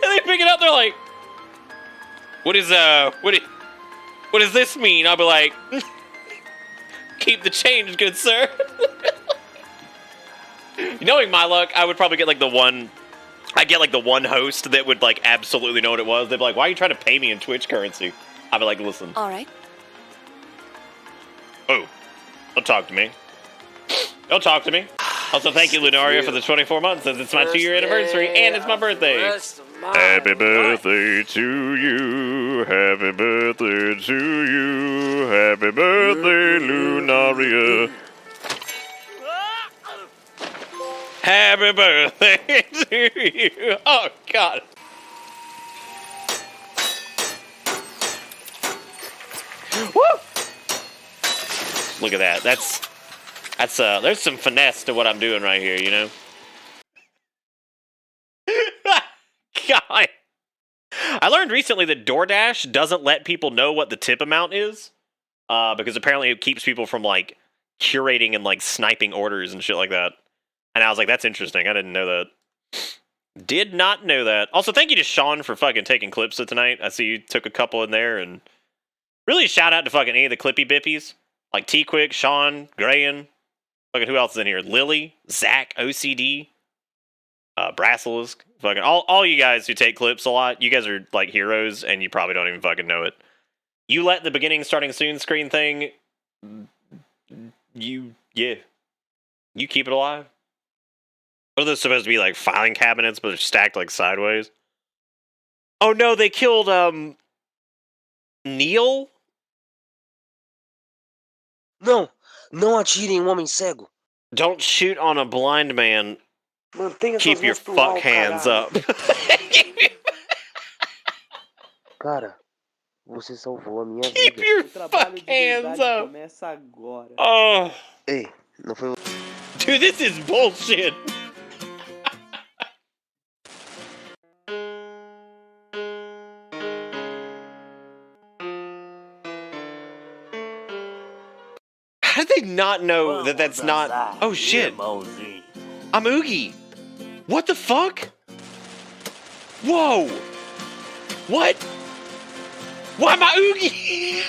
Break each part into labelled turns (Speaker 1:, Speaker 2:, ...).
Speaker 1: they pick it up, they're like, what does this mean? I'll be like, keep the change, good sir. Knowing my luck, I would probably get like the one host that would like absolutely know what it was. They'd be like, why are you trying to pay me in Twitch currency? I'd be like, listen.
Speaker 2: All right.
Speaker 1: Oh, don't talk to me. Don't talk to me. Also, thank you, Lunaria, for the 24 months, as it's my 2-year anniversary, and it's my birthday. Happy birthday to you. Happy birthday to you. Happy birthday, Lunaria. Happy birthday to you. Oh, God. Woo! Look at that. That's there's some finesse to what I'm doing right here, you know? God. I learned recently that DoorDash doesn't let people know what the tip amount is, because apparently it keeps people from, like, curating and, like, sniping orders and shit like that. And I was like, that's interesting. I didn't know that. Did not know that. Also, thank you to Sean for fucking taking clips of tonight. I see you took a couple in there, and really shout out to fucking any of the Clippy Bippies. Like T-Quick, Sean, Grayan. Fucking who else is in here? Lily, Zach, OCD, Brassels. Fucking all you guys who take clips a lot. You guys are like heroes, and you probably don't even fucking know it. You let the beginning starting soon screen thing. You keep it alive. What are those supposed to be, like filing cabinets, but they're stacked like sideways? Oh no, they killed Neil.
Speaker 3: Não, não atire em homem cego.
Speaker 1: Don't shoot on a blind man.
Speaker 3: Mantenha
Speaker 1: Keep your fuck hands up.
Speaker 3: Cara, você salvou a minha vida.
Speaker 1: Keep your fuck hands up.
Speaker 4: Começa agora.
Speaker 1: Oh.
Speaker 3: Ei, não foi...
Speaker 1: Dude, this is bullshit. How did they not know that that's not... Oh, shit. I'm Oogie. What the fuck? Whoa. What? Why am I Oogie?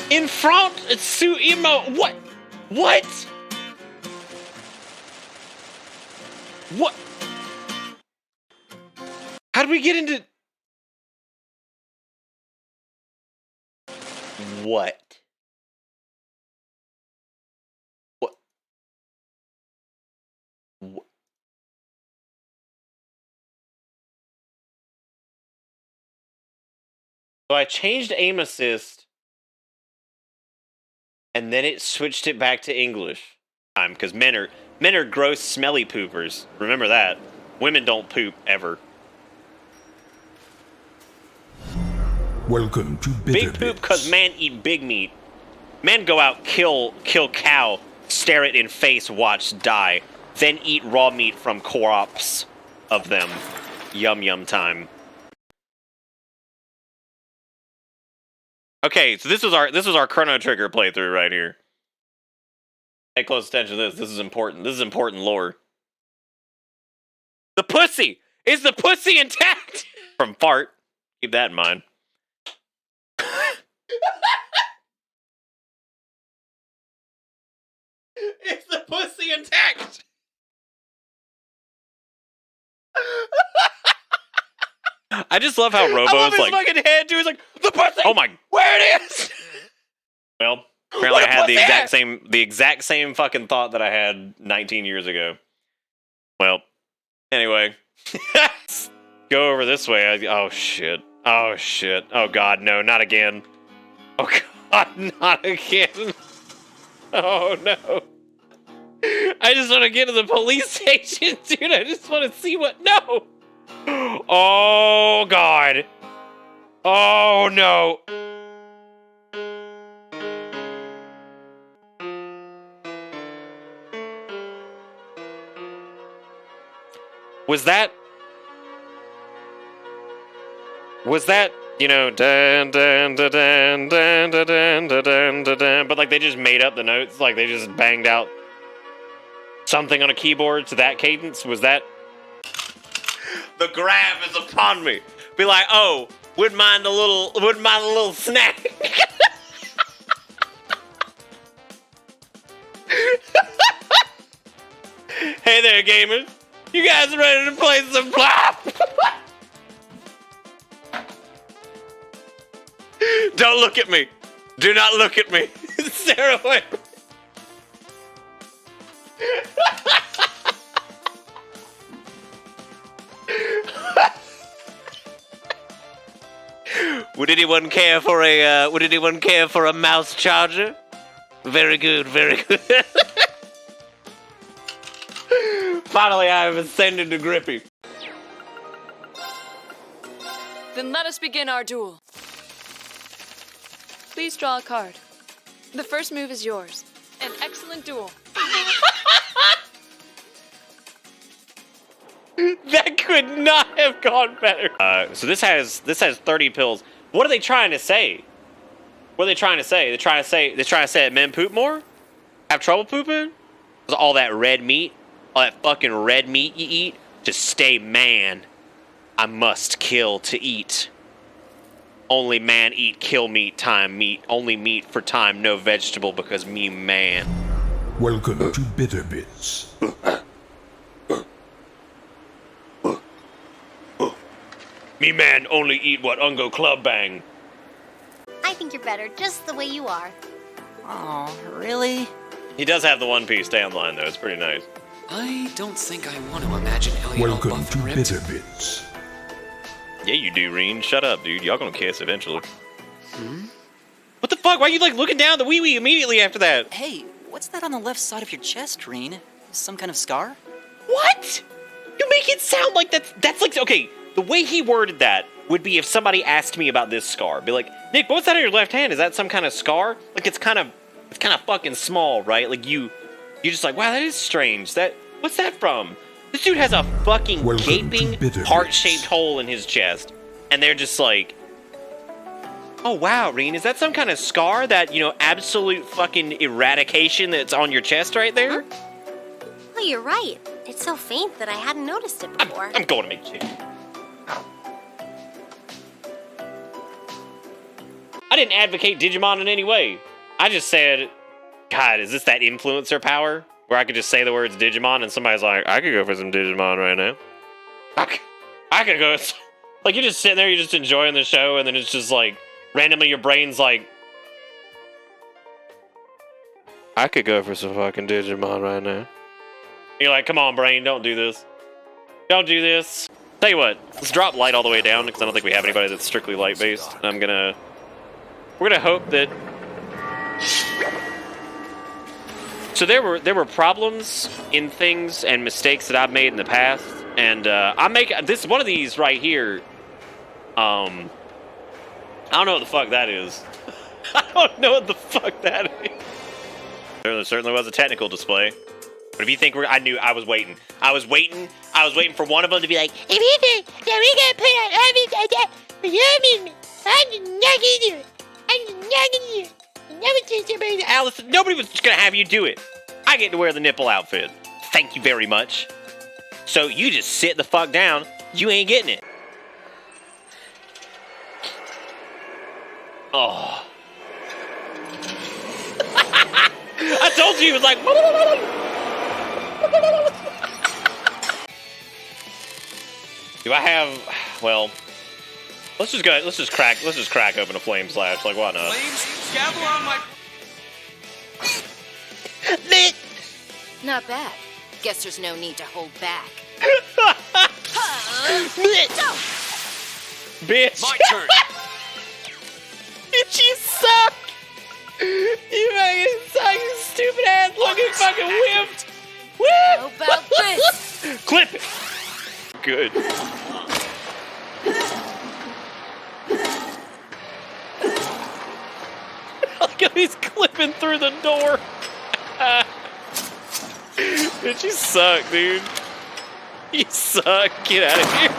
Speaker 1: In front, it's Su Emo. What? What? What? How did we get into... What? So I changed aim assist, and then it switched it back to English. Because men are gross, smelly poopers. Remember that. Women don't poop ever.
Speaker 5: Welcome to
Speaker 1: Big poop because men eat big meat. Men go out, kill cow, stare it in face, watch die, then eat raw meat from corpse of them. Yum yum time. Okay, so this was our Chrono Trigger playthrough right here. Pay close attention to this. This is important. This is important lore. The pussy! Is the pussy intact? From fart. Keep that in mind. Is the pussy intact? I just love how Robo's
Speaker 4: I love his
Speaker 1: like
Speaker 4: fucking head too. He's like, the pussy.
Speaker 1: Oh my!
Speaker 4: Where it is?
Speaker 1: Well, apparently I had
Speaker 4: pussy
Speaker 1: the exact same fucking thought that I had 19 years ago. Well, anyway, go over this way. Oh shit! Oh shit! Oh god, no, not again! Oh god, not again! Oh no! I just want to get to the police station, dude. I just want to see what. No! Oh god! Oh no! Was that, you know, dun dun dun dun dun dun dun dun dun dun, but like they just made up the notes, like they just banged out something on a keyboard to that cadence? Was that? The grab is upon me. Be like, oh, wouldn't mind a little snack. Hey there, gamers. You guys ready to play some flop? Don't look at me. Do not look at me. Stare away. Would anyone care for a mouse charger? Very good, very good. Finally, I have ascended to Grippy.
Speaker 2: Then let us begin our duel. Please draw a card. The first move is yours. An excellent duel.
Speaker 1: That could not have gone better. So this has 30 pills. What are they trying to say? What are they trying to say? They're trying to say that men poop more? Have trouble pooping? All that red meat? All that fucking red meat you eat? Just stay man. I must kill to eat. Only man eat, kill meat, time meat. Only meat for time, no vegetable because me man.
Speaker 5: Welcome to Bitter Bits.
Speaker 1: Me man only eat what ungo club bang.
Speaker 6: I think you're better just the way you are.
Speaker 7: Oh, really?
Speaker 1: He does have the One Piece stand line though, it's pretty nice.
Speaker 8: I don't think I want to imagine Elliot all
Speaker 5: Welcome
Speaker 8: buff
Speaker 5: to
Speaker 8: and ripped.
Speaker 5: Bitter Bits.
Speaker 1: Yeah, you do, Reen. Shut up, dude. Y'all gonna kiss eventually. What the fuck? Why are you like looking down the wee-wee immediately after that?
Speaker 7: Hey, what's that on the left side of your chest, Reen? Some kind of scar?
Speaker 1: What? You make it sound like that's like, okay, the way he worded that would be if somebody asked me about this scar. Be like, Nick, what's that on your left hand? Is that some kind of scar? Like it's kind of fucking small, right? Like you're just like, wow, that is strange. What's that from? This dude has a fucking
Speaker 5: Welcome to
Speaker 1: gaping
Speaker 5: Bitter
Speaker 1: heart-shaped
Speaker 5: Bits.
Speaker 1: hole in his chest. And they're just like, oh wow, Reen, is that some kind of scar? That, absolute fucking eradication that's on your chest right there?
Speaker 6: Oh, you're right. It's so faint that I hadn't noticed it before.
Speaker 1: I'm going to make chicken. I didn't advocate Digimon in any way. I just said, God, is this that influencer power? Where I could just say the words Digimon and somebody's like, I could go for some Digimon right now. I could go. Like, you're just sitting there, you're just enjoying the show, and then it's just like, randomly your brain's like, I could go for some fucking Digimon right now. You're like, come on, brain, don't do this. Don't do this. Tell you what, let's drop light all the way down, because I don't think we have anybody that's strictly light-based. And we're gonna hope that... So there were problems in things and mistakes that I've made in the past, and this one of these right here. I don't know what the fuck that is. I don't know what the fuck that is. There certainly was a technical display, but if you think I was waiting. I was waiting for one of them to be like, if you think that we gotta put on everything, I'm not gonna do it. I'm not gonna do it. Never teach somebody to Allison. Nobody was just gonna have you do it. I get to wear the nipple outfit. Thank you very much. So you just sit the fuck down. You ain't getting it. Oh. I told you he was like. Do I have? Well, let's just crack open a flame slash. Like, why not?
Speaker 8: Flames, gather on my...
Speaker 6: Not bad. Guess there's no need to hold back.
Speaker 1: Bitch.
Speaker 8: My turn.
Speaker 1: Bitch, you suck. You fucking suck, you stupid ass looking fucking whipped.
Speaker 6: How about this?
Speaker 1: Clip it. Good. Look at he's clipping through the door. Bitch, you suck, dude. You suck. Get out of here.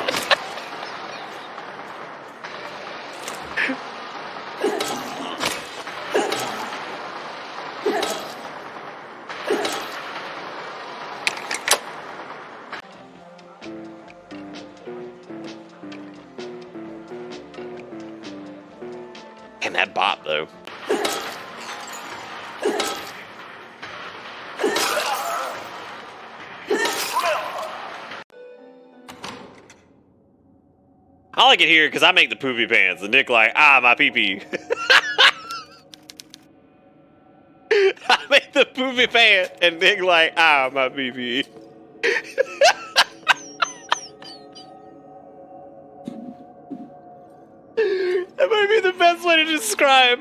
Speaker 1: That bop, though. I like it here because I make the poopy pants, and Nick like, my pee-pee. I make the poopy pants, and Nick like, my pee-pee. That might be the best way to describe.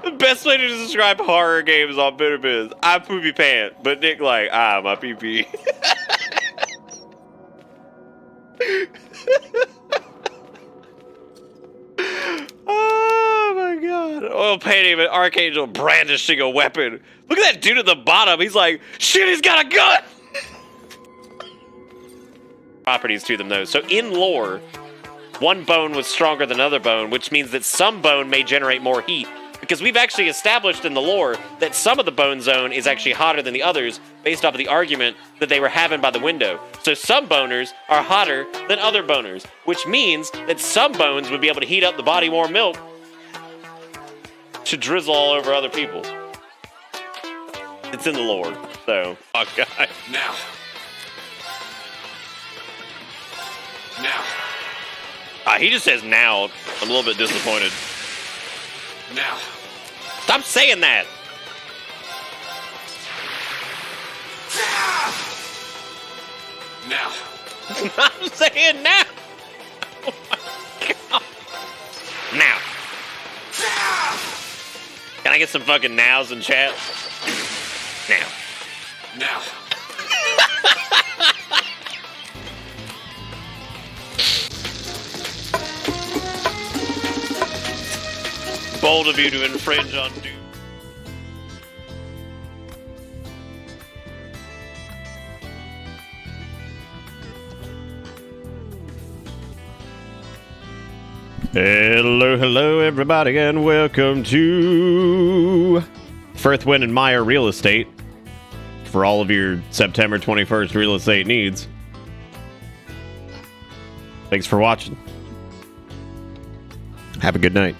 Speaker 1: The best way to describe horror games on Bitter Biz. I poopy pant, but Nick like, my pee-pee. Oh my god. Oil painting an archangel brandishing a weapon. Look at that dude at the bottom. He's like, shit, he's got a gun! Properties to them, though. So in lore, one bone was stronger than another bone, which means that some bone may generate more heat. Because we've actually established in the lore that some of the bone zone is actually hotter than the others based off of the argument that they were having by the window. So some boners are hotter than other boners, which means that some bones would be able to heat up the body warm milk to drizzle all over other people. It's in the lore, so fuck guys.
Speaker 8: Now.
Speaker 1: He just says now. I'm a little bit disappointed.
Speaker 8: Now.
Speaker 1: Stop saying that.
Speaker 8: Now.
Speaker 1: I'm saying now. Oh my god. Now. Can I get some fucking nows in chat? Now.
Speaker 8: Now.
Speaker 1: Bold of you to infringe on dude. Hello, everybody, and welcome to Firth, Wind, and Meyer Real Estate for all of your September 21st real estate needs. Thanks for watching. Have a good night.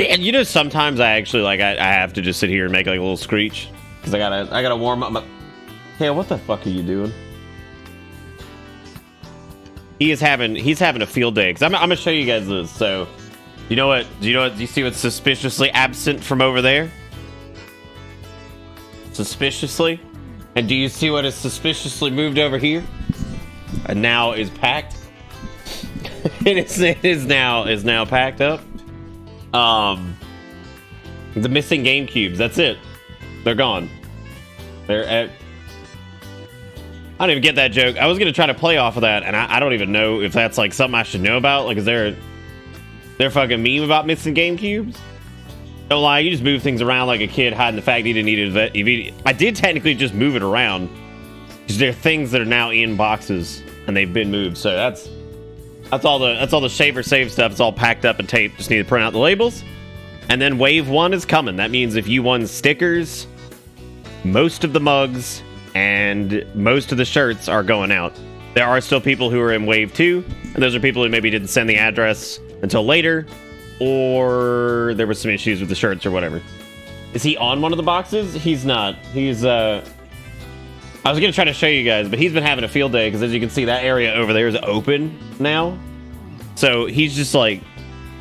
Speaker 1: And you know, sometimes I actually I have to just sit here and make like a little screech because I gotta warm up my. Hey, what the fuck are you doing? He's having a field day because I'm gonna show you guys this. So, you know what? Do you see what's suspiciously absent from over there? Suspiciously, and do you see what is suspiciously moved over here? And now is packed. It is now packed up. The missing game cubes. That's it. They're gone. They're at. I don't even get that joke. I was gonna try to play off of that, and I don't even know if that's like something I should know about. Like, is there fucking meme about missing game cubes? Don't lie, you just move things around like a kid, hiding the fact he didn't need it. I did technically just move it around because there are things that are now in boxes and they've been moved. So that's all the Shaver Save stuff. It's all packed up and taped. Just need to print out the labels. And then wave 1 is coming. That means if you won stickers, most of the mugs and most of the shirts are going out. There are still people who are in wave 2, and those are people who maybe didn't send the address until later, or there was some issues with the shirts or whatever. Is he on one of the boxes? He's not. He's I was gonna try to show you guys, but he's been having a field day because, as you can see, that area over there is open now. So he's just like,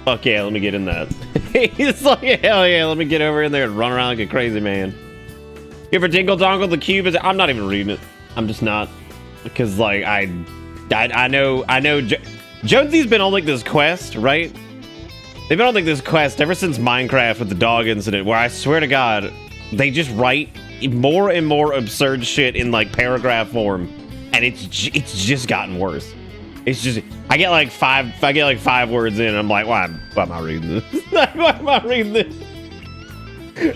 Speaker 1: fuck yeah, let me get in that. He's like, hell yeah, let me get over in there and run around like a crazy man. You ever dingle dongle the cube? I'm not even reading it. I'm just not, because like I know. Jonesy's been on like this quest, right? They've been on like this quest ever since Minecraft with the dog incident, where I swear to God, they just write more and more absurd shit in like paragraph form, and it's just gotten worse. It's just I get like five words in, and I'm like, why am I reading this? Why am I reading this?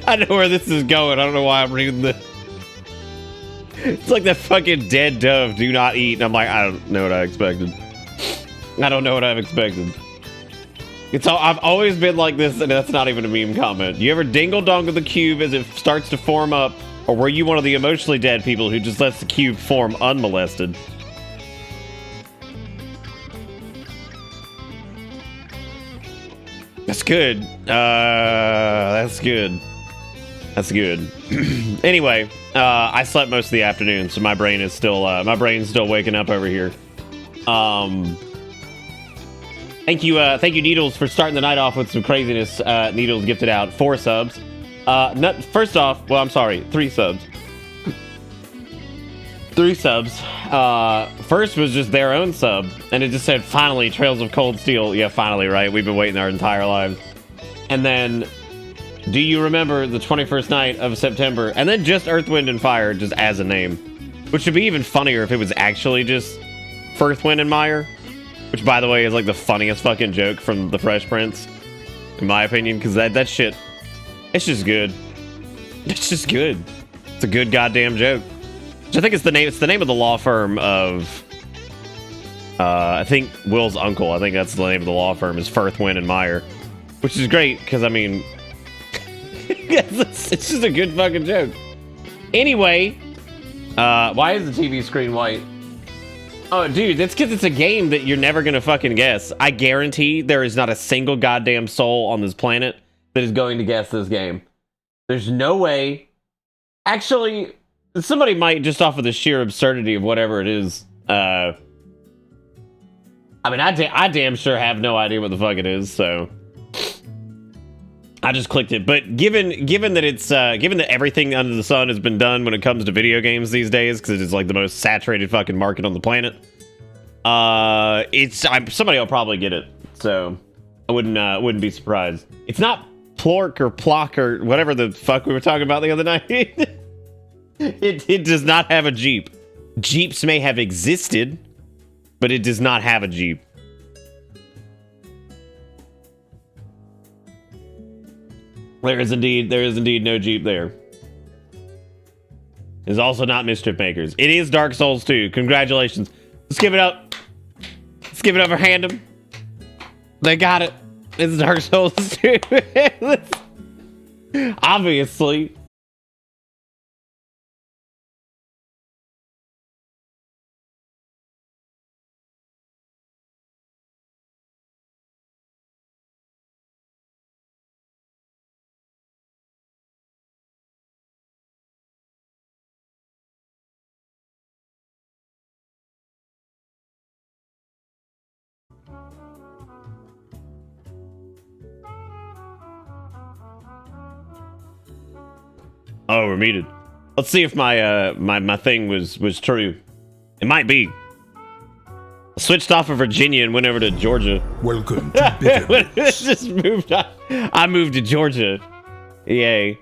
Speaker 1: I know where this is going. I don't know why I'm reading this. It's like that fucking dead dove, do not eat, and I'm like, I don't know what I expected. I don't know what I've expected. I've always been like this, and that's not even a meme comment. You ever dingle dongle the cube as it starts to form up, or were you one of the emotionally dead people who just lets the cube form unmolested? That's good. That's good. That's good. Anyway, I slept most of the afternoon, so my brain's still waking up over here. Thank you, Needles, for starting the night off with some craziness. Needles gifted out 4 subs. First off, well, I'm sorry, 3 subs. 3 subs. First was just their own sub, and it just said, finally, Trails of Cold Steel. Yeah, finally, right? We've been waiting our entire lives. And then, do you remember the 21st night of September? And then just Earth, Wind, and Fire, just as a name. Which would be even funnier if it was actually just Firth, Wind, and Mire. Which, by the way, is like the funniest fucking joke from The Fresh Prince. In my opinion, because that shit, it's just good. It's just good. It's a good goddamn joke. Which I think it's the name of the law firm of I think Will's uncle. I think that's the name of the law firm, is Firth, Wind, and Mire. Which is great, because I mean it's just a good fucking joke. Anyway, why is the TV screen white? Oh, dude, that's because it's a game that you're never gonna fucking guess. I guarantee there is not a single goddamn soul on this planet that is going to guess this game. There's no way. Actually, somebody might, just off of the sheer absurdity of whatever it is. I mean, I damn sure have no idea what the fuck it is, so I just clicked it. But given that it's given that everything under the sun has been done when it comes to video games these days, because it's like the most saturated fucking market on the planet, somebody will probably get it. So I wouldn't be surprised. It's not Plork or Plock or whatever the fuck we were talking about the other night. It does not have a Jeep. Jeeps may have existed, but it does not have a Jeep. There is indeed no Jeep there. It's also not Mischief Makers. It is Dark Souls 2. Congratulations. Let's give it up. Let's give it up for Handem. They got it. It's Dark Souls 2. Obviously. Oh, we're muted. Let's see if my my thing was true. It might be. I switched off of Virginia and went over to Georgia.
Speaker 5: Welcome to Bitter Bits.
Speaker 1: Just moved on. I moved to Georgia. Yay.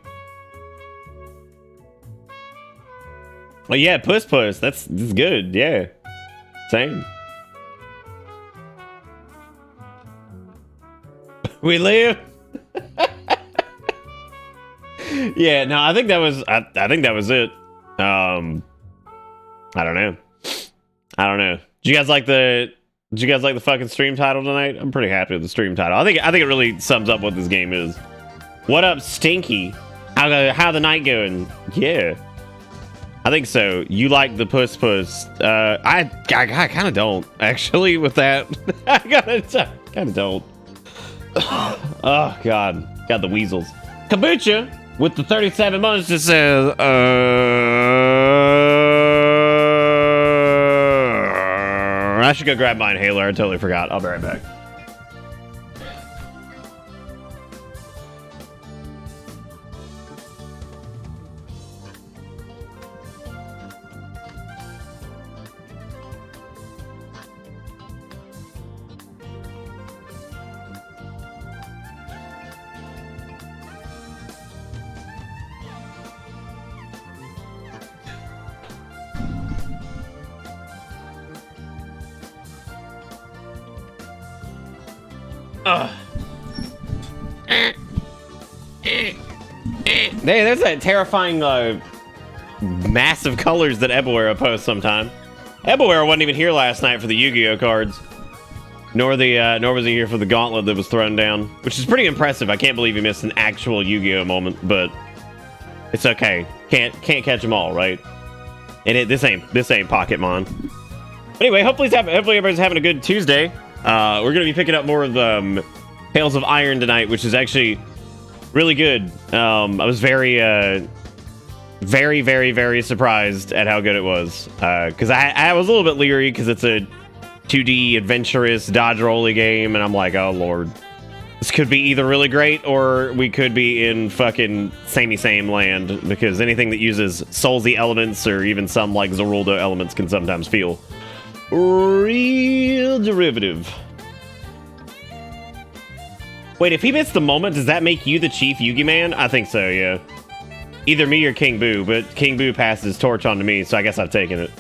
Speaker 1: Oh yeah, Puss. That's good. Yeah. Same. We live. Yeah, no, I think that was it. I don't know. Did you guys like the fucking stream title tonight? I'm pretty happy with the stream title. I think it really sums up what this game is. What up, Stinky? How the night going? Yeah. I think so. You like the Puss. I kind of don't, actually, with that. I kind of don't. Oh, God. Got the weasels. Kombucha with the 37 months just says, I should go grab my inhaler. I totally forgot. I'll be right back. Hey, there's that terrifying massive colors that Ebawera posts sometime. Ebawera wasn't even here last night for the Yu-Gi-Oh cards. Nor was he here for the gauntlet that was thrown down, which is pretty impressive. I can't believe he missed an actual Yu-Gi-Oh moment, but it's okay. Can't catch them all, right? And this ain't Pocketmon. Anyway, hopefully everybody's having a good Tuesday. We're gonna be picking up more of Tales of Iron tonight, which is actually really good. I was very, very surprised at how good it was. Because I was a little bit leery because it's a 2D adventurous dodge rolly game, and I'm like, oh lord, this could be either really great or we could be in fucking samey same land, because anything that uses Soulsy elements or even some like Zeruldo elements can sometimes feel real derivative. Wait, if he missed the moment, does that make you the chief Yugi man? I think so, yeah. Either me or King Boo, but King Boo passed his torch on to me, so I guess I've taken it.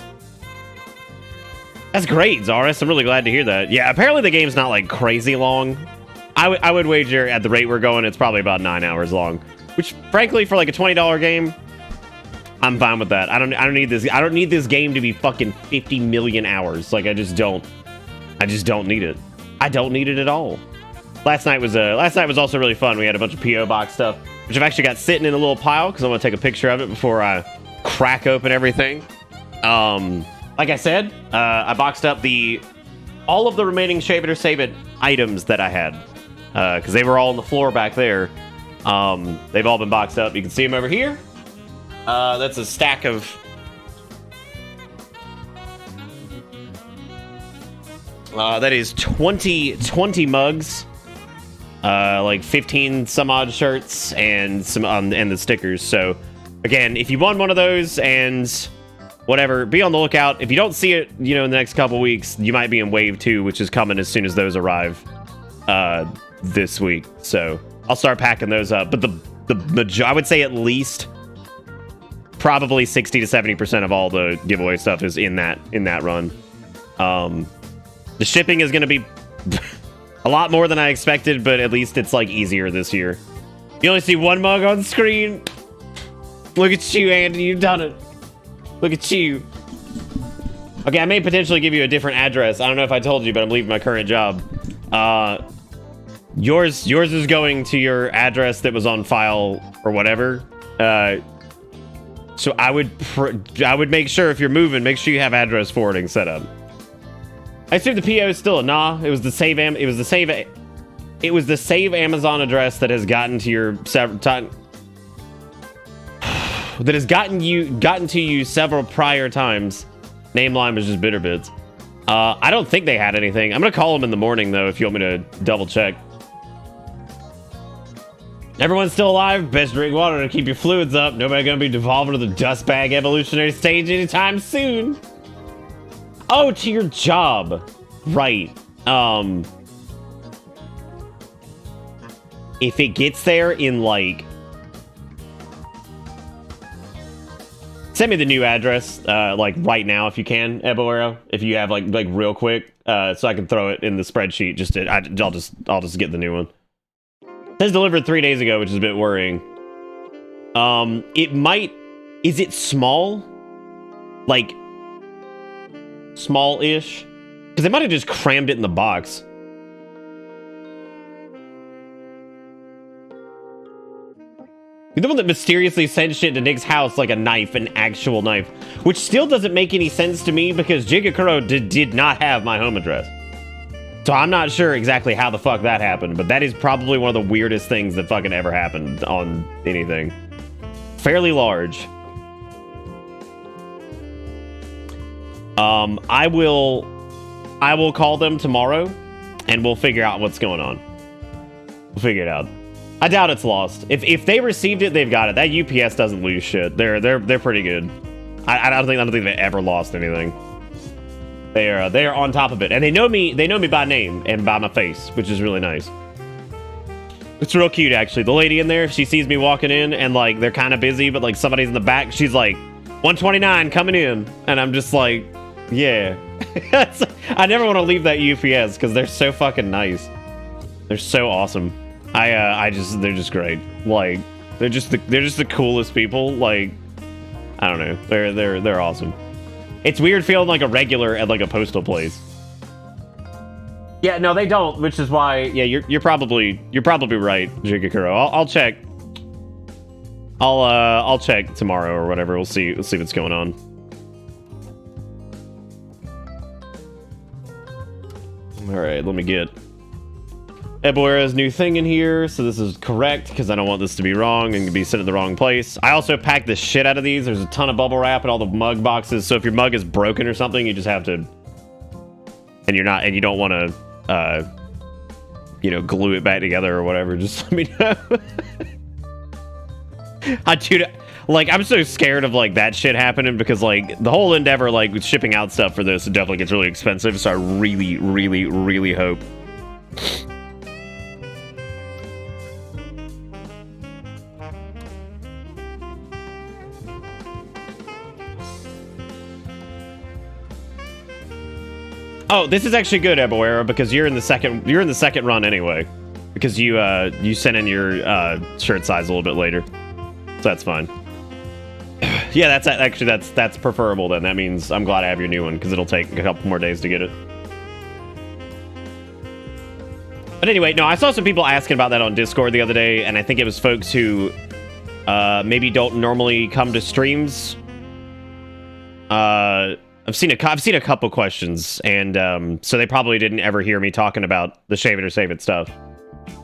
Speaker 1: That's great, Zaris. I'm really glad to hear that. Yeah, apparently the game's not like crazy long. I would wager at the rate we're going, it's probably about 9 hours long. Which, frankly, for like a $20 game, I'm fine with that. I don't need this. I don't need this game to be fucking 50 million hours. Like I just don't need it. I don't need it at all. Last night was also really fun. We had a bunch of PO box stuff, which I've actually got sitting in a little pile because I want to take a picture of it before I crack open everything. Like I said, I boxed up all of the remaining Save It or Save It items that I had because they were all on the floor back there. They've all been boxed up. You can see them over here. That's a stack of that is 20 mugs, like 15 some odd shirts and some and the stickers. So again, if you want one of those and whatever, be on the lookout. If you don't see it, in the next couple weeks, you might be in wave 2, which is coming as soon as those arrive this week. So I'll start packing those up. But I would say at least probably 60 to 70% of all the giveaway stuff is in that run. The shipping is going to be a lot more than I expected, but at least it's like easier this year. You only see one mug on screen. Look at you, Andy. You've done it. Look at you. Okay, I may potentially give you a different address. I don't know if I told you, but I'm leaving my current job. Yours is going to your address that was on file or whatever. So I would make sure if you're moving, make sure you have address forwarding set up. I assume the PO is still a nah. It was the save Amazon address that has gotten to your that has gotten to you several prior times. Name line was just bitter bits. I don't think they had anything. I'm gonna call them in the morning though if you want me to double check. Everyone's still alive. Best drink water to keep your fluids up. Nobody gonna be devolving to the dust bag evolutionary stage anytime soon. Oh, to your job. Right. If it gets there in like... Send me the new address, like right now if you can, Eboero. If you have like real quick, so I can throw it in the spreadsheet. I'll just get the new one. It says delivered 3 days ago, which is a bit worrying. It might... Is it small? Like... small-ish? Because they might have just crammed it in the box. You're the one that mysteriously sent shit to Nick's house like a knife, an actual knife. Which still doesn't make any sense to me because Jigakuro did not have my home address. So I'm not sure exactly how the fuck that happened, but that is probably one of the weirdest things that fucking ever happened on anything. Fairly large. I will call them tomorrow and we'll figure out what's going on. We'll figure it out. I doubt it's lost. If they received it, they've got it. That UPS doesn't lose shit. They're pretty good. I don't think they ever lost anything. They are on top of it. And they know me by name and by my face, which is really nice. It's real cute actually. The lady in there, she sees me walking in and like they're kind of busy, but like somebody's in the back, she's like 129 coming in. And I'm just like, yeah. I never want to leave that UPS because they're so fucking nice. They're so awesome. They're just great. Like, they're just the coolest people. Like, I don't know. They're awesome. It's weird feeling like a regular at like a postal place. Yeah, no, they don't, which is why. Yeah, you're probably right, Jigakuro. I'll check. I'll check tomorrow or whatever. We'll see what's going on. All right, let me get Eboera's new thing in here, so this is correct because I don't want this to be wrong and be sent in the wrong place. I also packed the shit out of these. There's a ton of bubble wrap in all the mug boxes, so if your mug is broken or something, you just have to, and you don't want to, glue it back together or whatever. Just let me know. I'm so scared of like that shit happening because like the whole endeavor, like with shipping out stuff for this, it definitely gets really expensive. So I really, really, really hope. Oh, this is actually good, Eboera, because you're in the second run anyway. Because you sent in your shirt size a little bit later. So that's fine. Yeah, that's preferable then. That means I'm glad I have your new one, because it'll take a couple more days to get it. But anyway, no, I saw some people asking about that on Discord the other day, and I think it was folks who maybe don't normally come to streams. I've seen a couple questions, and so they probably didn't ever hear me talking about the Shave It or Save It stuff,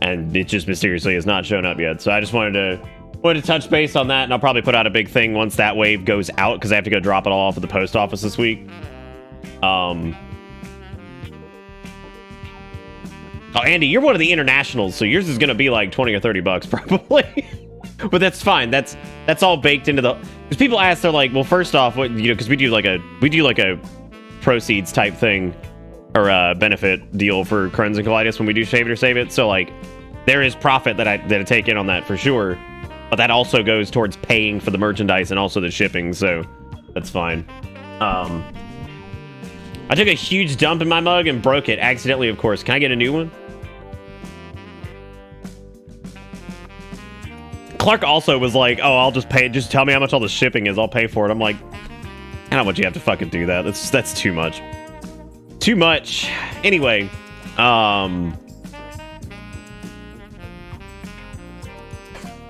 Speaker 1: and it just mysteriously has not shown up yet. So I just wanted to touch base on that, and I'll probably put out a big thing once that wave goes out because I have to go drop it all off at the post office this week. Oh, Andy, you're one of the internationals, so yours is gonna be like $20 or $30 probably. But that's fine. That's all baked into the. Because people ask, they're like, well, first off, what because we do like a proceeds type thing or a benefit deal for Crohn's and colitis when we do Shave It or Save It. So like, there is profit that I take in on that for sure, but that also goes towards paying for the merchandise and also the shipping. So that's fine. I took a huge dump in my mug and broke it accidentally. Of course, can I get a new one? Clark also was like, oh, I'll just pay. Just tell me how much all the shipping is. I'll pay for it. I'm like, I don't want you to have to fucking do that. That's too much. Too much. Anyway,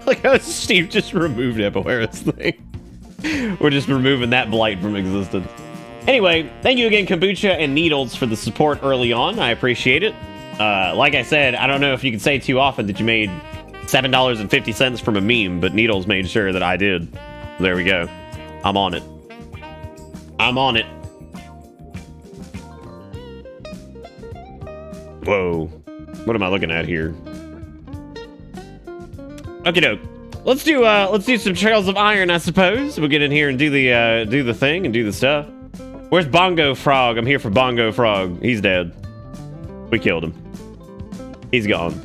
Speaker 1: like how Steve just removed Eboera's thing. We're just removing that blight from existence. Anyway, thank you again, Kombucha and Needles, for the support early on. I appreciate it. Like I said, I don't know if you can say too often that you made $7.50 from a meme, but Needles made sure that I did. There we go. I'm on it. I'm on it. Whoa. What am I looking at here? Okay, doke. Let's do some Trails of Iron, I suppose. We'll get in here and do the thing and do the stuff. Where's Bongo Frog? I'm here for Bongo Frog. He's dead. We killed him. He's gone.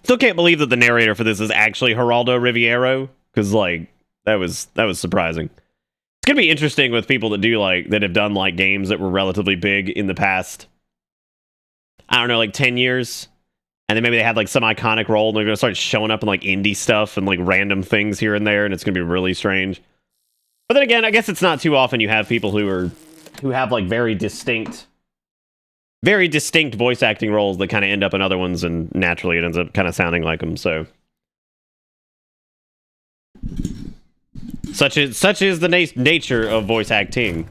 Speaker 1: Still can't believe that the narrator for this is actually Geraldo Riviero, because like that was surprising. It's gonna be interesting with people that have done like games that were relatively big in the past, I don't know, like 10 years, and then maybe they had like some iconic role and they're gonna start showing up in like indie stuff and like random things here and there, and it's gonna be really strange. But then again, I guess it's not too often you have people who have like very distinct voice acting roles that kind of end up in other ones, and naturally it ends up kind of sounding like them. So, such is the nature of voice acting.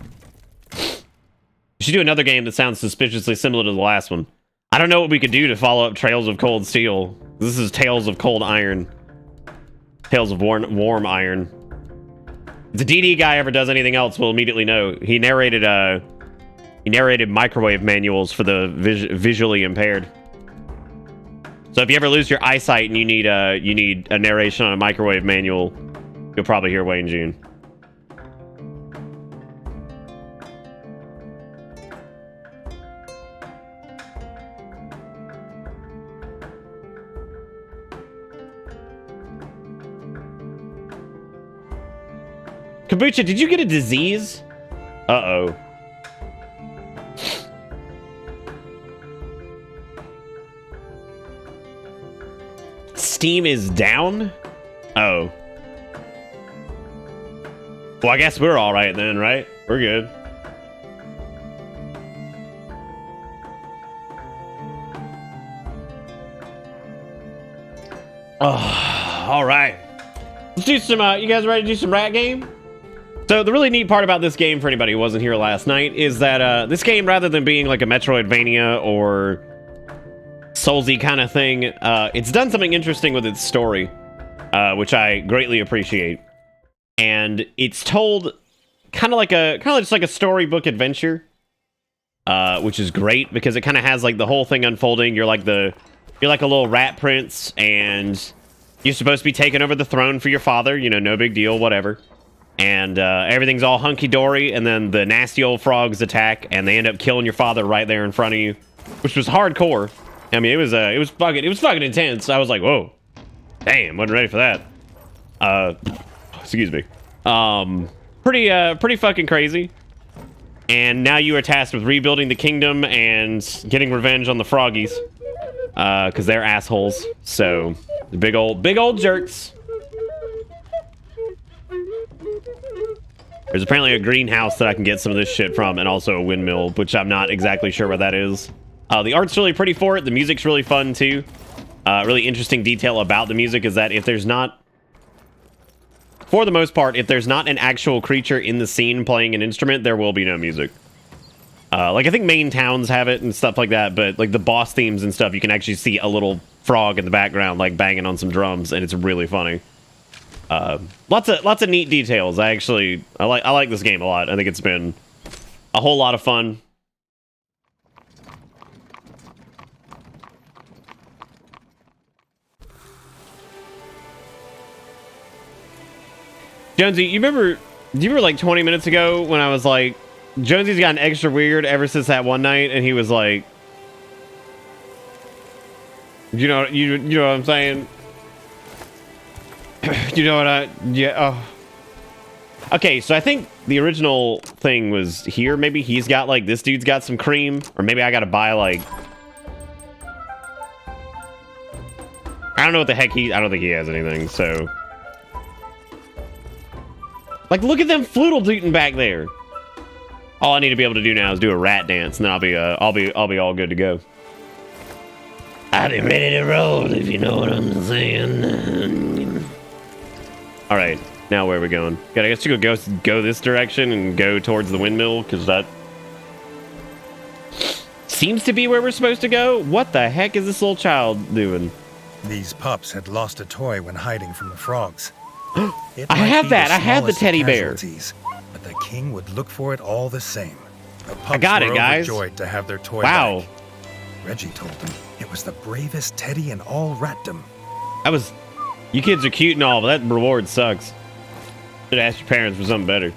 Speaker 1: You should do another game that sounds suspiciously similar to the last one. I don't know what we could do to follow up Trails of Cold Steel. This is Tales of Cold Iron. Tales of Warm Iron. If the DD guy ever does anything else, we'll immediately know. He narrated microwave manuals for the visually impaired. So if you ever lose your eyesight and you need a narration on a microwave manual, you'll probably hear Wayne June. Kombucha, did you get a disease? Uh-oh. Steam is down? Oh. Well, I guess we're all right then, right? We're good. Oh, all right. Let's do some, you guys ready to do some rat game? So the really neat part about this game, for anybody who wasn't here last night, is that this game, rather than being like a Metroidvania or Soulsy kind of thing. It's done something interesting with its story, which I greatly appreciate. And it's told kind of just like a storybook adventure, which is great because it kind of has like the whole thing unfolding. You're like a little rat prince, and you're supposed to be taking over the throne for your father. You know, no big deal, whatever. And everything's all hunky-dory, and then the nasty old frogs attack, and they end up killing your father right there in front of you, which was hardcore. I mean, it was fucking intense. I was like, whoa, damn, wasn't ready for that. Excuse me. Pretty fucking crazy. And now you are tasked with rebuilding the kingdom and getting revenge on the froggies, because they're assholes. So, big old jerks. There's apparently a greenhouse that I can get some of this shit from, and also a windmill, which I'm not exactly sure where that is. The art's really pretty for it. The music's really fun, too. Really interesting detail about the music is that if there's not... For the most part, if there's not an actual creature in the scene playing an instrument, there will be no music. Like, I think main towns have it and stuff like that, but, like, the boss themes and stuff, you can actually see a little frog in the background, like, banging on some drums, and it's really funny. Lots of neat details. I like this game a lot. I think it's been a whole lot of fun. Jonesy, do you remember like 20 minutes ago when I was like, Jonesy's gotten extra weird ever since that one night, and he was like, you know what I'm saying? You know what Okay, so I think the original thing was here. Maybe he's got like, this dude's got some cream, or maybe I gotta buy like, I don't know what the heck I don't think he has anything, so. Like, look at them floodle tooting back there. All I need to be able to do now is do a rat dance, and then I'll be all good to go. I'll be ready to roll, if you know what I'm saying. All right, now where are we going? I guess you go this direction and go towards the windmill, because that seems to be where we're supposed to go. What the heck is this little child doing?
Speaker 9: These pups had lost a toy when hiding from the frogs.
Speaker 1: I have that. I have the teddy bear.
Speaker 9: But the king would look for it all the same. The pups
Speaker 1: I got it,
Speaker 9: were
Speaker 1: guys.
Speaker 9: overjoyed to have their toy
Speaker 1: Wow.
Speaker 9: back. Reggie told them it was the bravest teddy in all ratdom.
Speaker 1: You kids are cute and all, but that reward sucks. Should ask your parents for something better.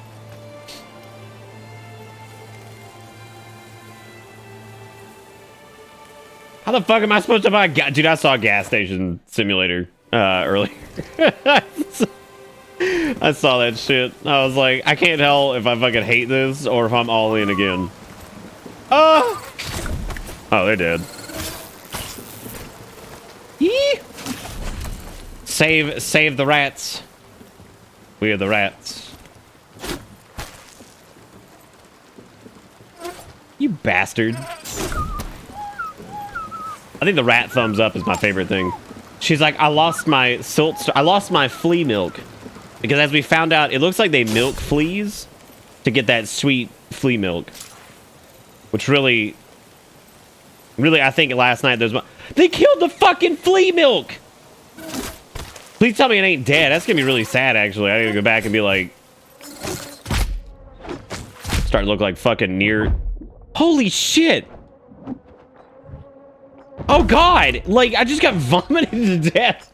Speaker 1: How the fuck am I supposed to buy dude, I saw a gas station simulator earlier. I saw that shit. I was like, I can't tell if I fucking hate this or if I'm all in again. Oh, they're dead. Yee! Save the rats. We are the rats. You bastard. I think the rat thumbs up is my favorite thing. She's like, I lost my flea milk. Because as we found out, it looks like they milk fleas to get that sweet flea milk. Which really, I think last night they killed the fucking flea milk! Please tell me it ain't dead. That's gonna be really sad, actually. I gotta go back and be like... Starting to look like fucking near... Holy shit! Oh god! Like, I just got vomited to death.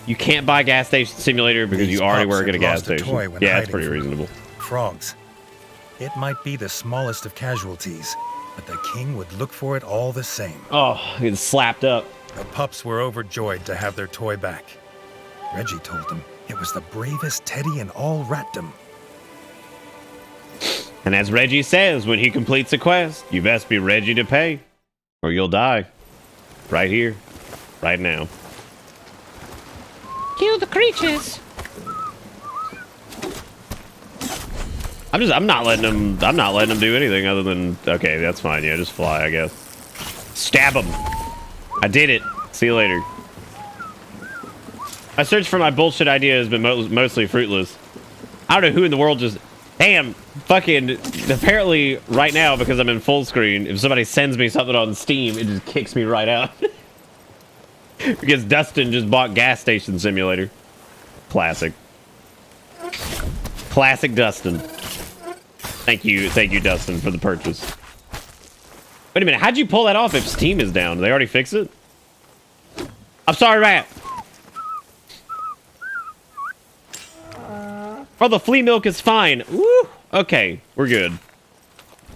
Speaker 1: You can't buy gas station simulator because you already work at a gas station. Yeah, that's pretty reasonable.
Speaker 9: Frogs. It might be the smallest of casualties, but the king would look for it all the same.
Speaker 1: Oh, it's slapped up.
Speaker 9: The pups were overjoyed to have their toy back. Reggie told them it was the bravest teddy in all ratdom.
Speaker 1: And as Reggie says, when he completes a quest, you best be ready to pay, or you'll die. Right here, right now. Kill the creatures. I'm not letting them do anything other than, okay, that's fine. Yeah, just fly, I guess. Stab them. I did it. See you later. My search for my bullshit idea has been mostly fruitless. I don't know who in the world just... Damn, fucking... Apparently, right now, because I'm in full screen, if somebody sends me something on Steam, it just kicks me right out. Because Dustin just bought Gas Station Simulator. Classic. Classic Dustin. Thank you, Dustin, for the purchase. Wait a minute, how'd you pull that off if Steam is down? Did they already fix it? I'm sorry, Rat. Oh, the flea milk is fine. Woo! Okay, we're good.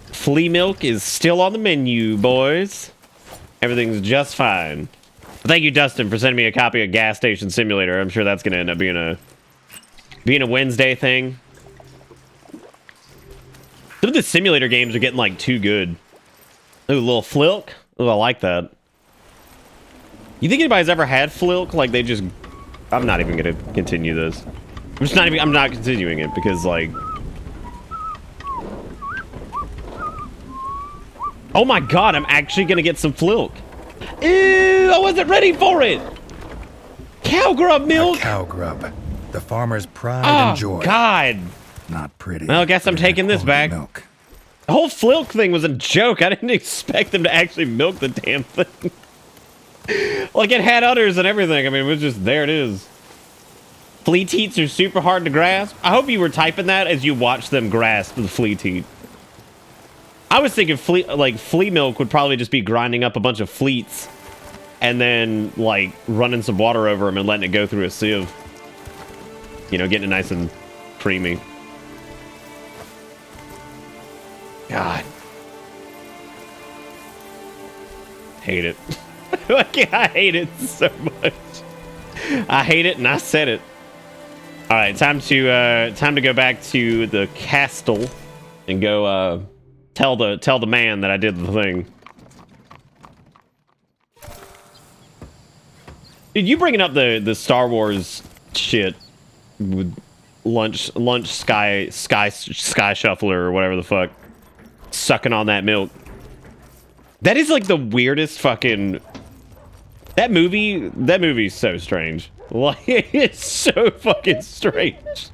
Speaker 1: Flea milk is still on the menu, boys. Everything's just fine. Thank you, Dustin, for sending me a copy of Gas Station Simulator. I'm sure that's going to end up being a Wednesday thing. Some of the simulator games are getting, like, too good. Ooh, a little Flilk. Ooh, I like that. You think anybody's ever had Flilk? Like, they just... I'm not even going to continue this. I'm not continuing it because, like... Oh my god, I'm actually going to get some Flilk. Ew, I wasn't ready for it. Cow grub milk.
Speaker 9: Cow grub. The farmer's pride and joy.
Speaker 1: Oh, God.
Speaker 9: Not pretty.
Speaker 1: Well, I guess I'm taking this back.
Speaker 9: Milk.
Speaker 1: The whole Flilk thing was a joke. I didn't expect them to actually milk the damn thing. Like, it had udders and everything. I mean, it was just, there it is. Flea teats are super hard to grasp. I hope you were typing that as you watched them grasp the flea teat. I was thinking flea milk would probably just be grinding up a bunch of fleets and then, like, running some water over them and letting it go through a sieve. You know, getting it nice and creamy. God. Hate it. I hate it so much. I hate it and I said it. All right, time to go back to the castle and go tell the man that I did the thing. Dude, you bringing up the Star Wars shit with lunch sky shuffler or whatever the fuck, sucking on that milk. That is like the weirdest fucking... That movie's so strange. Like, it's so fucking strange.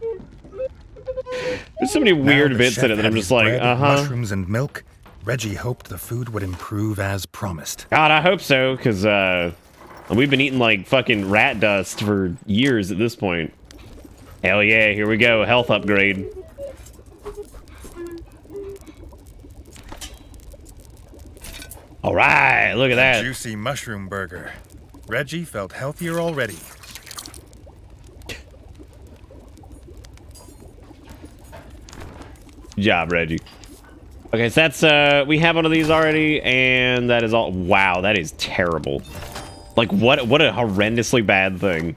Speaker 1: There's so many weird bits in it that I'm just like,
Speaker 9: mushrooms and milk. Reggie hoped the food would improve as promised.
Speaker 1: God, I hope so, because we've been eating like fucking rat dust for years at this point. Hell yeah, here we go, health upgrade. All right, look at that.
Speaker 9: Juicy mushroom burger. Reggie felt healthier already.
Speaker 1: Good job, Reggie. Okay, so that's we have one of these already, and that is all. Wow, that is terrible. Like, what a horrendously bad thing.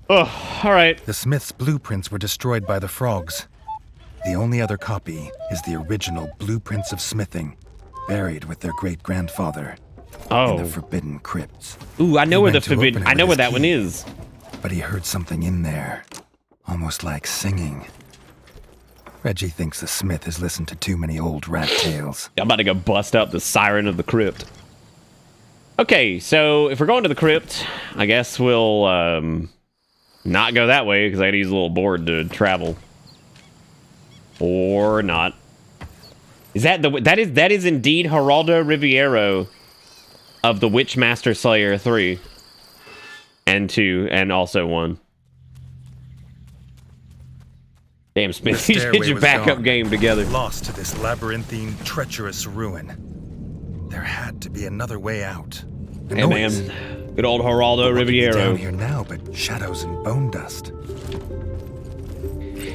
Speaker 1: Oh, all right.
Speaker 9: The Smith's blueprints were destroyed by the frogs. The only other copy is the original blueprints of smithing, buried with their great-grandfather in the forbidden crypts.
Speaker 1: Ooh, I know where the forbidden... I know where that one is.
Speaker 9: But he heard something in there, almost like singing. Reggie thinks the Smith has listened to too many old rat tales.
Speaker 1: I'm about to go bust up the siren of the crypt. Okay, so if we're going to the crypt, I guess we'll not go that way because I gotta use a little board to travel. Or not. Is that that is indeed Geraldo Riviero of the Witchmaster Slayer 3 and 2 and also 1. Damn, Smith, you get your backup game together.
Speaker 9: Lost to this labyrinthine, treacherous ruin. There had to be another way out.
Speaker 1: Hey man, good old Geraldo Riviero.
Speaker 9: Down here now, but shadows and bone dust.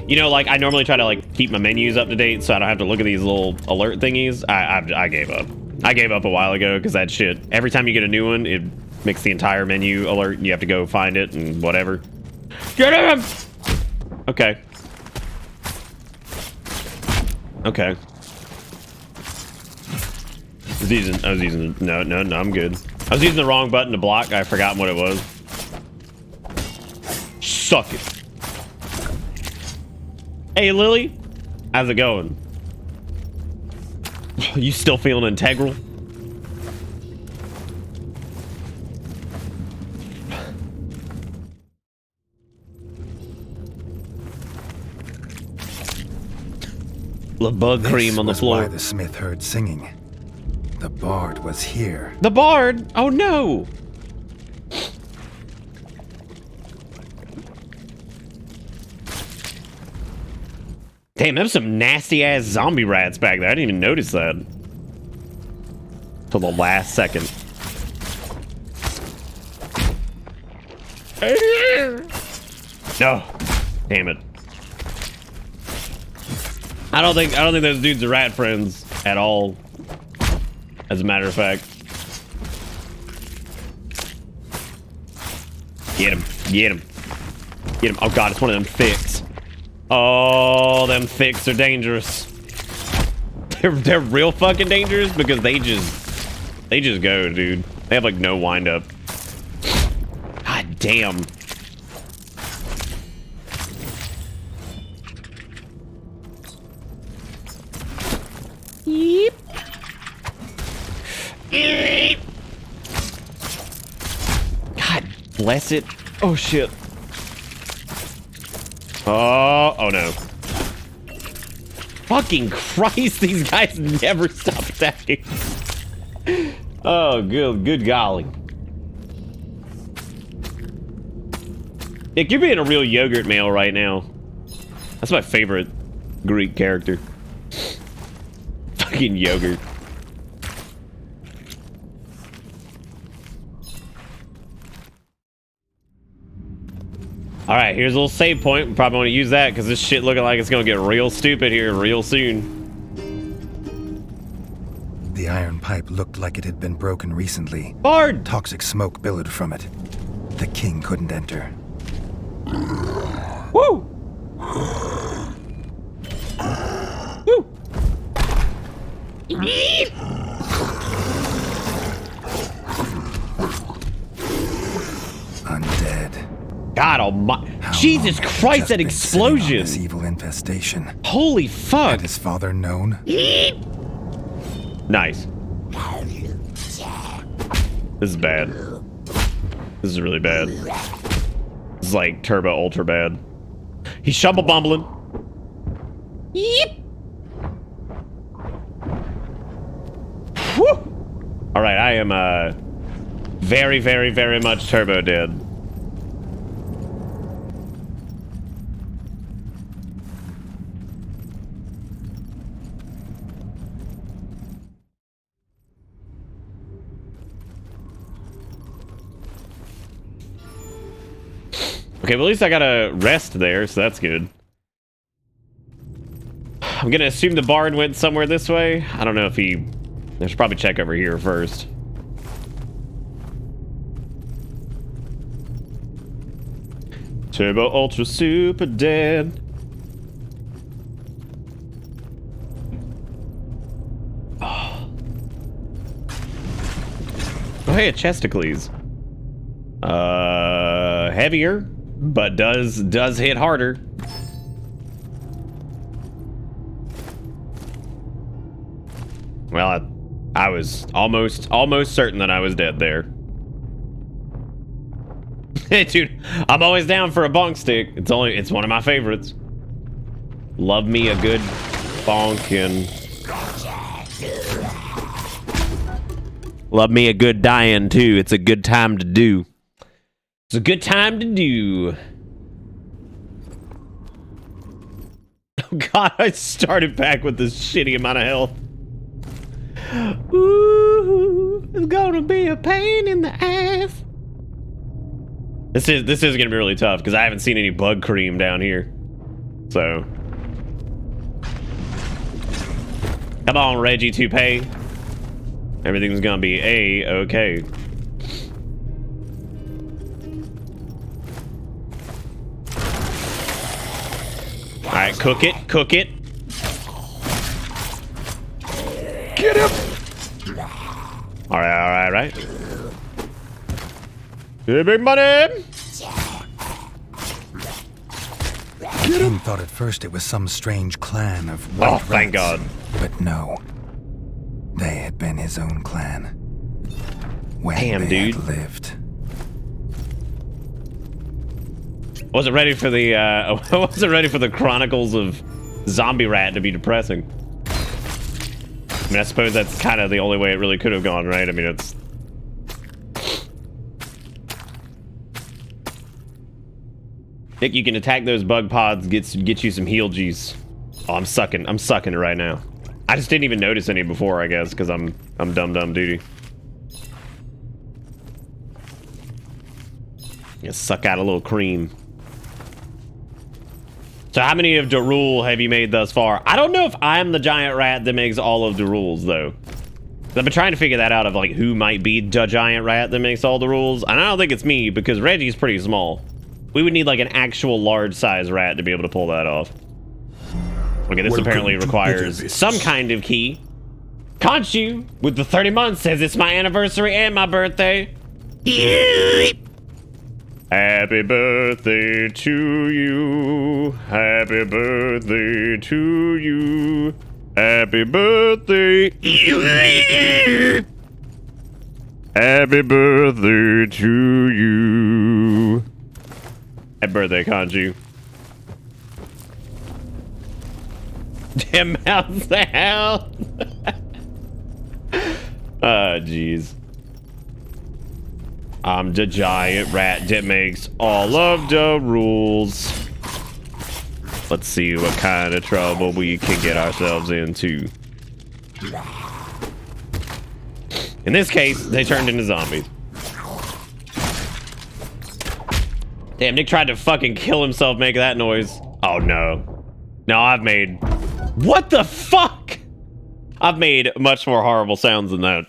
Speaker 1: You know, like, I normally try to, like, keep my menus up to date so I don't have to look at these little alert thingies. I gave up. I gave up a while ago because that shit, every time you get a new one, it makes the entire menu alert and you have to go find it and whatever. Get him! Okay. Okay. I was using, no, I'm good. I was using the wrong button to block. I forgot what it was. Suck it. Hey, Lily. How's it going? You still feeling integral? The bug cream on the floor.
Speaker 9: Why the smith heard singing. The bard was here.
Speaker 1: The bard? Oh no! Damn, there's some nasty ass zombie rats back there. I didn't even notice that. Till the last second. No. Damn it. I don't think those dudes are rat friends at all. As a matter of fact. Get him. Get him. Get him. Oh god, it's one of them thicks. Oh, them thicks are dangerous. They're real fucking dangerous because they just go, dude. They have like no wind up. God damn. Yeep. God bless it. Oh shit. Oh no. Fucking Christ, these guys never stop attacking. Oh, good golly. Nick, you're being a real yogurt male right now. That's my favorite Greek character. Fucking yogurt. Alright, here's a little save point. We probably want to use that because this shit looking like it's going to get real stupid here real soon.
Speaker 9: The iron pipe looked like it had been broken recently.
Speaker 1: Bard!
Speaker 9: Toxic smoke billowed from it. The king couldn't enter.
Speaker 1: Woo! Woo!
Speaker 9: Undead.
Speaker 1: God almighty. Jesus Christ, that explosion.
Speaker 9: This evil infestation.
Speaker 1: Holy fuck.
Speaker 9: Had his father known?
Speaker 1: Nice. This is bad. This is really bad. This is like turbo ultra bad. He's shovel bumbling. Yep. Whew. All right, I am very, very, very much turbo dead. Okay, well, at least I got a rest there, so that's good. I'm gonna assume the bard went somewhere this way. I don't know if he... I should probably check over here first. Turbo Ultra Super Dead. Oh, hey, a Chesticles. Heavier, but does hit harder. Well, I was almost certain that I was dead there. Hey, dude, I'm always down for a bonk stick. It's one of my favorites. Love me a good bonk and love me a good dying too. It's a good time to do. It's a good time to do. Oh god, I started back with this shitty amount of health. Ooh, it's gonna be a pain in the ass. This is gonna be really tough because I haven't seen any bug cream down here. So come on, Reggie Toupee. Everything's gonna be A-okay. Alright, cook it, cook it. Get him! Alright. Hey, big money!
Speaker 9: King thought at first it was some strange clan of white rats,
Speaker 1: thank God.
Speaker 9: But no. They had been his own clan. When
Speaker 10: Damn,
Speaker 9: they
Speaker 10: dude.
Speaker 9: had lived.
Speaker 10: Wasn't ready for the wasn't ready for the Chronicles of Zombie Rat to be depressing. I mean, I suppose that's kind of the only way it really could have gone, right? I mean, it's... Nick, you can attack those bug pods, get you some heal G's. Oh, I'm sucking it right now. I just didn't even notice any before, I guess, because I'm dumb duty. Yeah, suck out a little cream. So how many of the rule have you made thus far? I don't know if I'm the giant rat that makes all of the rules, though. I've been trying to figure that out of like who might be the giant rat that makes all the rules. And I don't think it's me because Reggie's pretty small. We would need like an actual large size rat to be able to pull that off. Okay, this apparently requires some kind of key. Conchu, with the 30 months, says it's my anniversary and my birthday. Happy birthday to you. Happy birthday to you. Happy birthday. Happy birthday to you. Happy birthday, Conju. Damn mouse the hell. Oh, jeez. I'm the giant rat that makes all of the rules. Let's see what kind of trouble we can get ourselves into. In this case, they turned into zombies. Damn, Nick tried to fucking kill himself making that noise. Oh no. No, I've made... What the fuck? I've made much more horrible sounds than that.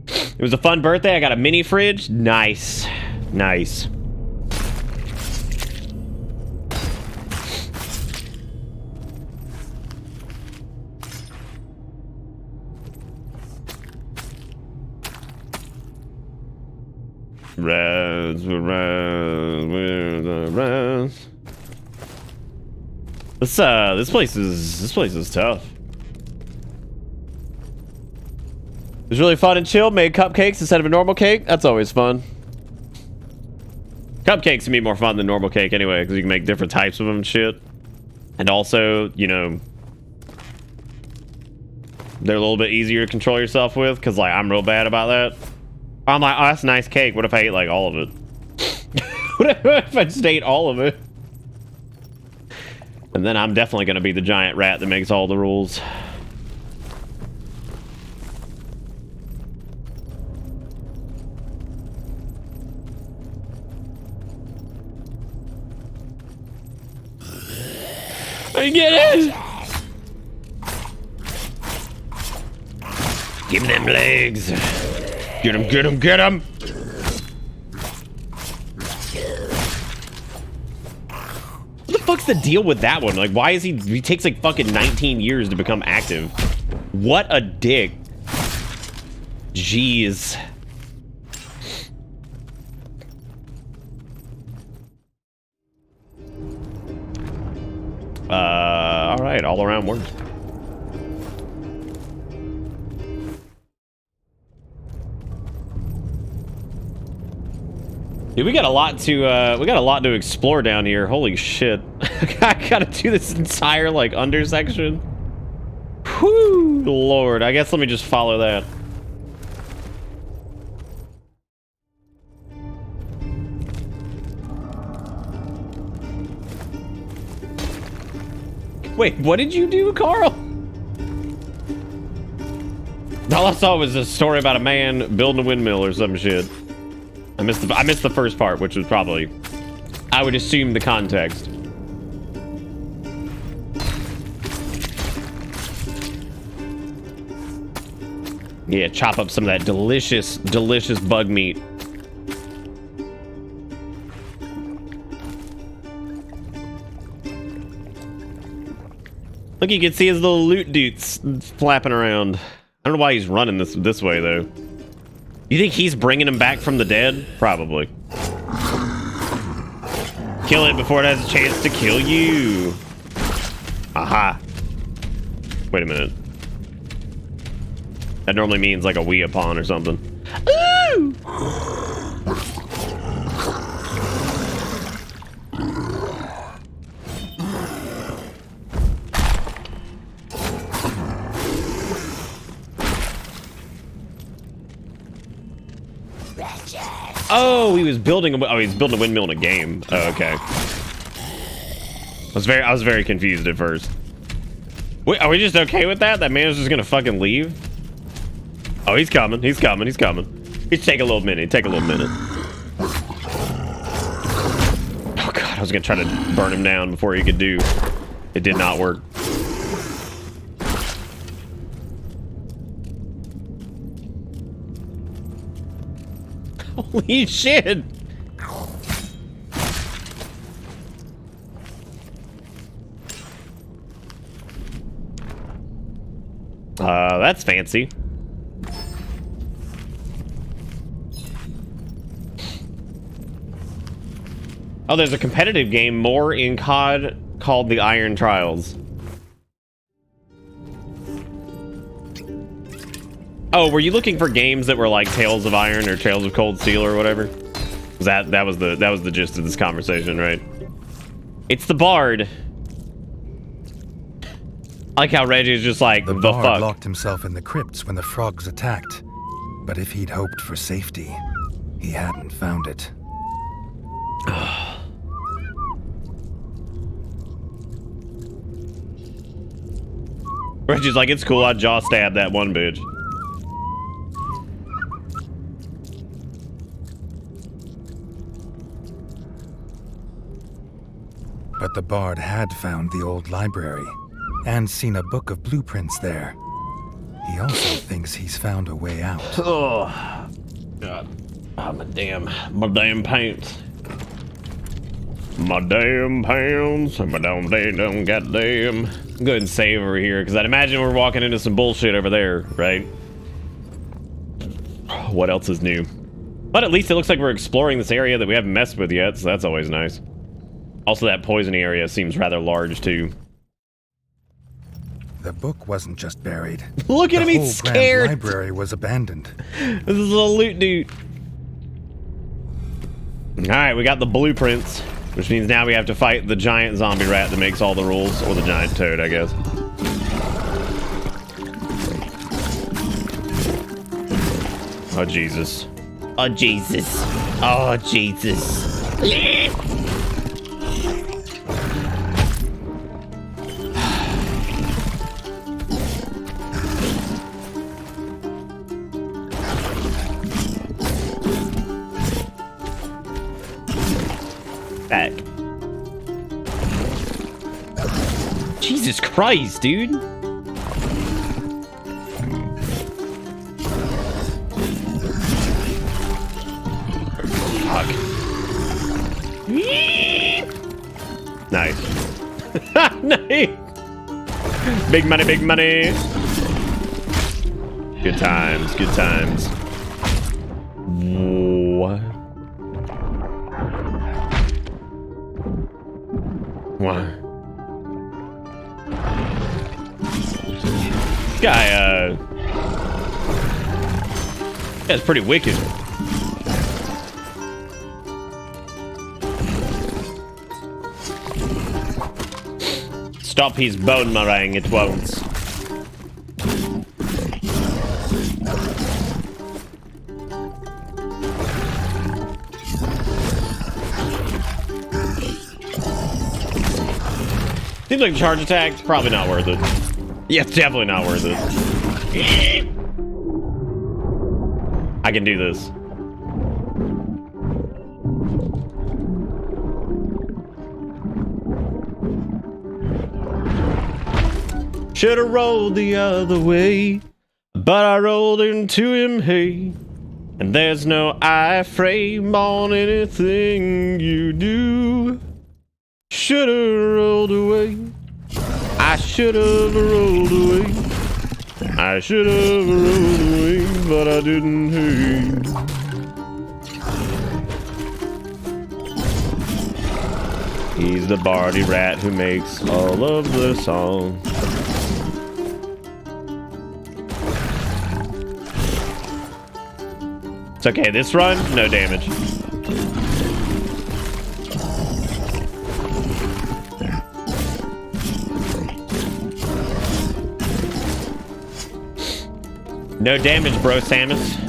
Speaker 10: It was a fun birthday. I got a mini fridge. Nice. Nice. Raz. This place is tough. It was really fun and chill. Made cupcakes instead of a normal cake. That's always fun. Cupcakes can be more fun than normal cake anyway, because you can make different types of them and shit. And also, you know, they're a little bit easier to control yourself with, because like I'm real bad about that. I'm like, oh, that's a nice cake. What if I ate like all of it? What if I just ate all of it? And then I'm definitely going to be the giant rat that makes all the rules. I get it! Give me them legs. Get him, get him, get him! What the fuck's the deal with that one? Like, why is he takes like fucking 19 years to become active? What a dick. Jeez. All right, all around work. Dude, we got a lot to explore down here. Holy shit. I gotta do this entire like undersection. Whew, Lord. I guess let me just follow that. Wait, what did you do, Carl? All I saw was a story about a man building a windmill or some shit. I missed the first part, which was probably, I would assume, the context. Yeah, chop up some of that delicious, delicious bug meat. Look, you can see his little loot doots flapping around. I don't know why he's running this way, though. You think he's bringing him back from the dead? Probably. Kill it before it has a chance to kill you. Aha. Wait a minute. That normally means like a we upon or something. Ooh! Oh, he was building a windmill in a game. Oh, okay. I was very confused at first. Wait, are we just okay with that? That man is just gonna fucking leave? Oh, he's coming. He's coming. He's coming. He's take a little minute. Take a little minute. Oh god, I was gonna try to burn him down before he could do. It did not work. Holy shit! That's fancy. Oh, there's a competitive game more in COD called the Iron Trials. Oh, were you looking for games that were like Tales of Iron or Tales of Cold Steel or whatever? That was the gist of this conversation, right? It's the Bard. I like how Reggie's just like, the
Speaker 9: Bard
Speaker 10: fuck.
Speaker 9: locked himself in the crypts when the frogs attacked. But if he'd hoped for safety, he hadn't found it.
Speaker 10: Reggie's like, it's cool, I jaw stabbed that one bitch.
Speaker 9: But the Bard had found the old library and seen a book of blueprints there. He also thinks he's found a way out.
Speaker 10: Oh, God. Oh, my damn pants. My damn pants. My damn goddamn. Go ahead and save over here, because I'd imagine we're walking into some bullshit over there, right? What else is new? But at least it looks like we're exploring this area that we haven't messed with yet, so that's always nice. Also, that poison area seems rather large, too.
Speaker 9: The book wasn't just buried.
Speaker 10: Look at him, he's scared.
Speaker 9: The library was abandoned.
Speaker 10: This is a little loot dude. Alright, we got the blueprints, which means now we have to fight the giant zombie rat that makes all the rules. Or the giant toad, I guess. Oh, Jesus. Oh, Jesus. Oh, Jesus. Back. Jesus Christ, dude. Fuck. Nice. Nice. Big money, big money. Good times, good times. What? What? This guy, that's pretty wicked. Stop his bone meringue, it won't. Seems like charge attack's probably not worth it. Yeah, it's definitely not worth it. I can do this. Should've rolled the other way, but I rolled into him, hey. And there's no iframe on anything you do. Should've rolled away. I should've rolled away. I should've rolled away, but I didn't, hey. He's the bardy rat who makes all of the songs. It's okay. This run, no damage. No damage, bro, Samus.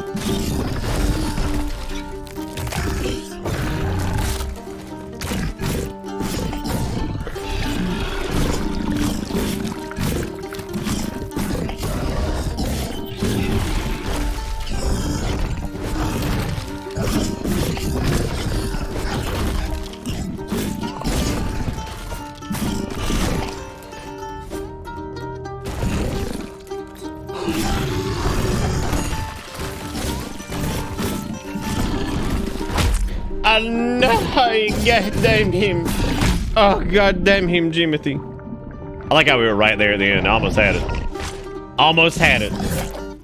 Speaker 10: God damn him. Oh, god damn him, Jimothy. I like how we were right there at the end. I almost had it. Almost had it.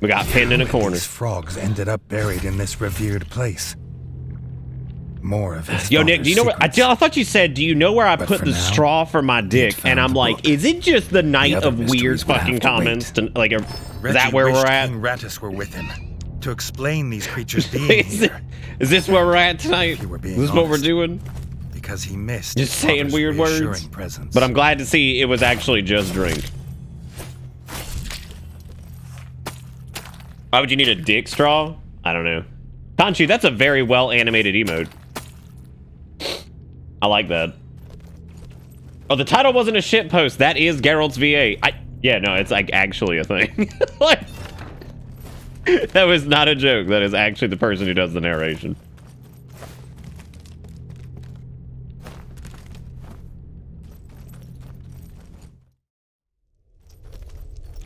Speaker 10: We got pinned in a corner.
Speaker 9: These frogs ended up buried in this revered place. More of his
Speaker 10: Yo, Nick, do you know
Speaker 9: secrets.
Speaker 10: what? I thought you said, do you know where I
Speaker 9: But
Speaker 10: put
Speaker 9: for
Speaker 10: the
Speaker 9: now,
Speaker 10: straw for my dick? And I'm like, is it just the night
Speaker 9: other
Speaker 10: of weird
Speaker 9: mysteries will
Speaker 10: fucking
Speaker 9: have to
Speaker 10: comments?
Speaker 9: wait.
Speaker 10: Like, is
Speaker 9: Reggie
Speaker 10: that where we're
Speaker 9: wished
Speaker 10: at?
Speaker 9: King Rattus were with him to explain these creatures being here.
Speaker 10: Is this where we're at tonight?
Speaker 9: If you were
Speaker 10: Is
Speaker 9: being
Speaker 10: this what we're
Speaker 9: honest.
Speaker 10: doing?
Speaker 9: Because he missed
Speaker 10: Just
Speaker 9: his
Speaker 10: saying
Speaker 9: father's
Speaker 10: weird words.
Speaker 9: reassuring presence.
Speaker 10: But I'm glad to see it was actually just drink. Why would you need a dick straw? I don't know. Conchu, that's a very well animated emote. I like that. Oh, the title wasn't a shit post. That is Geralt's VA. Yeah, no, it's like actually a thing. Like, that was not a joke. That is actually the person who does the narration.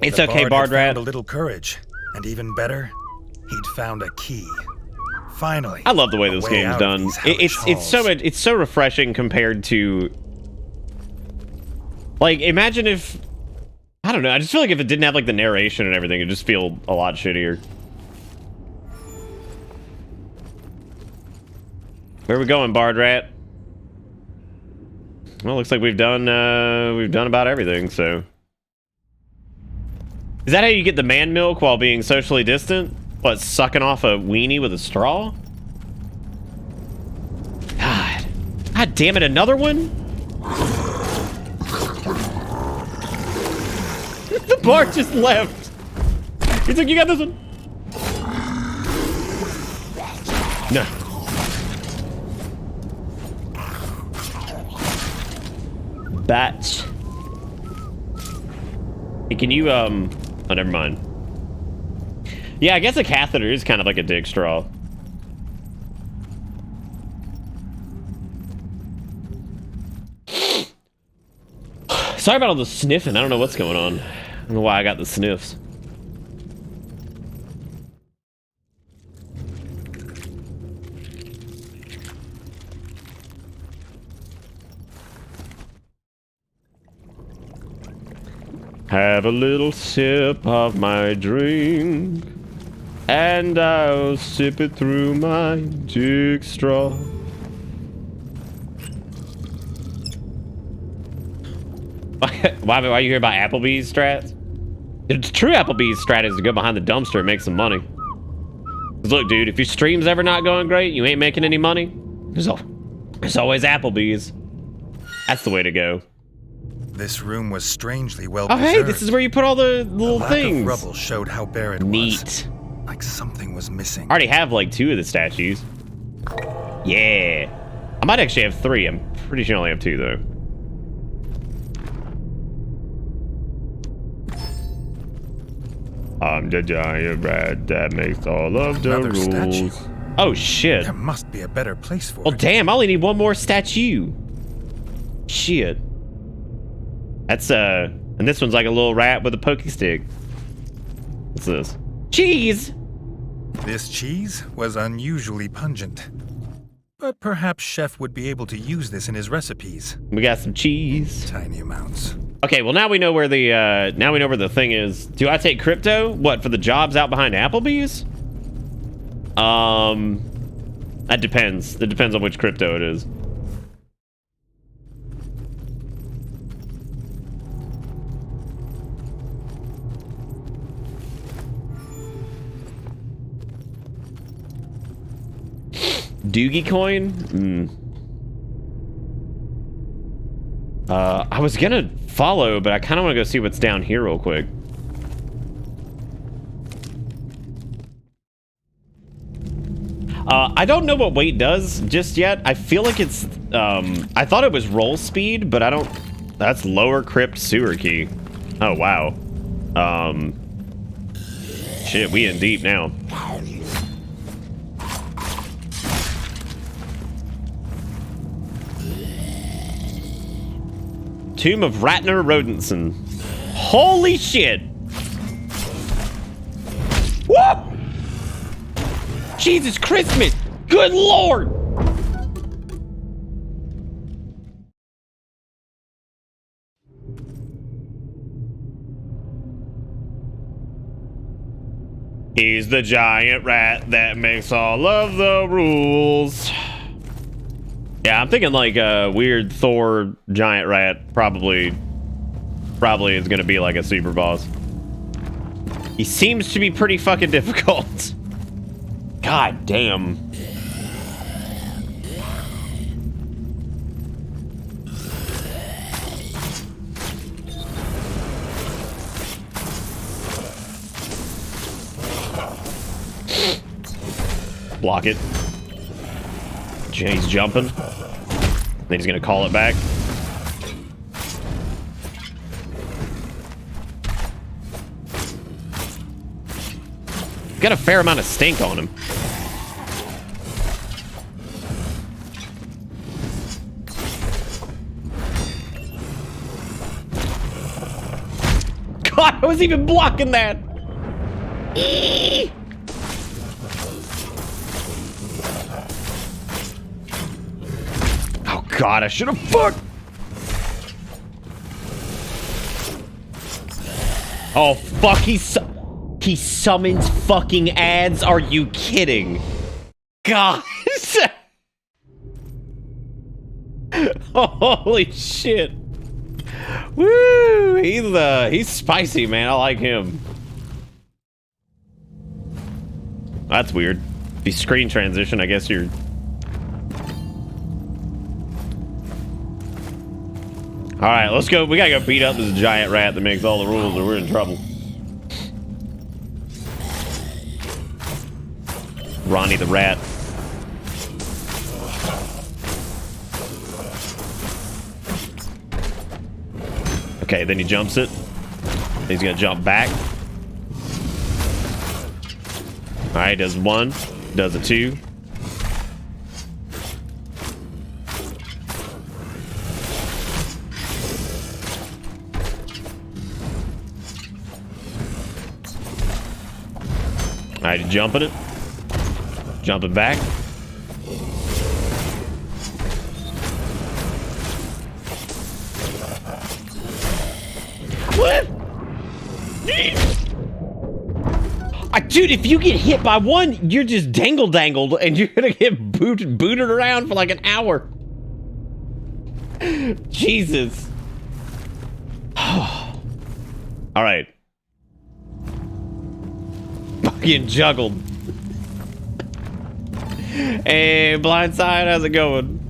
Speaker 10: It's
Speaker 9: The
Speaker 10: okay,
Speaker 9: Bard
Speaker 10: Bard
Speaker 9: had
Speaker 10: Rat.
Speaker 9: found a little courage, and even better, he'd found a key. Finally,
Speaker 10: I love the way
Speaker 9: a
Speaker 10: this
Speaker 9: way
Speaker 10: game's
Speaker 9: out of
Speaker 10: done.
Speaker 9: these hellish
Speaker 10: It's so refreshing compared to, like, imagine if, I don't know, I just feel like if it didn't have like the narration and everything, it'd just feel a lot shittier. Where are we going, Bard Rat? Well, looks like we've done about everything, so. Is that how you get the man milk while being socially distant? What, sucking off a weenie with a straw? God damn it, another one? The bar just left. He's like, you got this one? No. Batch. Hey, can you, oh, never mind. Yeah, I guess a catheter is kind of like a dick straw. Sorry about all the sniffing. I don't know what's going on. I don't know why I got the sniffs. Have a little sip of my drink, and I'll sip it through my dick straw. Why are you here about Applebee's strats? The true Applebee's strat is to go behind the dumpster and make some money. 'Cause look, dude, if your stream's ever not going great, you ain't making any money, there's always Applebee's. That's the way to go.
Speaker 9: This room was strangely well
Speaker 10: Oh,
Speaker 9: preserved.
Speaker 10: hey, this is where you put all the little
Speaker 9: lack
Speaker 10: things.
Speaker 9: of rubble showed how bare it
Speaker 10: Neat.
Speaker 9: was. Like something was missing.
Speaker 10: I already have like 2 of the statues. Yeah. I might actually have 3. I'm pretty sure I only have 2 though. I'm the giant rat that makes all of the
Speaker 9: Another
Speaker 10: rules.
Speaker 9: statue.
Speaker 10: Oh shit.
Speaker 9: There must be a better place for
Speaker 10: Well
Speaker 9: it.
Speaker 10: damn, I only need 1 more statue. Shit. That's and this one's like a little rat with a pokey stick. What's this? Cheese!
Speaker 9: This cheese was unusually pungent. But perhaps Chef would be able to use this in his recipes.
Speaker 10: We got some cheese.
Speaker 9: Tiny amounts.
Speaker 10: Okay, well now we know where the thing is. Do I take crypto? What, for the jobs out behind Applebee's? That depends. It depends on which crypto it is. Doogie coin? I was gonna follow, but I kind of want to go see what's down here real quick. I don't know what weight does just yet. I feel like it's, I thought it was roll speed, but I don't, that's lower crypt sewer key. Oh, wow. Shit, we in deep now. Tomb of Ratner Rodenson. Holy shit! Whoa! Jesus Christmas! Good Lord! He's the giant rat that makes all of the rules. Yeah, I'm thinking like a weird Thor giant rat probably is gonna be like a super boss. He seems to be pretty fucking difficult. God damn. Block it. He's jumping. Then he's gonna call it back. Got a fair amount of stink on him. God, I was even blocking that. Eee! Oh God, I should have fucked. Oh fuck, he summons fucking ads. Are you kidding? God. Holy shit. Woo! He's spicy, man. I like him. That's weird. If you screen transition, I guess you're... Alright, let's go. We gotta go beat up this giant rat that makes all the rules or we're in trouble. Ronnie the rat. Okay, then he jumps it. He's gonna jump back. Alright, does one. Does a two. Alright, jumping it. Jumping back. What? Dude, if you get hit by one, you're just dangled and you're gonna get booted around for like an hour. Jesus. All right. Fucking juggled. Hey, Blindside, how's it going?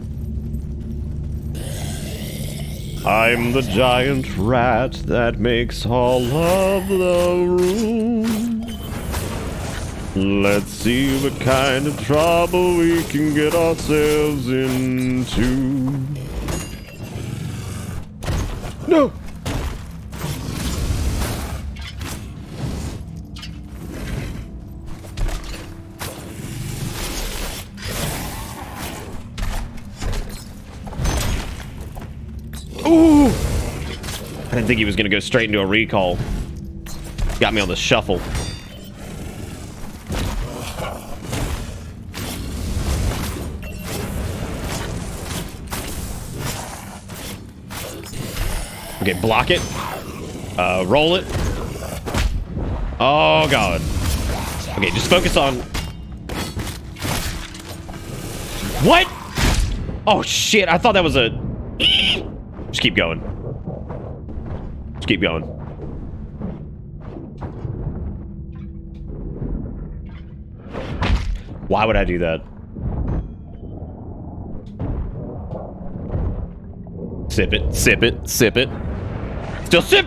Speaker 10: I'm the giant rat that makes all of the rules. Let's see what kind of trouble we can get ourselves into. No! Ooh! I didn't think he was gonna go straight into a recall. Got me on the shuffle. Okay, block it. Roll it. Oh, God. Okay, just focus on... What? Oh, shit. I thought that was a... Just keep going. Just keep going. Why would I do that? Sip it, sip it, sip it. Still sip!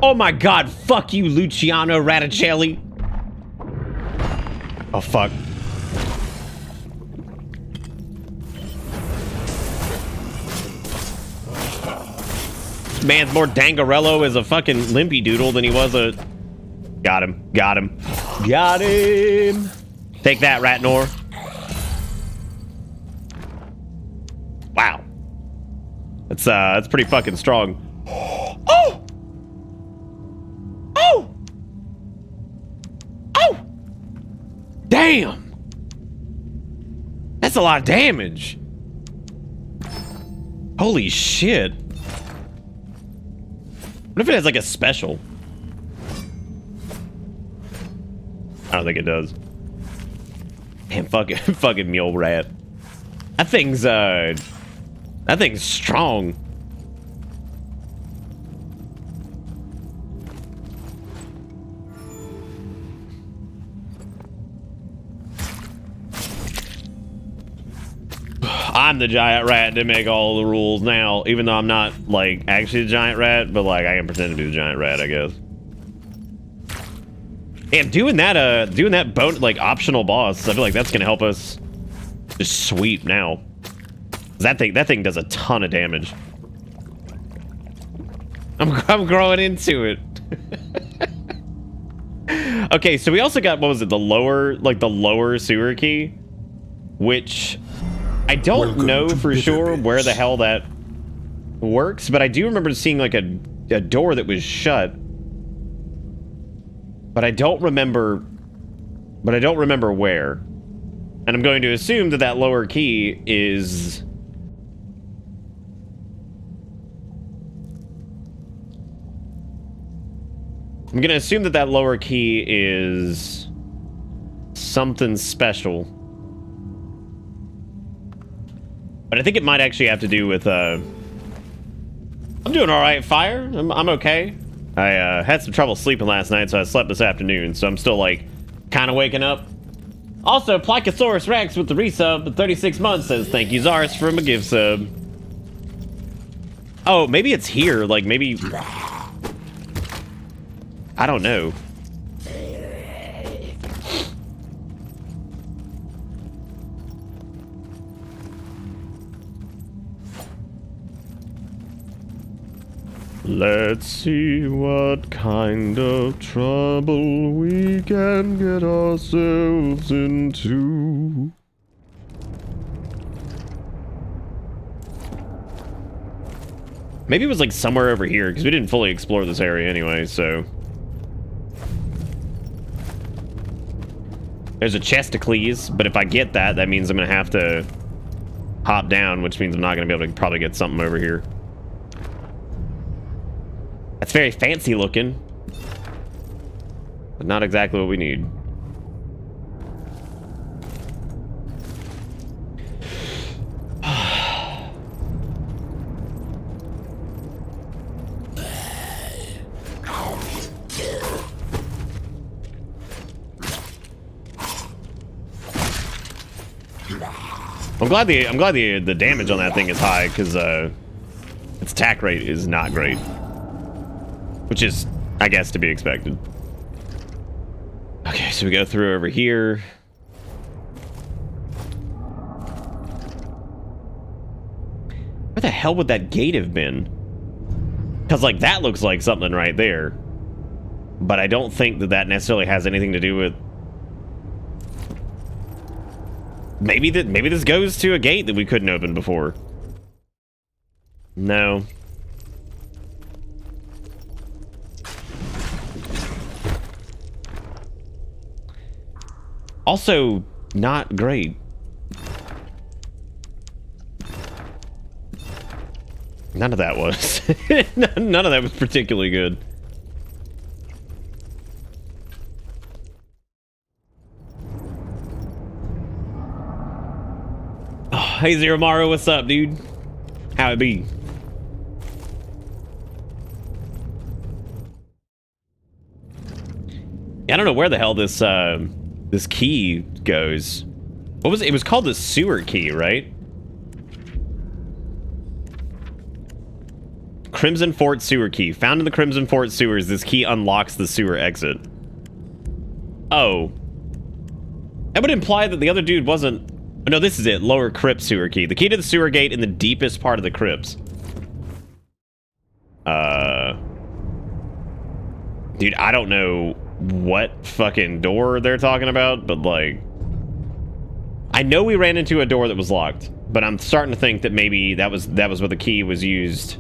Speaker 10: Oh my god, fuck you, Luciano Raticelli. Oh fuck. Man's more Dangarello as a fucking limpy doodle than he was a... Got him. Got him. Got him. Take that, Ratnor. Wow. That's pretty fucking strong. Oh! Oh! Oh! Damn! That's a lot of damage. Holy shit. What if it has like a special? I don't think it does. Damn, fucking mule rat. That thing's strong. I'm the giant rat to make all the rules now, even though I'm not like actually the giant rat, but like I can pretend to be the giant rat, I guess. And doing that bone like optional boss, I feel like that's gonna help us just sweep now. That thing does a ton of damage. I'm growing into it. Okay, so we also got, what was it, the lower sewer key, which I don't know for sure where the hell that works, but I do remember seeing like a door that was shut. But I don't remember where. And I'm going to assume that lower key is... I'm going to assume that lower key is something special. But I think it might actually have to do with, I'm doing alright, Fire. I'm okay. I had some trouble sleeping last night, so I slept this afternoon, so I'm still, like, kind of waking up. Also, Plecosaurus Rex with the resub at 36 months says, thank you, Zars, for a gift sub. Oh, maybe it's here. Like, maybe... I don't know. Let's see what kind of trouble we can get ourselves into. Maybe it was like somewhere over here, because we didn't fully explore this area anyway, so... There's a Chestacles, but if I get that, that means I'm going to have to hop down, which means I'm not going to be able to probably get something over here. That's very fancy looking, but not exactly what we need. I'm glad the damage on that thing is high, because its attack rate is not great. Which is, I guess, to be expected. Okay, so we go through over here. Where the hell would that gate have been? Because, like, that looks like something right there. But I don't think that necessarily has anything to do with... Maybe this goes to a gate that we couldn't open before. No. Also, not great. None of that was. None of that was particularly good. Oh, hey, Zero Mario, what's up, dude? How it be? I don't know where the hell this this key goes. What was it? It was called the sewer key, right? Crimson Fort sewer key. Found in the Crimson Fort sewers, this key unlocks the sewer exit. Oh. That would imply that the other dude wasn't... Oh, no, this is it. Lower crypt sewer key. The key to the sewer gate in the deepest part of the crypts. Dude, I don't know what fucking door they're talking about, but like... I know we ran into a door that was locked, but I'm starting to think that maybe that was where the key was used.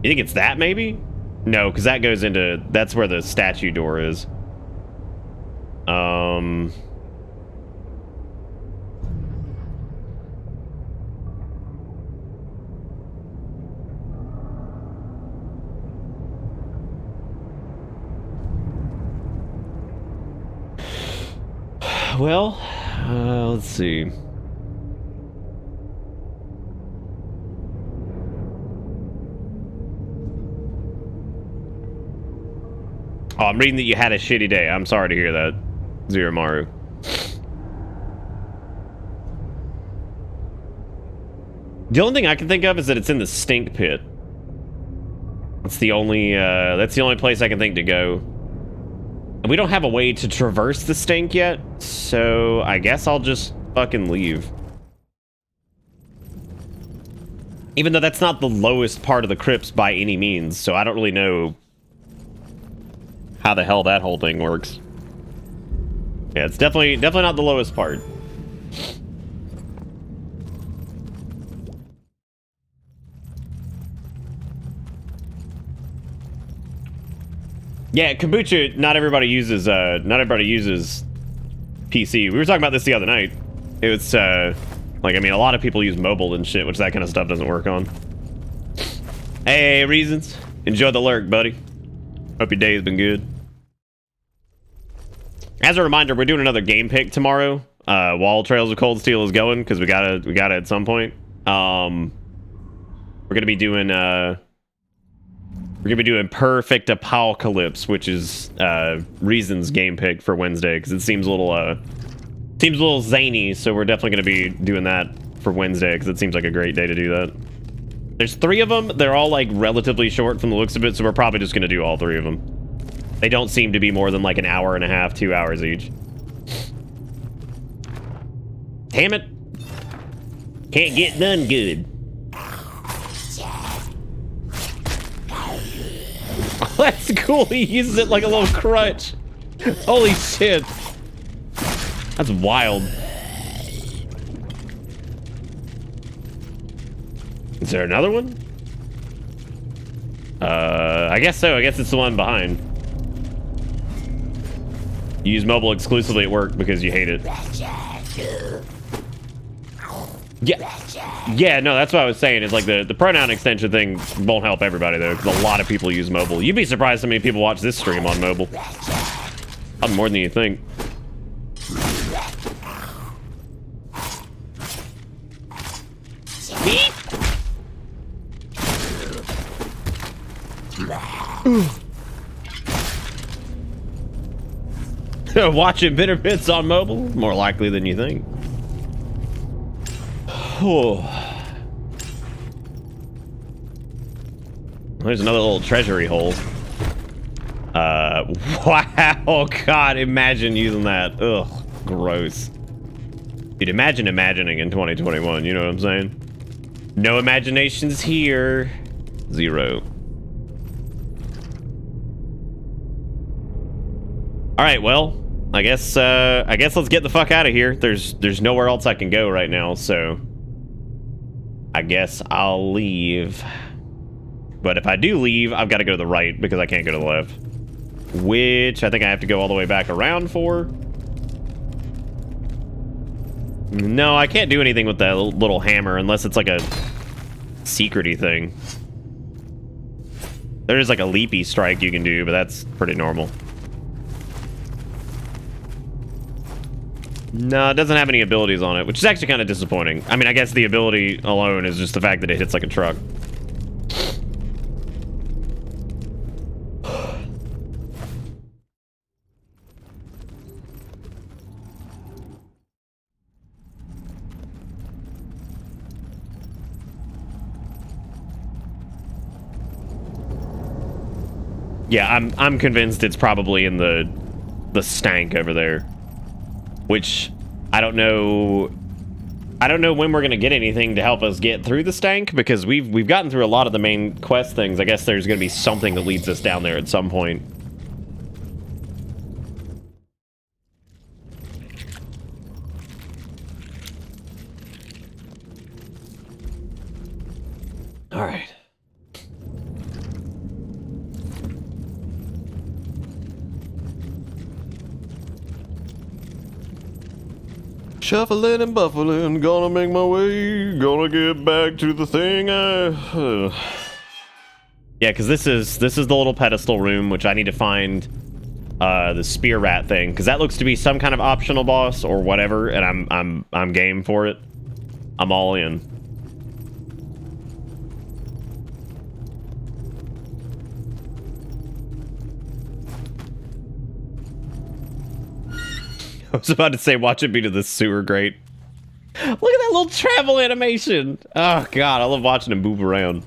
Speaker 10: You think it's that, maybe? No, because that goes into... That's where the statue door is. Well, let's see. Oh, I'm reading that you had a shitty day. I'm sorry to hear that, Zero Maru. The only thing I can think of is that it's in the stink pit. That's the only place I can think to go. And we don't have a way to traverse the stink yet, so I guess I'll just fucking leave. Even though that's not the lowest part of the crypts by any means, so I don't really know how the hell that whole thing works. Yeah, it's definitely not the lowest part. Yeah, kombucha. Not everybody uses PC. We were talking about this the other night. It's like, I mean, a lot of people use mobile and shit, which that kind of stuff doesn't work on. Hey, Reasons. Enjoy the lurk, buddy. Hope your day's been good. As a reminder, we're doing another game pick tomorrow. While Trails of Cold Steel is going, because we gotta at some point. We're gonna be doing Perfect Apocalypse, which is Reason's game pick for Wednesday, because it seems a little zany. So we're definitely gonna be doing that for Wednesday, because it seems like a great day to do that. There's 3 of them. They're all like relatively short from the looks of it, so we're probably just gonna do all 3 of them. They don't seem to be more than like an hour and a half, 2 hours each. Damn it. Can't get none good. Oh, that's cool. He uses it like a little crutch. Holy shit. That's wild. Is there another one? I guess so. I guess it's the one behind. You use mobile exclusively at work because you hate it. Yeah, no, that's what I was saying. Is like the pronoun extension thing won't help everybody though, because a lot of people use mobile. You'd be surprised how many people watch this stream on mobile. Probably more than you think. Watching Bitter Bits on mobile? More likely than you think. Oh. There's another little treasury hole. Wow, God, imagine using that. Ugh, gross. Dude, imagine imagining in 2021, you know what I'm saying? No imaginations here. 0. Alright, well, I guess let's get the fuck out of here. There's nowhere else I can go right now, so I guess I'll leave. But if I do leave, I've got to go to the right because I can't go to the left. Which I think I have to go all the way back around for. No, I can't do anything with that little hammer unless it's like a secret-y thing. There's like a leapy strike you can do, but that's pretty normal. No, it doesn't have any abilities on it, which is actually kind of disappointing. I mean, I guess the ability alone is just the fact that it hits like a truck. Yeah, I'm convinced it's probably in the stank over there. Which I don't know when we're gonna get anything to help us get through the stank, because we've gotten through a lot of the main quest things. I guess there's gonna be something that leads us down there at some point. All right. Shuffling and buffling, gonna make my way, gonna get back to the thing Yeah, because this is the little pedestal room, which I need to find the spear rat thing, because that looks to be some kind of optional boss or whatever, and I'm game for it. I'm all in. I was about to say, watch it be to the sewer grate. Look at that little travel animation. Oh, God. I love watching him move around.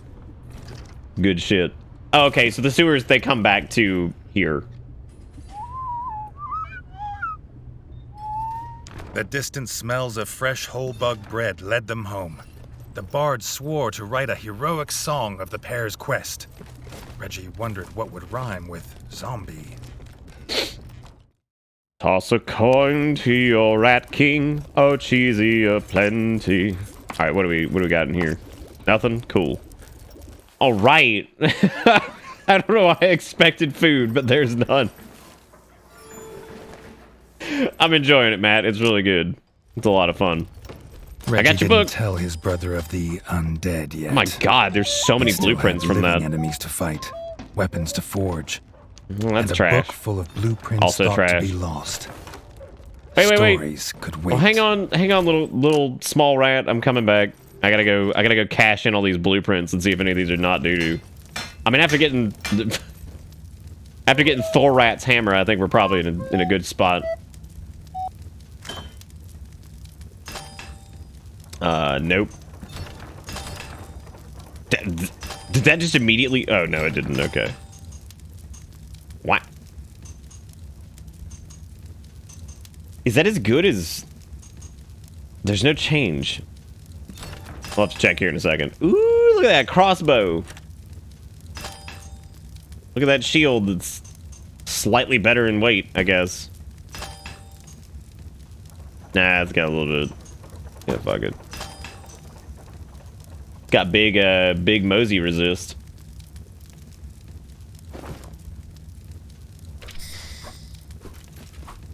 Speaker 10: Good shit. Oh, okay, so the sewers, they come back to here.
Speaker 9: The distant smells of fresh whole bug bread led them home. The bard swore to write a heroic song of the pair's quest. Reggie wondered what would rhyme with zombie.
Speaker 10: Toss a coin to your rat king, oh cheesy aplenty. All right, what do we got in here? Nothing? Cool. All right. I don't know why I expected food, but there's none. I'm enjoying it, Matt. It's really good. It's a lot of fun.
Speaker 9: Reggie
Speaker 10: I got your
Speaker 9: didn't
Speaker 10: book.
Speaker 9: tell his brother of the undead yet.
Speaker 10: Oh my God, there's so many
Speaker 9: He still
Speaker 10: blueprints
Speaker 9: had
Speaker 10: from that.
Speaker 9: living enemies to fight, weapons to forge.
Speaker 10: Well, that's
Speaker 9: and
Speaker 10: trash.
Speaker 9: A book full of blueprints
Speaker 10: Also
Speaker 9: thought
Speaker 10: trash.
Speaker 9: to be lost.
Speaker 10: Wait.
Speaker 9: Stories could wait.
Speaker 10: Well, hang on, little small rat. I'm coming back. I gotta go cash in all these blueprints and see if any of these are not doo-doo. I mean, after getting Thor Rat's hammer, I think we're probably in a good spot. Nope. Did that just immediately? Oh no, it didn't. Okay. What? Is that as good as? There's no change. I'll have to check here in a second. Ooh, look at that crossbow. Look at that shield that's slightly better in weight, I guess. Nah, it's got a little bit. Yeah, fuck it. Got big Mosey resist.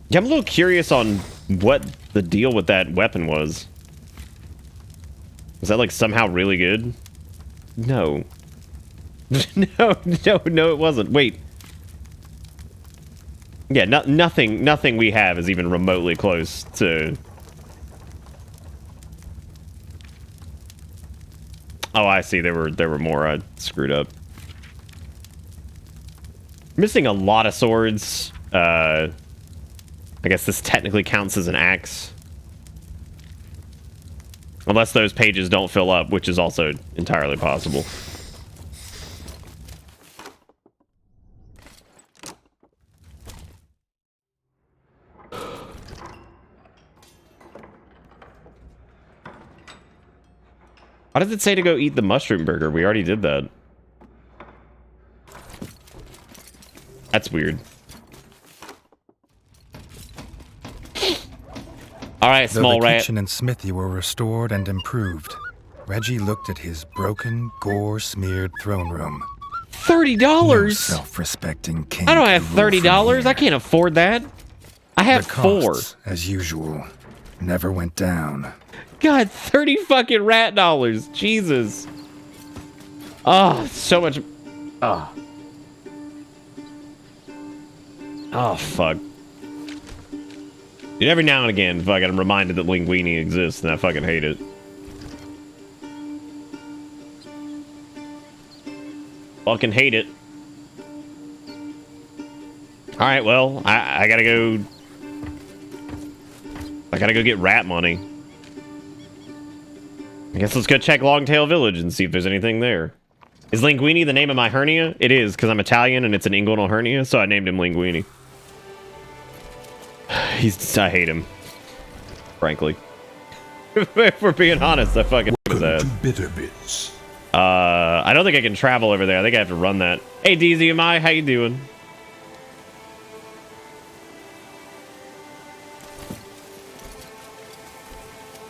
Speaker 10: Yeah, I'm a little curious on what the deal with that weapon was. Was that like somehow really good? No. No, it wasn't. Wait. Yeah, nothing we have is even remotely close to... Oh, I see. There were more. I screwed up. Missing a lot of swords. I guess this technically counts as an axe. Unless those pages don't fill up, which is also entirely possible. Why does it say to go eat the mushroom burger? We already did that. That's weird. All right, small
Speaker 9: the
Speaker 10: rat.
Speaker 9: kitchen and smithy were restored and improved, Reggie looked at his broken, gore-smeared throne room.
Speaker 10: $30?
Speaker 9: No self-respecting king.
Speaker 10: I don't have $30. I can't afford that. I have
Speaker 9: the
Speaker 10: $4.
Speaker 9: Costs, as usual, never went down.
Speaker 10: God, 30 fucking rat dollars. Jesus. Oh, so much. Oh. Oh, fuck. Dude, every now and again, fucking I'm reminded that linguine exists, and I fucking hate it. Fucking hate it. Alright, well, I gotta go... I gotta go get rat money. I guess let's go check Longtail Village and see if there's anything there. Is Linguini the name of my hernia? It is, because I'm Italian and it's an inguinal hernia, so I named him Linguini. I hate him. Frankly. If we're being honest, I fucking hate his ass.
Speaker 5: Bitter bits.
Speaker 10: I don't think I can travel over there. I think I have to run that. Hey, DZMI, how you doing?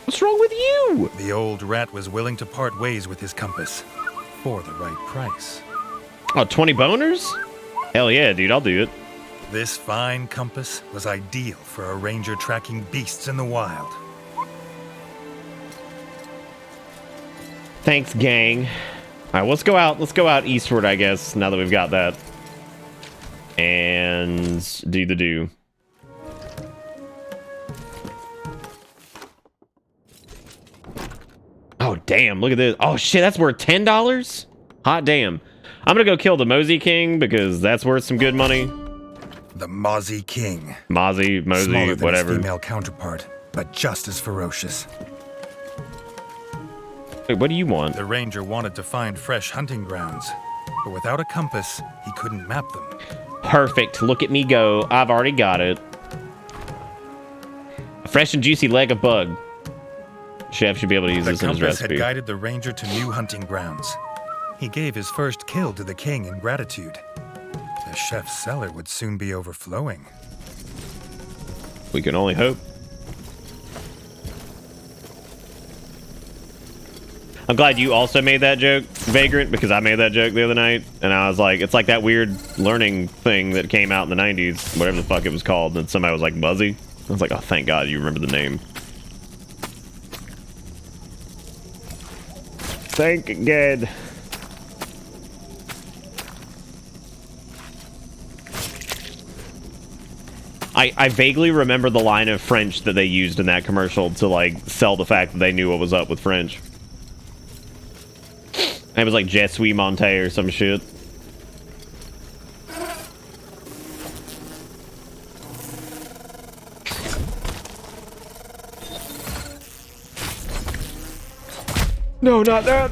Speaker 10: What's wrong with you?
Speaker 9: The old rat was willing to part ways with his compass for the right price.
Speaker 10: Oh, 20 boners? Hell yeah, dude, I'll do it.
Speaker 9: This fine compass was ideal for a ranger tracking beasts in the wild.
Speaker 10: Thanks, gang. All right, let's go out eastward, I guess, now that we've got that. And do the do. Oh, damn, look at this. Oh, shit, that's worth $10? Hot damn. I'm gonna go kill the Mosey King because that's worth some good money.
Speaker 9: The Mozzie King.
Speaker 10: Mozzie,
Speaker 9: Smaller
Speaker 10: Mosey,
Speaker 9: than
Speaker 10: whatever.
Speaker 9: his female counterpart, but just as ferocious.
Speaker 10: Wait, what do you want?
Speaker 9: The ranger wanted to find fresh hunting grounds, but without a compass, he couldn't map them.
Speaker 10: Perfect. Look at me go. I've already got it. A fresh and juicy leg of bug. Chef should be able to use
Speaker 9: The
Speaker 10: this in his
Speaker 9: compass had
Speaker 10: recipe.
Speaker 9: guided the ranger to new hunting grounds. He gave his first kill to the king in gratitude. The chef's cellar would soon be overflowing.
Speaker 10: We can only hope. I'm glad you also made that joke, Vagrant, because I made that joke the other night, and I was like, it's like that weird learning thing that came out in the 90s, whatever the fuck it was called, and somebody was like, Buzzy. I was like, oh, thank God you remember the name. Thank God. I vaguely remember the line of French that they used in that commercial to, like, sell the fact that they knew what was up with French. It was like Je suis monté or some shit. No, not that.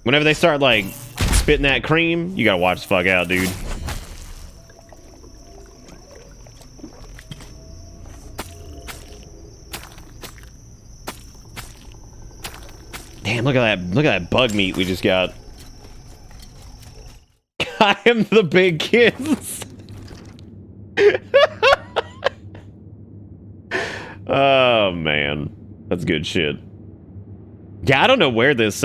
Speaker 10: Whenever they start, like, spitting that cream, you gotta watch the fuck out, dude. Damn, look at that bug meat we just got. I am the big kids. Oh man, that's good shit. Yeah, I don't know where this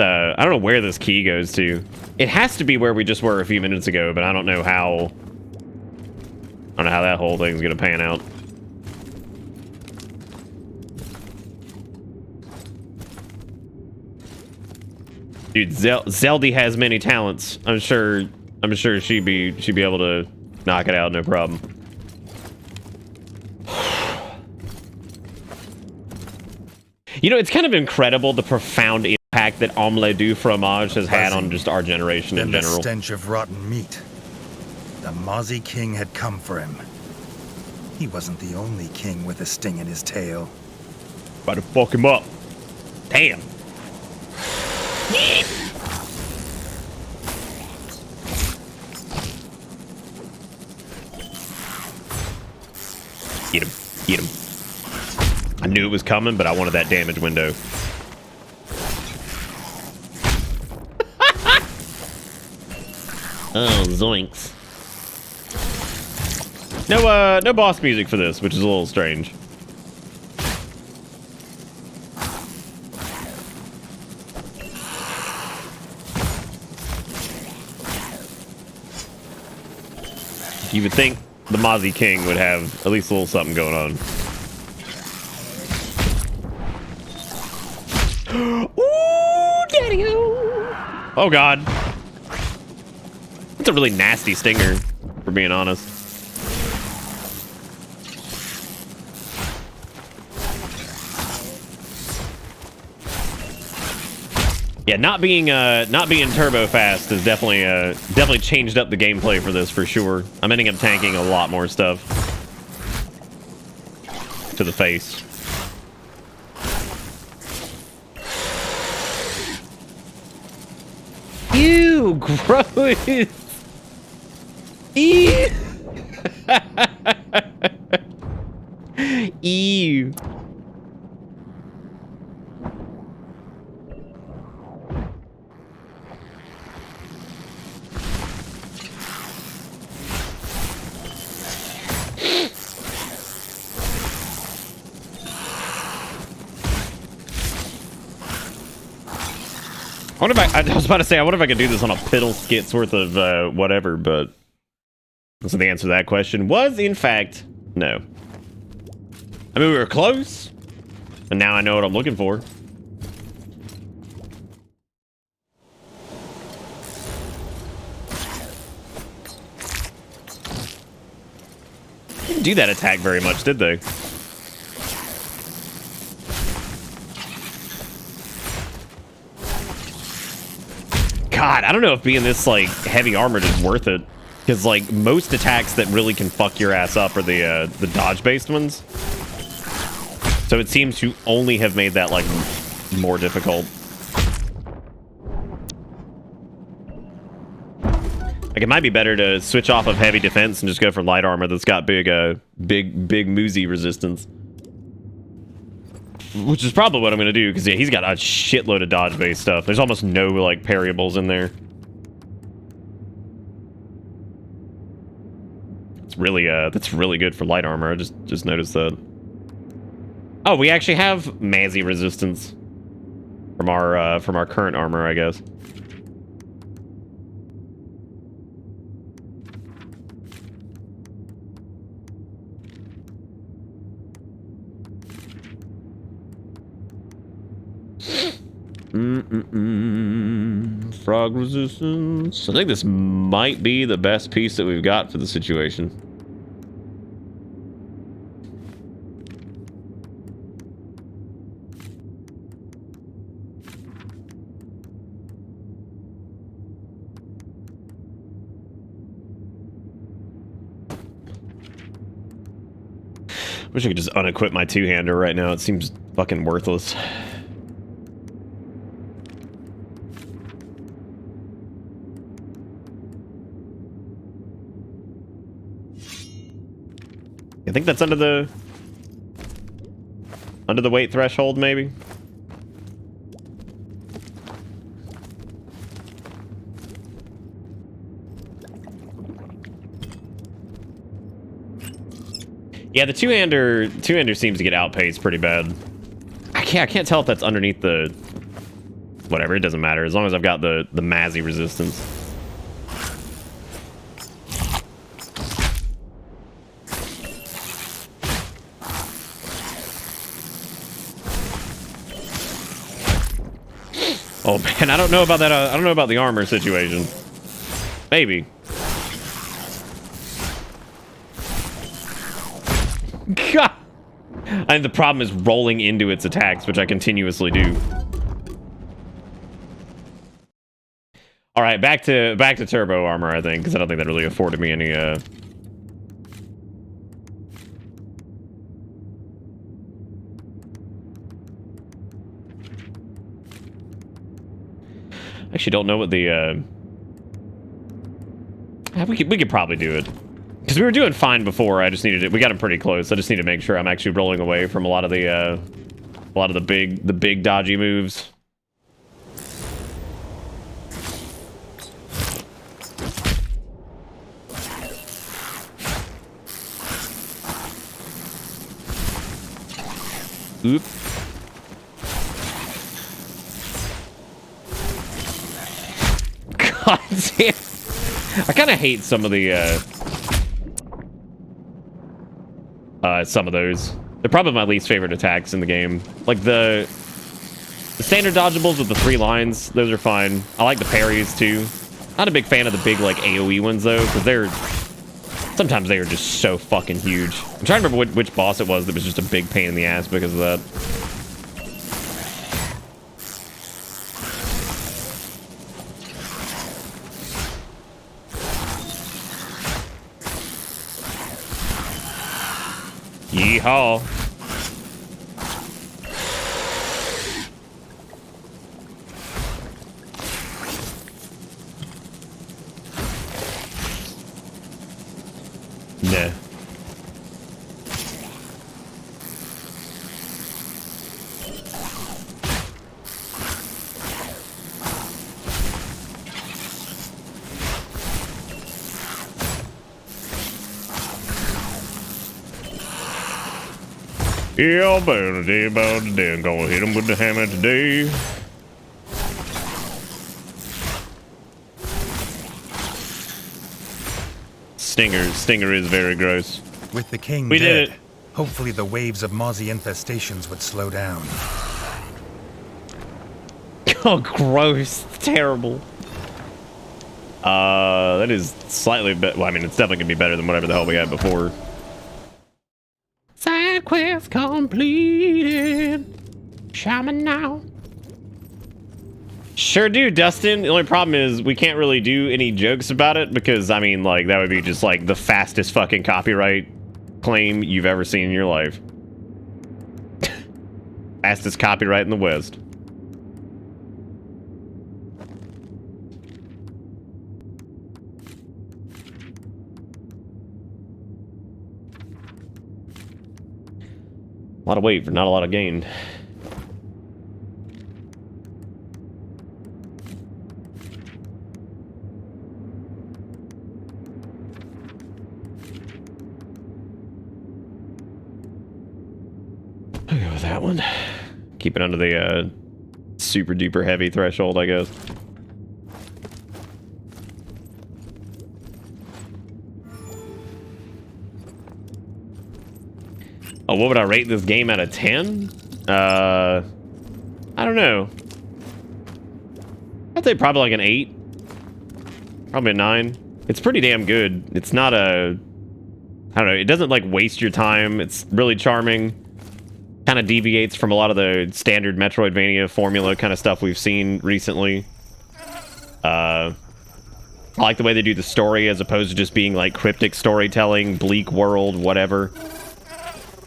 Speaker 10: key goes to. It has to be where we just were a few minutes ago, but I don't know how that whole thing's gonna pan out. Dude, Zeldy has many talents. I'm sure she'd be able to knock it out, no problem. You know, it's kind of incredible the profound impact that Omelette du Fromage has had on just our generation in general.
Speaker 9: The stench of rotten meat. The Mozzie King had come for him. He wasn't the only king with a sting in his tail.
Speaker 10: About to fuck him up. Damn. Get him. Get him. I knew it was coming, but I wanted that damage window. Oh, zoinks. No boss music for this, which is a little strange. You would think the Mozzie King would have at least a little something going on. Ooh, daddy-o! Oh god. It's a really nasty stinger, for being honest. Yeah, not being turbo fast has definitely changed up the gameplay for this for sure. I'm ending up tanking a lot more stuff to the face. Ew! Ew, gross. Ew. Ew. I wonder if I was about to say, I wonder if I could do this on a piddle skit's worth of whatever, but so the answer to that question was, in fact, no. I mean, we were close, and now I know what I'm looking for. Didn't do that attack very much, did they? God, I don't know if being this, like, heavy armored is worth it. Because, like, most attacks that really can fuck your ass up are the dodge-based ones. So it seems to only have made that, like, more difficult. Like, it might be better to switch off of heavy defense and just go for light armor that's got big Moozy resistance. Which is probably what I'm going to do, because yeah, he's got a shitload of dodge-based stuff. There's almost no, like, parryables in there. It's really, that's really good for light armor. I just noticed that. Oh, we actually have Moozy resistance from our current armor, I guess. Frog resistance. I think this might be the best piece that we've got for the situation. Wish I could just unequip my two-hander right now. It seems fucking worthless. I think that's under the weight threshold, maybe. Yeah, the two-hander seems to get outpaced pretty bad. I can't tell if that's underneath the whatever. It doesn't matter as long as I've got the Moozy resistance. Oh man, I don't know about that. I don't know about the armor situation. Maybe. God. And the problem is rolling into its attacks, which I continuously do. All right, back to turbo armor, I think, because I don't think that really afforded me any. Actually, don't know what the. We could probably do it. Because we were doing fine before. I just needed it. We got him pretty close. I just need to make sure I'm actually rolling away from a lot of the big dodgy moves. Oop. God damn. I kind of hate some of the some of those. They're probably my least favorite attacks in the game. Like the standard dodgeables with the 3 lines, those are fine. I like the parries too. Not a big fan of the big like AoE ones though, because sometimes they are just so fucking huge. I'm trying to remember which boss it was that was just a big pain in the ass because of that. Yeehaw. Nah. Yeah, about a day, I'm gonna hit him with the hammer today. Stinger is very gross.
Speaker 9: With the king
Speaker 10: We
Speaker 9: dead,
Speaker 10: did it.
Speaker 9: hopefully the waves of mozzie infestations would slow down.
Speaker 10: Oh, gross. Terrible. That is slightly better. Well, I mean, it's definitely gonna be better than whatever the hell we had before. Side quest completed. Shaman now. Sure do, Dustin. The only problem is we can't really do any jokes about it because, I mean, like, that would be just, like, the fastest fucking copyright claim you've ever seen in your life. Fastest copyright in the West. A lot of weight for not a lot of gain. I'll go with that one. Keep it under the super duper heavy threshold, I guess. Oh, what would I rate this game out of 10? I don't know. I'd say probably like an 8. Probably a 9. It's pretty damn good. It's not a... I don't know. It doesn't, like, waste your time. It's really charming. Kind of deviates from a lot of the standard Metroidvania formula kind of stuff we've seen recently. I like the way they do the story as opposed to just being, like, cryptic storytelling, bleak world, whatever.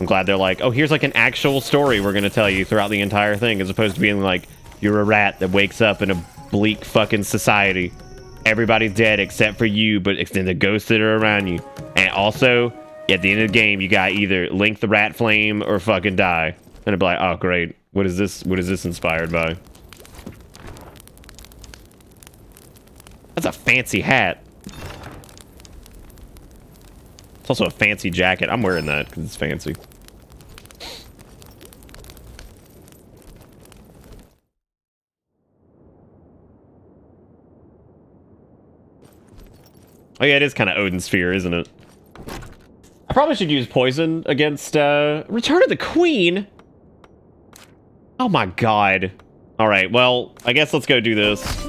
Speaker 10: I'm glad they're like, oh, here's like an actual story we're gonna tell you throughout the entire thing, as opposed to being like, you're a rat that wakes up in a bleak fucking society. Everybody's dead except for you, but then the ghosts that are around you. And also, at the end of the game, you got either Link the Rat Flame or fucking die. And it'd be like, oh great, what is this? What is this inspired by? That's a fancy hat. It's also a fancy jacket. I'm wearing that because it's fancy. Oh yeah, it is kind of Odin Sphere, isn't it? I probably should use poison against Return of the Queen. Oh my god. All right, well, I guess let's go do this.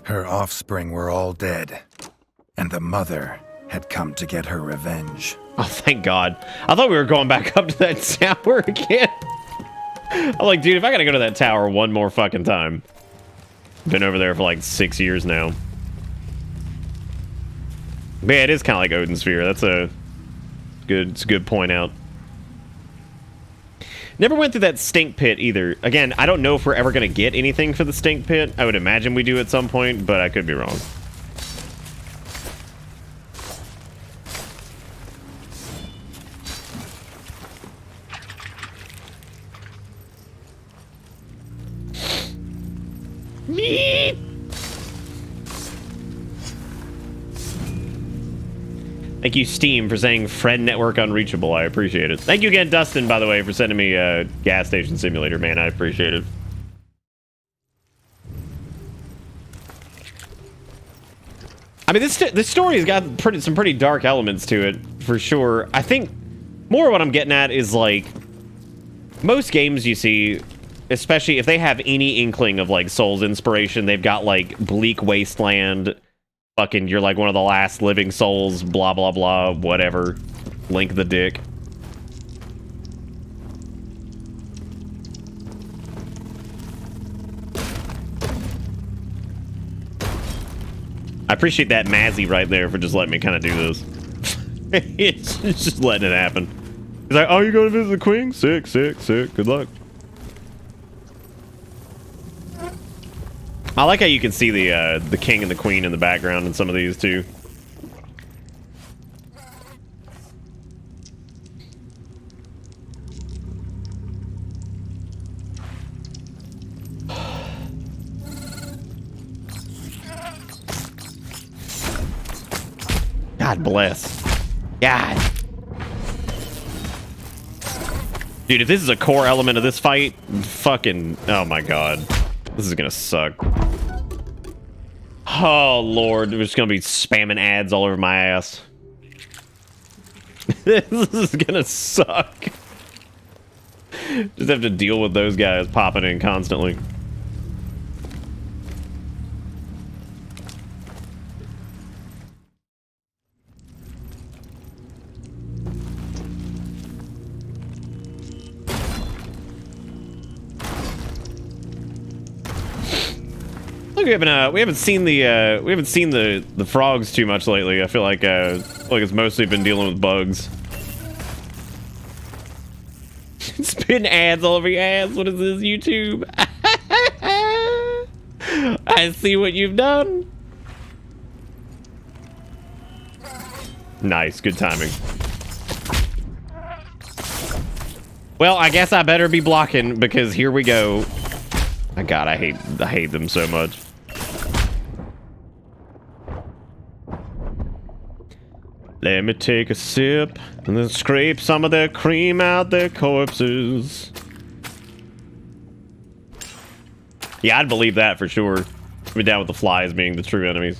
Speaker 9: Her offspring were all dead, and the mother had come to get her revenge.
Speaker 10: Oh, thank God. I thought we were going back up to that tower again. I'm like, dude, if I gotta go to that tower one more fucking time. Been over there for like 6 years now. But yeah, it is kind of like Odin Sphere. That's a good point out. Never went through that stink pit either. Again, I don't know if we're ever gonna get anything for the stink pit. I would imagine we do at some point, but I could be wrong. Meep. Thank you, Steam, for saying Friend Network unreachable. I appreciate it. Thank you again, Dustin, by the way, for sending me a gas station simulator, man. I appreciate it. I mean, this story has got some pretty dark elements to it, for sure. I think more what I'm getting at is, like, most games you see, especially if they have any inkling of, like, Souls inspiration, they've got, like, bleak wasteland, fucking, you're like one of the last living souls, blah, blah, blah, whatever. Link the dick. I appreciate that Mazzy right there for just letting me kind of do this. it's just letting it happen. He's like, oh, you're going to visit the queen? Sick, sick, sick. Good luck. I like how you can see the king and the queen in the background in some of these too. God bless. God. Dude, if this is a core element of this fight, fucking... Oh my god. This is gonna suck. Oh lord, we're just gonna be spamming ads all over my ass. This is gonna suck. Just have to deal with those guys popping in constantly. Look, we haven't seen the frogs too much lately. I feel like it's mostly been dealing with bugs. Spitting ads all over your ass. What is this, YouTube? I see what you've done. Nice, good timing. Well, I guess I better be blocking because here we go. My God, I hate them so much. Let me take a sip and then scrape some of their cream out their corpses. Yeah, I'd believe that for sure. I'd be down with the flies being the true enemies.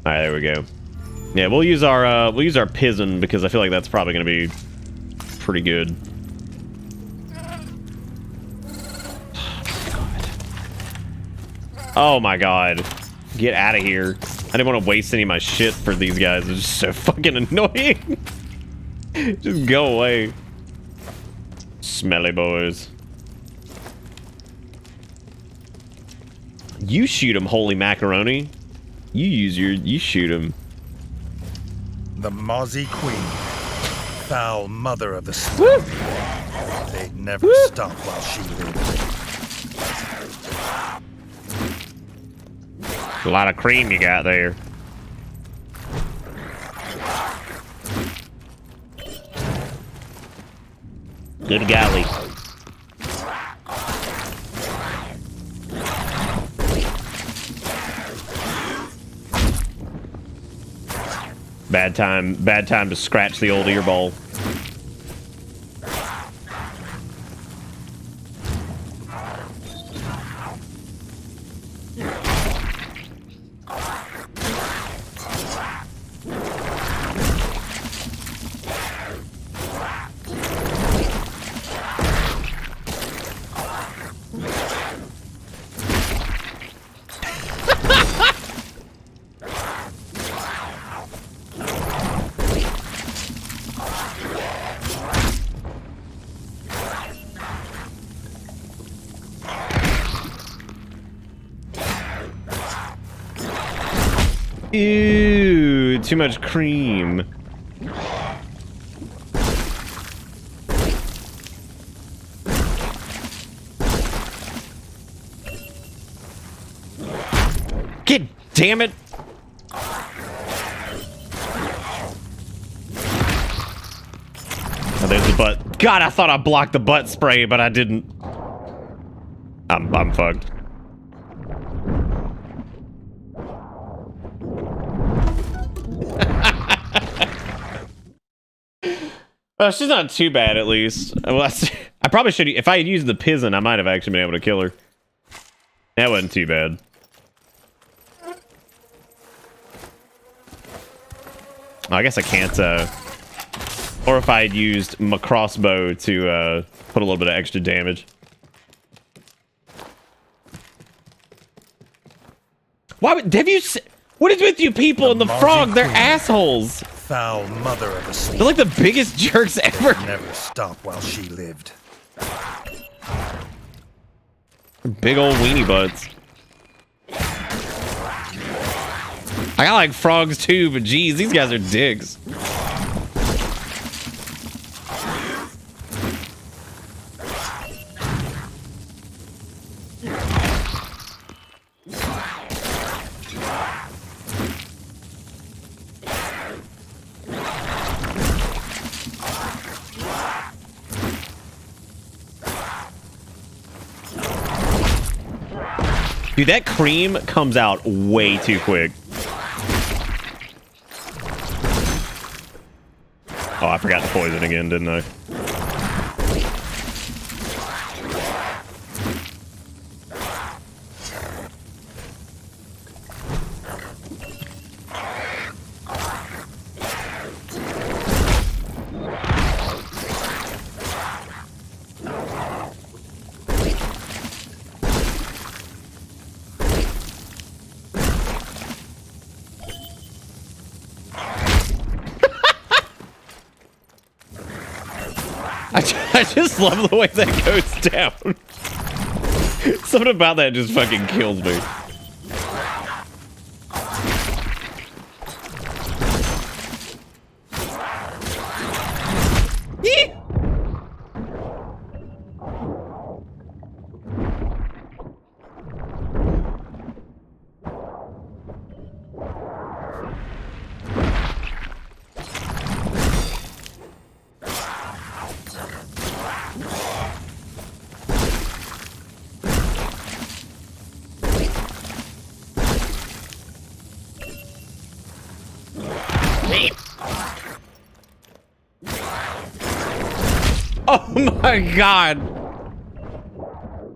Speaker 10: All right, there we go. Yeah, we'll use our pigeon because I feel like that's probably going to be pretty good. Oh my god. Get out of here. I didn't want to waste any of my shit for these guys. It's just so fucking annoying. Just go away. Smelly boys. You shoot him, holy macaroni. You shoot him.
Speaker 9: The Mozzie Queen. Foul mother of the snake. They'd never stop while she lived.
Speaker 10: A lot of cream you got there. Good golly. Bad time to scratch the old ear ball. Ew, too much cream. God damn it. Oh, there's the butt. God, I thought I blocked the butt spray, but I didn't. I'm fucked. She's not too bad, at least. Well, I probably should. If I had used the pigeon, I might have actually been able to kill her. That wasn't too bad. I guess I can't. Or if I had used my crossbow to put a little bit of extra damage. Why would have you? What is with you people and the frog? They're assholes.
Speaker 9: Foul mother of the snake.
Speaker 10: They're like the biggest jerks ever.
Speaker 9: Never stop while she lived.
Speaker 10: Big old weenie butts. I got like frogs too, but geez, these guys are dicks. Dude, that cream comes out way too quick. Oh, I forgot the poison again, didn't I? I just love the way that goes down. Something about that just fucking kills me. Yee! Oh my god.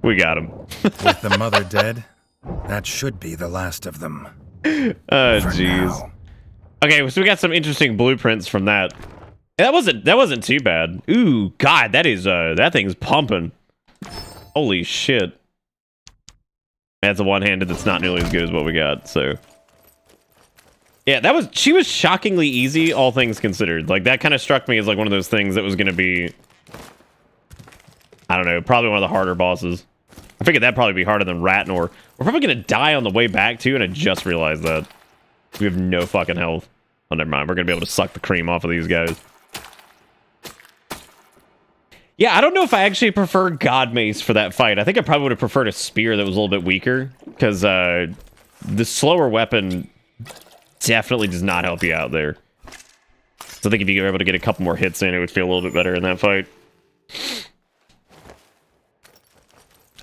Speaker 10: We got him.
Speaker 9: With the mother dead, that should be the last of them.
Speaker 10: Oh
Speaker 9: For
Speaker 10: jeez.
Speaker 9: now.
Speaker 10: Okay, so we got some interesting blueprints from that. That wasn't too bad. Ooh, god, that thing's pumping. Holy shit. That's a one-handed that's not nearly as good as what we got, so. Yeah, she was shockingly easy, all things considered. Like, that kind of struck me as like one of those things that was gonna be, I don't know, probably one of the harder bosses. I figured that'd probably be harder than Ratnor. We're probably gonna die on the way back too, and I just realized that. We have no fucking health. Oh, never mind. We're gonna be able to suck the cream off of these guys. Yeah, I don't know if I actually prefer God Mace for that fight. I think I probably would have preferred a spear that was a little bit weaker, because the slower weapon definitely does not help you out there. So I think if you were able to get a couple more hits in, it would feel a little bit better in that fight.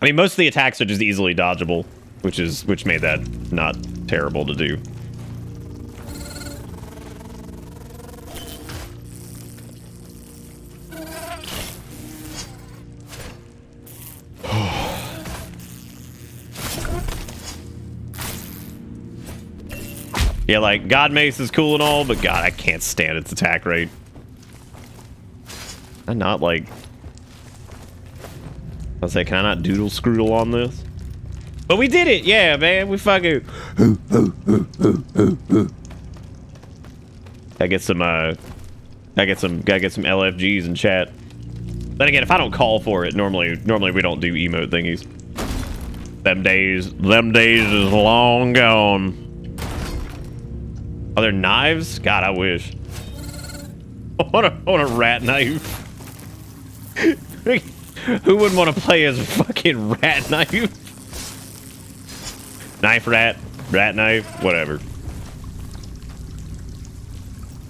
Speaker 10: I mean, most of the attacks are just easily dodgeable, which made that not terrible to do. Yeah, like, God Mace is cool and all, but God, I can't stand its attack rate. I'm not, like... I'll say, can I not doodle scroodle on this? But we did it! Yeah, man, we fucking... Gotta get some LFGs in chat. Then again, if I don't call for it, normally we don't do emote thingies. Them days is long gone. Are there knives? God, I wish. I want a rat knife. Who wouldn't want to play as a fucking rat knife? Knife rat knife, whatever.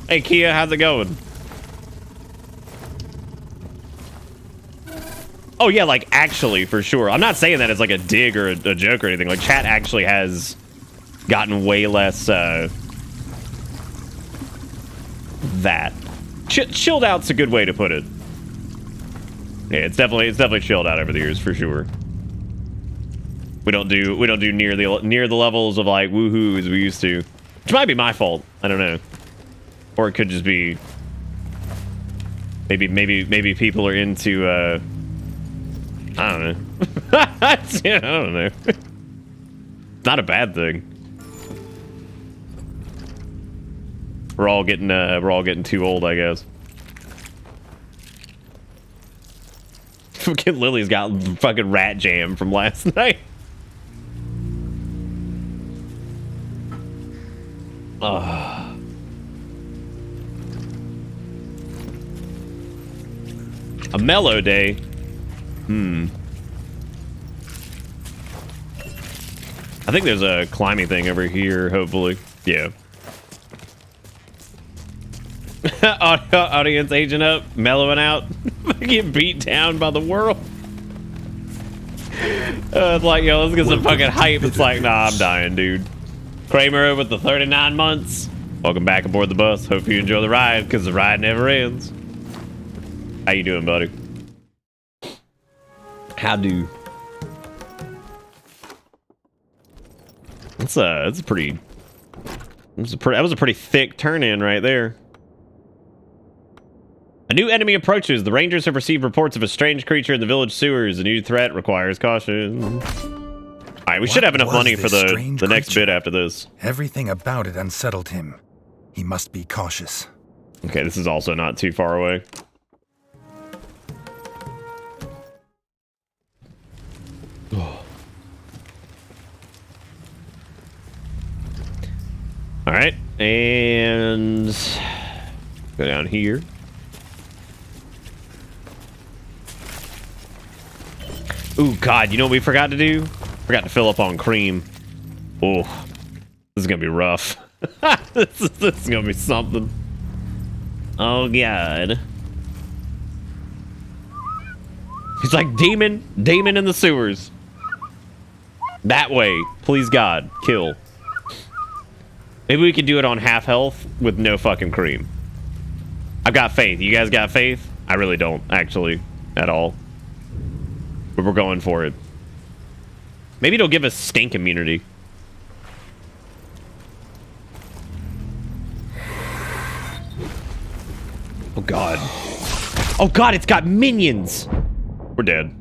Speaker 10: Hey Kia, how's it going? Oh yeah, like actually, for sure. I'm not saying that as like a dig or a joke or anything. Like chat actually has gotten way less that. Chilled out's a good way to put it. Yeah, it's definitely chilled out over the years for sure. We don't do near the levels of like woohoo as we used to, which might be my fault. I don't know, or it could just be maybe people are into I don't know. I don't know. It's not a bad thing. We're all getting too old, I guess. Fucking Lily's got fucking rat jam from last night. Ugh. A mellow day. I think there's a climbing thing over here, hopefully. Yeah. Audience aging up, mellowing out, get beat down by the world. It's like, yo, let's get some fucking hype. It's like, nah, I'm dying, dude. Kramer with the 39 months. Welcome back aboard the bus. Hope you enjoy the ride, because the ride never ends. How you doing, buddy? How do? That was a pretty thick turn in right there. A new enemy approaches. The Rangers have received reports of a strange creature in the village sewers. A new threat requires caution. Alright, we should have enough money for the next bit after this.
Speaker 9: Everything about it unsettled him. He must be cautious.
Speaker 10: Okay, this is also not too far away. Alright, and go down here. Ooh, God, you know what we forgot to do? Forgot to fill up on cream. Oh, this is gonna be rough. this is gonna be something. Oh, God. He's like, demon in the sewers. That way, please God, kill. Maybe we could do it on half health with no fucking cream. I've got faith. You guys got faith? I really don't, actually, at all. But we're going for it. Maybe it'll give us stink immunity. Oh, God. Oh, God, it's got minions. We're dead.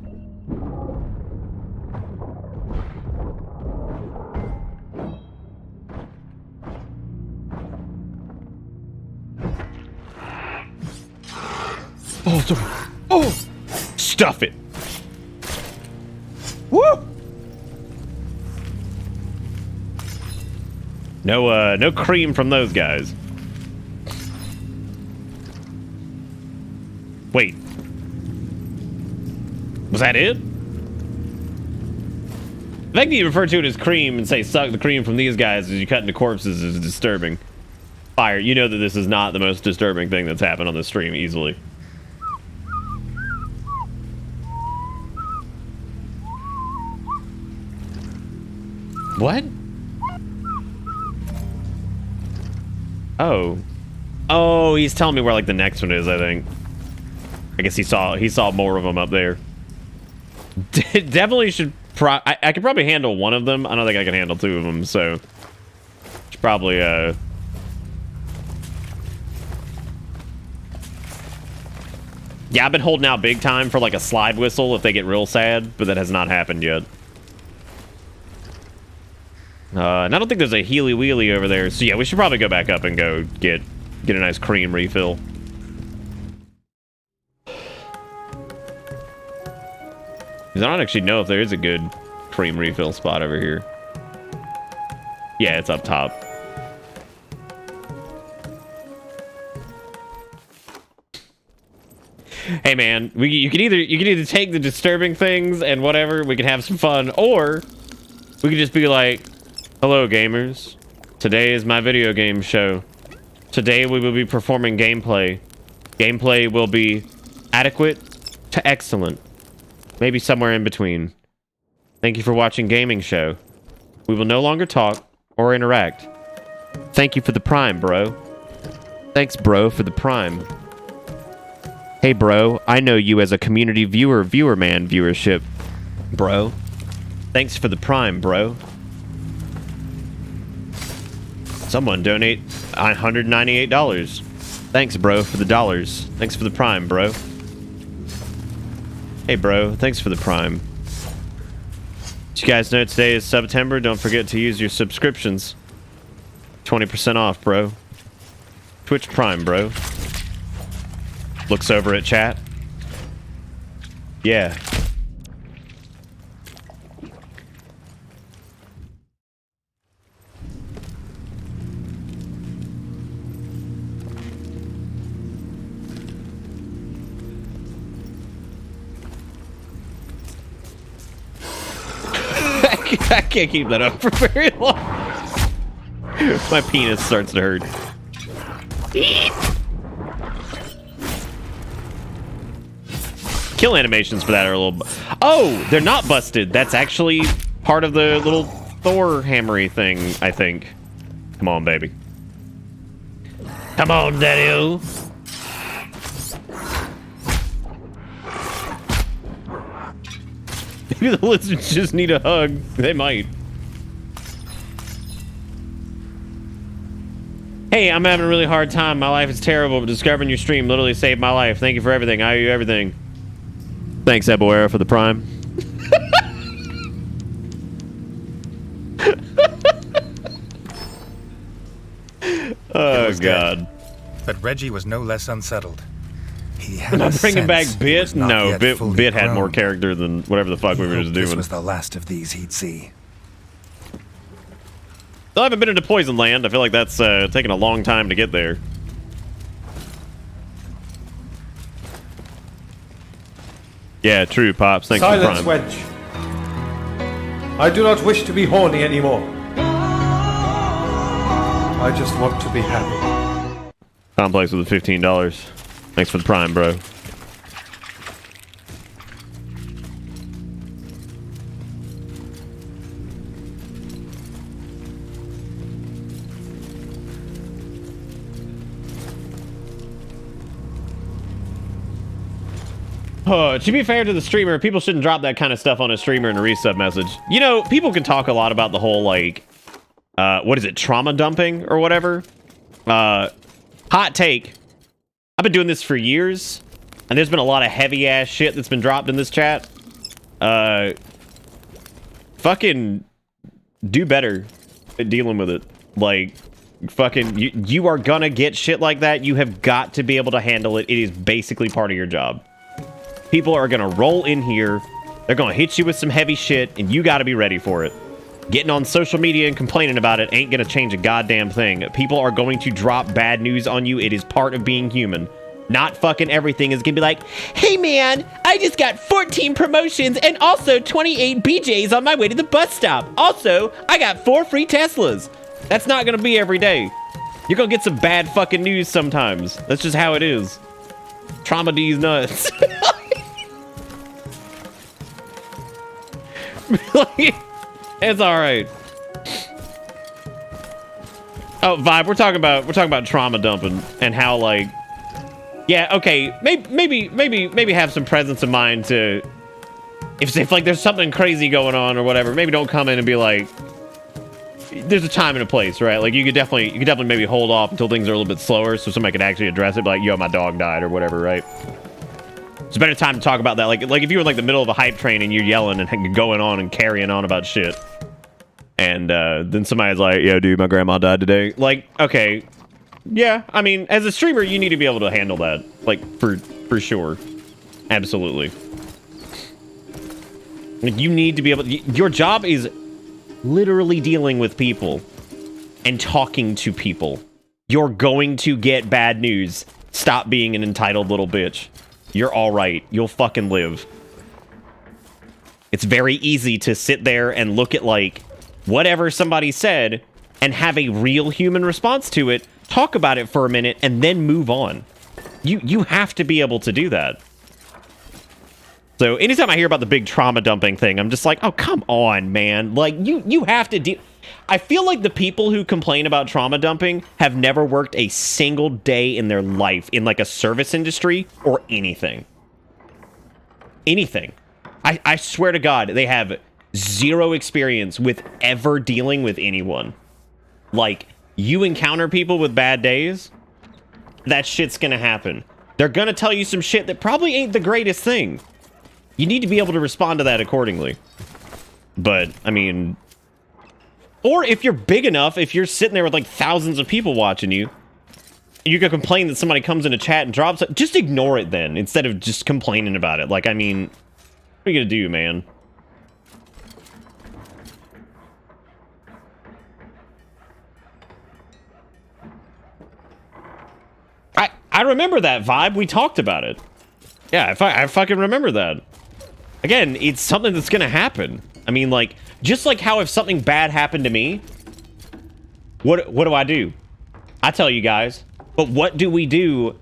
Speaker 10: Oh, stuff it. Woo! No cream from those guys. Wait. Was that it? The fact that you refer to it as cream and say suck the cream from these guys as you cut into corpses is disturbing. Fire, you know that this is not the most disturbing thing that's happened on this stream easily. What? Oh. Oh, he's telling me where like the next one is, I think. I guess he saw more of them up there. Definitely should I could probably handle one of them. I don't think I can handle two of them, so should probably yeah, I've been holding out big time for like a slide whistle if they get real sad, but that has not happened yet. And I don't think there's a Healy Wheelie over there, so yeah, we should probably go back up and go get a nice cream refill. Because I don't actually know if there is a good cream refill spot over here. Yeah, it's up top. Hey man, you can either take the disturbing things and whatever, we can have some fun, or we could just be like, hello gamers, today is my video game show. Today we will be performing gameplay. Gameplay will be adequate to excellent. Maybe somewhere in between. Thank you for watching Gaming Show. We will no longer talk or interact. Thank you for the Prime, bro. Thanks, bro, for the Prime. Hey, bro, I know you as a community viewership. Bro. Thanks for the Prime, bro. Someone donate $198. Thanks, bro, for the dollars. Thanks for the Prime, bro. Hey, bro, thanks for the Prime. Did you guys know today is September? Don't forget to use your subscriptions. 20% off, bro. Twitch Prime, bro. Looks over at chat. Yeah. I can't keep that up for very long. My penis starts to hurt. kill animations for that are a little... Oh, they're not busted. That's actually part of the little Thor hammery thing, I think. Come on, baby. Come on, daddy. Maybe the lizards just need a hug. They might. Hey, I'm having a really hard time. My life is terrible, but discovering your stream literally saved my life. Thank you for everything. I owe you everything. Thanks, Eboera, for the prime. Oh, God.
Speaker 9: But Reggie was no less unsettled. He had
Speaker 10: Am I bringing back Bit? No,
Speaker 9: Bit
Speaker 10: Bit had more character than whatever the fuck we were just doing.
Speaker 9: This was the last of these he'd see.
Speaker 10: Still haven't been into Poison Land. I feel like that's taking a long time to get there. Yeah, true, Pops. Thanks for the
Speaker 11: Silence,
Speaker 10: prime.
Speaker 11: wench. I do not wish to be horny anymore. I just want to be happy.
Speaker 10: Complex with the $15. Thanks for the prime, bro. To be fair to the streamer, people shouldn't drop that kind of stuff on a streamer in a resub message. You know, people can talk a lot about the whole, like, what is it, trauma dumping or whatever? Hot take. I've been doing this for years, and there's been a lot of heavy-ass shit that's been dropped in this chat. Fucking do better at dealing with it. Like, fucking, you are gonna get shit like that. You have got to be able to handle it. It is basically part of your job. People are gonna roll in here, they're gonna hit you with some heavy shit, and you gotta be ready for it. Getting on social media and complaining about it ain't gonna change a goddamn thing. People are going to drop bad news on you. It is part of being human. Not fucking everything is gonna be like, hey man, I just got 14 promotions and also 28 BJs on my way to the bus stop. Also, I got 4 free Teslas. That's not gonna be every day. You're gonna get some bad fucking news sometimes. That's just how it is. Trauma D's nuts. Like, it's all right. Oh, Vibe, we're talking about trauma dumping and how, like, yeah, okay, maybe have some presence of mind to, if like there's something crazy going on or whatever, maybe don't come in and be like, there's a time and a place, right? Like you could definitely maybe hold off until things are a little bit slower so somebody could actually address it, like, yo, my dog died or whatever, right? It's a better time to talk about that. Like if you were in like the middle of a hype train and you're yelling and going on and carrying on about shit, and then somebody's like, "Yo, dude, my grandma died today." Like, okay, yeah. I mean, as a streamer, you need to be able to handle that, like for sure, absolutely. Like, you need to be able. Your job is literally dealing with people and talking to people. You're going to get bad news. Stop being an entitled little bitch. You're all right. You'll fucking live. It's very easy to sit there and look at, like, whatever somebody said and have a real human response to it, talk about it for a minute, and then move on. You have to be able to do that. So anytime I hear about the big trauma dumping thing, I'm just like, oh, come on, man. Like, you have to deal... I feel like the people who complain about trauma dumping have never worked a single day in their life in like a service industry or anything. Anything. I swear to God, they have zero experience with ever dealing with anyone. Like, you encounter people with bad days, that shit's gonna happen. They're gonna tell you some shit that probably ain't the greatest thing. You need to be able to respond to that accordingly. But, I mean... Or if you're big enough, if you're sitting there with like thousands of people watching you, you can complain that somebody comes in a chat and drops it. Just ignore it then, instead of just complaining about it. Like, I mean, what are you gonna do, man? I remember that vibe. We talked about it. Yeah, I fucking remember that. Again, it's something that's gonna happen. I mean, like, just like how if something bad happened to me, what do? I tell you guys. But what do we do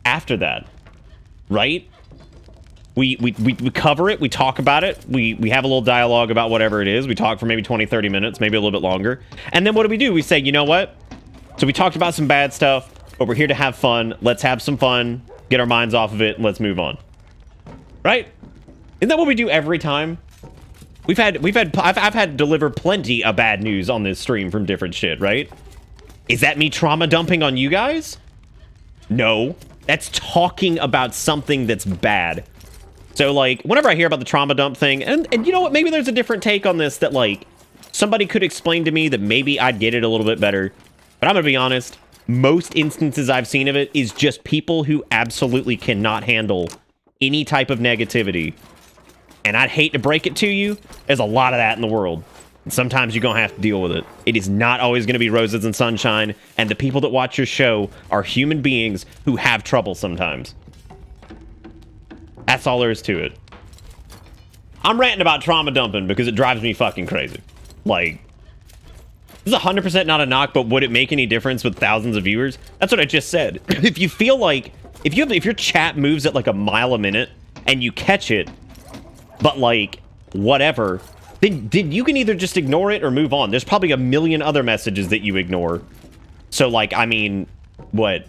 Speaker 10: after that? Right? We cover it, we talk about it, we have a little dialogue about whatever it is. We talk for maybe 20, 30 minutes, maybe a little bit longer. And then what do? We say, you know what? So we talked about some bad stuff, but we're here to have fun. Let's have some fun, get our minds off of it, and let's move on. Right? Isn't that what we do every time? I've had to deliver plenty of bad news on this stream from different shit, right? Is that me trauma dumping on you guys? No. That's talking about something that's bad. So, like, whenever I hear about the trauma dump thing, and you know what, maybe there's a different take on this that, like, somebody could explain to me that maybe I'd get it a little bit better. But I'm gonna be honest, most instances I've seen of it is just people who absolutely cannot handle any type of negativity. And I'd hate to break it to you, there's a lot of that in the world. And sometimes you're gonna have to deal with it. It is not always gonna be roses and sunshine, and the people that watch your show are human beings who have trouble sometimes. That's all there is to it. I'm ranting about trauma dumping because it drives me fucking crazy. Like, this is 100% not a knock, but would it make any difference with thousands of viewers? That's what I just said. If you feel like, if your chat moves at like a mile a minute and you catch it, but like, whatever, then you can either just ignore it or move on. There's probably a million other messages that you ignore. So like, I mean, what?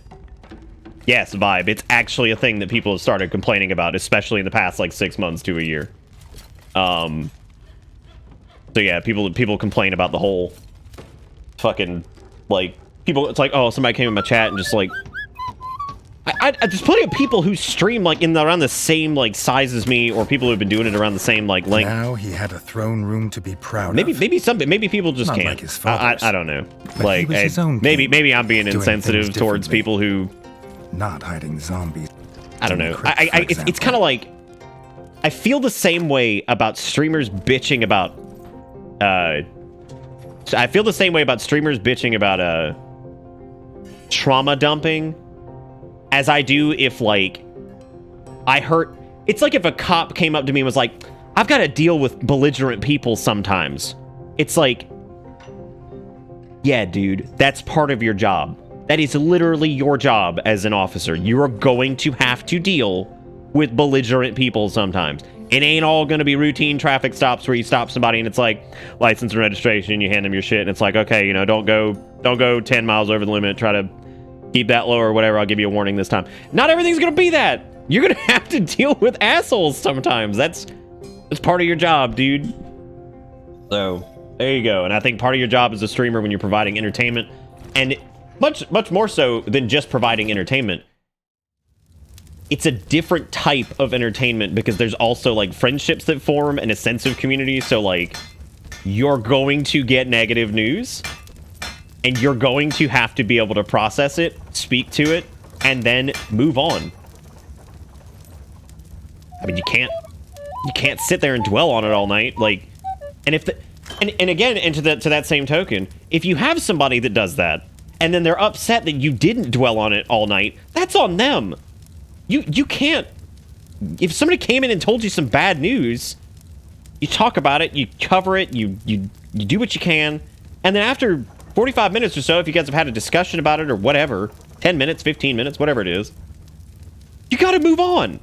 Speaker 10: Yes, vibe. It's actually a thing that people have started complaining about, especially in the past like 6 months to a year. So yeah, people complain about the whole fucking, like, people, it's like, oh, somebody came in my chat and just like, there's plenty of people who stream like around the same like size as me, or people who've been doing it around the same like length.
Speaker 9: Now he had a throne room to be proud of.
Speaker 10: Maybe people just
Speaker 9: Not
Speaker 10: can't.
Speaker 9: like his father's.
Speaker 10: I don't know.
Speaker 9: But he
Speaker 10: Like,
Speaker 9: was his own
Speaker 10: maybe
Speaker 9: king,
Speaker 10: I'm being
Speaker 9: doing
Speaker 10: insensitive
Speaker 9: things
Speaker 10: towards
Speaker 9: differently.
Speaker 10: people who,
Speaker 9: Not hiding zombies.
Speaker 10: I don't
Speaker 9: in the
Speaker 10: know.
Speaker 9: crypt, for
Speaker 10: It's
Speaker 9: example.
Speaker 10: kind of like, I feel the same way about streamers bitching about, I feel the same way about streamers bitching about, trauma dumping as I do if, like, it's like if a cop came up to me and was like, I've got to deal with belligerent people sometimes. It's like, yeah, dude, that's part of your job. That is literally your job as an officer. You are going to have to deal with belligerent people sometimes. It ain't all going to be routine traffic stops where you stop somebody and it's like license and registration, you hand them your shit, and it's like, okay, you know, don't go 10 miles over the limit, try to keep that low or whatever, I'll give you a warning this time. Not everything's going to be that. You're going to have to deal with assholes sometimes. That's part of your job, dude. So, there you go. And I think part of your job as a streamer when you're providing entertainment, and much more so than just providing entertainment, it's a different type of entertainment because there's also like friendships that form and a sense of community. So like, you're going to get negative news and you're going to have to be able to process it, speak to it, and then move on. I mean, you can't sit there and dwell on it all night. Like, and if and again, and to that same token, if you have somebody that does that and then they're upset that you didn't dwell on it all night, that's on them. You can't. If somebody came in and told you some bad news, you talk about it, you cover it, you do what you can, and then after 45 minutes or so, if you guys have had a discussion about it or whatever, 10 minutes, 15 minutes, whatever it is, you got to move on.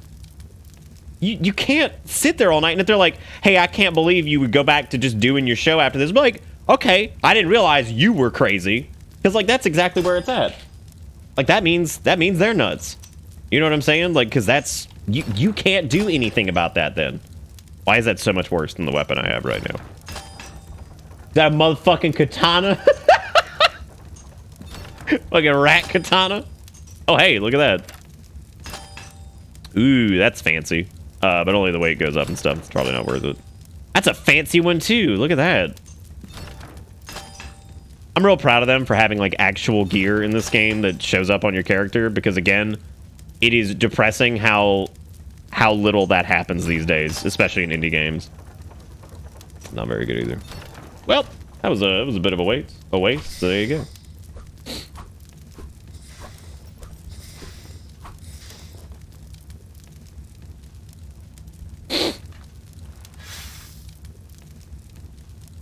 Speaker 10: You can't sit there all night, and if they're like, hey, I can't believe you would go back to just doing your show after this, be like, okay, I didn't realize you were crazy, because like that's exactly where it's at. Like that means they're nuts. You know what I'm saying? Like, because that's you can't do anything about that then. Why is that so much worse than the weapon I have right now? That motherfucking katana? Like a rat katana? Oh, hey, look at that. Ooh, that's fancy. But only the weight goes up and stuff. It's probably not worth it. That's a fancy one, too. Look at that. I'm real proud of them for having, like, actual gear in this game that shows up on your character. Because, again, it is depressing how little that happens these days. Especially in indie games. Not very good either. Well, that was a bit of a waste. So there you go.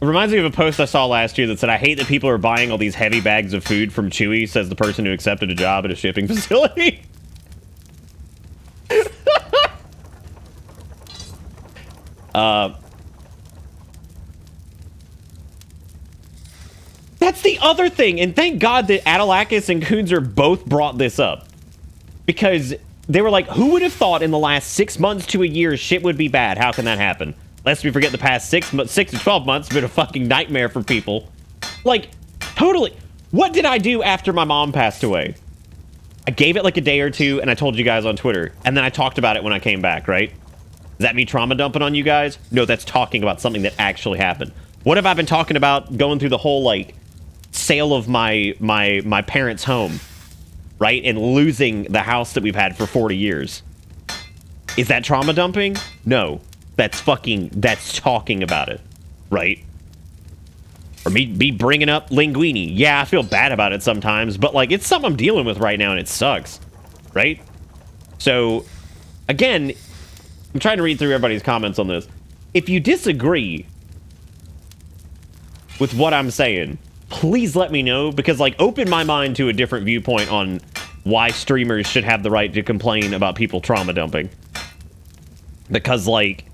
Speaker 10: It reminds me of a post I saw last year that said, I hate that people are buying all these heavy bags of food from Chewy, says the person who accepted a job at a shipping facility. That's the other thing, and thank God that Adelakis and Kunzer both brought this up. Because they were like, who would have thought in the last 6 months to a year shit would be bad? How can that happen? Lest we forget the past 6 to 12 months have been a fucking nightmare for people. Like, totally. What did I do after my mom passed away? I gave it like a day or two, and I told you guys on Twitter. And then I talked about it when I came back, right? Is that me trauma dumping on you guys? No, that's talking about something that actually happened. What have I been talking about going through the whole, like, sale of my parents' home, right? And losing the house that we've had for 40 years. Is that trauma dumping? No. That's talking about it, right? Or me bringing up linguini. Yeah, I feel bad about it sometimes, but, like, it's something I'm dealing with right now, and it sucks, right? So, again, I'm trying to read through everybody's comments on this. If you disagree with what I'm saying, please let me know, because, like, open my mind to a different viewpoint on why streamers should have the right to complain about people trauma dumping. Because, like,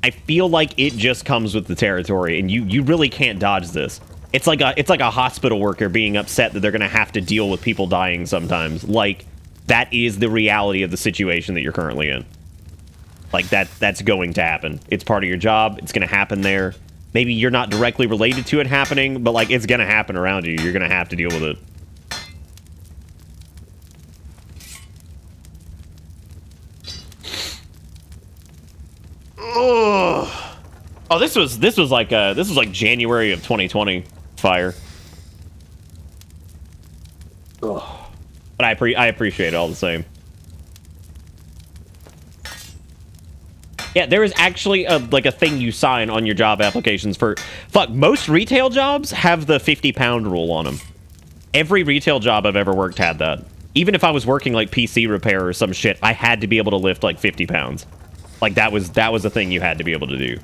Speaker 10: I feel like it just comes with the territory, and you really can't dodge this. It's like a hospital worker being upset that they're gonna have to deal with people dying sometimes. Like, that is the reality of the situation that you're currently in. Like, that's going to happen. It's part of your job. It's gonna happen there. Maybe you're not directly related to it happening, but, like, it's gonna happen around you. You're gonna have to deal with it. Ugh. Oh, this was like January of 2020 fire. Ugh. But I appreciate it all the same. Yeah, there is actually a thing you sign on your job applications for... Fuck, most retail jobs have the 50-pound rule on them. Every retail job I've ever worked had that. Even if I was working, like, PC repair or some shit, I had to be able to lift, like, 50 pounds. Like, that was a thing you had to be able to do.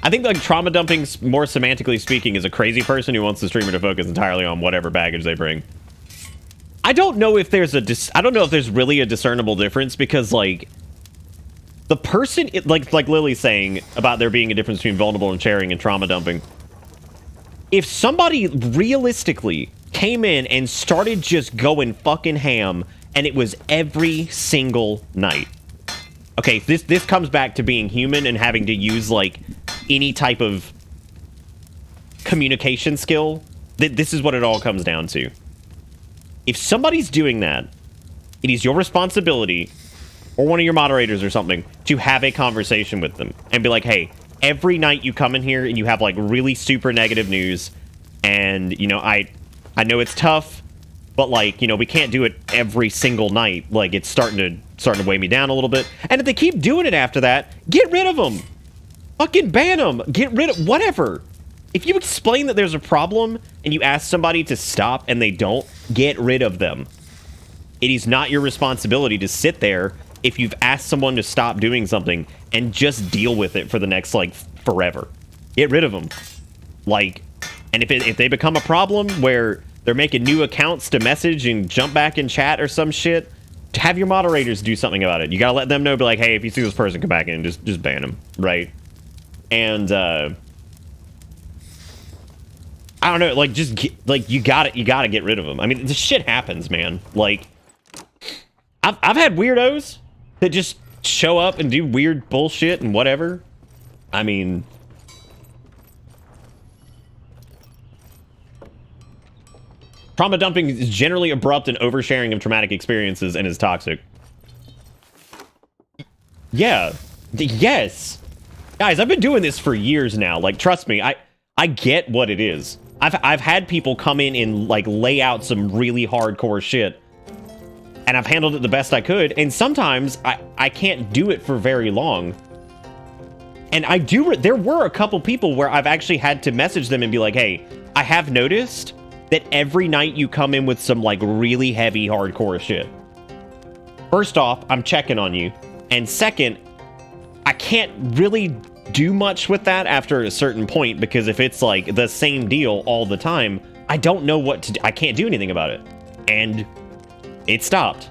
Speaker 10: I think, like, trauma dumping, more semantically speaking, is a crazy person who wants the streamer to focus entirely on whatever baggage they bring. I don't know if there's really a discernible difference, because, like, the person, like Lily's saying about there being a difference between vulnerable and sharing and trauma dumping. If somebody realistically came in and started just going fucking ham, and it was every single night. Okay, this comes back to being human and having to use, like, any type of communication skill. This is what it all comes down to. If somebody's doing that, it is your responsibility, or one of your moderators or something, to have a conversation with them and be like, hey, every night you come in here and you have, like, really super negative news, and, you know, I know it's tough, but, like, you know, we can't do it every single night. Like, it's starting to weigh me down a little bit. And if they keep doing it after that, get rid of them. Fucking ban them. Get rid of whatever. If you explain that there's a problem and you ask somebody to stop and they don't, get rid of them. It is not your responsibility to sit there if you've asked someone to stop doing something and just deal with it for the next, like, forever. Get rid of them. Like, and if they become a problem where they're making new accounts to message and jump back in chat or some shit, have your moderators do something about it. You gotta let them know, be like, hey, if you see this person come back in, just ban them, right? And, I don't know, like, you gotta get rid of them. I mean, this shit happens, man. Like, I've had weirdos that just show up and do weird bullshit and whatever. I mean, trauma dumping is generally abrupt and oversharing of traumatic experiences and is toxic. Yeah. Yes. Guys, I've been doing this for years now. Like, trust me, I get what it is. I've had people come in and, like, lay out some really hardcore shit, and I've handled it the best I could, and sometimes I can't do it for very long. And there were a couple people where I've actually had to message them and be like, hey, I have noticed that every night you come in with some, like, really heavy hardcore shit. First off, I'm checking on you, and second, I can't really do much with that after a certain point, because if it's like the same deal all the time, I don't know what to do. I can't do anything about it. And it stopped.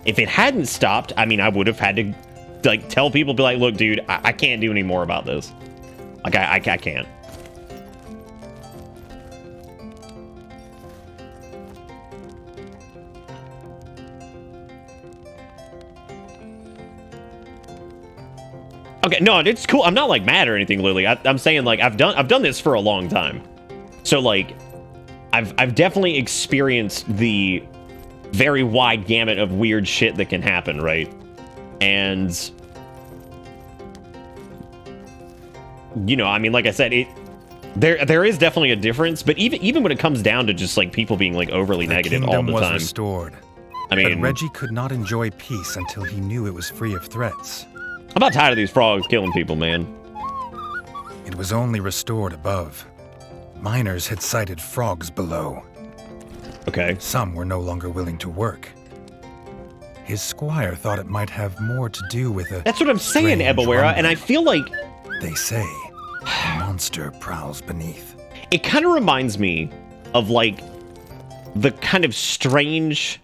Speaker 10: If it hadn't stopped, I mean, I would have had to like tell people, be like, look, dude, I can't do any more about this. Like, I can't. Okay, no, it's cool. I'm not like mad or anything, Lily. I'm saying like I've done this for a long time, so like I've definitely experienced the very wide gamut of weird shit that can happen, right? And you know, I mean, like I said, there is definitely a difference, but even when it comes down to just like people being like overly negative all the
Speaker 9: was
Speaker 10: time,
Speaker 9: restored.
Speaker 10: I mean,
Speaker 9: But Reggie could not enjoy peace until he knew it was free of threats.
Speaker 10: I'm about tired of these frogs killing people, man.
Speaker 9: It was only restored above. Miners had sighted frogs below.
Speaker 10: Okay.
Speaker 9: Some were no longer willing to work. His squire thought it might have more to do with a...
Speaker 10: That's what I'm saying, Ebawera, and I feel like...
Speaker 9: They say a monster prowls beneath.
Speaker 10: It kind of reminds me of, like, the kind of strange...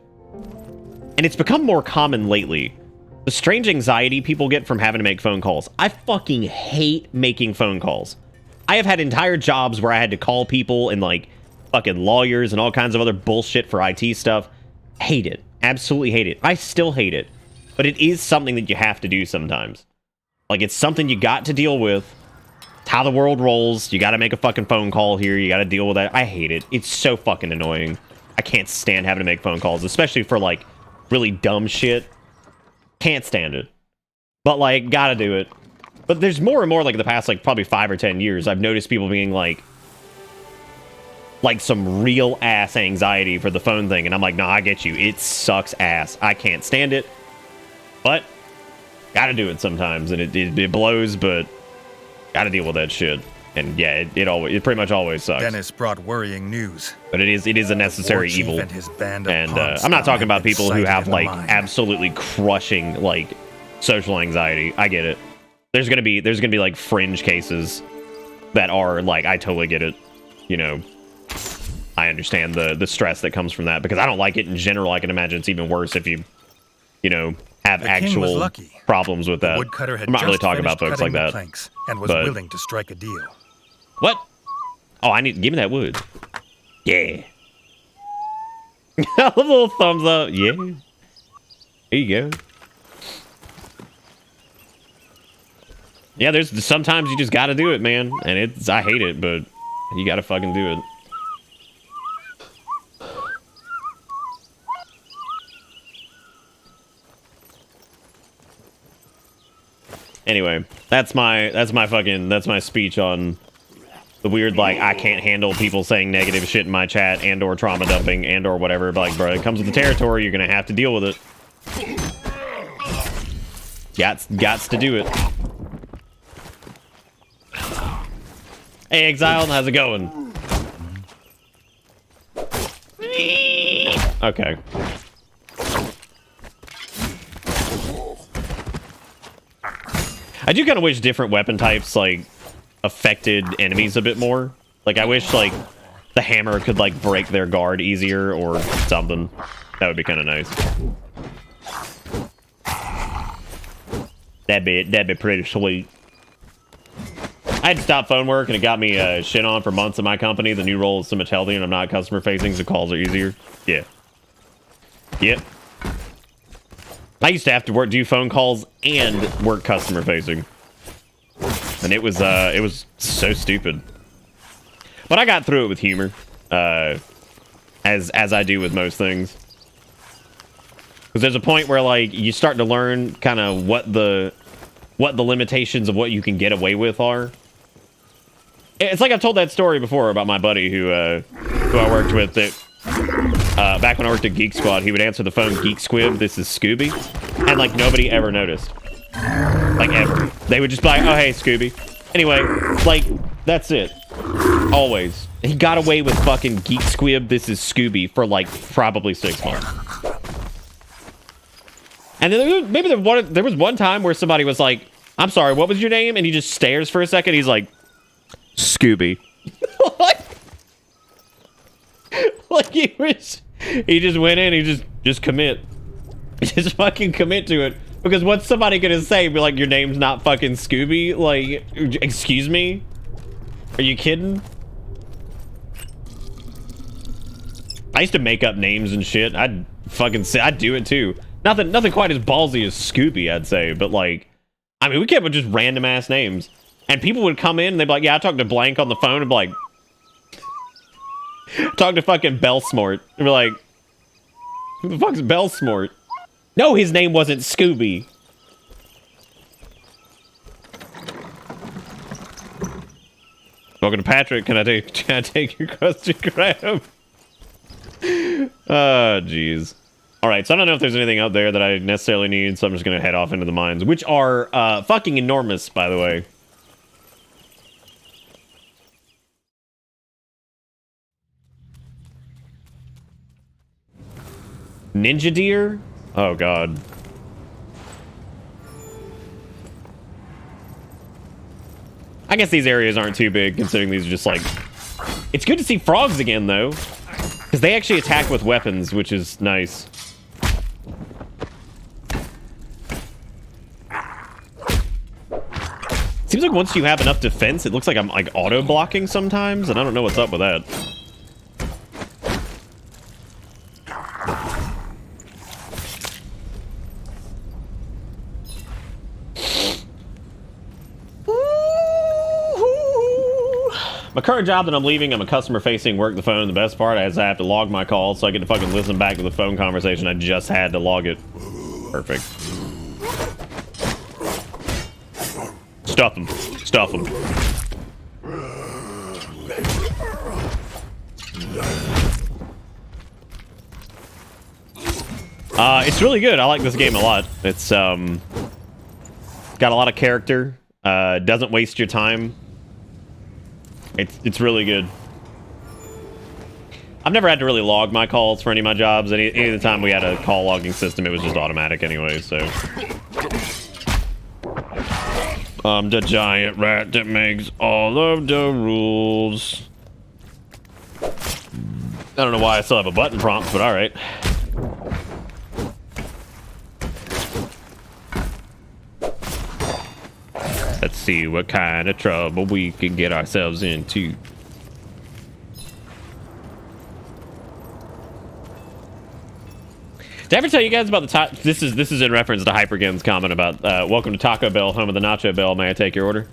Speaker 10: And it's become more common lately. The strange anxiety people get from having to make phone calls. I fucking hate making phone calls. I have had entire jobs where I had to call people and, like, fucking lawyers and all kinds of other bullshit for IT stuff. Hate it. Absolutely hate it. I still hate it. But it is something that you have to do sometimes. Like, it's something you got to deal with. It's how the world rolls. You got to make a fucking phone call here. You got to deal with that. I hate it. It's so fucking annoying. I can't stand having to make phone calls, especially for, like, really dumb shit. Can't stand it. But, like, gotta do it. But there's more and more, like, the past, like, probably 5 or 10 years, I've noticed people being, like, some real-ass anxiety for the phone thing. And I'm like, nah, I get you. It sucks ass. I can't stand it. But, gotta do it sometimes. And it blows, but gotta deal with that shit. And, yeah, it pretty much always sucks.
Speaker 9: Dennis brought worrying news.
Speaker 10: But it is a necessary evil.
Speaker 9: And his band of
Speaker 10: And
Speaker 9: pawns
Speaker 10: I'm not talking about
Speaker 9: had been
Speaker 10: people who
Speaker 9: sighted
Speaker 10: have,
Speaker 9: in the
Speaker 10: like,
Speaker 9: mine.
Speaker 10: absolutely crushing, like, social anxiety. I get it. There's gonna be like fringe cases that are like, I totally get it. You know, I understand the stress that comes from that, because I don't like it in general. I can imagine it's even worse if you know, have
Speaker 9: The king was
Speaker 10: actual
Speaker 9: lucky.
Speaker 10: problems with that.
Speaker 9: Woodcutter had
Speaker 10: I'm not really
Speaker 9: just
Speaker 10: talking about
Speaker 9: finished
Speaker 10: folks like
Speaker 9: cutting the
Speaker 10: that.
Speaker 9: planks and was
Speaker 10: but-
Speaker 9: willing to strike a deal.
Speaker 10: What? Oh, give me that wood. Yeah. A little thumbs up. Yeah. Here you go. Yeah, there's sometimes you just gotta do it, man. And I hate it, but you gotta fucking do it. Anyway, that's my speech on the weird, like, I can't handle people saying negative shit in my chat and or trauma dumping and or whatever. But, like, bro, it comes with the territory. You're gonna have to deal with it. Gots to do it. Hey, Exile, how's it going? Okay. I do kind of wish different weapon types, like, affected enemies a bit more. Like, I wish, like, the hammer could, like, break their guard easier or something. That would be kind of nice. That'd be pretty sweet. I had to stop phone work, and it got me shit on for months in my company. The new role is so much healthier, and I'm not customer facing, so calls are easier. Yeah. Yep. I used to have to do phone calls and work customer facing, and it was so stupid. But I got through it with humor, as I do with most things. Because there's a point where, like, you start to learn kind of what the limitations of what you can get away with are. It's like I've told that story before about my buddy who I worked with. That back when I worked at Geek Squad, he would answer the phone, "Geek Squib, this is Scooby," and like nobody ever noticed, like ever. They would just be like, "Oh hey, Scooby." Anyway, like that's it. Always. He got away with fucking "Geek Squib, this is Scooby" for like probably 6 months. And then there was one time where somebody was like, I'm sorry, what was your name? And he just stares for a second. He's like, Scooby. Like he just went in, he just commit. Just fucking commit to it. Because what's somebody gonna say? Be like, your name's not fucking Scooby? Like, excuse me? Are you kidding? I used to make up names and shit. I'd fucking say, I'd do it too. Nothing quite as ballsy as Scooby, I'd say. But like, I mean, we came up with just random ass names. And people would come in and they'd be like, yeah, I talked to Blank on the phone, and be like, talk to fucking Bellsmort. And be like, who the fuck's Bellsmort? No, his name wasn't Scooby. Welcome to Patrick. Can I take your question, Graham? Oh, jeez. All right, so I don't know if there's anything out there that I necessarily need, so I'm just gonna head off into the mines, which are fucking enormous, by the way. Ninja deer? Oh god. I guess these areas aren't too big, considering these are just like... It's good to see frogs again, though. Because they actually attack with weapons, which is nice. Seems like once you have enough defense, it looks like I'm like auto-blocking sometimes, and I don't know what's up with that. My current job that I'm leaving, I'm a customer-facing, work the phone. The best part is I have to log my calls, so I get to fucking listen back to the phone conversation. I just had to log it. Perfect. Stuff them. Stuff them. It's really good. I like this game a lot. It's got a lot of character. Doesn't waste your time. It's really good. I've never had to really log my calls for any of my jobs. Any of the time we had a call logging system, it was just automatic anyway, so. I'm the giant rat that makes all of the rules. I don't know why I still have a button prompt, but alright. Let's see what kind of trouble we can get ourselves into. Did I ever tell you guys about the this is in reference to Hypergen's comment about welcome to Taco Bell, home of the Nacho Bell. May I take your order?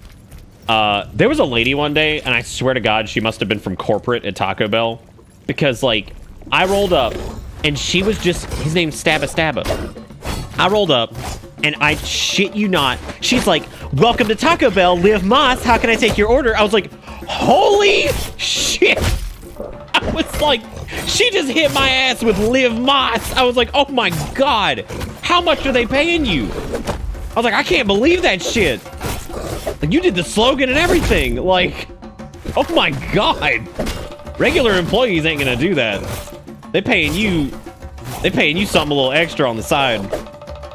Speaker 10: There was a lady one day, and I swear to God, she must have been from corporate at Taco Bell, because like I rolled up, and she was just his name's Stabba Stabba. I rolled up, and I shit you not, she's like, welcome to Taco Bell, Liv Moss, how can I take your order? I was like, holy shit. I was like, she just hit my ass with Liv Moss. I was like, oh my god, how much are they paying you? I was like, I can't believe that shit. Like, you did the slogan and everything. Like, oh my god. Regular employees ain't gonna do that. They paying you something a little extra on the side.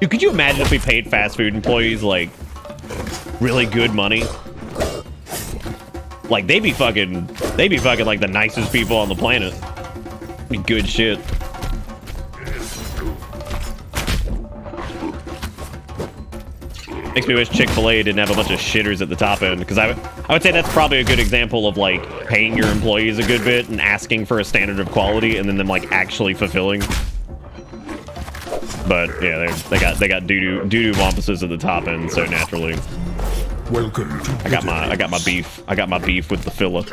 Speaker 10: Dude, could you imagine if we paid fast food employees, like, really good money? Like, they'd be fucking like the nicest people on the planet. Be good shit. Makes me wish Chick-fil-A didn't have a bunch of shitters at the top end, because I would say that's probably a good example of, like, paying your employees a good bit and asking for a standard of quality and then them, like, actually fulfilling. But yeah, they got doo-doo wampuses at the top end, so naturally.
Speaker 5: Welcome to
Speaker 10: I got my beef with the filler.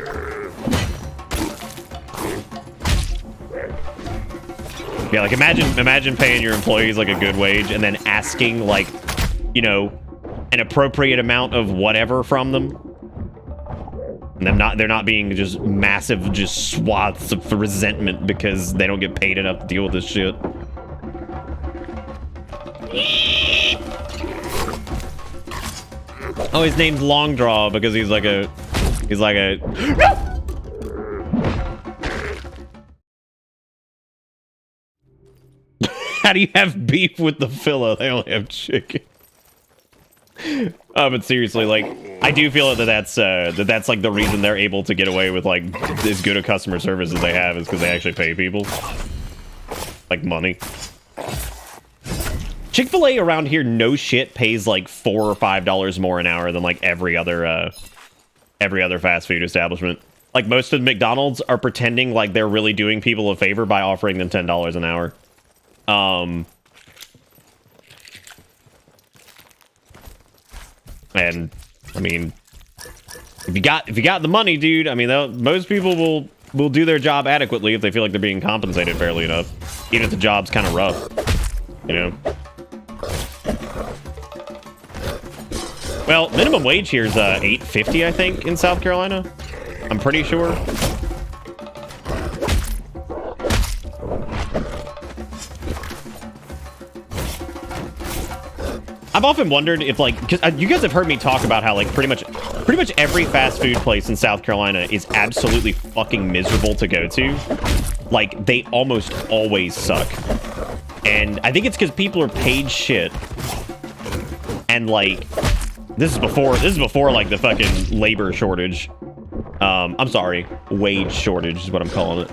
Speaker 10: Yeah, like imagine paying your employees like a good wage and then asking, like, you know, an appropriate amount of whatever from them. And they're not being just massive just swaths of resentment because they don't get paid enough to deal with this shit. Oh, his name's Long Draw because he's like a How do you have beef with the filler? They only have chicken. But seriously, like, I do feel that that's like the reason they're able to get away with like as good a customer service as they have is because they actually pay people like money. Chick-fil-A around here, no shit, pays like $4 or $5 more an hour than like every other fast food establishment. Like most of the McDonald's are pretending like they're really doing people a favor by offering them $10 an hour. And I mean, if you got the money, dude, I mean, most people will do their job adequately if they feel like they're being compensated fairly enough, even if the job's kind of rough, you know. Well, minimum wage here is $8.50, I think, in South Carolina. I'm pretty sure. I've often wondered if, like, because you guys have heard me talk about how, like, pretty much every fast food place in South Carolina is absolutely fucking miserable to go to. Like, they almost always suck. And I think it's because people are paid shit. And, like, this is before, like, the fucking labor shortage. I'm sorry, wage shortage is what I'm calling it.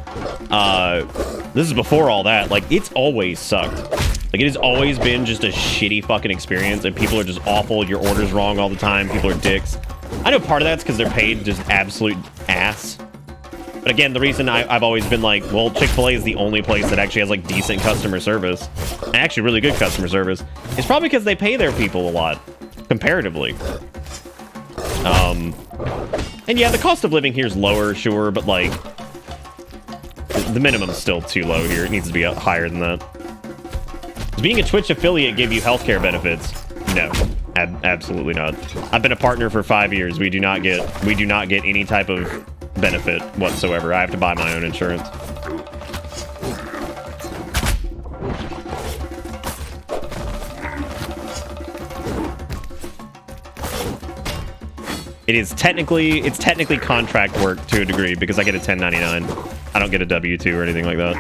Speaker 10: This is before all that. Like, it's always sucked. Like, it has always been just a shitty fucking experience, and people are just awful. Your order's wrong all the time. People are dicks. I know part of that's because they're paid just absolute ass. But again, the reason I've always been like, well, Chick-fil-A is the only place that actually has, like, decent customer service, and actually really good customer service, is probably because they pay their people a lot, comparatively. And yeah, the cost of living here is lower, sure, but, like, the minimum's still too low here. It needs to be higher than that. Does being a Twitch affiliate give you healthcare benefits? No, absolutely not. I've been a partner for 5 years. We do not get any type of benefit whatsoever. I have to buy my own insurance. It's technically contract work to a degree because I get a 1099. I don't get a W-2 or anything like that.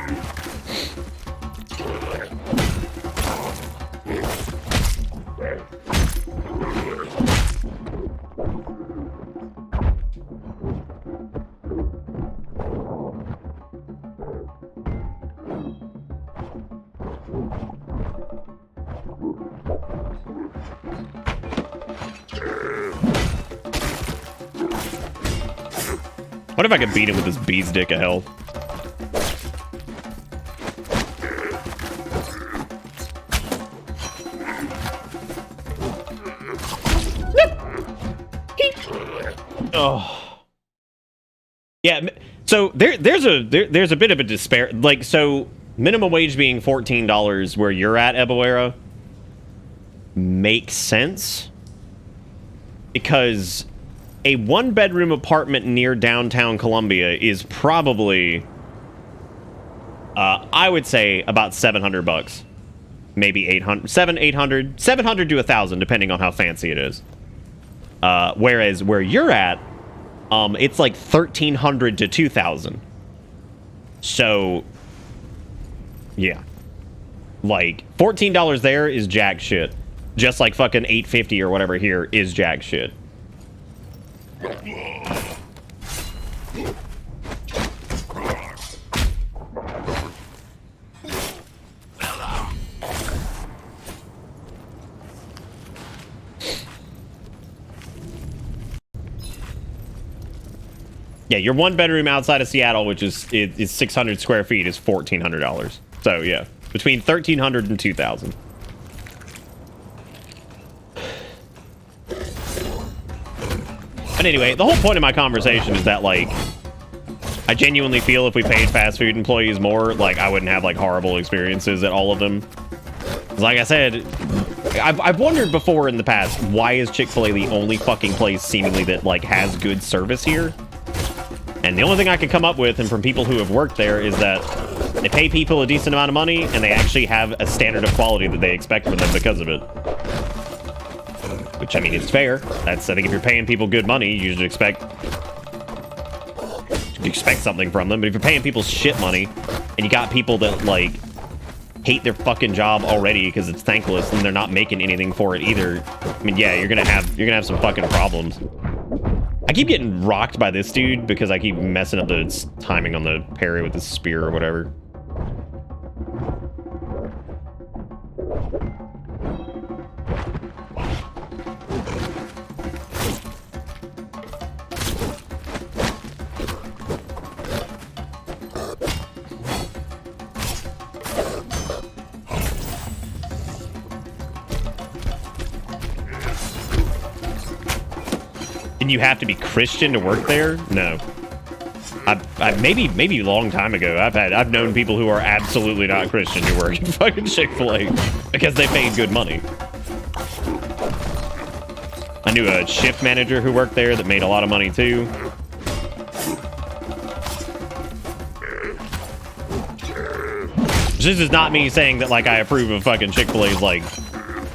Speaker 10: What if I could beat him with this bee's dick of hell? Oh. Yeah, so there's a bit of a despair. Like, so minimum wage being $14 where you're at, Eboera, makes sense because a one-bedroom apartment near downtown Columbia is probably, I would say, about $700, maybe $800 to $1,000, depending on how fancy it is. Whereas where you're at, it's like $1,300 to $2,000. So, yeah, like $14 there is jack shit, just like fucking $8.50 or whatever here is jack shit. Yeah, your one bedroom outside of Seattle, which is 600 square feet, is $1,400. So yeah, between $1,300 and $2,000. But anyway, the whole point of my conversation is that, like, I genuinely feel if we paid fast food employees more, like, I wouldn't have, like, horrible experiences at all of them. Like I said, I've wondered before in the past, why is Chick-fil-A the only fucking place seemingly that, like, has good service here? And the only thing I could come up with, and from people who have worked there, is that they pay people a decent amount of money, and they actually have a standard of quality that they expect from them because of it. Which, I mean, it's fair. I think if you're paying people good money, you should expect something from them. But if you're paying people shit money, and you got people that, like, hate their fucking job already because it's thankless and they're not making anything for it either. I mean, yeah, you're gonna have some fucking problems. I keep getting rocked by this dude because I keep messing up the timing on the parry with the spear or whatever. And you have to be Christian to work there? No. Maybe a long time ago, I've known people who are absolutely not Christian who work at fucking Chick-fil-A because they paid good money. I knew a shift manager who worked there that made a lot of money too. This is not me saying that like I approve of fucking Chick-fil-A's like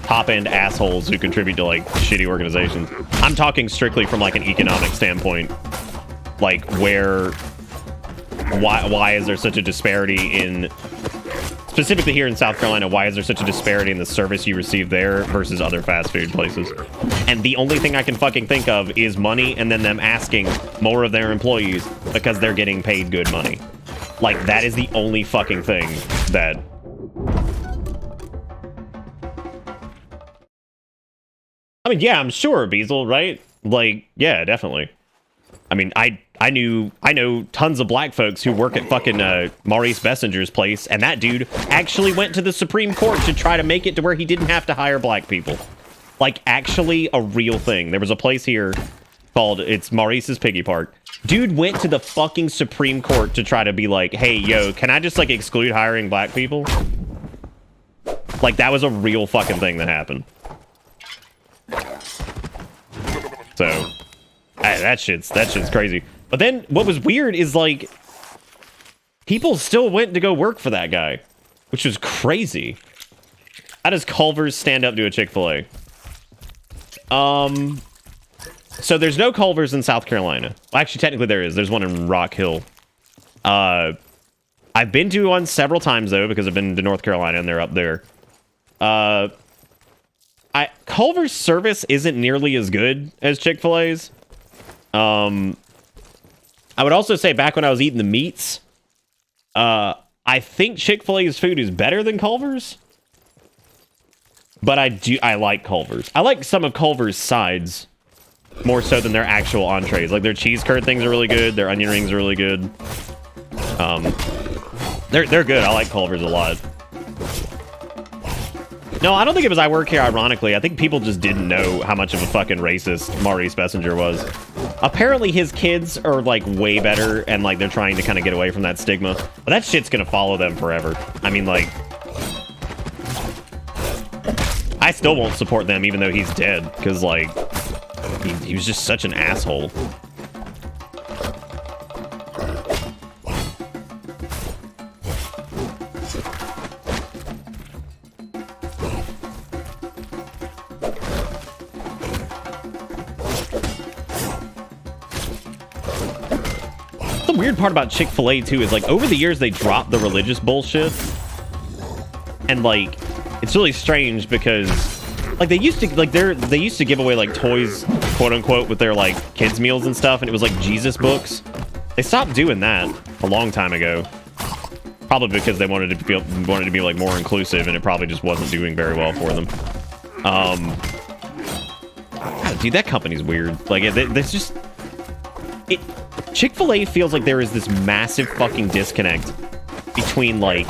Speaker 10: top-end assholes who contribute to like shitty organizations. I'm talking strictly from like an economic standpoint. Like why is there such a disparity in, specifically here in South Carolina, why is there such a disparity in the service you receive there versus other fast food places? And the only thing I can fucking think of is money and then them asking more of their employees because they're getting paid good money. Like, that is the only fucking thing that... I mean, yeah, I'm sure, Beazle, right? Like, yeah, definitely. I mean, I know tons of black folks who work at fucking Maurice Bessinger's place, and that dude actually went to the Supreme Court to try to make it to where he didn't have to hire black people. Like, actually a real thing. There was a place here called, it's Maurice's Piggy Park. Dude went to the fucking Supreme Court to try to be like, hey, yo, can I just, like, exclude hiring black people? Like, that was a real fucking thing that happened. So, that shit's crazy. But then, what was weird is, like, people still went to go work for that guy, which was crazy. How does Culver's stand up to a Chick-fil-A? So there's no Culver's in South Carolina. Well, actually, technically there is. There's one in Rock Hill. I've been to one several times, though, because I've been to North Carolina, and they're up there. Culver's service isn't nearly as good as Chick-fil-A's. I would also say back when I was eating the meats, I think Chick-fil-A's food is better than Culver's. But I like Culver's. I like some of Culver's sides more so than their actual entrees. Like, their cheese curd things are really good. Their onion rings are really good. They're good. I like Culver's a lot. No, I don't think it was I work here, ironically. I think people just didn't know how much of a fucking racist Maurice Bessinger was. Apparently his kids are, like, way better, and, like, they're trying to kind of get away from that stigma. But that shit's gonna follow them forever. I mean, like... I still won't support them, even though he's dead, because, like... He was just such an asshole. The weird part about Chick-fil-A, too, is, like, over the years, they dropped the religious bullshit. And, like, it's really strange because... Like, they used to give away, like, toys, quote-unquote, with their, like, kids' meals and stuff, and it was, like, Jesus books. They stopped doing that a long time ago. Probably because they wanted to be, like, more inclusive, and it probably just wasn't doing very well for them. God, dude, that company's weird. Like, there's just... Chick-fil-A feels like there is this massive fucking disconnect between, like...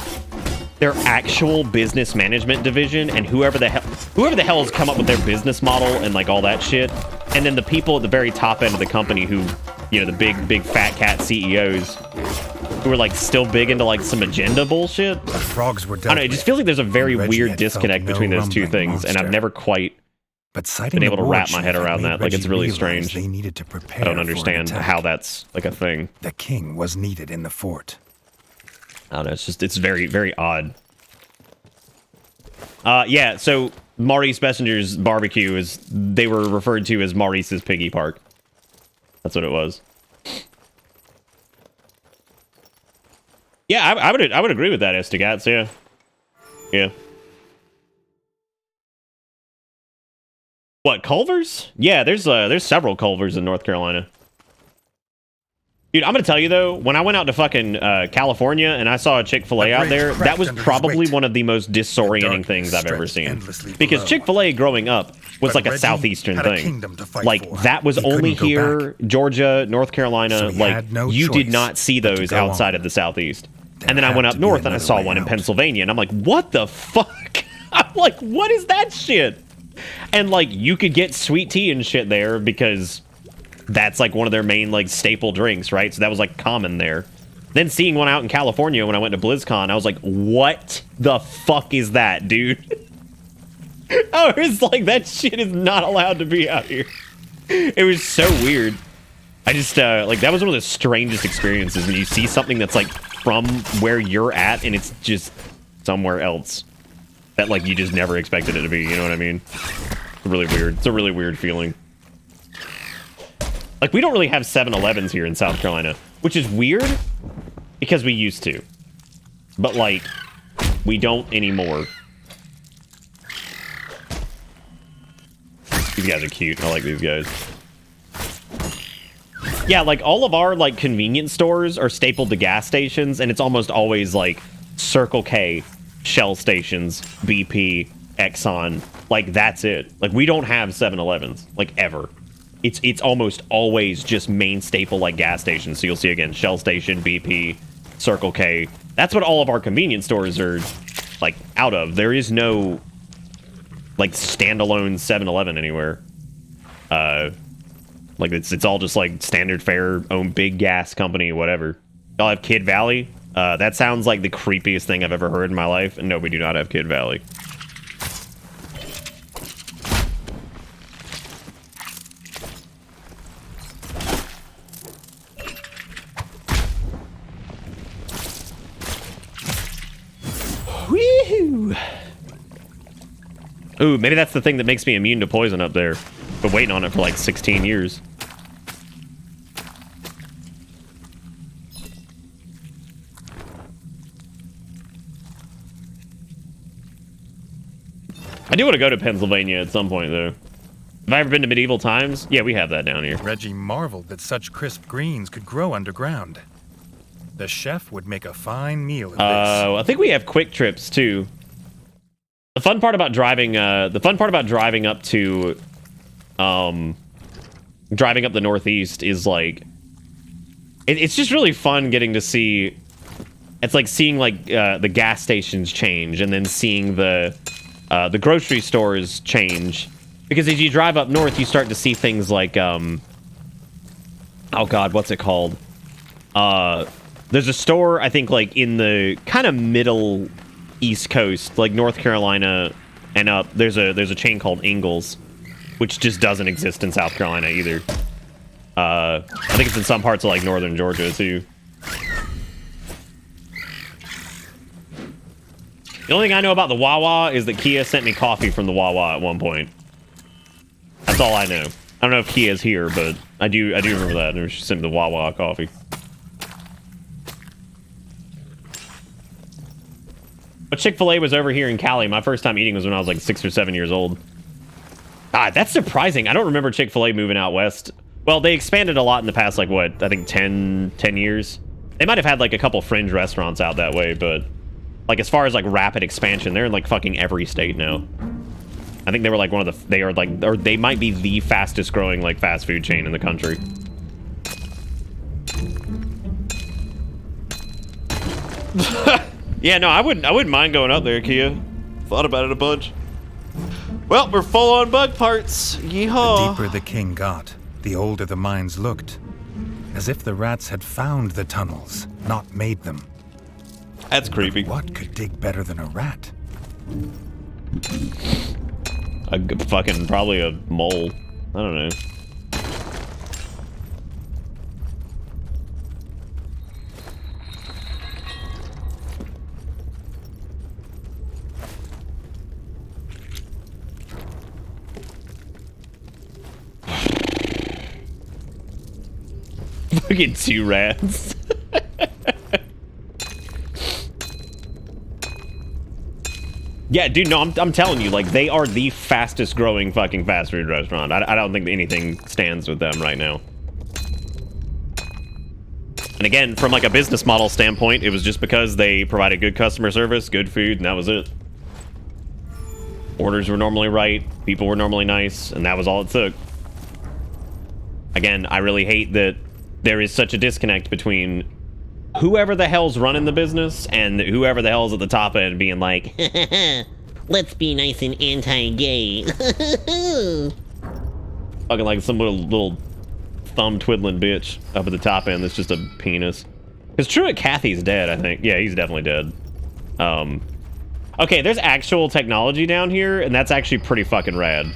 Speaker 10: their actual business management division and whoever the hell has come up with their business model and like all that shit, and then the people at the very top end of the company who, you know, the big fat cat CEOs who are like still big into like some agenda bullshit.
Speaker 9: The frogs were
Speaker 10: I don't know, it just feels like there's a very weird disconnect between those two things, and I've never quite been able to wrap my head around that. Like, it's really strange.
Speaker 9: They needed to prepare.
Speaker 10: I don't understand how that's like a thing.
Speaker 9: The king was needed in the fort.
Speaker 10: I don't know, it's very, very odd. Yeah, so Maurice Bessinger's barbecue they were referred to as Maurice's Piggy Park. That's what it was. Yeah, I would agree with that, Estigats, yeah. Yeah. What, Culvers? Yeah, there's several Culvers in North Carolina. Dude, I'm gonna tell you though, when I went out to fucking California and I saw a Chick-fil-A out there, that was probably one of the most disorienting things I've ever seen. Because Chick-fil-A growing up was like a southeastern thing. Like that was only here, Georgia, North Carolina. Like you did not see those outside of the southeast. And then I went up north and I saw one in Pennsylvania, and I'm like, what the fuck? I'm like, what is that shit? And like you could get sweet tea and shit there because that's like one of their main like staple drinks, right? So that was like common there. Then seeing one out in California when I went to BlizzCon, I was like, what the fuck is that, dude? I was like, that shit is not allowed to be out here. It was so weird. I just like that was one of the strangest experiences when you see something that's like from where you're at and it's just somewhere else that like you just never expected it to be, you know what I mean? It's really weird. It's a really weird feeling. Like, we don't really have 7-Elevens here in South Carolina, which is weird because we used to. But, like, we don't anymore. These guys are cute. I like these guys. Yeah, like, all of our, like, convenience stores are stapled to gas stations, and it's almost always, like, Circle K, Shell stations, BP, Exxon. Like, that's it. Like, we don't have 7-Elevens, like, ever. It's almost always just main staple like gas stations. So you'll see again Shell station, BP, Circle K. That's what all of our convenience stores are like out of. There is no like standalone 7-Eleven anywhere. Like it's all just like standard fare, own big gas company, whatever. Y'all have Kid Valley. That sounds like the creepiest thing I've ever heard in my life. And no, we do not have Kid Valley. Woohoo! Ooh, maybe that's the thing that makes me immune to poison up there. Been waiting on it for like 16 years. I do want to go to Pennsylvania at some point, though. Have I ever been to medieval times? Yeah, we have that down here.
Speaker 9: Reggie marveled that such crisp greens could grow underground. The chef would make a fine meal of this.
Speaker 10: I think we have quick trips too. The fun part about driving up to, driving up the Northeast is like, it's just really fun getting to see. It's like seeing like the gas stations change, and then seeing the grocery stores change, because as you drive up north, you start to see things like oh god, what's it called? There's a store, I think, like, in the kind of middle East Coast, like North Carolina and up. There's a chain called Ingles, which just doesn't exist in South Carolina either. I think it's in some parts of, like, northern Georgia, too. The only thing I know about the Wawa is that Kia sent me coffee from the Wawa at one point. That's all I know. I don't know if Kia's here, but I do remember that. She sent me the Wawa coffee. But Chick-fil-A was over here in Cali. My first time eating was when I was like 6 or 7 years old. Ah, that's surprising. I don't remember Chick-fil-A moving out west. Well, they expanded a lot in the past, like, what, I think 10 years? They might have had, like, a couple fringe restaurants out that way, but, like, as far as, like, rapid expansion, they're in, like, fucking every state now. I think they were, like, one of the... They are, like... Or they might be the fastest growing, like, fast food chain in the country. Yeah, no, I wouldn't mind going up there, Kia. Thought about it a bunch. Well, we're full on bug parts. Yeehaw.
Speaker 9: The deeper the king got, the older the mines looked. As if the rats had found the tunnels, not made them.
Speaker 10: That's creepy.
Speaker 9: But what could dig better than a rat?
Speaker 10: Fucking probably a mole. I don't know. Fucking 2 rats. Yeah, dude, no, I'm telling you, like, they are the fastest growing fucking fast food restaurant. I don't think anything stands with them right now. And again, from like a business model standpoint, it was just because they provided good customer service, good food, and that was it. Orders were normally right, people were normally nice, and that was all it took. Again, I really hate that there is such a disconnect between whoever the hell's running the business and whoever the hell's at the top end being like, let's be nice and anti-gay. Fucking like some little thumb twiddling bitch up at the top end that's just a penis. Because Truett Cathy's dead, I think. Yeah, he's definitely dead. Okay, there's actual technology down here, and that's actually pretty fucking rad.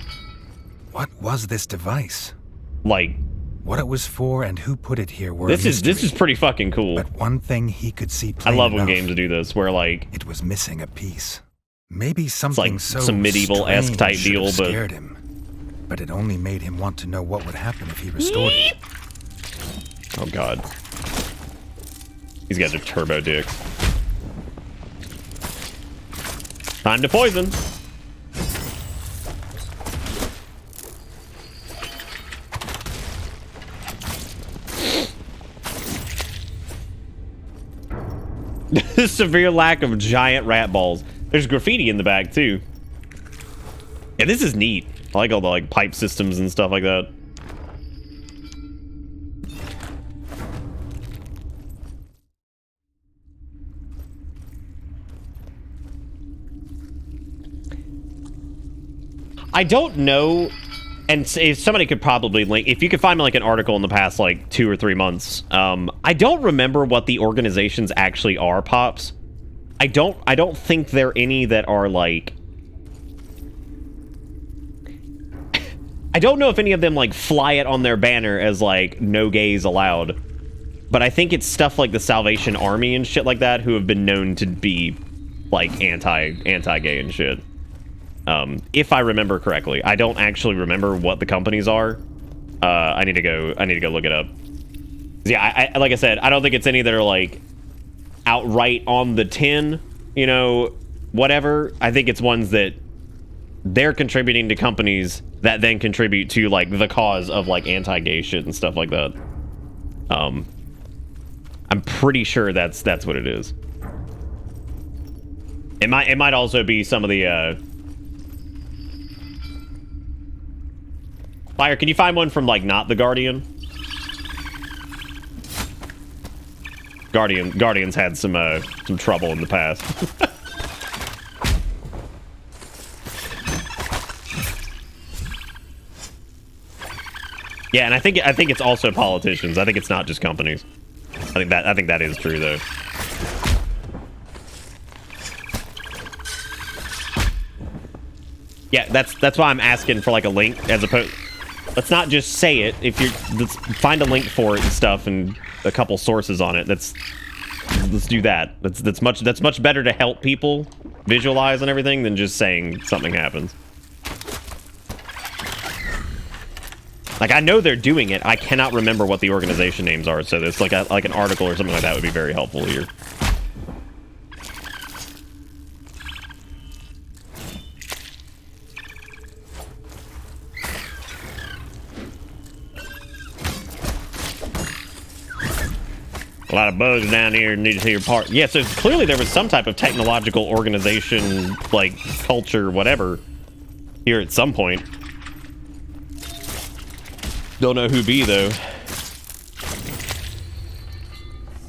Speaker 9: What was this device?
Speaker 10: Like,
Speaker 9: what it was for and who put it here were
Speaker 10: this is pretty fucking cool.
Speaker 9: But one thing he could see
Speaker 10: I
Speaker 9: plain
Speaker 10: love when
Speaker 9: enough,
Speaker 10: games do this, where like
Speaker 9: it was missing a piece. Maybe
Speaker 10: it's
Speaker 9: something
Speaker 10: like
Speaker 9: so
Speaker 10: some medieval-esque type
Speaker 9: strange
Speaker 10: deal,
Speaker 9: should have
Speaker 10: but
Speaker 9: scared him. But it only made him want to know what would happen if he restored it.
Speaker 10: Oh god, these guys are turbo dicks. Time to poison. Severe lack of giant rat balls. There's graffiti in the back too. Yeah, this is neat. I like all the like pipe systems and stuff like that. I don't know, and if somebody could probably link, if you could find me like an article in the past like 2 or 3 months. I don't remember what the organizations actually are, Pops. I don't think there are any that are like, I don't know if any of them like fly it on their banner as like no gays allowed, but I think it's stuff like the Salvation Army and shit like that who have been known to be like anti-gay and shit. If I remember correctly. I don't actually remember what the companies are. I need to go look it up. Yeah, I like I said, I don't think it's any that are like outright on the tin, you know, whatever. I think it's ones that they're contributing to companies that then contribute to like the cause of like anti-gay shit and stuff like that. I'm pretty sure that's what it is. It might also be some of the Fire, can you find one from like not the Guardian? Guardian's had some trouble in the past. Yeah, and I think it's also politicians. I think it's not just companies. I think that is true though. Yeah, that's why I'm asking for like a link as opposed. Let's not just say it. Let's find a link for it and stuff and a couple sources on it. Let's do that. That's much better to help people visualize and everything than just saying something happens. Like, I know they're doing it. I cannot remember what the organization names are, so it's like an article or something like that would be very helpful here. A lot of bugs down here need to see your part. Yeah, so clearly there was some type of technological organization, like, culture, whatever, here at some point. Don't know who be, though.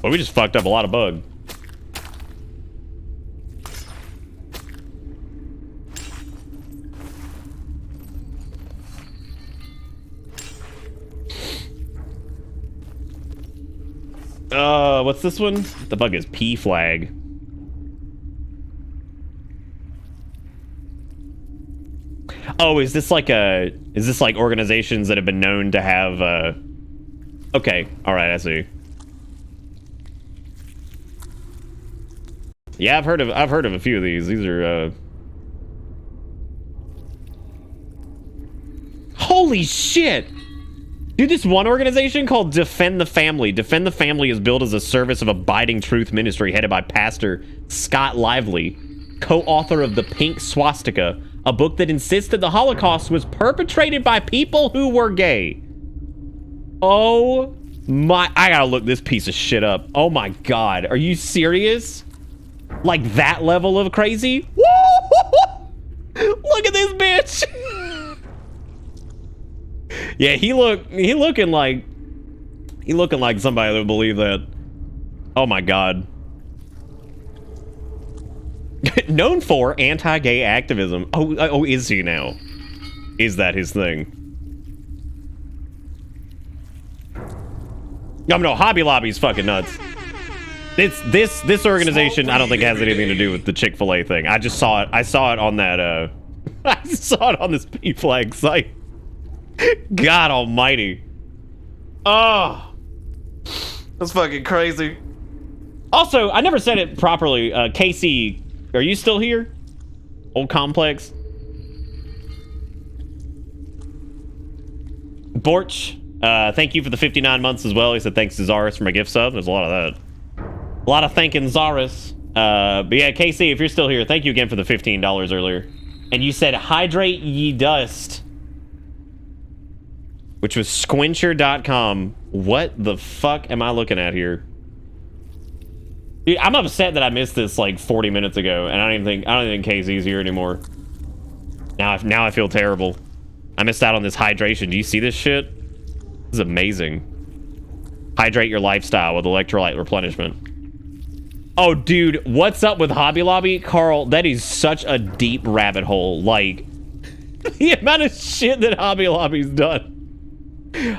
Speaker 10: Well, we just fucked up a lot of bug. What's this one? The bug is P flag. Oh, is this like organizations that have been known to have okay, all right, I see. Yeah, I've heard of a few of these. These are holy shit! Dude, this one organization called Defend the Family. Defend the Family is built as a service of abiding truth ministry headed by Pastor Scott Lively. co-author of The Pink Swastika, a book that insists that the Holocaust was perpetrated by people who were gay. Oh my, I gotta look this piece of shit up. Oh my God, are you serious? Like that level of crazy? Look at this bitch. Yeah, he looking like somebody that would believe that. Oh my God. Known for anti-gay activism. Oh, is he now? Is that his thing? No, Hobby Lobby's fucking nuts. This organization I don't think has anything to do with the Chick-fil-A thing. I just saw it. I saw it on that I saw it on this P-Flag site. God almighty. Oh. That's fucking crazy. Also, I never said it properly. Casey, are you still here? Old Complex? Borch, thank you for the 59 months as well. He said thanks to Zaris for my gift sub. There's a lot of that. A lot of thanking Zaris. But yeah, Casey, if you're still here, thank you again for the $15 earlier. And you said hydrate ye dust, which was squincher.com. What the fuck am I looking at here? Dude, I'm upset that I missed this like 40 minutes ago, and I don't even think Casey's here anymore. Now I feel terrible. I missed out on this hydration. Do you see this shit? This is amazing. Hydrate your lifestyle with electrolyte replenishment. Oh, dude, what's up with Hobby Lobby? Carl, that is such a deep rabbit hole. Like, the amount of shit that Hobby Lobby's done.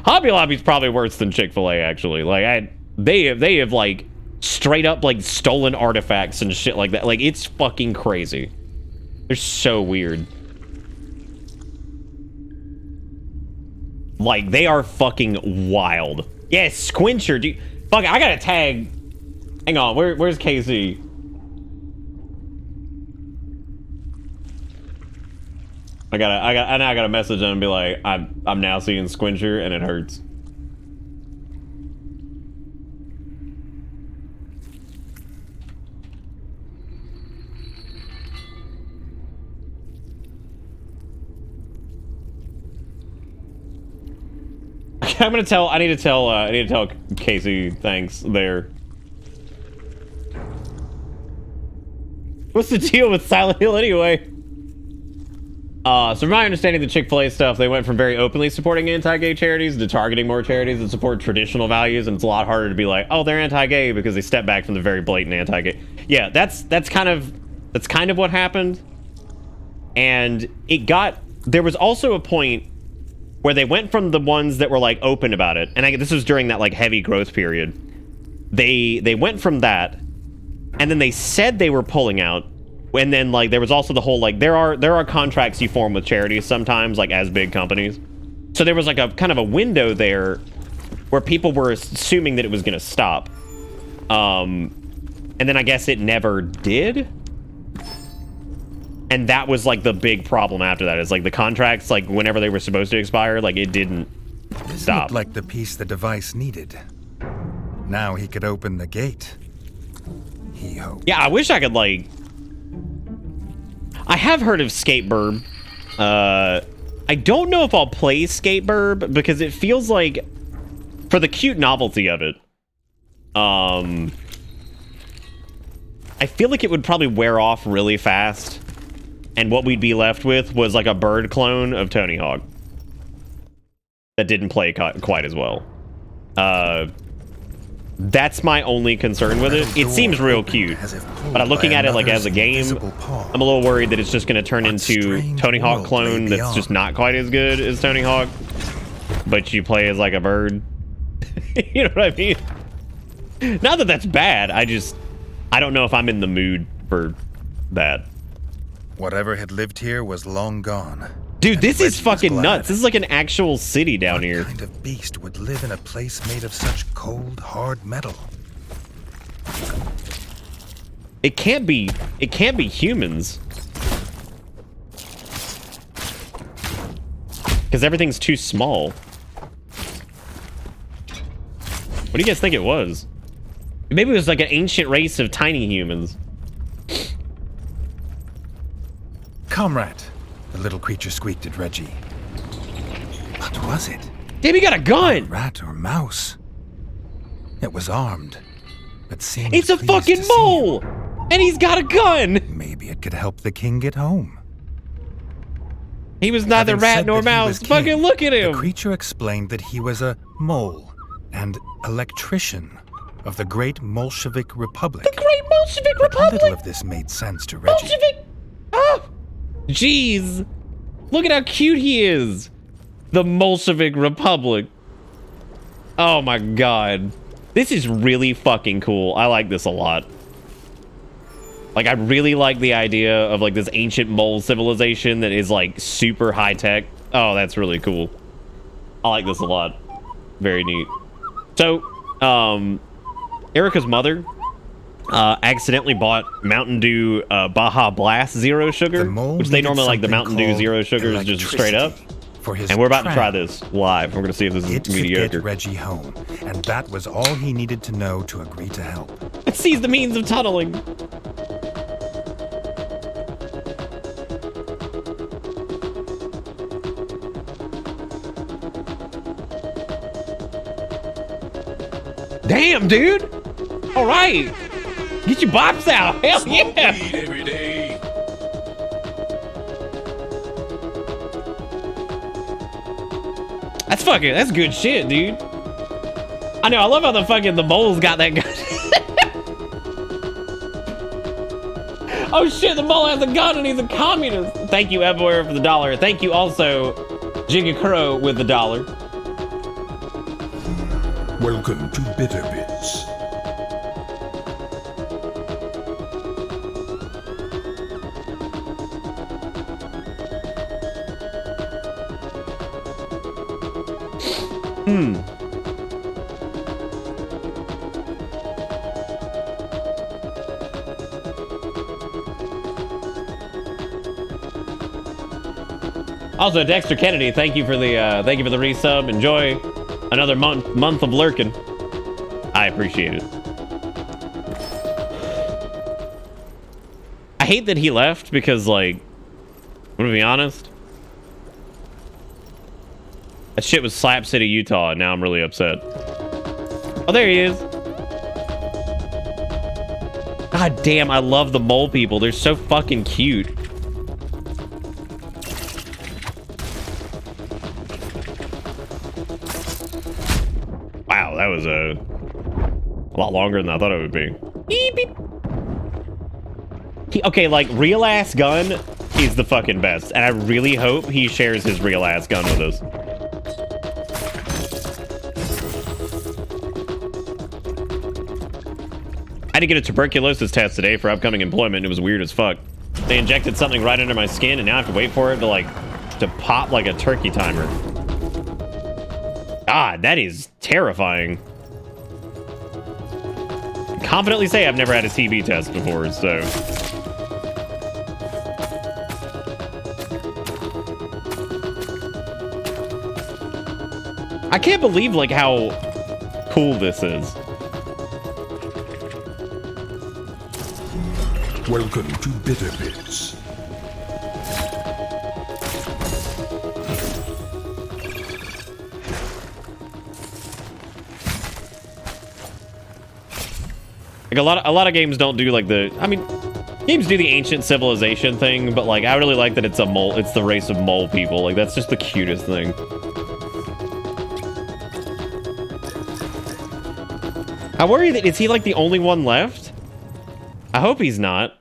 Speaker 10: Hobby Lobby's probably worse than Chick-fil-A, actually. Like, they have like straight up like stolen artifacts and shit like that. Like, it's fucking crazy. They're so weird. Like, they are fucking wild. Yeah, Squincher, dude. Fuck, I gotta tag. Hang on, where's KC? I gotta message him and be like, I'm now seeing Squincher and it hurts. I need to tell Casey thanks there. What's the deal with Silent Hill anyway? So from my understanding, the Chick-fil-A stuff, they went from very openly supporting anti-gay charities to targeting more charities that support traditional values, and it's a lot harder to be like, oh, they're anti-gay because they step back from the very blatant anti-gay. Yeah, that's kind of what happened. And there was also a point where they went from the ones that were like open about it, and this was during that like heavy growth period. They went from that, and then they said they were pulling out, and then like there was also the whole like there are contracts you form with charities sometimes, like as big companies. So there was like a kind of a window there where people were assuming that it was going to stop, and then I guess it never did. And that was like the big problem after that, is like the contracts, like whenever they were supposed to expire, like it didn't stop.
Speaker 9: Looked like the piece the device needed. Now he could open the gate. He hoped.
Speaker 10: Yeah, I wish I could like. I have heard of Skateburb. I don't know if I'll play Skateburb because it feels like, for the cute novelty of it, I feel like it would probably wear off really fast. And what we'd be left with was like a bird clone of Tony Hawk that didn't play quite as well. That's my only concern with it. It seems real cute, but I'm looking at it like as a game, I'm a little worried that it's just going to turn into Tony Hawk clone that's just not quite as good as Tony Hawk, but you play as like a bird. You know what I mean? Not that that's bad, I don't know if I'm in the mood for that.
Speaker 9: Whatever had lived here was long gone.
Speaker 10: Dude, this is fucking nuts. This is like an actual city down here.
Speaker 9: What kind of beast would live in a place made of such cold, hard metal?
Speaker 10: It can't be humans. Because everything's too small. What do you guys think it was? Maybe it was like an ancient race of tiny humans.
Speaker 9: Comrade, the little creature squeaked at Reggie. What was it?
Speaker 10: Damn, he got a gun!
Speaker 9: Rat or mouse? It was armed, but seemed
Speaker 10: It's a
Speaker 9: pleased
Speaker 10: fucking
Speaker 9: to see
Speaker 10: mole!
Speaker 9: him.
Speaker 10: And he's got a gun!
Speaker 9: Maybe it could help the king get home.
Speaker 10: He was neither
Speaker 9: Having
Speaker 10: rat
Speaker 9: said
Speaker 10: nor
Speaker 9: that he
Speaker 10: mouse.
Speaker 9: was king,
Speaker 10: Fucking look at him!
Speaker 9: The creature explained that he was a mole and electrician of the Great Bolshevik Republic.
Speaker 10: The Great Bolshevik
Speaker 9: But
Speaker 10: Republic!
Speaker 9: little of this made sense to Reggie.
Speaker 10: Bolshevik! Oh! Jeez! Look at how cute he is! The Bolshevik Republic. Oh my god. This is really fucking cool. I like this a lot. Like, I really like the idea of, like, this ancient mole civilization that is, like, super high-tech. Oh, that's really cool. I like this a lot. Very neat. So, Erica's mother accidentally bought Mountain Dew Baja Blast Zero Sugar, which they normally like the Mountain Dew Zero Sugar is just straight up.
Speaker 9: For his
Speaker 10: And we're about to try
Speaker 9: tram.
Speaker 10: this live. We're going to see if this
Speaker 9: It
Speaker 10: is
Speaker 9: could
Speaker 10: mediocre.
Speaker 9: get Reggie home, and that was all he needed to know to agree to help.
Speaker 10: It sees the means of tunneling. Damn, dude! All right, get your bops out. Hell
Speaker 8: Smoke
Speaker 10: yeah!
Speaker 8: weed every day.
Speaker 10: That's good shit, dude. I know. I love how the mole's got that gun. Oh shit! The mole has a gun and he's a communist. Thank you, everywhere, for the $1. Thank you also, Jigga with the $1.
Speaker 5: Welcome to Bitter Bits.
Speaker 10: Also, Dexter Kennedy, thank you for the resub. Enjoy another month of lurking. I appreciate it. I hate that he left because, like, I'm gonna be honest. That shit was Slap City, Utah, and now I'm really upset. Oh, there he is. God damn, I love the mole people. They're so fucking cute. Wow, that was a lot longer than I thought it would be. Beep, beep. Okay, like, real ass gun is the fucking best, and I really hope he shares his real ass gun with us. I had to get a tuberculosis test today for upcoming employment. It was weird as fuck. They injected something right under my skin, and now I have to wait for it to pop like a turkey timer. God, that is terrifying. Confidently say I've never had a TB test before, so. I can't believe, like, how cool this is.
Speaker 5: Welcome to Bitter Bits.
Speaker 10: Like, a lot of games don't do, like, games do the ancient civilization thing, but, like, I really like that it's the race of mole people. Like, that's just the cutest thing. I worry that, is he, like, the only one left? I hope he's not.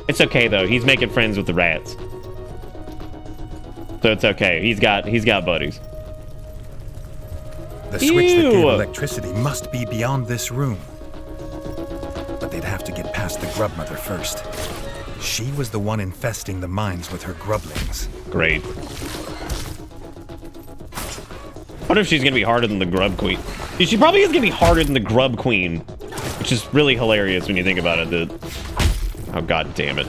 Speaker 10: It's okay, though. He's making friends with the rats. So it's okay. He's got buddies.
Speaker 9: The switch that gave
Speaker 10: Ew.
Speaker 9: electricity must be beyond this room. But they'd have to get past the grub mother first. She was the one infesting the mines with her grublings.
Speaker 10: Great. I wonder if she's gonna be harder than the grub queen. Dude, she probably is gonna be harder than the grub queen, which is really hilarious when you think about it. Oh, god damn it.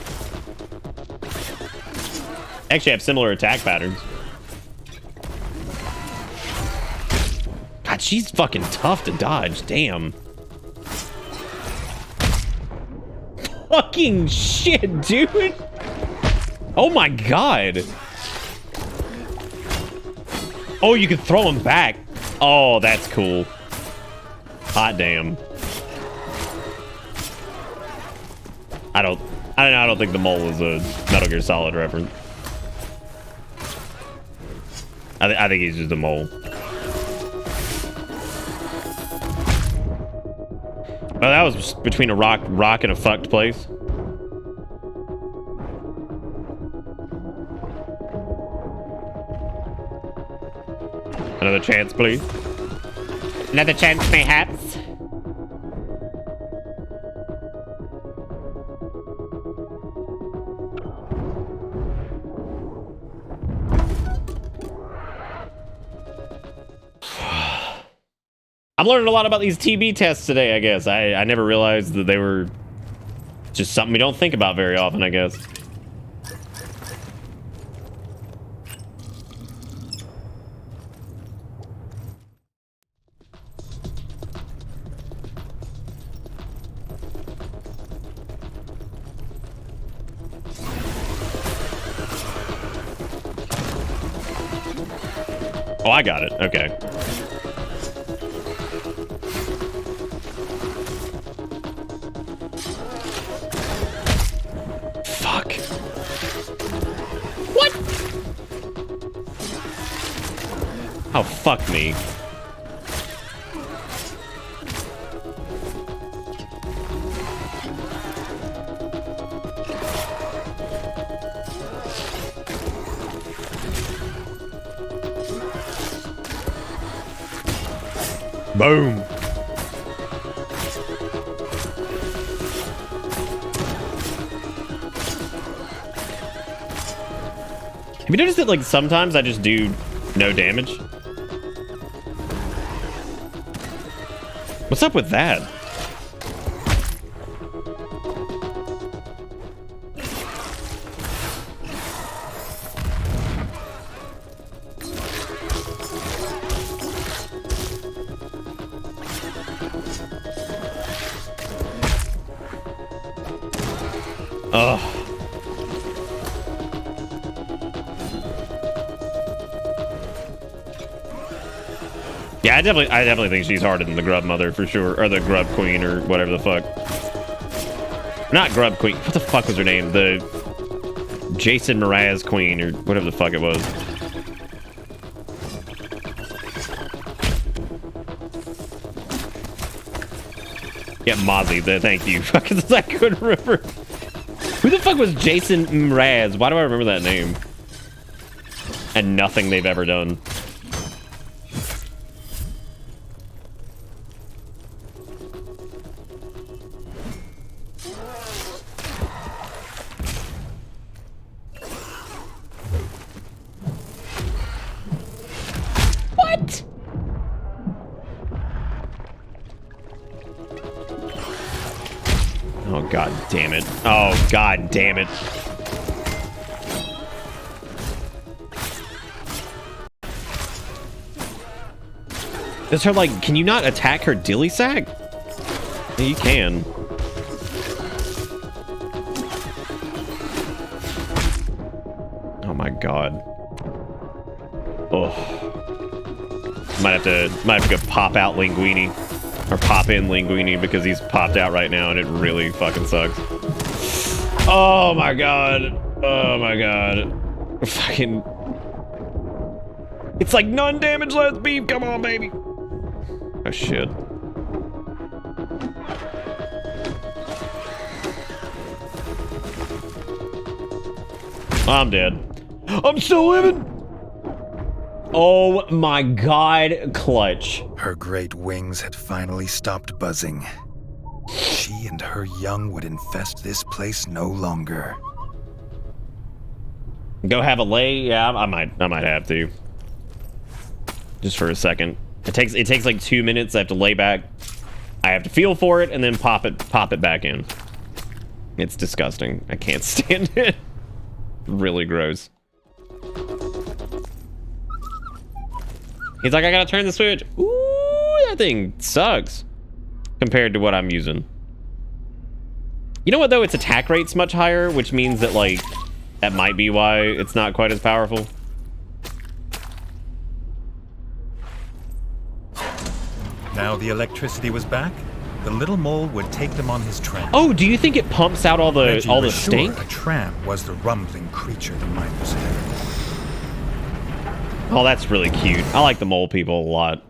Speaker 10: Actually have similar attack patterns. God, she's fucking tough to dodge. Damn. Fucking shit, dude. Oh my god. Oh, you can throw him back. Oh, that's cool. Hot damn. I don't think the mole is a Metal Gear Solid reference. I think he's just a mole. Oh, that was between a rock and a fucked place. Another chance, please. Another chance, mayhaps. I'm learning a lot about these TB tests today, I guess. I never realized that they were just something we don't think about very often, I guess. Oh, I got it. Okay. Fuck. What? Oh, fuck me. Boom. Have you noticed that, like, sometimes I just do no damage? What's up with that? Ugh. Yeah, I definitely think she's harder than the Grub Mother for sure, or the Grub Queen, or whatever the fuck. Not Grub Queen. What the fuck was her name? The Jason Mraz Queen, or whatever the fuck it was. Yeah, Mozzie. Thank you. I couldn't remember. Who the fuck was Jason Mraz? Why do I remember that name? And nothing they've ever done. What? Oh, god damn it. Oh, god damn it. Does her, like, can you not attack her dilly sack? Yeah, you can. Oh my god. Oh. Might have to go pop out Linguini. Or pop in Linguini because he's popped out right now and it really fucking sucks. Oh my god. Oh my god. Fucking. It's like none damage left, beef. Come on, baby. Oh shit. I'm dead. I'm still living. Oh my god, clutch.
Speaker 9: Her great wings had finally stopped buzzing. She and her young would infest this place no longer.
Speaker 10: Go have a lay? Yeah, I might have to. Just for a second. It takes like 2 minutes. I have to lay back. I have to feel for it and then pop it back in. It's disgusting. I can't stand it. Really gross. He's like, I gotta turn the switch. Ooh, that thing sucks compared to what I'm using. You know what though? Its attack rate's much higher, which means that like That might be why it's not quite as powerful.
Speaker 9: Now the electricity was back, the little mole would take them on his tram.
Speaker 10: Oh, do you think it pumps out all the
Speaker 9: Reggie was
Speaker 10: stink?
Speaker 9: sure a tram was the rumbling creature the miners had.
Speaker 10: Oh, that's really cute. I like the mole people a lot.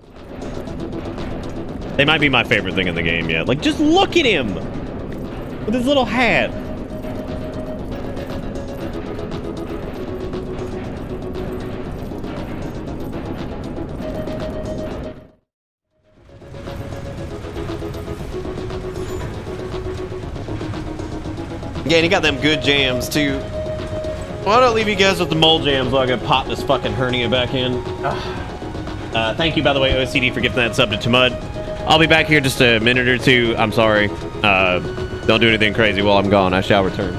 Speaker 10: They might be my favorite thing in the game yet. Like, just look at him with his little hat. Yeah, and he got them good jams too. Why don't I leave you guys with the mole jams while I go pop this fucking hernia back in? Thank you, by the way, OCD, for giving that sub to Mud. I'll be back here just a minute or two. I'm sorry. Don't do anything crazy while I'm gone. I shall return.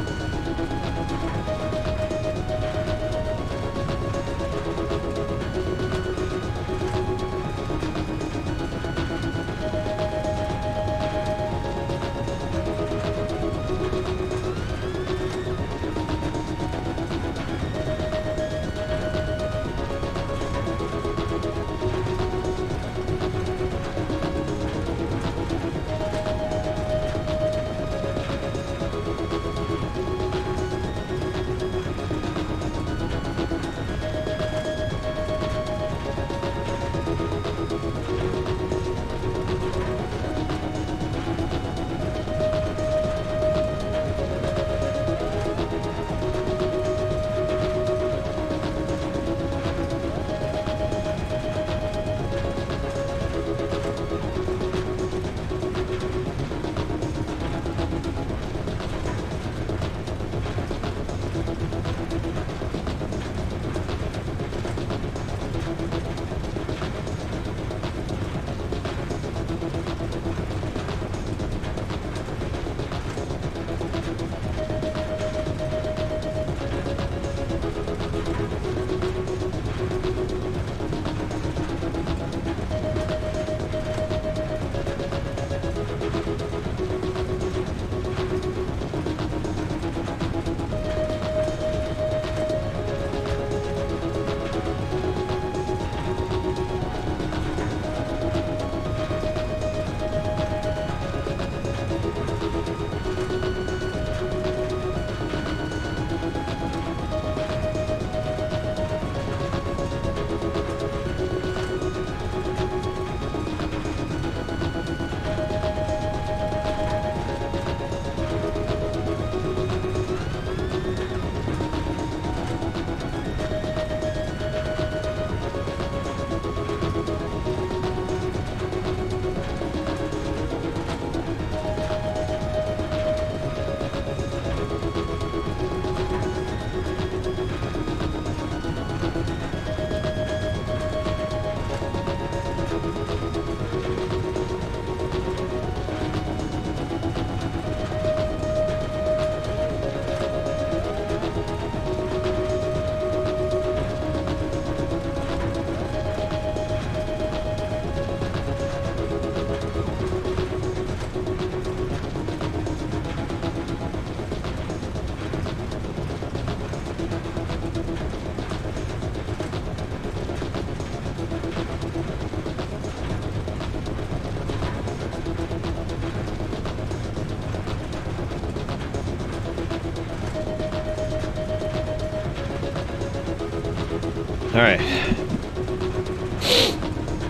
Speaker 10: All right.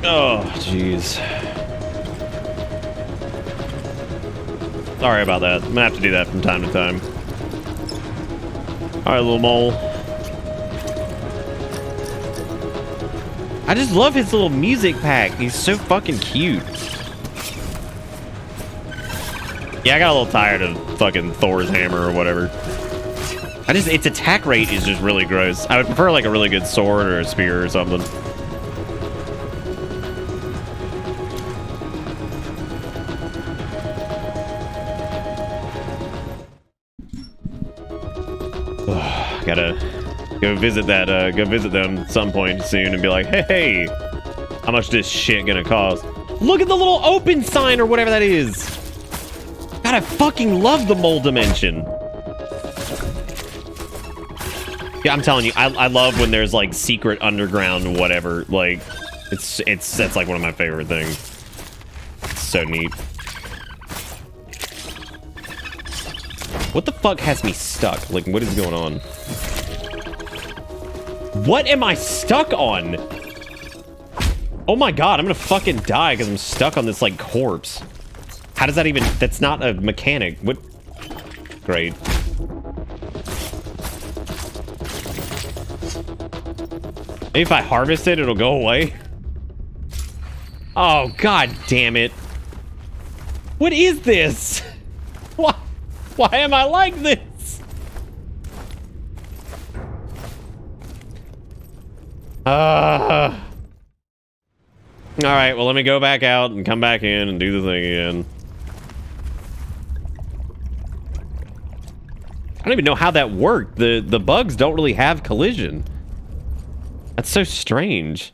Speaker 10: Oh, jeez. Sorry about that. I'm gonna have to do that from time to time. All right, little mole. I just love his little music pack. He's so fucking cute. Yeah, I got a little tired of fucking Thor's hammer or whatever. Its attack rate is just really gross. I would prefer like a really good sword or a spear or something. Gotta go visit them at some point soon and be like, hey, how much this shit gonna cost? Look at the little open sign or whatever that is. God, I fucking love the mole dimension. Yeah, I'm telling you, I love when there's like secret underground whatever. Like, that's like one of my favorite things. It's so neat. What the fuck has me stuck? Like, what is going on? What am I stuck on? Oh my god, I'm gonna fucking die because I'm stuck on this like corpse. How does that even? That's not a mechanic. What? Great. Maybe if I harvest it, it'll go away. Oh, god damn it. What is this? Why am I like this? Alright, well, let me go back out and come back in and do the thing again. I don't even know how that worked. The bugs don't really have collision. That's so strange.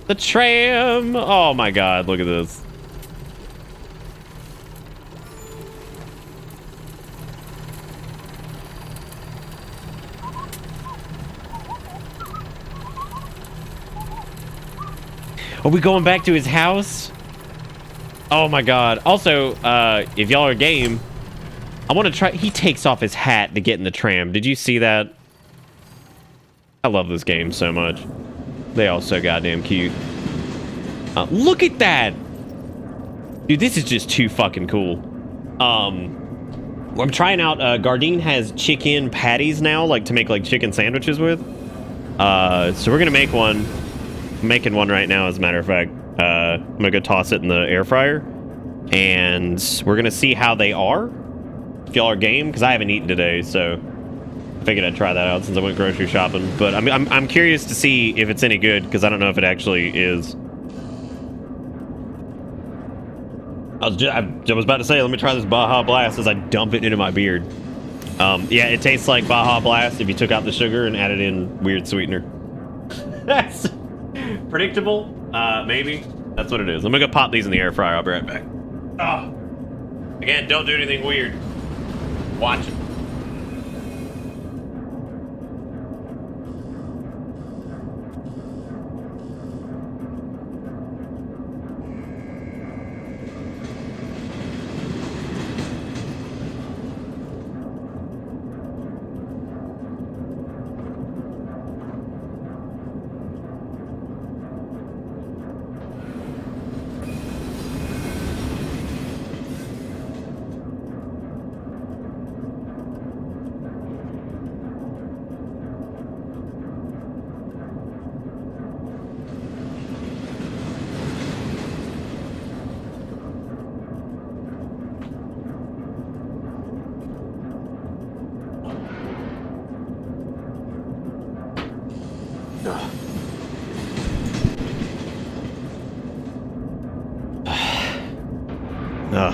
Speaker 10: The tram! Oh my god, look at this. Are we going back to his house? Oh my god. Also, if y'all are game, I want to try... He takes off his hat to get in the tram. Did you see that? I love this game so much. They all so goddamn cute. Look at that! Dude, this is just too fucking cool. I'm trying out... Gardein has chicken patties now, like to make like chicken sandwiches with. So we're gonna make one. I'm making one right now, as a matter of fact. I'm gonna go toss it in the air fryer. And we're gonna see how they are. If y'all are game, because I haven't eaten today, so... I figured I'd try that out since I went grocery shopping. But I'm curious to see if it's any good, because I don't know if it actually is. I was about to say, let me try this Baja Blast as I dump it into my beard. Yeah, it tastes like Baja Blast if you took out the sugar and added in weird sweetener. That's predictable, maybe. That's what it is. I'm gonna go pop these in the air fryer. I'll be right back. Oh. Again, don't do anything weird. Watch it.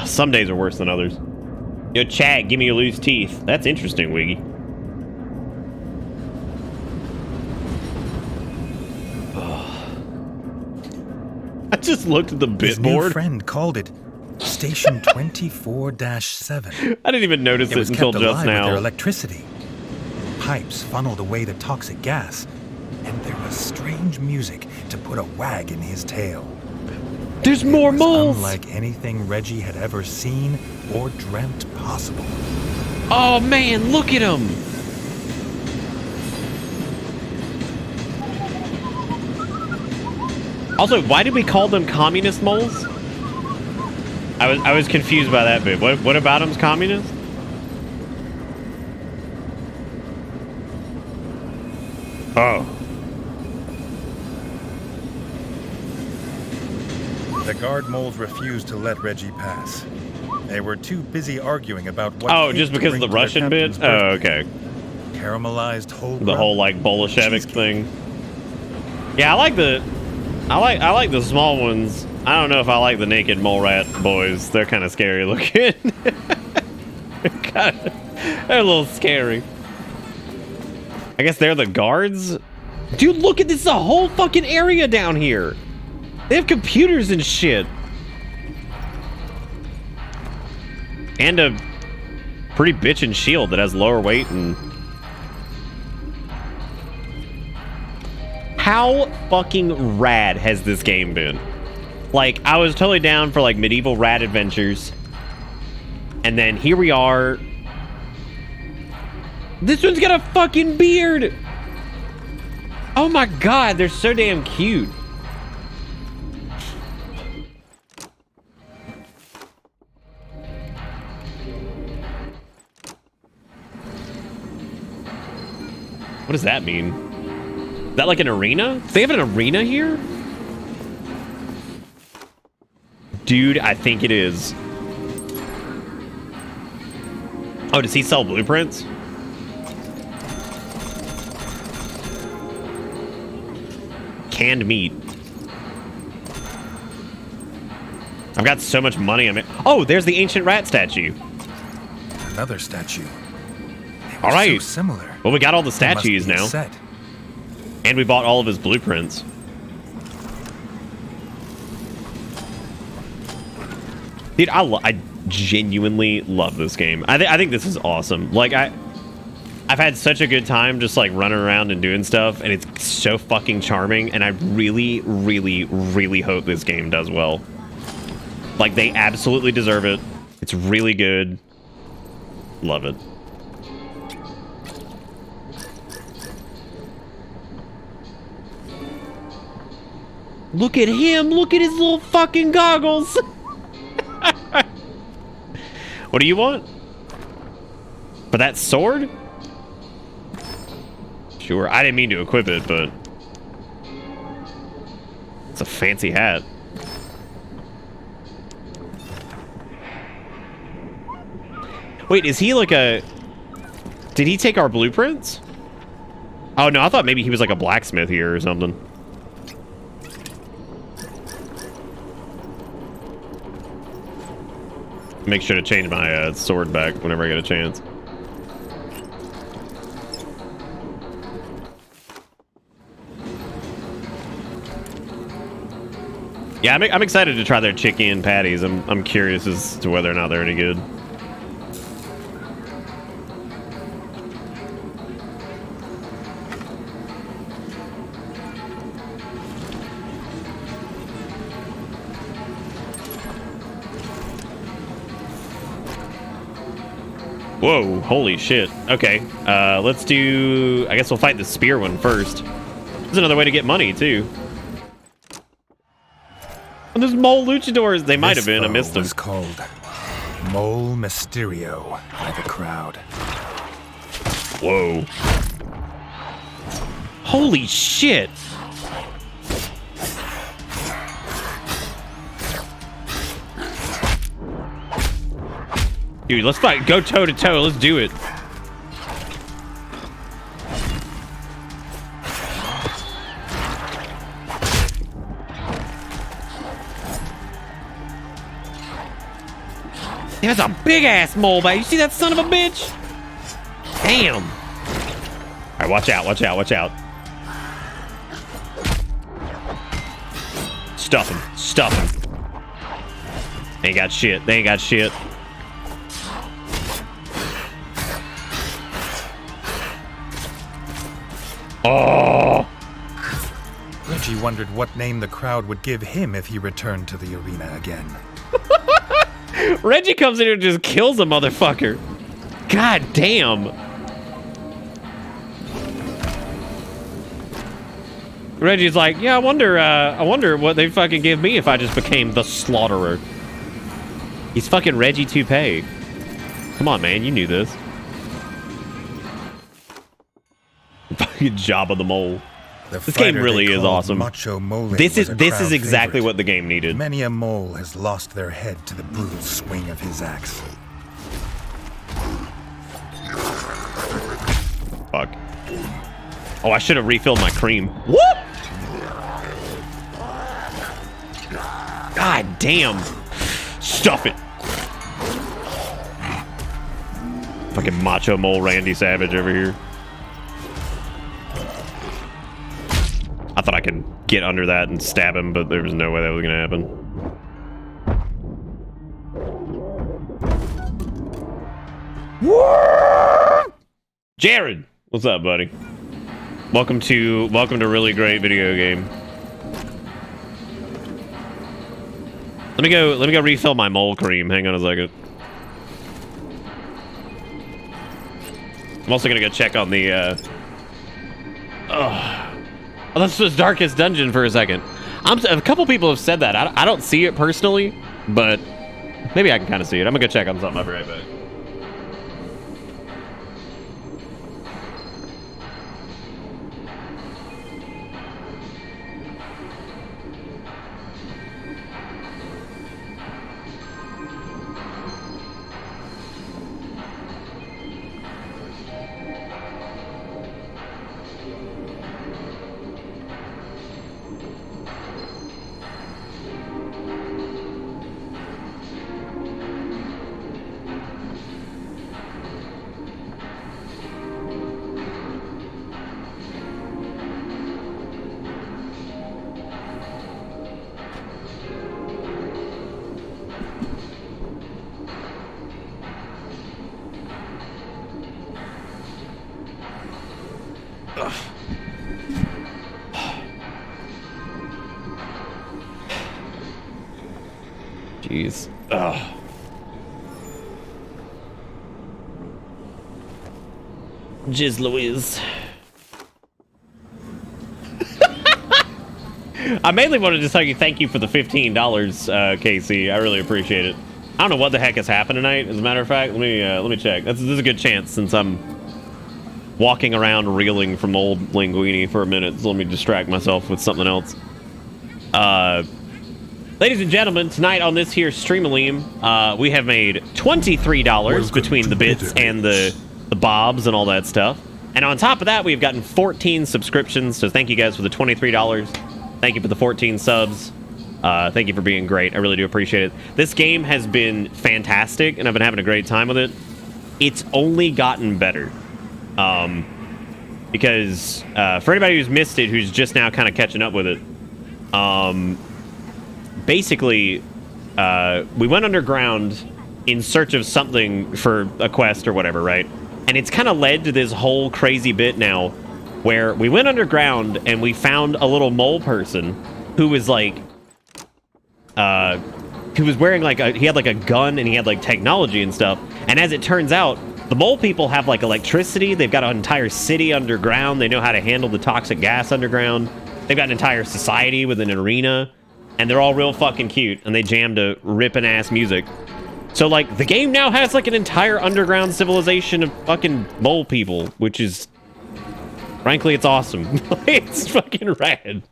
Speaker 10: Some days are worse than others. Yo, Chad, give me your loose teeth. That's interesting, Wiggy. I just looked at the
Speaker 9: His
Speaker 10: bitboard.
Speaker 9: new friend called it Station 24-7.
Speaker 10: I didn't even notice it
Speaker 9: was
Speaker 10: until
Speaker 9: kept
Speaker 10: just
Speaker 9: alive with their
Speaker 10: now.
Speaker 9: electricity. Pipes funneled away the toxic gas, and there was strange music to put a wag in his tail.
Speaker 10: There's more moles!
Speaker 9: Unlike anything Reggie had ever seen or dreamt possible.
Speaker 10: Oh man, look at him! Also, why did we call them communist moles? I was confused by that bit. What about him's communist? Oh.
Speaker 9: The guard moles refused to let Reggie pass. They were too busy arguing about what.
Speaker 10: Oh, just because of the Russian bit? Oh, okay.
Speaker 9: Caramelized whole.
Speaker 10: The whole like Bolshevik thing. Yeah, I like the small ones. I don't know if I like the naked mole rat boys. They're kind of scary looking. They're a little scary. I guess they're the guards. Dude, look at this! The whole fucking area down here. They have computers and shit. And a pretty bitchin' shield that has lower weight and how fucking rad has this game been? Like, I was totally down for like medieval rad adventures. And then here we are. This one's got a fucking beard. Oh my god, they're so damn cute. What does that mean? Is that like an arena? Do they have an arena here? Dude, I think it is. Oh, does he sell blueprints? Canned meat. I've got so much money on it. Oh, there's the ancient rat statue.
Speaker 9: Another statue.
Speaker 10: All right.
Speaker 9: So similar.
Speaker 10: Well, we got all the statues now.
Speaker 9: Set.
Speaker 10: And we bought all of his blueprints. Dude, I genuinely love this game. I think this is awesome. Like, I've had such a good time just like running around and doing stuff, and it's so fucking charming, and I really, really, really hope this game does well. Like, they absolutely deserve it. It's really good. Love it. Look at him! Look at his little fucking goggles! What do you want? For that sword? Sure, I didn't mean to equip it, but it's a fancy hat. Wait, is he like a... Did he take our blueprints? Oh no, I thought maybe he was like a blacksmith here or something. Make sure to change my sword back whenever I get a chance. Yeah, I'm excited to try their chicken patties. I'm curious as to whether or not they're any good. Whoa, holy shit. Okay, let's do... I guess we'll fight the spear one first. There's another way to get money, too. And there's mole luchadors. They might have been. I missed them.
Speaker 9: This called Mole Mysterio by the crowd.
Speaker 10: Whoa. Holy shit. Dude, let's fight. Go toe to toe. Let's do it. That's a big ass mole, baby. You see that son of a bitch? Damn. All right, watch out, watch out, watch out. Stuff him, stuff him. They ain't got shit. They ain't got shit. Oh!
Speaker 9: Reggie wondered what name the crowd would give him if he returned to the arena again.
Speaker 10: Reggie comes in here and just kills a motherfucker. God damn. Reggie's like, yeah, I wonder what they'd fucking give me if I just became the Slaughterer. He's fucking Reggie Toupee. Come on, man, you knew this. Fucking Jabba the Mole. This game really is awesome. This is exactly what the game needed.
Speaker 9: Many a mole has lost their head to the brutal swing of his axe.
Speaker 10: Fuck. Oh, I should have refilled my cream. Whoop! God damn. Stuff it. Fucking macho mole Randy Savage over here. I thought I could get under that and stab him, but there was no way that was gonna happen. Jared! What's up, buddy? Welcome to really great video game. Let me go refill my mole cream. Hang on a second. I'm also gonna go check on the oh, this was Darkest Dungeon for a second. A couple people have said that. I don't see it personally, but maybe I can kind of see it. I'm gonna go check on something. I'll be right back. Jeez. Ugh. Jizz Louise. I mainly wanted to tell you thank you for the $15, Casey. I really appreciate it. I don't know what the heck has happened tonight. As a matter of fact, let me check. This is a good chance since I'm walking around reeling from old linguini for a minute. So let me distract myself with something else. Ladies and gentlemen, tonight on this here Stream-a-Leam, we have made $23 between the bits and the bobs and all that stuff. And on top of that, we've gotten 14 subscriptions. So thank you guys for the $23. Thank you for the 14 subs. Thank you for being great. I really do appreciate it. This game has been fantastic, and I've been having a great time with it. It's only gotten better. Because for anybody who's missed it, who's just now kind of catching up with it, basically, we went underground in search of something for a quest or whatever, right? And it's kind of led to this whole crazy bit now where we went underground and we found a little mole person who was like, who was wearing like he had like a gun and he had like technology and stuff. And as it turns out, the mole people have like electricity. They've got an entire city underground. They know how to handle the toxic gas underground. They've got an entire society with an arena. And they're all real fucking cute, and they jam to rippin' ass music. So, like, the game now has, like, an entire underground civilization of fucking mole people, which is, frankly, it's awesome. It's fucking rad.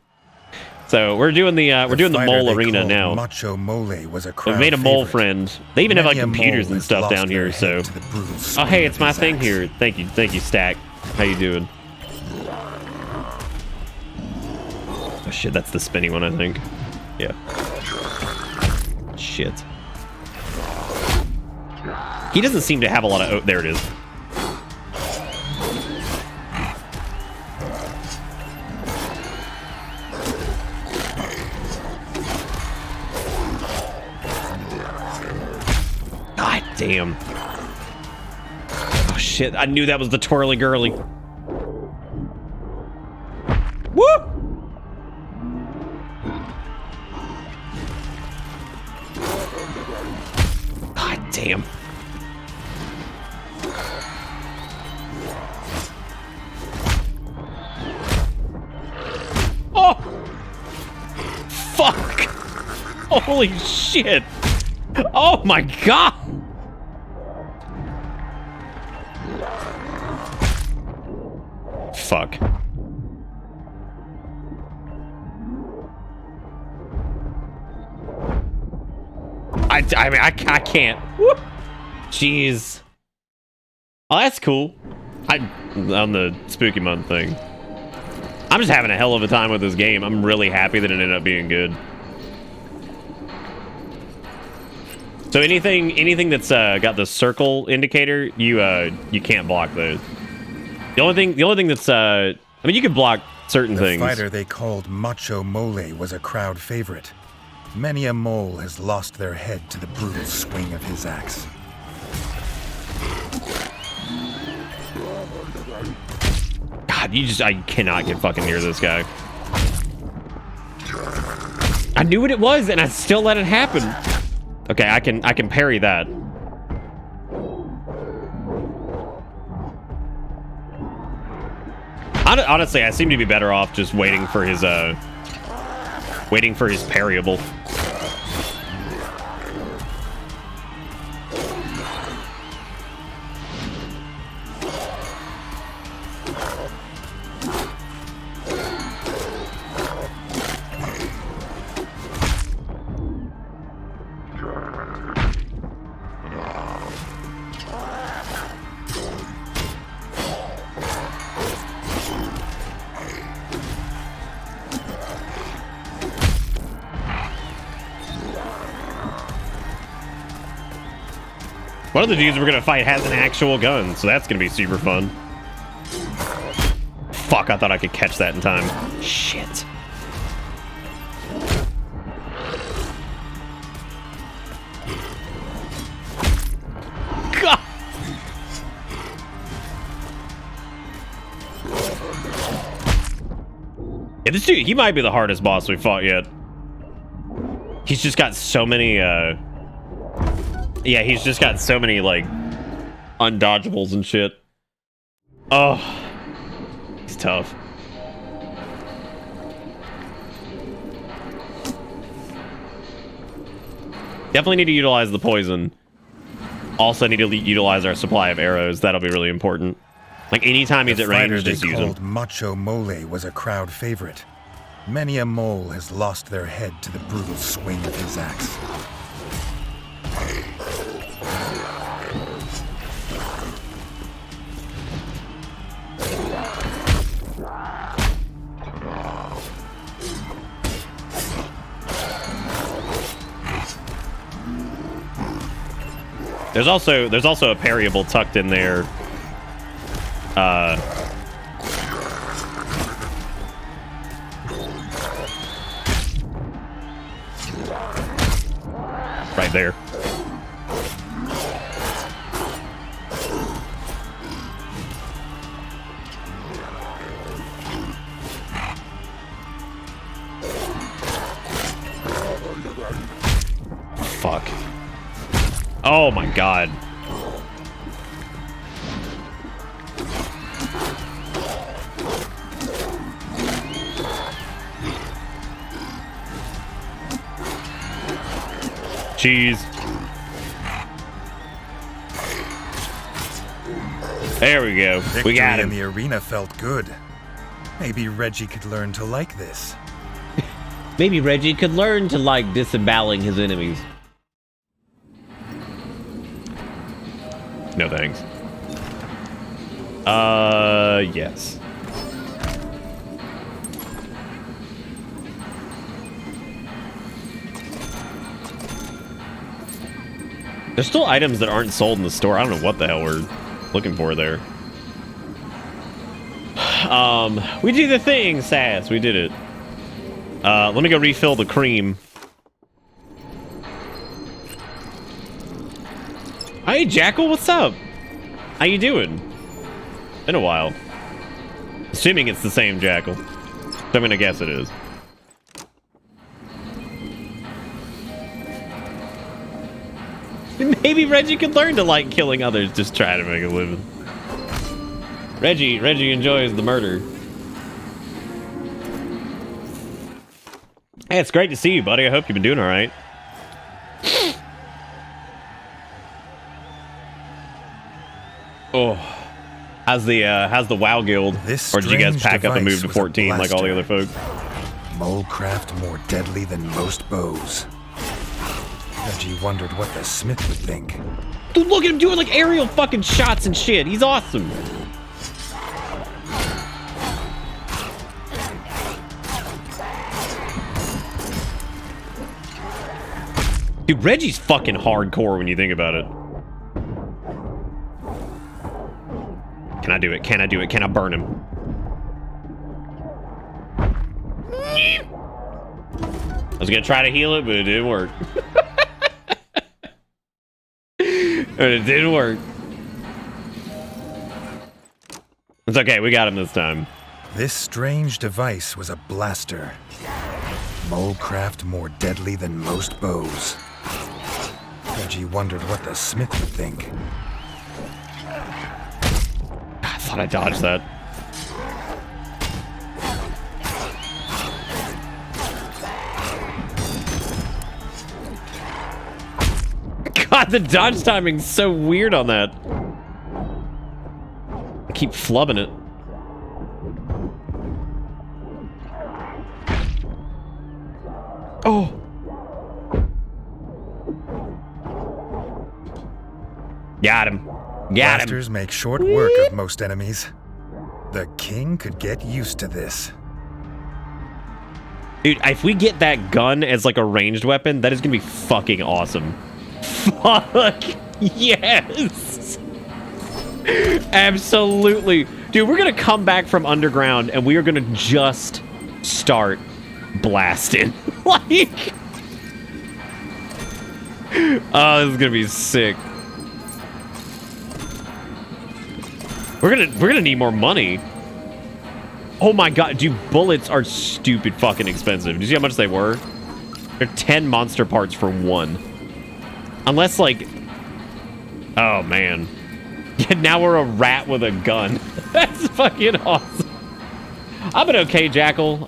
Speaker 10: So, we're doing the mole arena now.
Speaker 9: Macho Mole was a crowd
Speaker 10: We've made a mole
Speaker 9: favorite.
Speaker 10: friend. They even have, like,
Speaker 9: Many a
Speaker 10: computers
Speaker 9: mole
Speaker 10: and
Speaker 9: has
Speaker 10: stuff
Speaker 9: lost
Speaker 10: down
Speaker 9: their
Speaker 10: here, so...
Speaker 9: head to the brutal
Speaker 10: Oh,
Speaker 9: swing
Speaker 10: hey,
Speaker 9: of
Speaker 10: it's my
Speaker 9: his
Speaker 10: thing
Speaker 9: axe.
Speaker 10: here. Thank you, Stack. How you doing? Oh, shit, that's the spinny one, I think. Yeah. Shit. He doesn't seem to have a lot of... Oh, there it is. God damn. Oh, shit. I knew that was the twirly girly. Woo! God damn. Oh! Fuck! Holy shit! Oh my god! Fuck. I mean, I can't. Woo. Jeez. Oh, that's cool. On the Spooky Month thing. I'm just having a hell of a time with this game. I'm really happy that it ended up being good. So anything that's got the circle indicator, you can't block those. The only thing that's I mean, you can block certain things.
Speaker 9: The fighter they called Macho Mole was a crowd favorite. Many a mole has lost their head to the brutal swing of his axe.
Speaker 10: God God, I cannot get fucking near this guy. I knew what it was, and I still let it happen. Okay, I can parry that. Honestly, I seem to be better off just waiting for his parryable. One of the dudes we're gonna fight has an actual gun, so that's gonna be super fun. Fuck, I thought I could catch that in time. Shit. God. Yeah, this dude, he might be the hardest boss we fought yet. He's just got so many, yeah, he's just got so many, like, undodgeables and shit. Oh. He's tough. Definitely need to utilize the poison. Also need to utilize our supply of arrows. That'll be really important. Like, anytime he's at range, just use him.
Speaker 9: Macho Mole was a crowd favorite. Many a mole has lost their head to the brutal swing of his axe.
Speaker 10: There's also a parryable tucked in there. Right there. Fuck. Oh my god. Jeez. There we go.
Speaker 9: Victory
Speaker 10: We got him.
Speaker 9: in the arena felt good. Maybe Reggie could learn to like this.
Speaker 10: Maybe Reggie could learn to like disemboweling his enemies. No thanks. Yes. There's still items that aren't sold in the store. I don't know what the hell we're looking for there. We did the thing, Sass. We did it. Let me go refill the cream. Hey, Jackal, what's up? How you doing? Been a while. Assuming it's the same Jackal. I'm gonna guess it is. Maybe Reggie could learn to like killing others, just try to make a living. Reggie enjoys the murder. Hey, it's great to see you, buddy. I hope you've been doing all right. Oh, how's the WoW guild? Or did you guys pack up and move to 14 like all the other folk?
Speaker 9: Molecraft more deadly than most bows. Reggie wondered what the smith would think.
Speaker 10: Dude, look at him doing like aerial fucking shots and shit. He's awesome. Dude, Reggie's fucking hardcore when you think about it. Can I do it? Can I do it? Can I burn him? I was gonna try to heal it, but it didn't work. But it didn't work. It's okay, we got him this time.
Speaker 9: This strange device was a blaster. Molecraft more deadly than most bows. Reggie wondered what the smith would think.
Speaker 10: I thought I dodged that. God, the dodge timing's so weird on that. I keep flubbing it. Oh. Got him. Got him.
Speaker 9: Blasters make short work of most enemies. The king could get used to this.
Speaker 10: Dude, if we get that gun as like a ranged weapon, that is gonna be fucking awesome. Fuck yes. Absolutely. Dude, we're gonna come back from underground and we are gonna just start blasting. Like, oh, this is gonna be sick. We're gonna need more money. Oh my god, dude, bullets are stupid fucking expensive. Do you see how much they were? They're 10 monster parts for one. Unless like, oh man. Yeah, now we're a rat with a gun. That's fucking awesome. I've been okay, Jackal.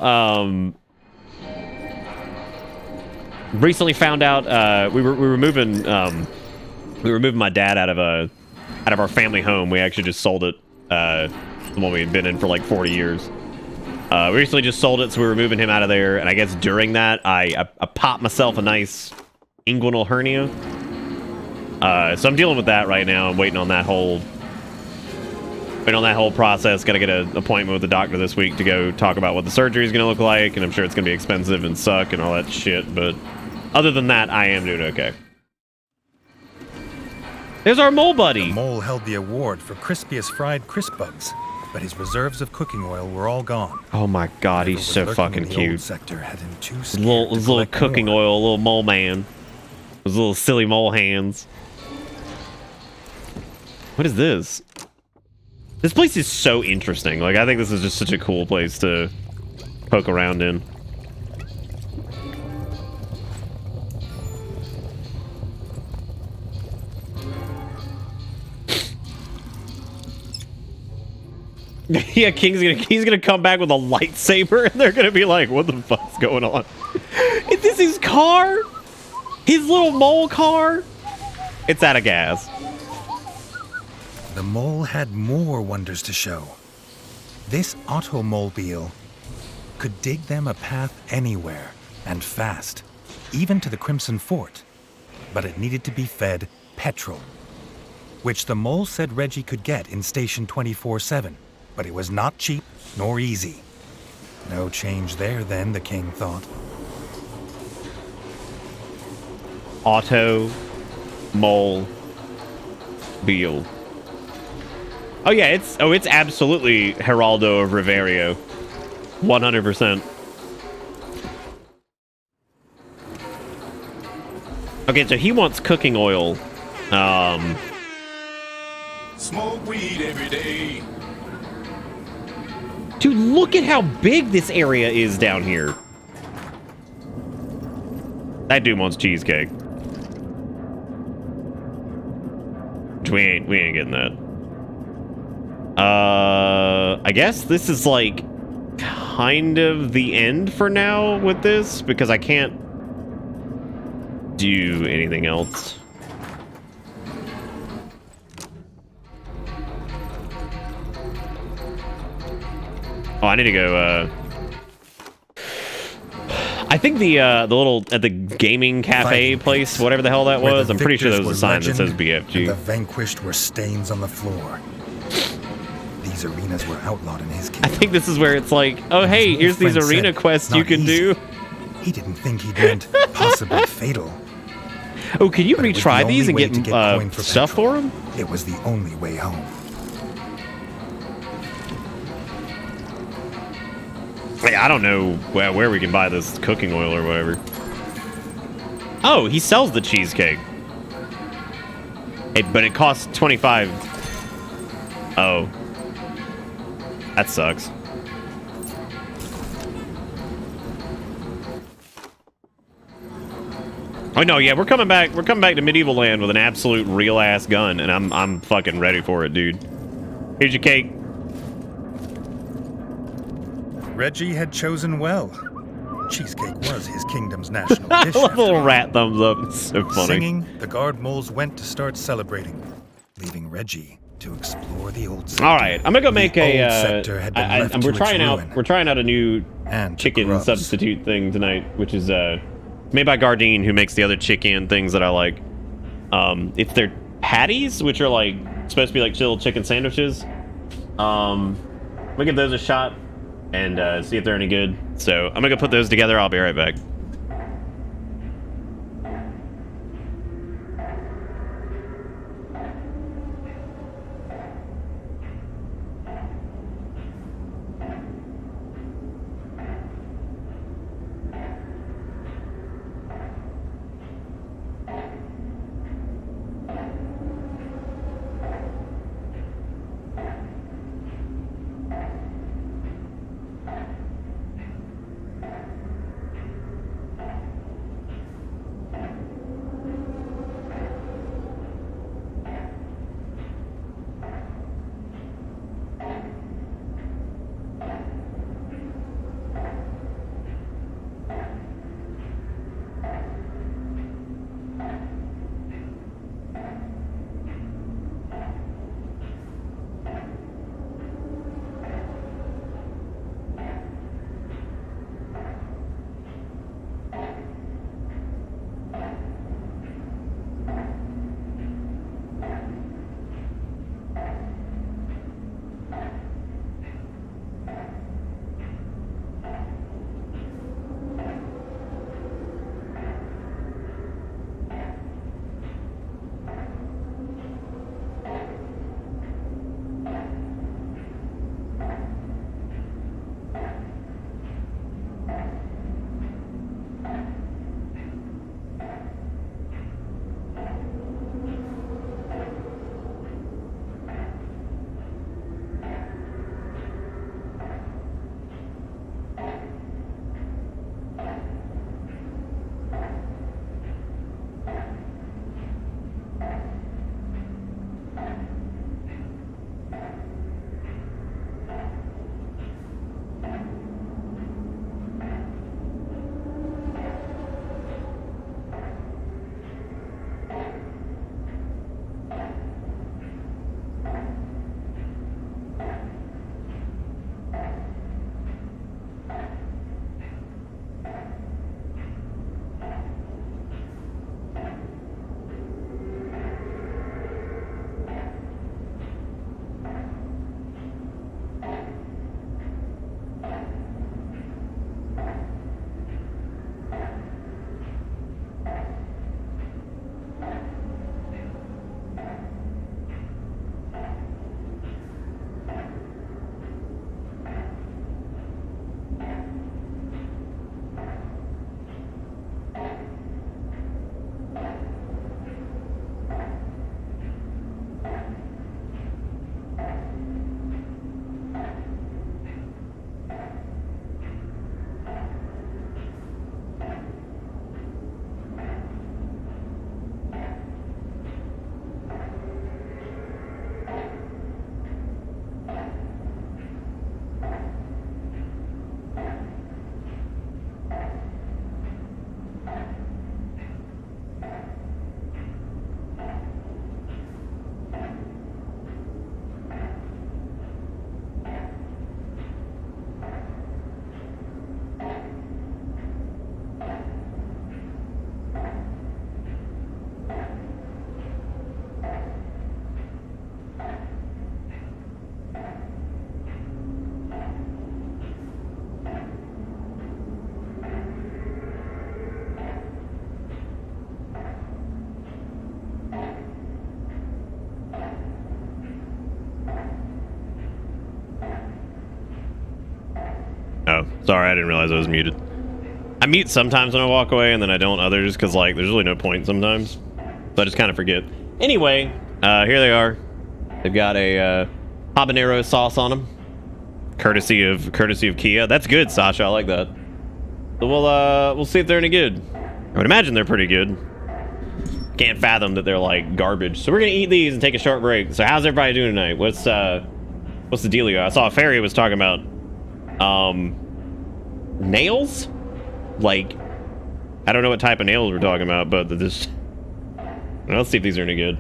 Speaker 10: Recently found out we were moving my dad out of our family home. We actually just sold it. The one we had been in for like 40 years. We recently just sold it, so we were moving him out of there. And I guess during that, I popped myself a nice inguinal hernia. So I'm dealing with that right now. I'm waiting on that whole process. Got to get an appointment with the doctor this week to go talk about what the surgery is going to look like. And I'm sure it's going to be expensive and suck and all that shit. But other than that, I am doing okay. There's our mole buddy.
Speaker 9: The mole held the award for crispiest fried crisp bugs, but his reserves of cooking oil were all gone.
Speaker 10: Oh my god, he's so fucking cute.
Speaker 9: Sector had him too
Speaker 10: his little cooking oil, little mole man. Those little silly mole hands. What is this? This place is so interesting. Like, I think this is just such a cool place to poke around in. Yeah, he's gonna come back with a lightsaber, and they're gonna be like, "What the fuck's going on?" Is this his car? His little mole car? It's out of gas.
Speaker 9: The mole had more wonders to show. This automobile could dig them a path anywhere, and fast, even to the Crimson Fort. But it needed to be fed petrol, which the mole said Reggie could get in Station 24/7. But it was not cheap nor easy. No change there then, the king thought.
Speaker 10: Auto mole Beal. Oh yeah, it's absolutely Geraldo of Riverio. 100%. Okay, so he wants cooking oil.
Speaker 8: Smoke weed every day.
Speaker 10: Dude, look at how big this area is down here. That dude wants cheesecake. Which we ain't getting that. I guess this is like kind of the end for now with this because I can't do anything else. Oh, I need to go, I think the little, at the gaming cafe place, whatever the hell that was, I'm pretty sure there was a sign that says BFG.
Speaker 9: The vanquished were stains on the floor. These arenas were outlawed in his kingdom.
Speaker 10: I think this is where it's like, oh hey, here's these arena quests you can do.
Speaker 9: He didn't think he'd meant possibly fatal.
Speaker 10: Oh, can you retry these and get stuff for them?
Speaker 9: It was the only way home.
Speaker 10: Yeah, I don't know where we can buy this cooking oil or whatever. Oh, he sells the cheesecake. Hey, but it costs 25. Oh. That sucks. Oh no, yeah, we're coming back. We're coming back to medieval land with an absolute real ass gun, and I'm fucking ready for it, dude. Here's your cake.
Speaker 9: Reggie had chosen well. Cheesecake was his kingdom's national dish.
Speaker 10: Little rat thumbs up. It's so funny.
Speaker 9: Singing, the guard moles went to start celebrating, leaving Reggie to explore the old sector.
Speaker 10: All right, I'm gonna go make
Speaker 9: The
Speaker 10: a.
Speaker 9: old sector had been left to its ruin.
Speaker 10: We're trying out a new
Speaker 9: And
Speaker 10: chicken
Speaker 9: grubs.
Speaker 10: substitute thing tonight, which is made by Gardein, who makes the other chicken things that I like. It's their patties, which are like supposed to be like little chicken sandwiches. We give those a shot and see if they're any good. So I'm gonna go put those together. I'll be right back. Oh, sorry, I didn't realize I was muted. I mute sometimes when I walk away, and then I don't others, because, like, there's really no point sometimes. So I just kind of forget. Anyway, here they are. They've got a habanero sauce on them. Courtesy of Kia. That's good, Sasha. I like that. So we'll see if they're any good. I would imagine they're pretty good. Can't fathom that they're like garbage. So we're gonna eat these and take a short break. So how's everybody doing tonight? What's the dealio? I saw Fairy was talking about nails. Like, I don't know what type of nails we're talking about, but this. Let's see if these are any good.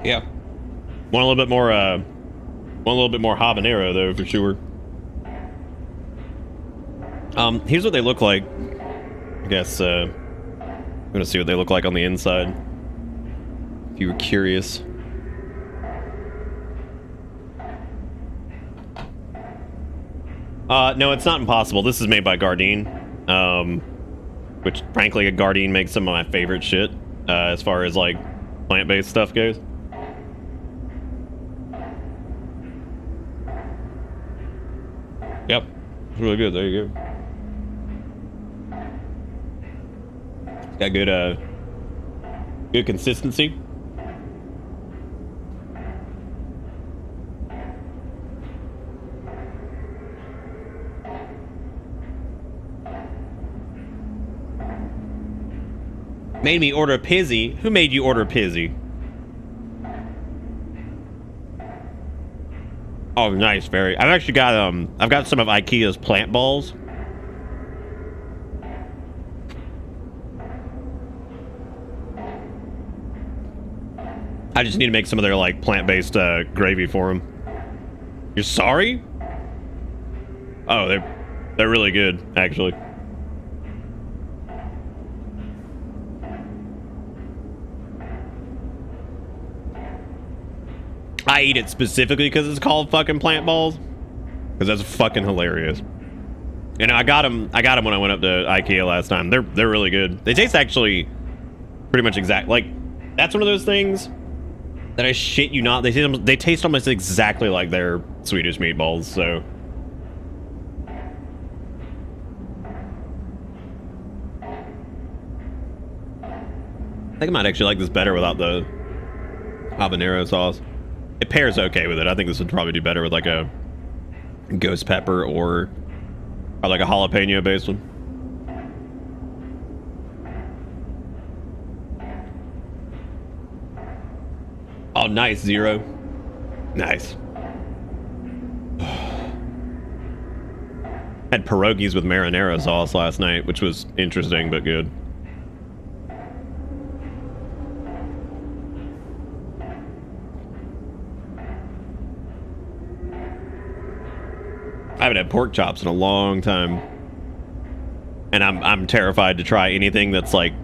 Speaker 10: Yeah. Want a little bit more habanero though, for sure. Here's what they look like. I guess I'm gonna see what they look like on the inside. If you were curious. No, it's not impossible. This is made by Gardein. Which frankly Gardein makes some of my favorite shit, as far as like plant-based stuff goes. Yep, it's really good. There you go. It's got good consistency. Made me order a pizzy. Who made you order a pizzy? Oh, nice, very. I've actually got I've got some of IKEA's plant balls. I just need to make some of their like plant-based gravy for them. You're sorry? Oh, they're really good, actually. I eat it specifically because it's called fucking plant balls. Because that's fucking hilarious. And I got them when I went up to IKEA last time. They're really good. They taste actually pretty much exact. Like, that's one of those things that I shit you not. They taste almost exactly like their Swedish meatballs. So I think I might actually like this better without the habanero sauce. It pairs okay with it. I think this would probably do better with like a ghost pepper or like a jalapeno based one. Oh, nice, Zero. Nice. Had pierogies with marinara sauce last night, which was interesting but good. I haven't had pork chops in a long time, and I'm terrified to try anything that's like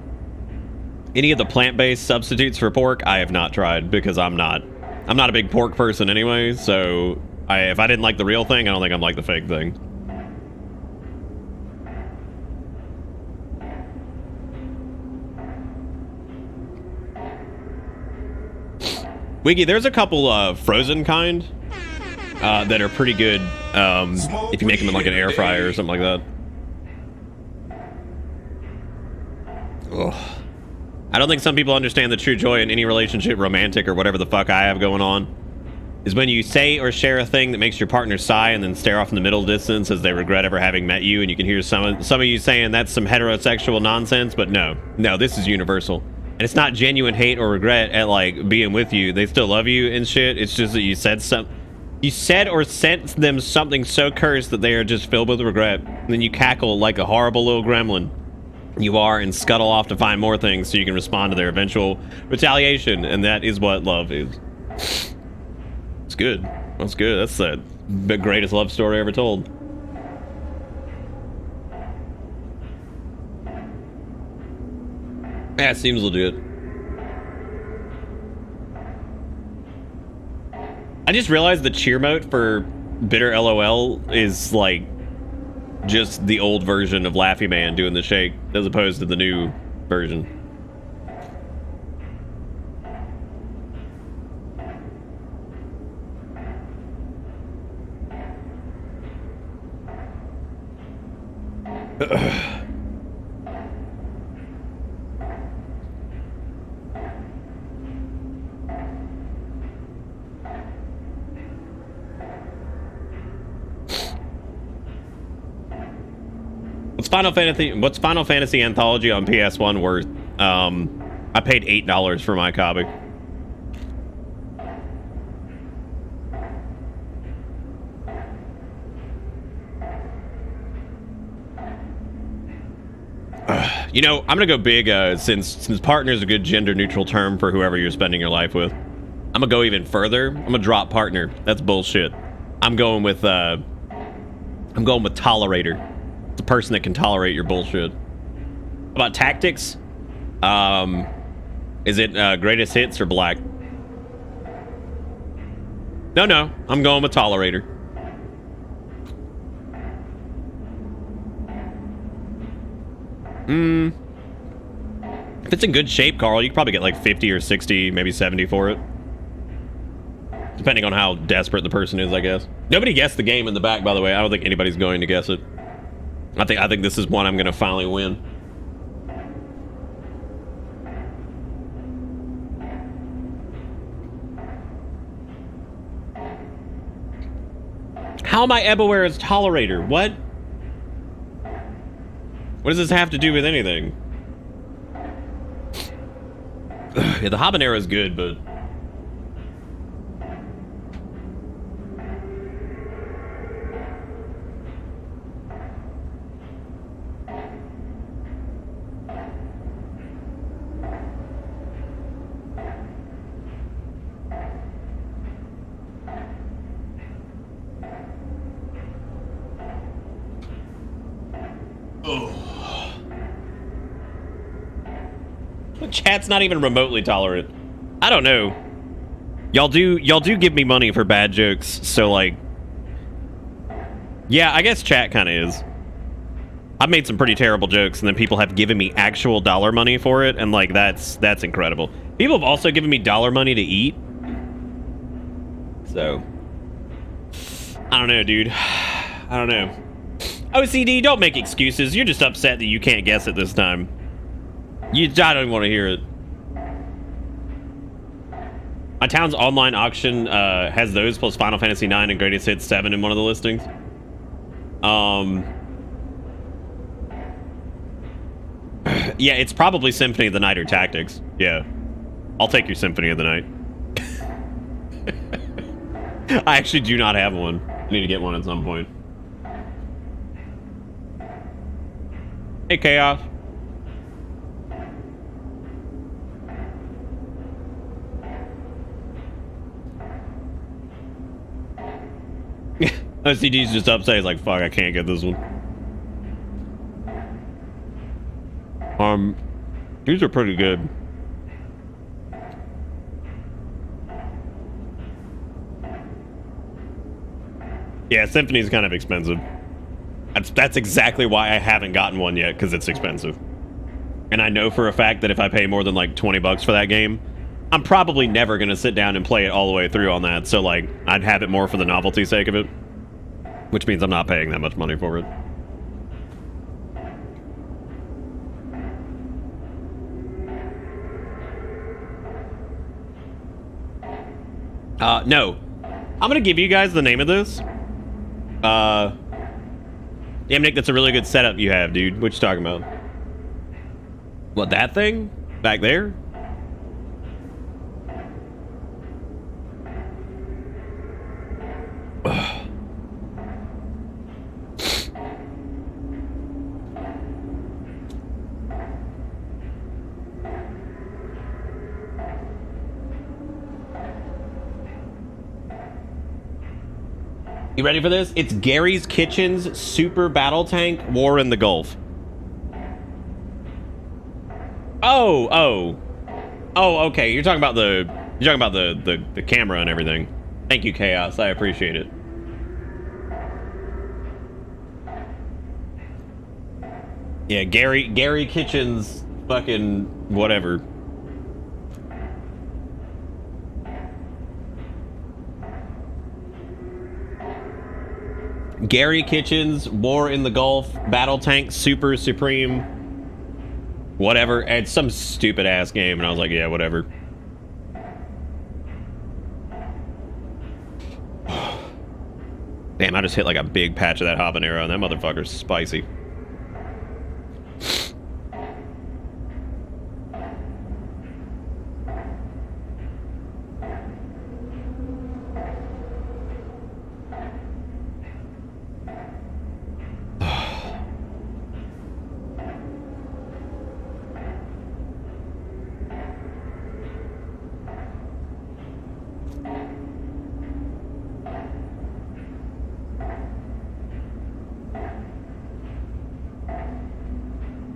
Speaker 10: any of the plant-based substitutes for pork. I have not tried because I'm not a big pork person anyway. So if I didn't like the real thing, I don't think I'm like the fake thing. Wiggy, there's a couple frozen kind that are pretty good if you make them in like an air fryer or something like that. Ugh. I don't think some people understand the true joy in any relationship, romantic or whatever the fuck I have going on, is when you say or share a thing that makes your partner sigh and then stare off in the middle distance as they regret ever having met you, and you can hear some of you saying that's some heterosexual nonsense, but no, this is universal. And it's not genuine hate or regret at like being with you. They still love you and shit. It's just that you said or sent them something so cursed that they are just filled with regret. And then you cackle like a horrible little gremlin you are and scuttle off to find more things so you can respond to their eventual retaliation. And that is what love is. It's good. That's good. That's the greatest love story ever told. Yeah, it seems legit. I just realized the cheer mode for Bitter LOL is like just the old version of Laffy Man doing the shake as opposed to the new version. Final Fantasy Anthology on PS1 worth? I paid $8 for my copy. You know, I'm gonna go big since partner is a good gender neutral term for whoever you're spending your life with. I'm gonna go even further. I'm gonna drop partner. That's bullshit. I'm going with tolerator. It's a person that can tolerate your bullshit. About tactics? Is it greatest hits or black? No, I'm going with tolerator. If it's in good shape, Carl, you could probably get like 50 or 60, maybe 70 for it. Depending on how desperate the person is, I guess. Nobody guessed the game in the back, by the way. I don't think anybody's going to guess it. I think this is one I'm gonna finally win. How am I Ebeware's tolerator? What? What does this have to do with anything? Yeah, the habanero is good, but... Chat's not even remotely tolerant. I don't know. Y'all do give me money for bad jokes, so like, yeah, I guess chat kind of is. I've made some pretty terrible jokes, and then people have given me actual dollar money for it, and like that's incredible. People have also given me dollar money to eat. So I don't know, dude. I don't know. OCD, don't make excuses. You're just upset that you can't guess it this time. I don't even want to hear it. My town's online auction has those plus Final Fantasy 9 and Greatest Hits 7 in one of the listings. Yeah, it's probably Symphony of the Night or Tactics. Yeah. I'll take your Symphony of the Night. I actually do not have one. I need to get one at some point. Hey, Chaos. OCD's just upset. He's like, fuck, I can't get this one. These are pretty good. Yeah, Symphony's kind of expensive. That's exactly why I haven't gotten one yet, because it's expensive. And I know for a fact that if I pay more than like 20 bucks for that game, I'm probably never going to sit down and play it all the way through on that. So like, I'd have it more for the novelty sake of it. Which means I'm not paying that much money for it. No. I'm gonna give you guys the name of this. Damn, Nick, that's a really good setup you have, dude. What you talking about? What, that thing? Back there? You ready for this? It's Gary's Kitchen's Super Battle Tank War in the Gulf. Oh, okay. You're talking about the camera and everything. Thank you, Chaos. I appreciate it. Yeah, Gary Kitchen's fucking whatever. Gary Kitchen's War in the Gulf Battle Tank Super Supreme whatever. It's some stupid ass game, and I was like, yeah, whatever. Damn, I just hit like a big patch of that habanero, and that motherfucker's spicy.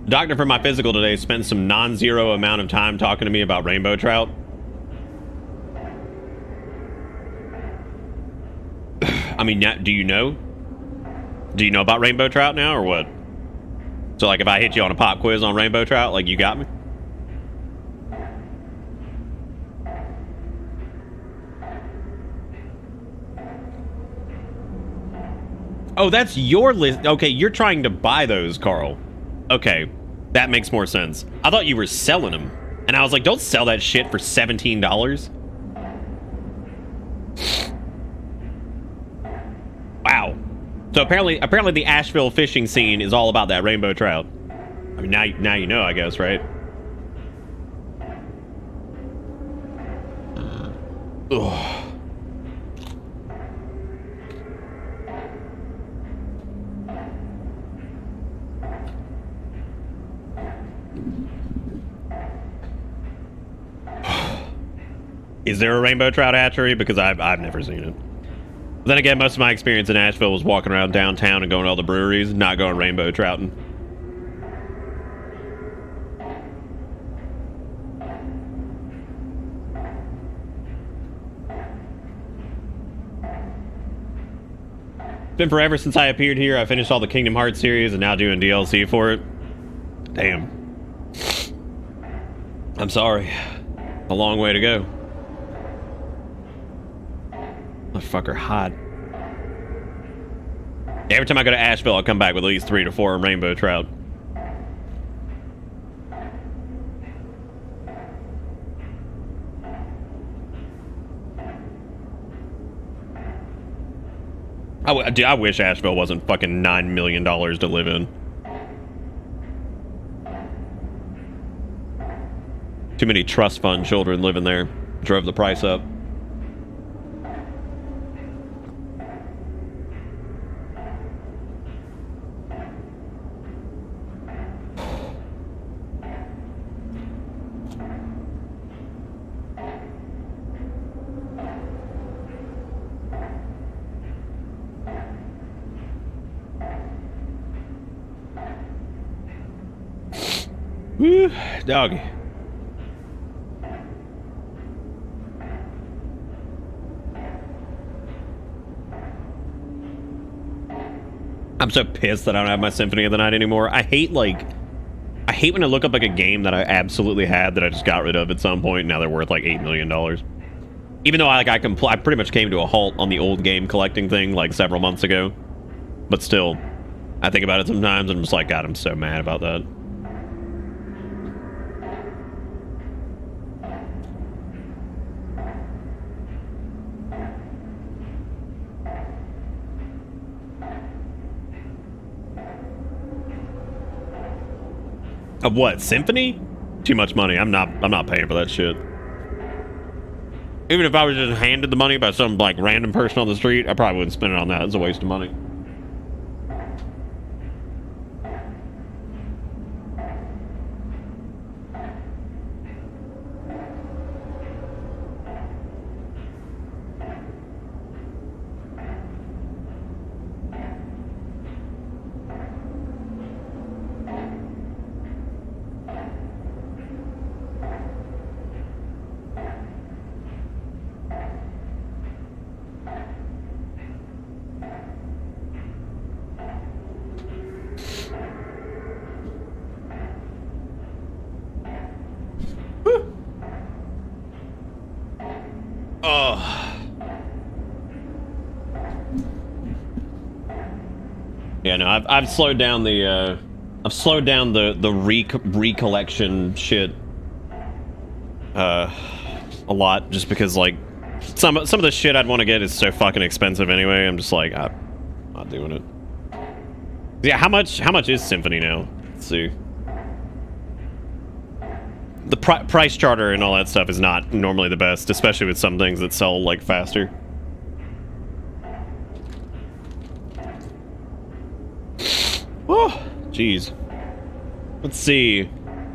Speaker 10: Doctor for my physical today spent some non-zero amount of time talking to me about rainbow trout. I mean, do you know? Do you know about rainbow trout now, or what? So, like, if I hit you on a pop quiz on rainbow trout, like, you got me? Oh, that's your list. Okay, you're trying to buy those, Carl. Okay, that makes more sense. I thought you were selling them. And I was like, don't sell that shit for $17. Wow. So apparently the Asheville fishing scene is all about that rainbow trout. I mean, now you know, I guess, right? Ugh. Is there a rainbow trout hatchery? Because I've never seen it. But then again, most of my experience in Asheville was walking around downtown and going to all the breweries, not going rainbow trouting. It's been forever since I appeared here. I finished all the Kingdom Hearts series and now doing DLC for it. Damn. I'm sorry. A long way to go. Motherfucker hot. Every time I go to Asheville, I'll come back with at least 3 to 4 rainbow trout. I wish Asheville wasn't fucking $9 million to live in. Too many trust fund children living there. Drove the price up. Woo, doggy. I'm so pissed that I don't have my Symphony of the Night anymore. I hate when I look up like a game that I absolutely had that I just got rid of at some point. Now they're worth like $8 million. Even though I pretty much came to a halt on the old game collecting thing like several months ago. But still, I think about it sometimes and I'm just like, God, I'm so mad about that. Of what? Symphony? Too much money. I'm not paying for that shit. Even if I was just handed the money by some like random person on the street, I probably wouldn't spend it on that. It's a waste of money. Yeah, no, I've slowed down the recollection shit a lot, just because like some of the shit I'd want to get is so fucking expensive anyway. I'm just like, I'm not doing it. Yeah, how much is Symphony now? Let's see. The price charter and all that stuff is not normally the best, especially with some things that sell like faster. Oh, jeez. Let's see.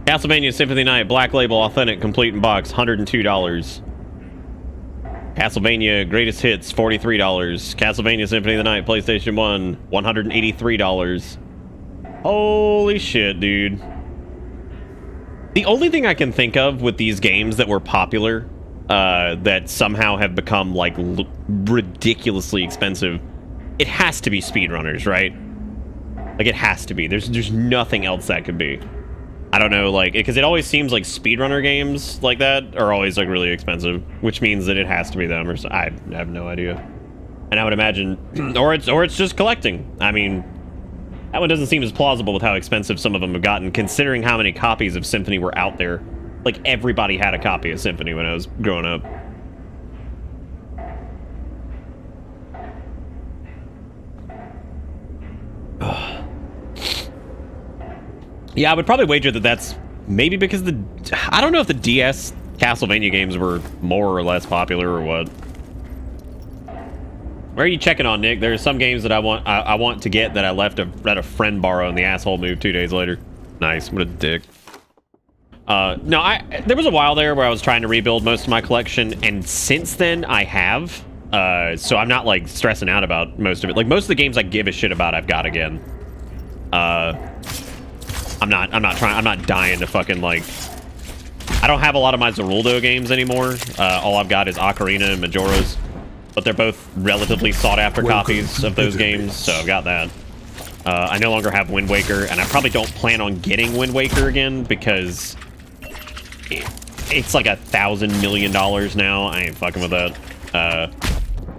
Speaker 10: Castlevania Symphony Night, Black Label, Authentic, Complete in Box, $102. Castlevania Greatest Hits, $43. Castlevania Symphony of the Night, PlayStation 1, $183. Holy shit, dude. The only thing I can think of with these games that were popular, that somehow have become like ridiculously expensive, it has to be speedrunners, right? Like it has to be. There's nothing else that could be. I don't know, like, because it always seems like speedrunner games like that are always like really expensive, which means that it has to be them, or I have no idea. And I would imagine, or it's just collecting. I mean, that one doesn't seem as plausible with how expensive some of them have gotten, considering how many copies of Symphony were out there. Like everybody had a copy of Symphony when I was growing up. Yeah, I would probably wager that that's maybe because I don't know if the DS Castlevania games were more or less popular or what. Where are you checking on, Nick? There are some games that I want to get that I let a friend borrow and the asshole moved 2 days later. Nice, what a dick. No, there was a while there where I was trying to rebuild most of my collection, and since then I have. So I'm not like stressing out about most of it. Like most of the games I give a shit about, I've got again. I'm not dying to fucking like. I don't have a lot of my Zeruldo games anymore. All I've got is Ocarina and Majora's, but they're both relatively sought-after copies of those games, so I've got that. I no longer have Wind Waker, and I probably don't plan on getting Wind Waker again because it's like $1,000 million now. I ain't fucking with that.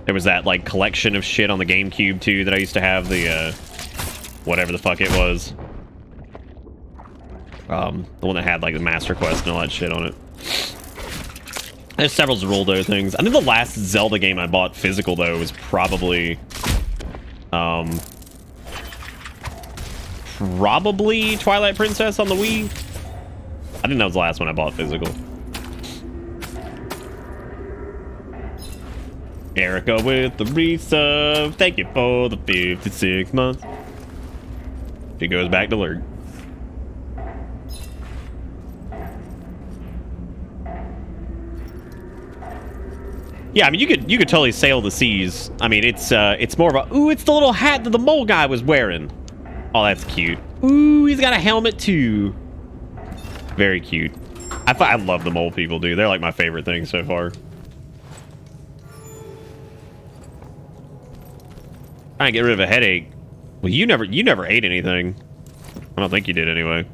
Speaker 10: There was that like collection of shit on the GameCube too that I used to have, the whatever the fuck it was. The one that had like the Master Quest and all that shit on it. There's several Zeruldo things. I think the last Zelda game I bought physical though was probably Twilight Princess on the Wii. I think that was the last one I bought physical. Erica with the resub. Thank you for the 56 months. She goes back to lurk. Yeah, I mean, you could totally sail the seas. I mean, it's more of a, ooh, it's the little hat that the mole guy was wearing. Oh, that's cute. Ooh, he's got a helmet too. Very cute. I love the mole people, dude. They're like my favorite thing so far. Trying to get rid of a headache. Well, you never ate anything. I don't think you did anyway.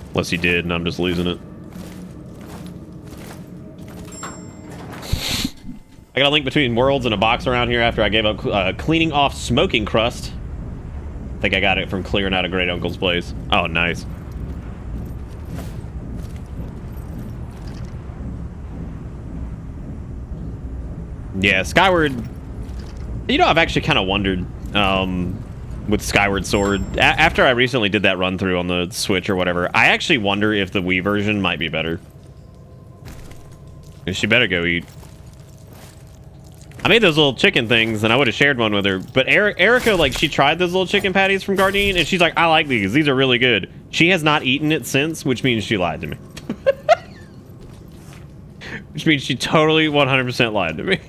Speaker 10: Unless you did, and I'm just losing it. I got a link between worlds and a box around here after I gave up cleaning off smoking crust. I think I got it from clearing out a great uncle's place. Oh, nice. Yeah, Skyward. You know, I've actually kind of wondered with Skyward Sword. After I recently did that run through on the Switch or whatever, I actually wonder if the Wii version might be better. She better go eat. I made those little chicken things, and I would have shared one with her. But Erica, like, she tried those little chicken patties from Gardein, and she's like, I like these. These are really good. She has not eaten it since, which means she lied to me. Which means she totally 100% lied to me.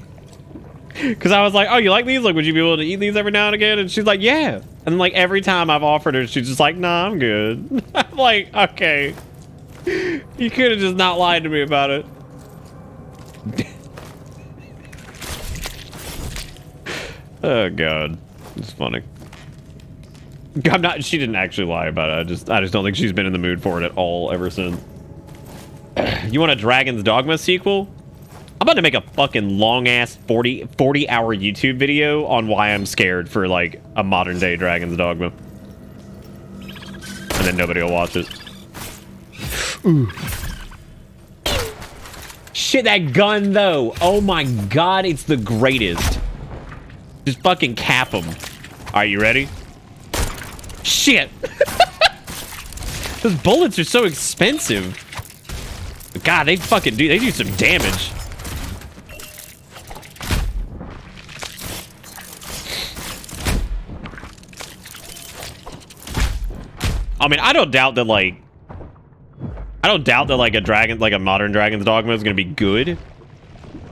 Speaker 10: Because I was like, oh, you like these? Like, would you be able to eat these every now and again? And she's like, yeah. And, like, every time I've offered her, she's just like, nah, I'm good. I'm like, okay. You could have just not lied to me about it. Oh god, it's funny. I'm not. She didn't actually lie about it. I just don't think she's been in the mood for it at all ever since. You want a Dragon's Dogma sequel? I'm about to make a fucking long ass 40-hour YouTube video on why I'm scared for like a modern day Dragon's Dogma, and then nobody will watch it. Ooh. Shit, that gun though. Oh my god, it's the greatest. Just fucking cap them. Are you ready? Shit. Those bullets are so expensive. God, they fucking do. They do some damage. I mean, I don't doubt that like a modern Dragon's Dogma is gonna be good.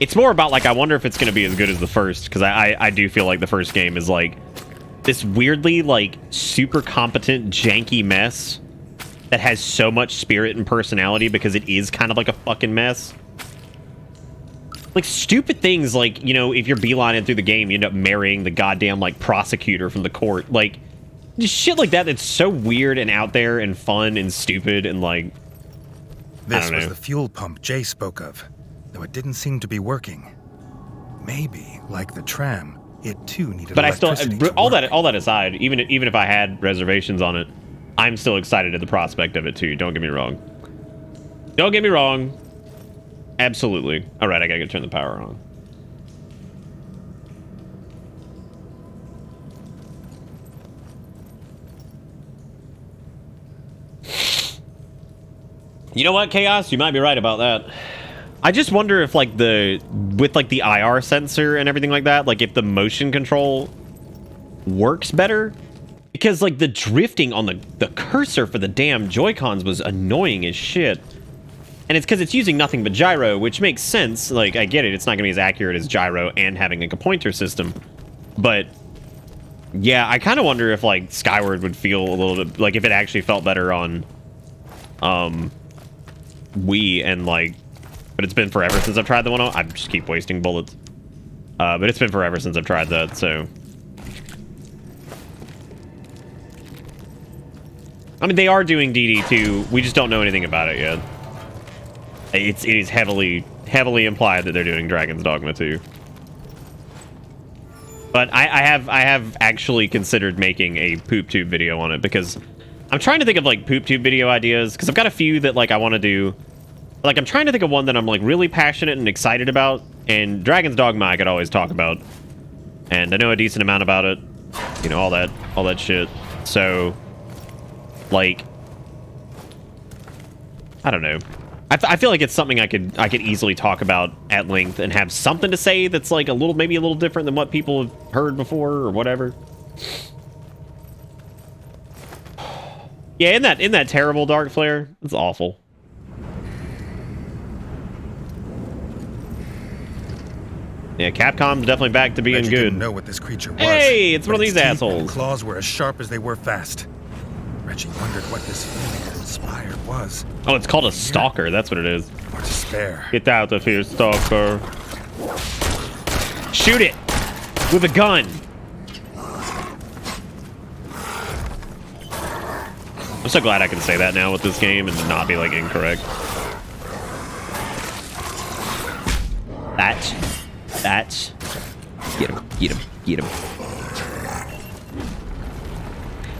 Speaker 10: It's more about like I wonder if it's gonna be as good as the first, because I do feel like the first game is like this weirdly, like, super competent, janky mess that has so much spirit and personality because it is kind of like a fucking mess. Like, stupid things like, you know, if you're beelining through the game, you end up marrying the goddamn, like, prosecutor from the court. Like, just shit like that that's so weird and out there and fun and stupid and, like,
Speaker 9: This was the fuel pump Jay spoke of, though it didn't seem to be working. Maybe, like the tram, it too needed
Speaker 10: but I still,
Speaker 9: electricity to
Speaker 10: all
Speaker 9: work.
Speaker 10: that aside, even if I had reservations on it, I'm still excited at the prospect of it too. Don't get me wrong. Don't get me wrong. Absolutely. All right, I gotta go turn the power on. You know what, Chaos? You might be right about that. I just wonder if, like, with the IR sensor and everything like that, like, if the motion control works better. Because, like, the drifting on the cursor for the damn Joy-Cons was annoying as shit. And it's because it's using nothing but gyro, which makes sense. Like, I get it. It's not going to be as accurate as gyro and having, like, a pointer system. But, yeah, I kind of wonder if, like, Skyward would feel a little bit... Like, if it actually felt better on... Wii and, like... But it's been forever since I've tried the one on... I just keep wasting bullets. But it's been forever since I've tried that, so... I mean, they are doing DD2. We just don't know anything about it yet. It is heavily implied that they're doing Dragon's Dogma 2. But I have actually considered making a poop tube video on it because I'm trying to think of like poop tube video ideas because I've got a few that like I want to do. Like I'm trying to think of one that I'm like really passionate and excited about, and Dragon's Dogma I could always talk about, and I know a decent amount about it, you know, all that shit. So like I don't know. I feel like it's something I could easily talk about at length and have something to say that's like maybe a little different than what people have heard before or whatever. Yeah, in that terrible dark flare. It's awful. Yeah, Capcom's definitely back to being
Speaker 9: Reggie
Speaker 10: good.
Speaker 9: didn't know what this creature was.
Speaker 10: Hey, it's one of
Speaker 9: but
Speaker 10: these
Speaker 9: its teeth and
Speaker 10: assholes.
Speaker 9: Claws were as sharp as they were fast. Reggie wondered what this feeling it inspired was.
Speaker 10: Oh, it's called a stalker. That's what it is.
Speaker 9: Or despair.
Speaker 10: Get out of here, stalker. Shoot it with a gun. I'm so glad I can say that now with this game and not be like incorrect. That. Get him.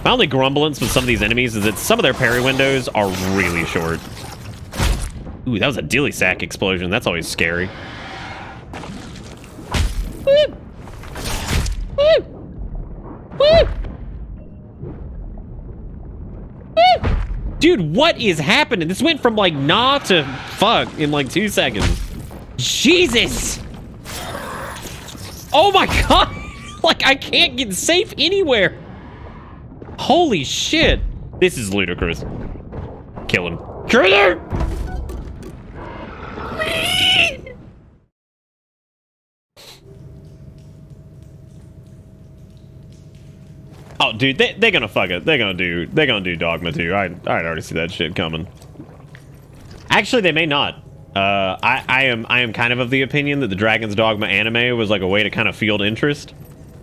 Speaker 10: My only grumblance with some of these enemies is that some of their parry windows are really short. Ooh, that was a dilly sack explosion. That's always scary. Woo! Woo! Woo! Woo! Dude, what is happening? This went from like nah to fuck in like 2 seconds. Jesus! Oh my god! Like I can't get safe anywhere. Holy shit! This is ludicrous. Kill him. Kill him! Oh, dude, they're gonna fuck it. They're gonna do Dogma 2. I'd already see that shit coming. Actually, they may not. I am kind of the opinion that the Dragon's Dogma anime was like a way to kind of field interest,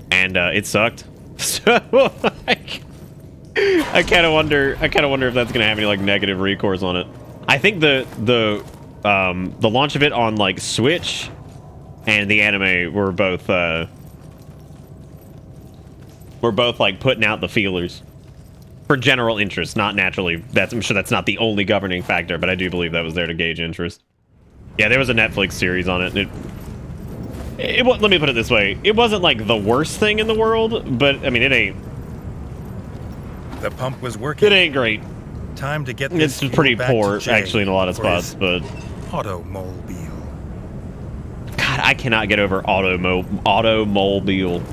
Speaker 10: and it sucked. So I kind of wonder if that's gonna have any like negative recourse on it. I think the launch of it on like Switch and the anime were both like putting out the feelers for general interest, not naturally. I'm sure that's not the only governing factor, but I do believe that was there to gauge interest. Yeah, there was a Netflix series on it. Let me put it this way: it wasn't like the worst thing in the world, but I mean, it ain't.
Speaker 9: The pump was working.
Speaker 10: It ain't great.
Speaker 9: Time to get this
Speaker 10: It's pretty
Speaker 9: back to
Speaker 10: poor,
Speaker 9: Jay
Speaker 10: actually, in a lot of
Speaker 9: for
Speaker 10: spots,
Speaker 9: his
Speaker 10: but
Speaker 9: automobile.
Speaker 10: God, I cannot get over automobile.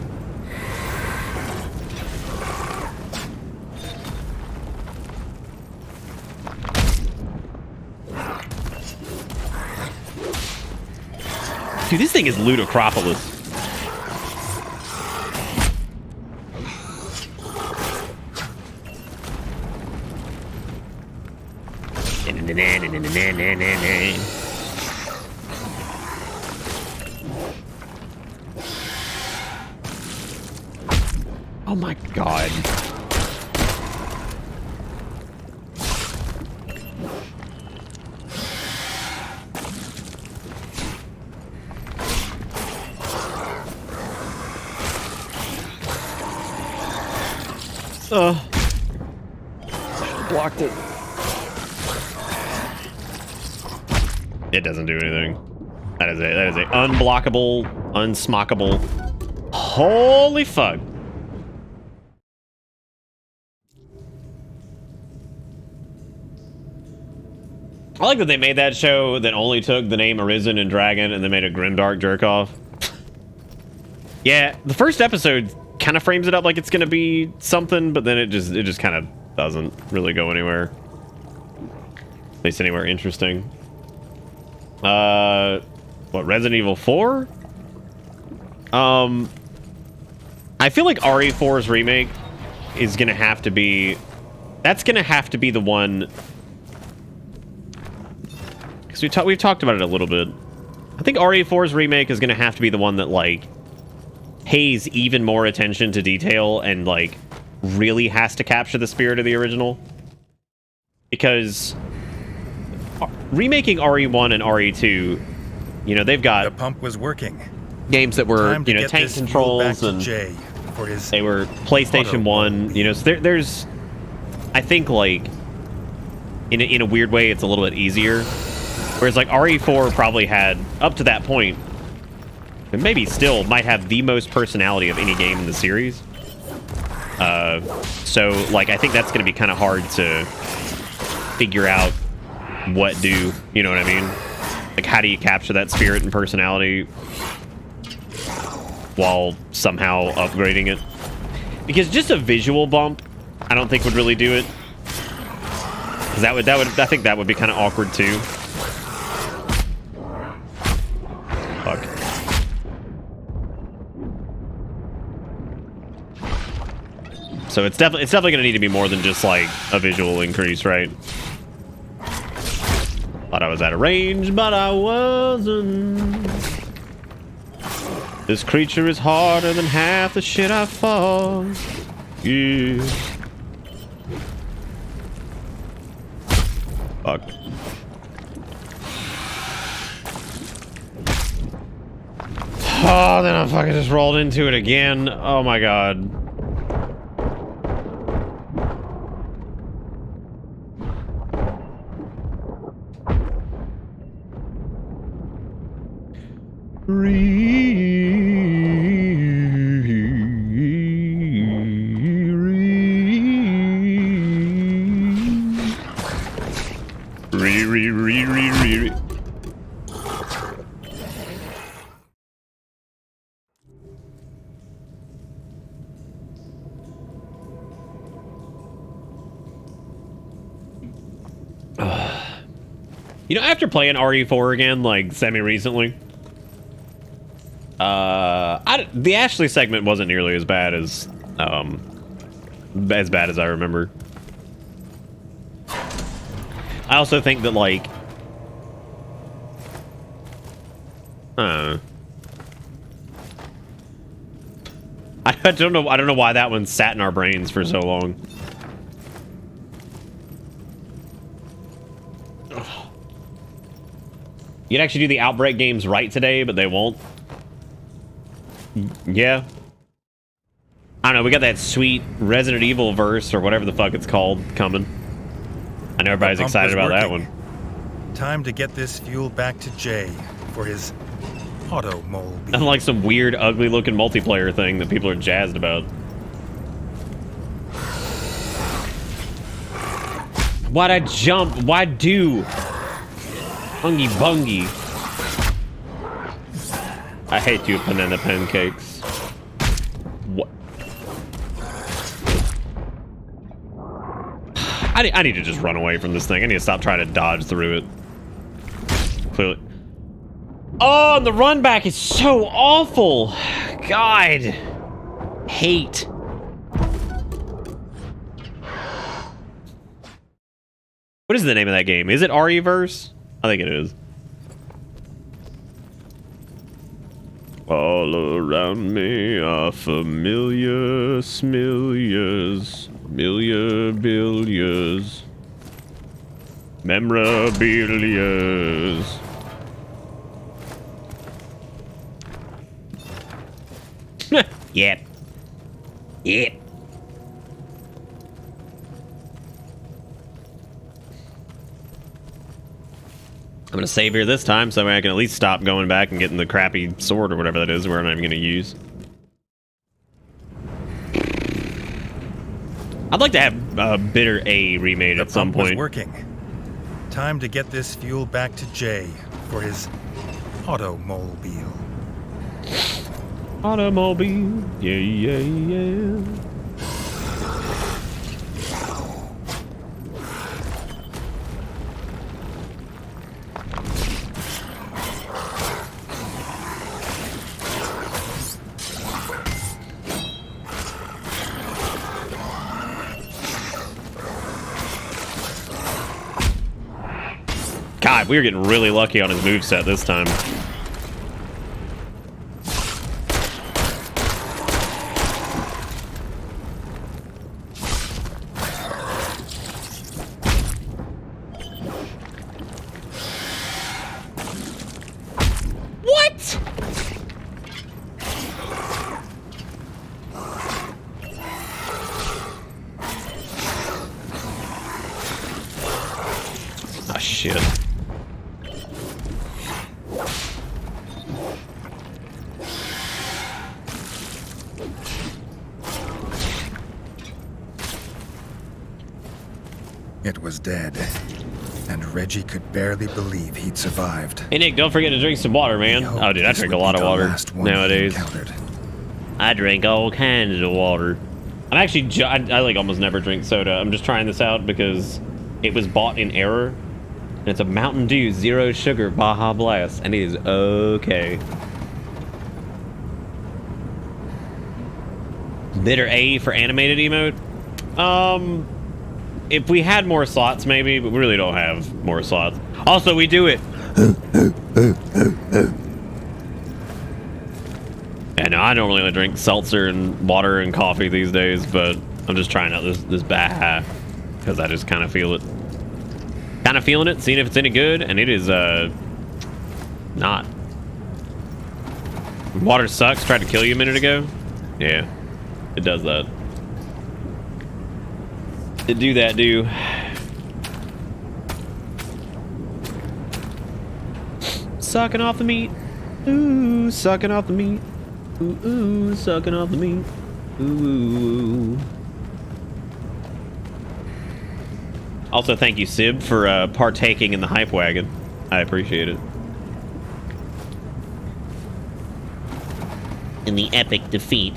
Speaker 10: Dude, this thing is ludicropolis. Oh my god. Blocked it. It doesn't do anything. That is a unblockable, unsmockable. Holy fuck. I like that they made that show that only took the name Arisen and Dragon and they made a grimdark jerk off. Yeah, the first episode kind of frames it up like it's gonna be something, but then it just kind of doesn't really go anywhere. At least anywhere interesting. What, Resident Evil 4? I feel like RE4's remake is gonna have to be... That's gonna have to be the one... Because we've talked about it a little bit. I think RE4's remake is gonna have to be the one that, like, pays even more attention to detail and, like, really has to capture the spirit of the original. Because remaking RE1 and RE2, you know, they've got...
Speaker 9: The pump was working.
Speaker 10: Games that were, you know, tank controls and
Speaker 9: Jay for his
Speaker 10: they were PlayStation 1, you know, so there's... I think, like, in a weird way, it's a little bit easier. Whereas, like, RE4 probably had, up to that point, and maybe still might have the most personality of any game in the series. So, like, I think that's going to be kind of hard to figure out what do, you know what I mean? Like, how do you capture that spirit and personality while somehow upgrading it? Because just a visual bump, I don't think would really do it. Because I think that would be kind of awkward too. Fuck. So it's definitely gonna need to be more than just like a visual increase, right? Thought I was out of range, but I wasn't. This creature is harder than half the shit I fought. Yeah. Fuck. Oh, then I fucking just rolled into it again. Oh my god. You know, after playing RE4 again, like, semi-recently, the Ashley segment wasn't nearly as bad as I remember. I also think that, like, I don't know why that one sat in our brains for so long. You'd actually do the Outbreak games right today, but they won't. Yeah. I don't know, we got that sweet Resident Evil verse, or whatever the fuck it's called, coming. I know everybody's excited about that one.
Speaker 9: Time to get this fuel back to Jay for his automobile.
Speaker 10: Unlike some weird, ugly-looking multiplayer thing that people are jazzed about. Why'd I jump? Why'd do? Bungy bungy. I hate you, banana pancakes. What? I need to just run away from this thing. I need to stop trying to dodge through it. Clearly. Oh, and the run back is so awful. God. Hate. What is the name of that game? Is it RE-verse? I think it is. All around me are familiar smillias, billiards, memorabilias. Yep. Yep. I'm gonna save here this time so I can at least stop going back and getting the crappy sword or whatever that is we're not even gonna use. I'd like to have Bitter A remade at some point.
Speaker 9: Working. Time to get this fuel back to Jay for his automobile.
Speaker 10: Automobile, yeah, yeah, yeah. God, we were getting really lucky on his moveset this time. What? Oh, shit.
Speaker 9: It was dead, and Reggie could barely believe he'd survived.
Speaker 10: Hey Nick, don't forget to drink some water, man. Oh dude, I drink a lot of water nowadays. I drink all kinds of water. I'm actually, I like almost never drink soda. I'm just trying this out because it was bought in error. And it's a Mountain Dew Zero Sugar Baja Blast, and it is okay. Bitter A for animated emote? If we had more slots, maybe, but we really don't have more slots. Also, we do it. Yeah, no, I normally only drink seltzer and water and coffee these days, but I'm just trying out this Baja because I just kind of feel it. Kind of feeling it, seeing if it's any good, and it is not. Water sucks. Tried to kill you a minute ago. Yeah, it does that. It do that, do. Sucking off the meat. Ooh, sucking off the meat. Ooh, ooh, sucking off the meat. Ooh, ooh, ooh. Also, thank you, Sib, for partaking in the hype wagon. I appreciate it. In the epic defeat.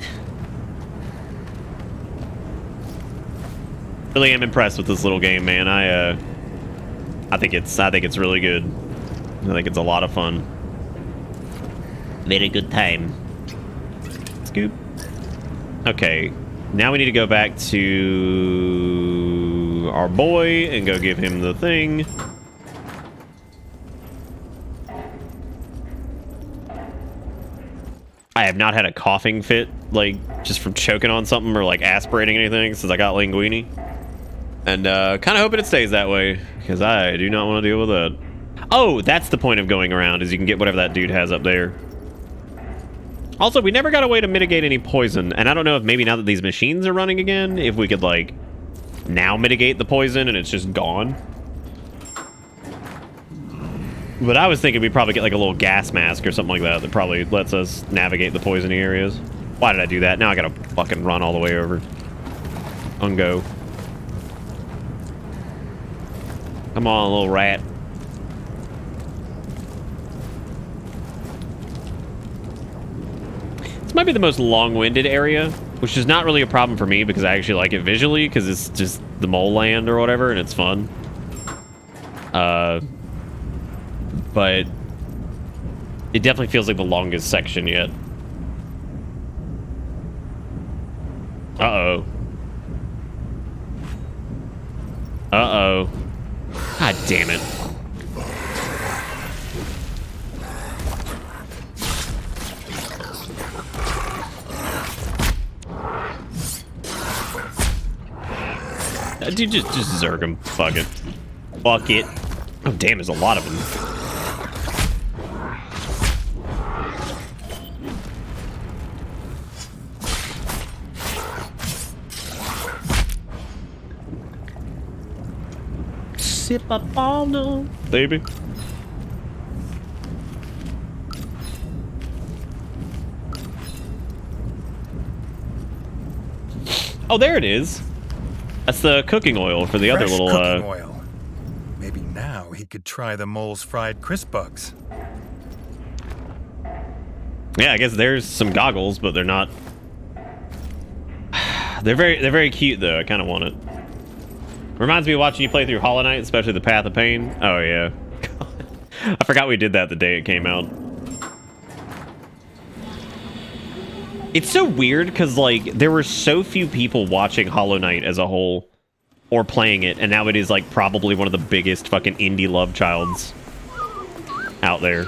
Speaker 10: Really am impressed with this little game, man. I think it's really good. I think it's a lot of fun. Very good time. Scoop. Okay, now we need to go back to our boy and go give him the thing. I have not had a coughing fit, like, just from choking on something or, like, aspirating anything since I got linguini. And, kind of hoping it stays that way, because I do not want to deal with that. Oh, that's the point of going around, is you can get whatever that dude has up there. Also, we never got a way to mitigate any poison, and I don't know if maybe now that these machines are running again, if we could, like, now mitigate the poison and it's just gone. But I was thinking we'd probably get, like, a little gas mask or something like that that probably lets us navigate the poisony areas. Why did I do that? Now I gotta fucking run all the way over. Ungo. Come on, little rat. This might be the most long-winded area, which is not really a problem for me because I actually like it visually because it's just the mole land or whatever and it's fun. But it definitely feels like the longest section yet. Uh-oh. Uh-oh. God damn it. Dude, just zerg him. Fuck it. Fuck it. Oh, damn, there's a lot of them. Sip up all no, baby. Oh, there it is. That's the cooking oil for the
Speaker 9: Fresh
Speaker 10: other little
Speaker 9: cooking oil. Maybe now he could try the mole's fried crisp bugs.
Speaker 10: Yeah, I guess there's some goggles, but they're not. They're very cute though. I kind of want it. Reminds me of watching you play through Hollow Knight, especially the Path of Pain. Oh yeah. I forgot we did that the day it came out. It's so weird because like there were so few people watching Hollow Knight as a whole or playing it, and now it is like probably one of the biggest fucking indie love childs out there.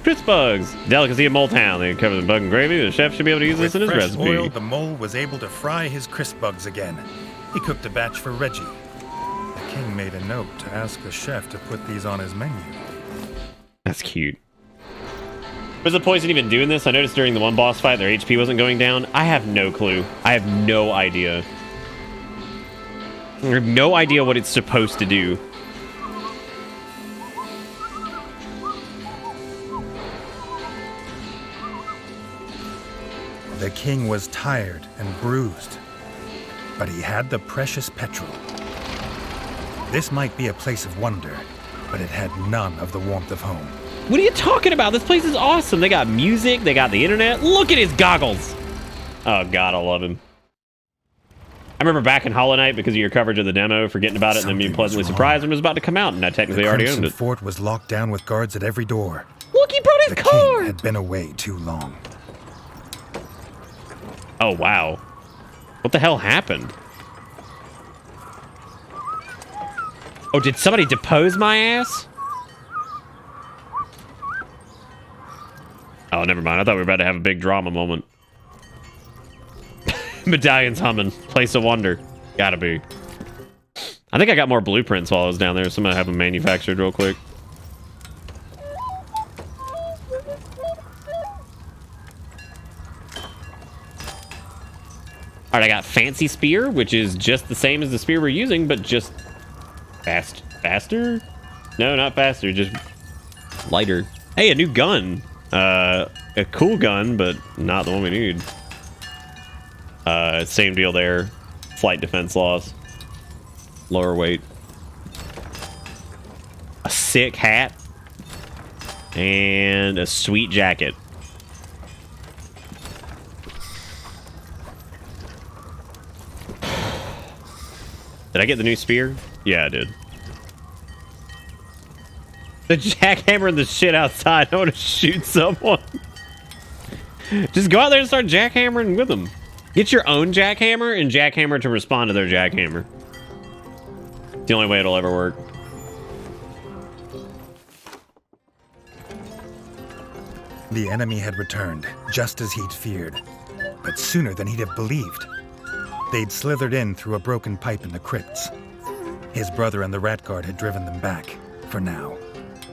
Speaker 10: Crisp bugs, delicacy of Mole Town. They cover the bug and gravy. The chef should be able to use this in his
Speaker 9: fresh
Speaker 10: recipe.
Speaker 9: oil, the mole was able to fry his crisp bugs again. He cooked a batch for Reggie. The king made a note to ask the chef to put these on his menu.
Speaker 10: That's cute. Was the poison even doing this? I noticed during the one boss fight their HP wasn't going down. I have no clue. I have no idea. I have no idea what it's supposed to do.
Speaker 9: The king was tired and bruised, but he had the precious petrol. This might be a place of wonder, but it had none of the warmth of home.
Speaker 10: What are you talking about? This place is awesome. They got music. They got the internet. Look at his goggles. Oh, God, I love him. I remember back in Hollow Knight, because of your coverage of the demo, forgetting about it and then being pleasantly surprised when it was about to come out, and I technically already owned it.
Speaker 9: The fort was locked down with guards at every door.
Speaker 10: Look, he brought his
Speaker 9: The
Speaker 10: card.
Speaker 9: king had been away too long.
Speaker 10: Oh, wow. What the hell happened? Oh, did somebody depose my ass? Oh, never mind. I thought we were about to have a big drama moment. Medallions humming. Place of wonder. Gotta be. I think I got more blueprints while I was down there, so I'm gonna have them manufactured real quick. Alright, I got Fancy Spear, which is just the same as the spear we're using, but just faster? No, not faster, just lighter. Hey, a new gun. A cool gun, but not the one we need. Same deal there. Flight defense loss. Lower weight. A sick hat. And a sweet jacket. Did I get the new spear? Yeah, I did. The jackhammer the shit outside. I want to shoot someone. Just go out there and start jackhammering with them. Get your own jackhammer and jackhammer to respond to their jackhammer. The only way it'll ever work.
Speaker 9: The enemy had returned, just as he'd feared, but sooner than he'd have believed. They'd slithered in through a broken pipe in the crypts. His brother and the rat guard had driven them back, for now.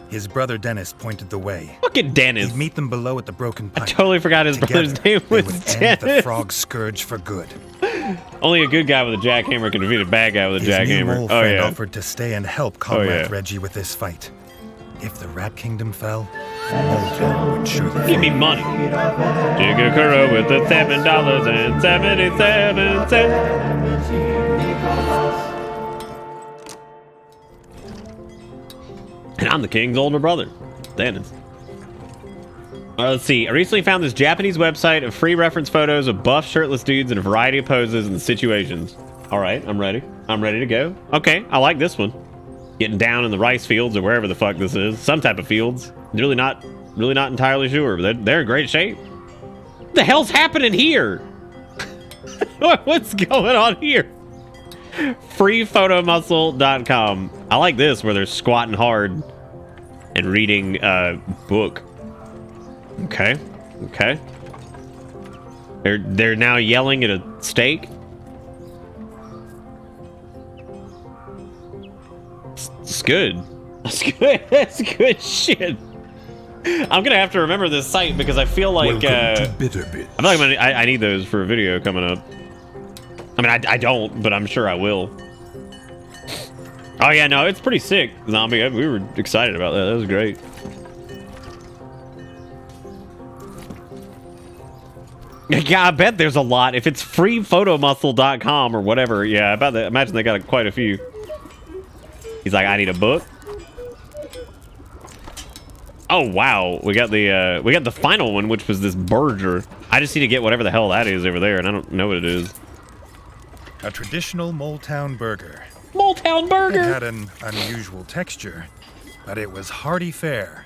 Speaker 9: His brother Dennis pointed the way.
Speaker 10: Fucking Dennis.
Speaker 9: He'd meet them below at the broken pipe.
Speaker 10: I totally forgot his brother's name was Dennis.
Speaker 9: End the frog scourge for good.
Speaker 10: Only a good guy with a jackhammer can defeat a bad guy with a jackhammer.
Speaker 9: His new friend offered to stay and help Comrade Reggie with this fight. If the Rat Kingdom fell, Mole Town would surely
Speaker 10: give me money. Jigakuro with the $7.77. And I'm the king's older brother, Dennis. Let's see. I recently found this Japanese website of free reference photos of buff shirtless dudes in a variety of poses and situations. All right, I'm ready. I'm ready to go. Okay, I like this one. Getting down in the rice fields or wherever the fuck this is. Some type of fields. Really not entirely sure, but they're in great shape. What the hell's happening here? What's going on here? Freephotomuscle.com. I like this where they're squatting hard and reading a book. Okay. Okay. They're now yelling at a steak. It's good. That's good. That's good shit. I'm gonna have to remember this site because I feel like
Speaker 5: Welcome to Bitter Bits.
Speaker 10: I feel like I need those for a video coming up. I mean, I don't, but I'm sure I will. Oh yeah, no, it's pretty sick, Zombie. We were excited about that. That was great. Yeah, I bet there's a lot. If it's freephotomuscle.com or whatever, yeah, I bet imagine they got quite a few. He's like, I need a book. Oh wow, we got the final one, which was this burger. I just need to get whatever the hell that is over there, and I don't know what it is.
Speaker 9: A traditional Moletown burger.
Speaker 10: Moletown burger.
Speaker 9: It had an unusual texture, but it was hearty fare.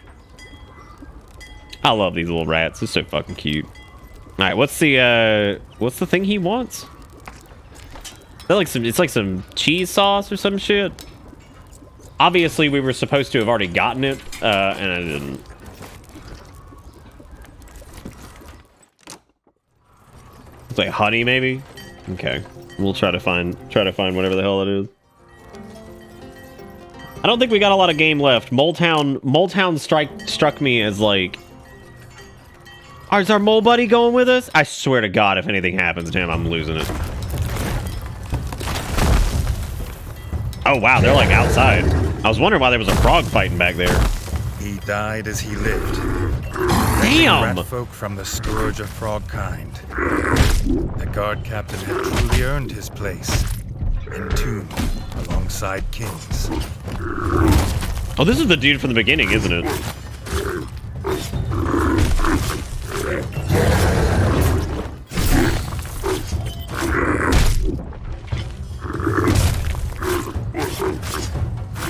Speaker 10: I love these little rats. They're so fucking cute. All right, what's the thing he wants? Is that like it's like some cheese sauce or some shit. Obviously, we were supposed to have already gotten it, and I didn't. It's like honey, maybe. Okay, we'll try to find whatever the hell it is. I don't think we got a lot of game left. Moletown struck me as like. Oh, is our mole buddy going with us? I swear to God, if anything happens to him, I'm losing it. Oh wow, they're like outside. I was wondering why there was a frog fighting back there.
Speaker 9: He died as he lived.
Speaker 10: Damn!
Speaker 9: Rat folk from the scourge of frog kind. The guard captain had truly earned his place, entombed alongside kings.
Speaker 10: Oh, this is the dude from the beginning, isn't it?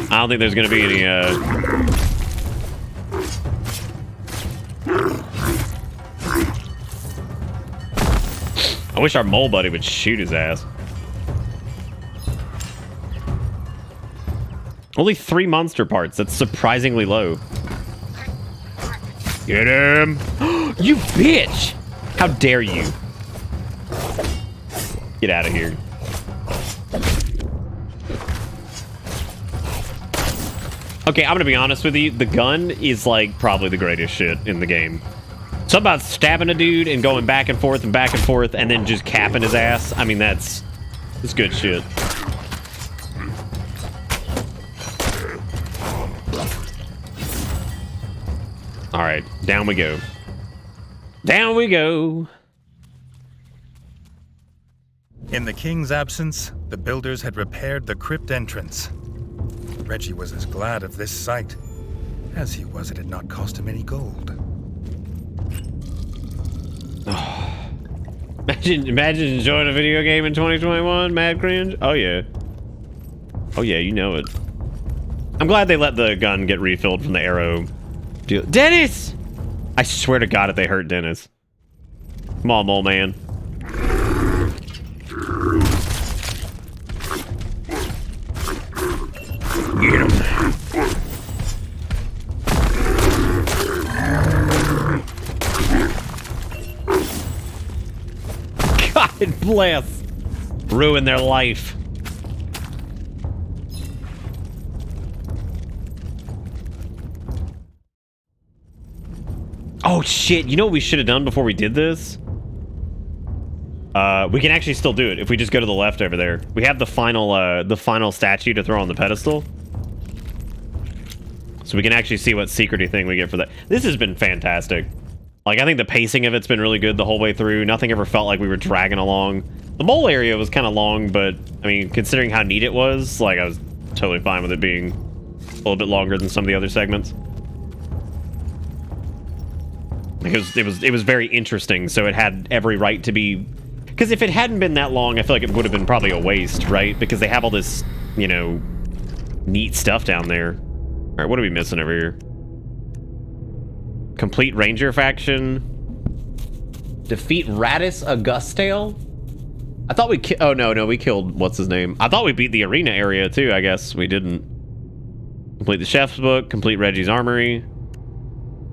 Speaker 10: I don't think there's gonna be any, I wish our mole buddy would shoot his ass. Only 3 monster parts. That's surprisingly low. Get him! You bitch! How dare you? Get out of here. Okay, I'm gonna be honest with you. The gun is like probably the greatest shit in the game. Something about stabbing a dude and going back and forth and then just capping his ass. I mean, that's good shit. All right, down we go. Down we go.
Speaker 9: In the king's absence, the builders had repaired the crypt entrance. Reggie was as glad of this sight as he was it had not cost him any gold.
Speaker 10: Imagine enjoying a video game in 2021, mad cringe. Oh yeah. Oh yeah, you know it. I'm glad they let the gun get refilled from the arrow deal. Dennis! I swear to God if they hurt Dennis. Come on, mole man. Get him. God bless. Ruin their life. Oh shit, you know what we should have done before we did this? We can actually still do it if we just go to the left over there. We have the final statue to throw on the pedestal. So we can actually see what secrety thing we get for that. This has been fantastic. Like, I think the pacing of it's been really good the whole way through. Nothing ever felt like we were dragging along. The mole area was kind of long, but, I mean, considering how neat it was, like, I was totally fine with it being a little bit longer than some of the other segments. Because it was very interesting, so it had every right to be... Because if it hadn't been that long, I feel like it would have been probably a waste, right? Because they have all this, you know, neat stuff down there. All right, what are we missing over here? Complete Ranger faction. Defeat Radis Augustale. I thought we oh no, we killed, what's his name? I thought we beat the arena area too. I guess we didn't. Complete the chef's book, complete Reggie's armory.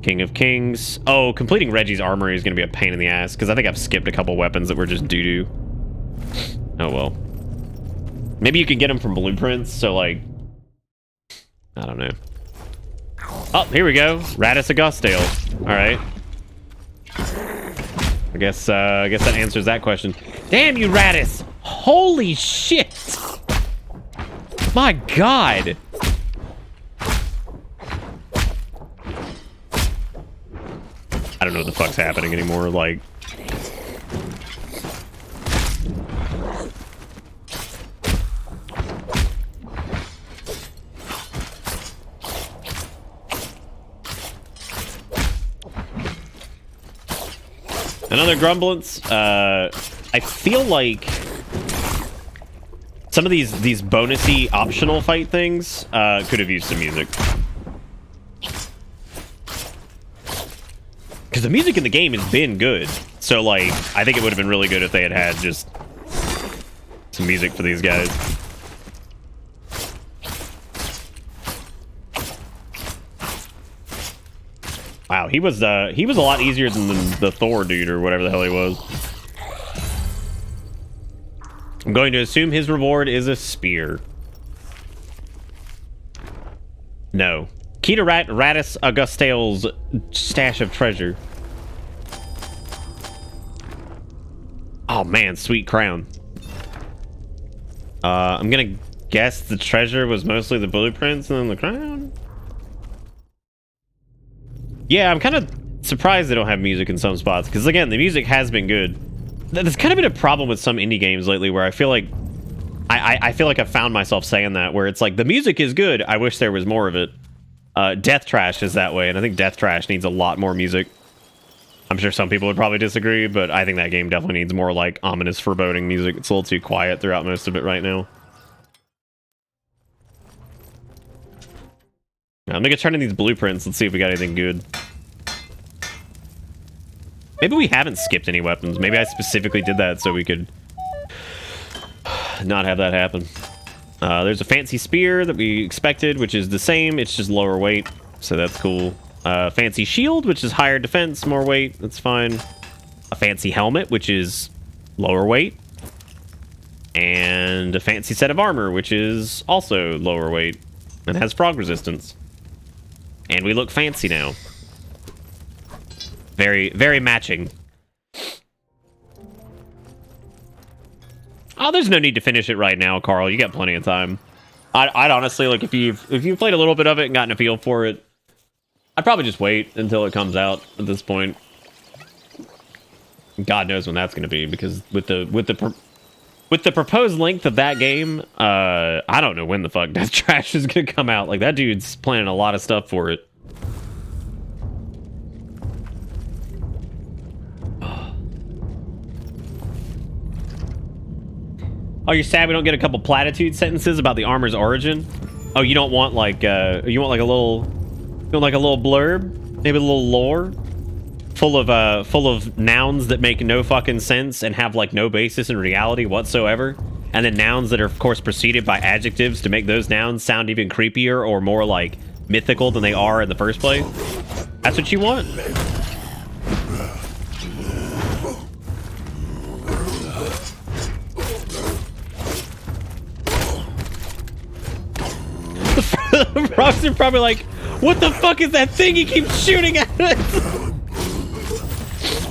Speaker 10: King of Kings. Oh, completing Reggie's armory is going to be a pain in the ass, because I think I've skipped a couple weapons that were just doo-doo. Oh well. Maybe you can get them from blueprints, so like... I don't know. Oh, here we go. Radis Augustale. Alright. I guess that answers that question. Damn you, Radis! Holy shit! My god! I don't know what the fuck's happening anymore, like... Another grumblance. I feel like some of these bonusy optional fight things could have used some music. Because the music in the game has been good. So, like, I think it would have been really good if they had just some music for these guys. Wow, he was a lot easier than the Thor dude or whatever the hell he was. I'm going to assume his reward is a spear. No. Key to Radis Augustale's stash of treasure. Oh man, sweet crown. I'm gonna guess the treasure was mostly the blueprints and then the crown. Yeah, I'm kind of surprised they don't have music in some spots, because again, the music has been good. There's kind of been a problem with some indie games lately where I feel like I feel like I've found myself saying that, where it's like the music is good, I wish there was more of it. Death Trash is that way, and I think Death Trash needs a lot more music. I'm sure some people would probably disagree, but I think that game definitely needs more like ominous foreboding music. It's a little too quiet throughout most of it right now. I'm gonna turn in these blueprints. Let's see if we got anything good. Maybe we haven't skipped any weapons. Maybe I specifically did that so we could not have that happen. There's a fancy spear that we expected, which is the same. It's just lower weight, so that's cool. Fancy shield, which is higher defense, more weight. That's fine. A fancy helmet, which is lower weight. And a fancy set of armor, which is also lower weight and has frog resistance. And we look fancy now. Very, very matching. Oh, there's no need to finish it right now, Carl. You got plenty of time. I'd honestly, like, if you've played a little bit of it and gotten a feel for it, I'd probably just wait until it comes out at this point. God knows when that's going to be, because with the proposed length of that game, I don't know when the fuck Death Trash is going to come out. Like, that dude's planning a lot of stuff for it. Oh, you're sad we don't get a couple platitude sentences about the armor's origin? Oh, you don't want like a little blurb, maybe a little lore, full of nouns that make no fucking sense and have like no basis in reality whatsoever, and then nouns that are of course preceded by adjectives to make those nouns sound even creepier or more like mythical than they are in the first place. That's what you want. The frogs are probably like, what the fuck is that thing he keeps shooting at us?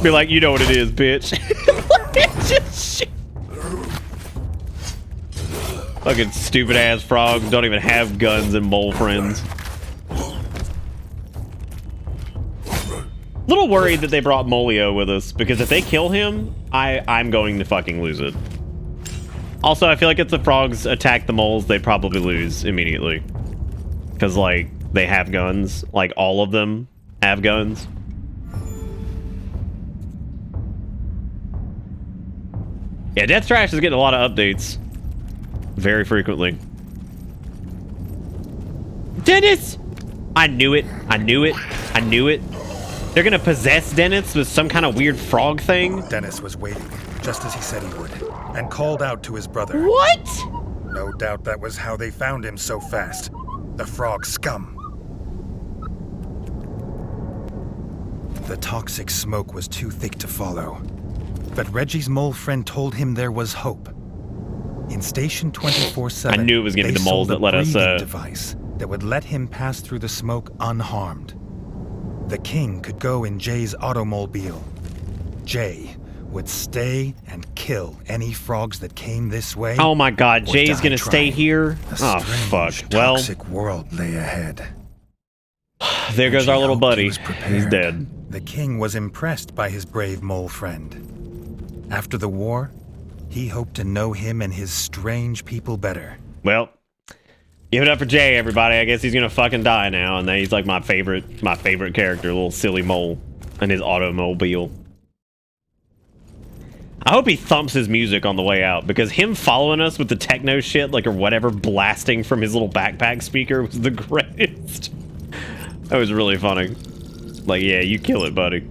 Speaker 10: Be like, you know what it is, bitch. Just shoot. Fucking stupid ass frogs don't even have guns and mole friends. Little worried that they brought Molio with us, because if they kill him, I'm going to fucking lose it. Also, I feel like if the frogs attack the moles, they probably lose immediately. Because, like, they have guns. Like, all of them have guns. Yeah, Death Trash is getting a lot of updates. Very frequently. Dennis! I knew it. I knew it. I knew it. They're gonna possess Dennis with some kind of weird frog thing.
Speaker 9: Dennis was waiting. just as he said he would, and called out to his brother.
Speaker 10: What?
Speaker 9: No doubt that was how they found him so fast. The frog scum. The toxic smoke was too thick to follow. But Reggie's mole friend told him there was hope. In Station 24/7,
Speaker 10: I knew it was going to be the moles that let us.
Speaker 9: Device that would let him pass through the smoke unharmed. The king could go in Jay's automobile. Jay would stay and kill any frogs that came this way.
Speaker 10: Oh my God, Jay's going to stay here. Oh fuck. Well,
Speaker 9: toxic world lay ahead.
Speaker 10: There goes our little buddy. He's dead.
Speaker 9: The king was impressed by his brave mole friend. After the war, he hoped to know him and his strange people better.
Speaker 10: Well, give it up for Jay, everybody. I guess he's gonna fucking die now, and then he's like my favorite character, little silly mole, and his automobile. I hope he thumps his music on the way out, because him following us with the techno shit, like, or whatever, blasting from his little backpack speaker was the greatest. That was really funny. Like, yeah, you kill it, buddy.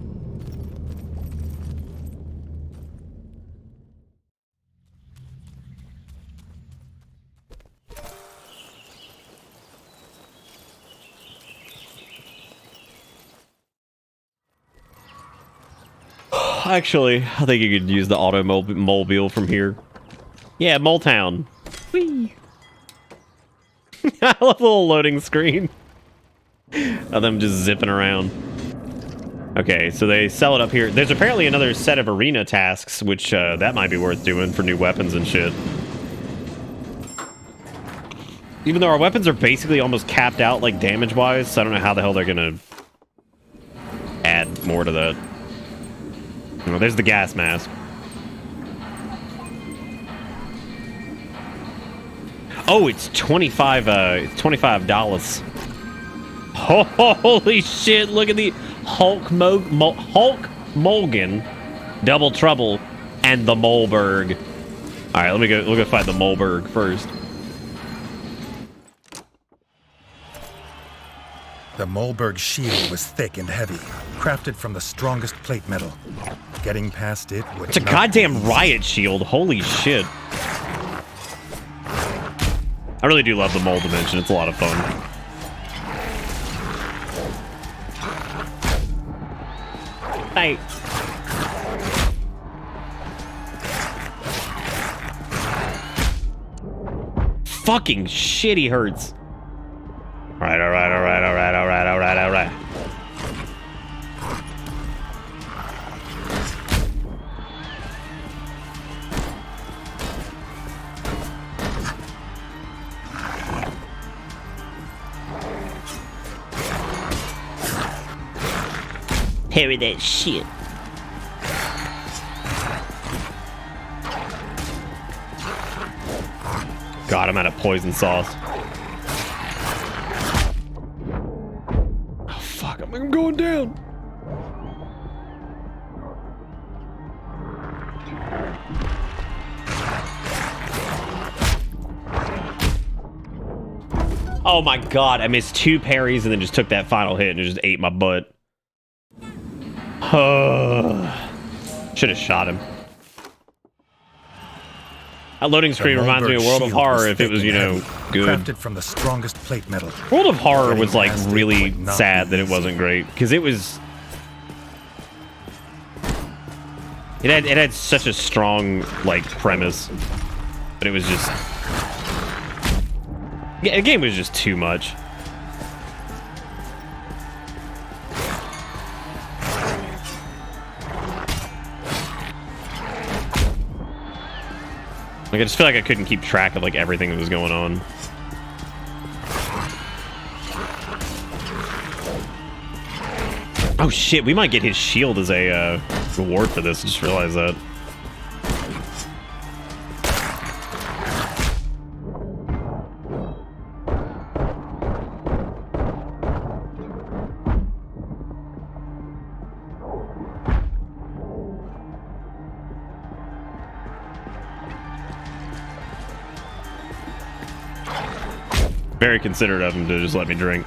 Speaker 10: Actually, I think you could use the automobile from here. Yeah, Mole Town. Whee! I love the little loading screen of them just zipping around. Okay, so they sell it up here. There's apparently another set of arena tasks, which that might be worth doing for new weapons and shit. Even though our weapons are basically almost capped out, like, damage-wise, so I don't know how the hell they're gonna add more to that. Oh, there's the gas mask. Oh, it's $25. Holy shit! Look at the Hulk Mulgan, Double Trouble, and the Moleberg. All right, we'll go fight the Moleberg first.
Speaker 9: The Moleberg shield was thick and heavy, crafted from the strongest plate metal. Getting past it would
Speaker 10: It's a goddamn riot shield. Holy shit. I really do love the mole dimension. It's a lot of fun. Hey. Fucking shit, he hurts. Alright. Parry that shit. God, I'm out of poison sauce. Oh, fuck, I'm going down. Oh my God, I missed 2 parries and then just took that final hit and it just ate my butt. Should have shot him. That loading screen reminds me of World of Horror if it was, you know, good.
Speaker 9: Crafted from the strongest plate metal.
Speaker 10: World of Horror was like really sad that it wasn't great because it was. It had such a strong like premise, but it was just. Yeah, the game was just too much. Like, I just feel like I couldn't keep track of, like, everything that was going on. Oh, shit. We might get his shield as a reward for this. I just realized that. Very considerate of him to just let me drink.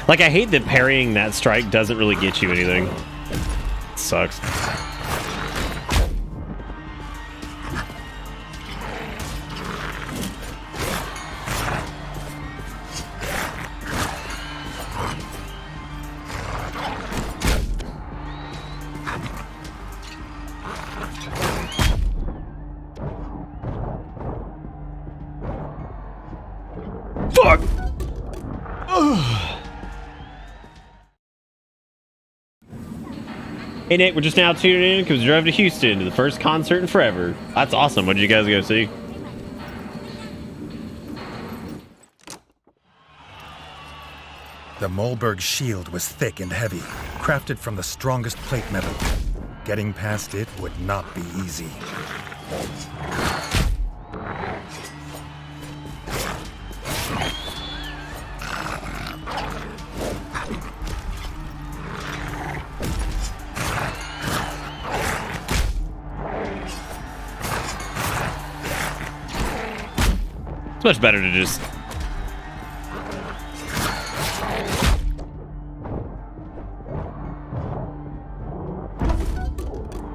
Speaker 10: Like, I hate that parrying that strike doesn't really get you anything. It sucks. Fuck! Hey Nick, we're just now tuning in because we drove to Houston to the first concert in forever. That's awesome. What did you guys go see?
Speaker 9: The Mollberg shield was thick and heavy, crafted from the strongest plate metal. Getting past it would not be easy.
Speaker 10: It's much better to just...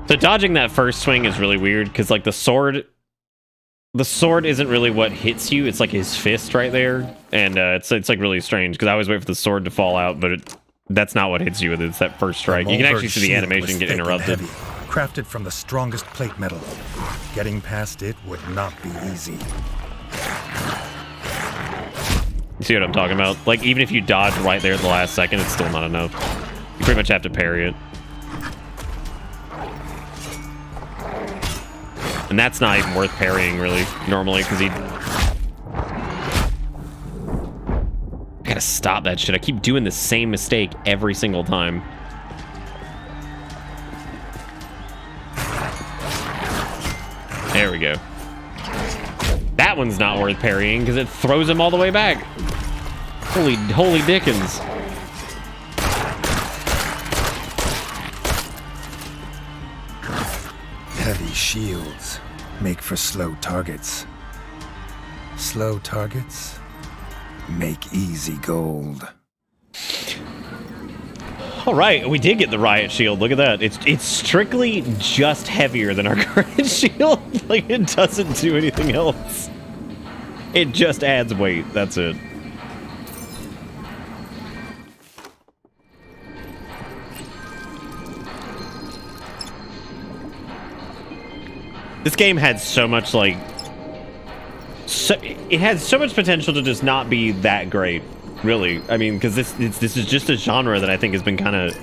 Speaker 10: So dodging that first swing is really weird, because like the sword isn't really what hits you, it's like his fist right there. And it's like really strange, because I always wait for the sword to fall out, but that's not what hits you with it, it's that first strike. You can actually see the animation get interrupted.
Speaker 9: Heavy, crafted from the strongest plate metal. Getting past it would not be easy.
Speaker 10: You see what I'm talking about? Like, even if you dodge right there at the last second, it's still not enough. You pretty much have to parry it. And that's not even worth parrying, really, normally, because he... I gotta stop that shit. I keep doing the same mistake every single time. There we go. That one's not worth parrying because it throws him all the way back. Holy dickens.
Speaker 9: Heavy shields make for slow targets. Slow targets make easy gold.
Speaker 10: All right, we did get the riot shield. Look at that. It's strictly just heavier than our current shield. Like, it doesn't do anything else. It just adds weight. That's it. This game had so much, like... it had so much potential to just not be that great. Really, I mean, because this is just a genre that I think has been kind of,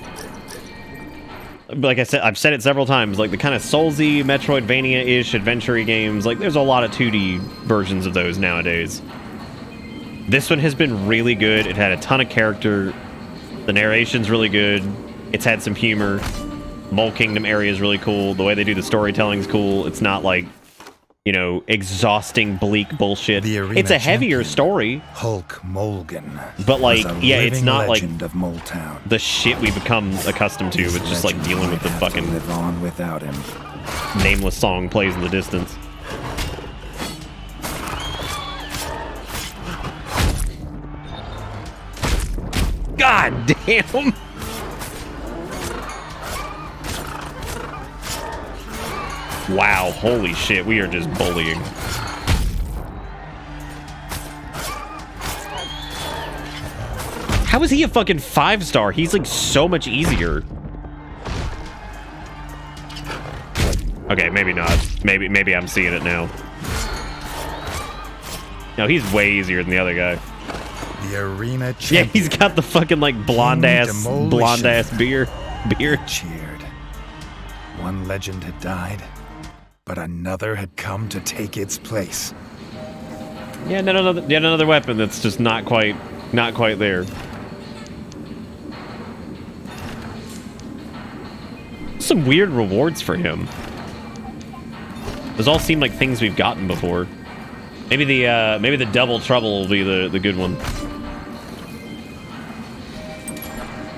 Speaker 10: like I said, I've said it several times, like the kind of Soulsy, Metroidvania-ish adventure games. Like, there's a lot of 2D versions of those nowadays. This one has been really good. It had a ton of character. The narration's really good. It's had some humor. Mole Kingdom area is really cool. The way they do the storytelling's cool. It's not like, you know, exhausting, bleak bullshit. It's a heavier story.
Speaker 9: Hulk Mulligan.
Speaker 10: But, like, yeah, it's not like
Speaker 9: of Moletown.
Speaker 10: The shit we become accustomed to with just, like, dealing with the fucking
Speaker 9: live on without him.
Speaker 10: Nameless song plays in the distance. God damn! Wow, holy shit, we are just bullying. How is he a fucking 5-star? He's like so much easier. Okay, maybe not. Maybe I'm seeing it now. No, he's way easier than the other guy.
Speaker 9: The arena champion.
Speaker 10: Yeah, he's got the fucking like blonde ass beard.
Speaker 9: Cheered. One legend had died, but another had come to take its place.
Speaker 10: Yeah, yet another weapon that's just not quite there. Some weird rewards for him. Those all seem like things we've gotten before. Maybe the double trouble will be the good one.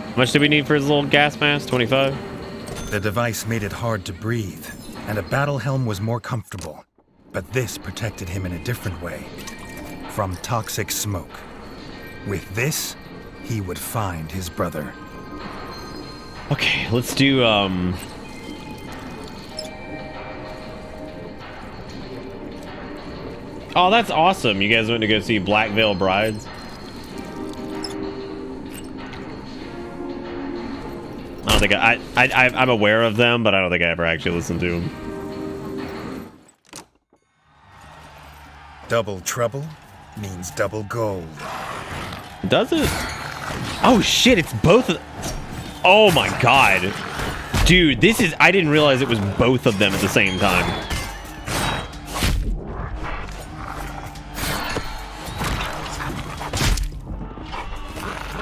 Speaker 10: How much do we need for his little gas mask? 25?
Speaker 9: The device made it hard to breathe, and a battle helm was more comfortable. But this protected him in a different way. From toxic smoke. With this, he would find his brother.
Speaker 10: Okay, let's do, Oh, that's awesome. You guys went to go see Black Veil Brides? I don't think I'm aware of them, but I don't think I ever actually listened to them.
Speaker 9: Double trouble means double gold.
Speaker 10: Does it? Oh shit, it's both of... Oh my god. Dude, this is... I didn't realize it was both of them at the same time.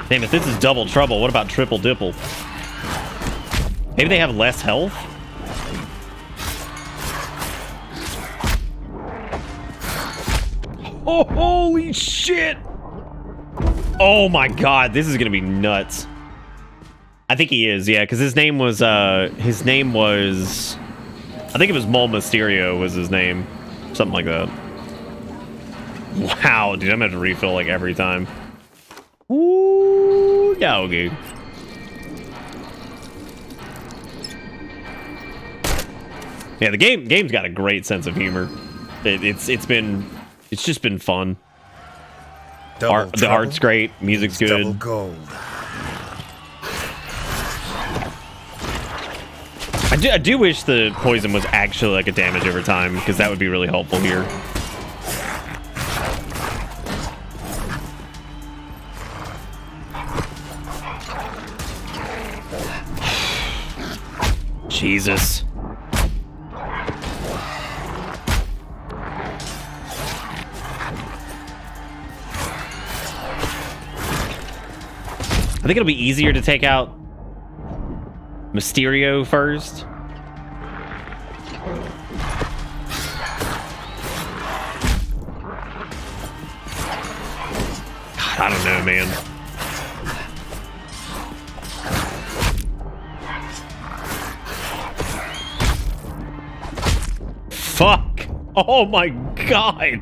Speaker 10: Damn, if this is double trouble, what about triple dipple? Maybe they have less health? Oh, holy shit! Oh my god, this is gonna be nuts. I think he is, yeah, because his name was, I think it was Mol Mysterio was his name. Something like that. Wow, dude, I'm gonna have to refill, like, every time. Ooh, yeah, okay. Yeah, the game's got a great sense of humor. It's just been fun. The art's great, music's good.
Speaker 9: Double gold.
Speaker 10: I do wish the poison was actually like a damage over time, because that would be really helpful here. Jesus. I think it'll be easier to take out Mysterio first. God, I don't know, man. Fuck! Oh my god!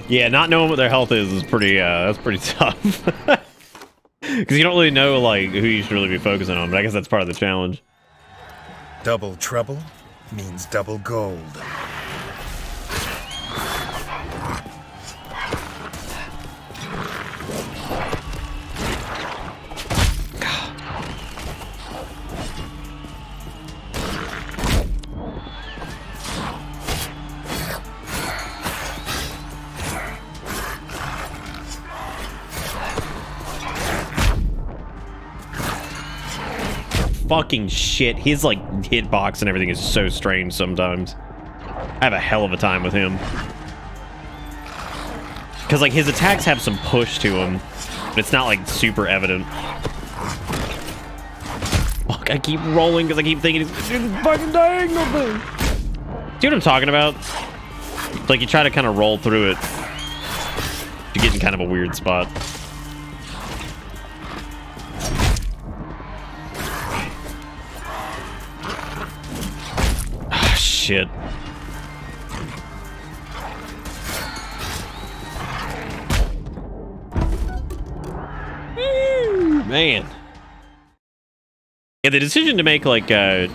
Speaker 10: Yeah, not knowing what their health is pretty, that's pretty tough. Because you don't really know, like, who you should really be focusing on, but I guess that's part of the challenge.
Speaker 9: Double trouble means double gold.
Speaker 10: Fucking shit. His, like, hitbox and everything is so strange sometimes. I have a hell of a time with him. Because, like, his attacks have some push to them, but it's not, like, super evident. Fuck, I keep rolling because I keep thinking it's fucking diagonal thing. See what I'm talking about? Like, you try to kind of roll through it. You get in kind of a weird spot. Shit. Man. Yeah, the decision to make, like, I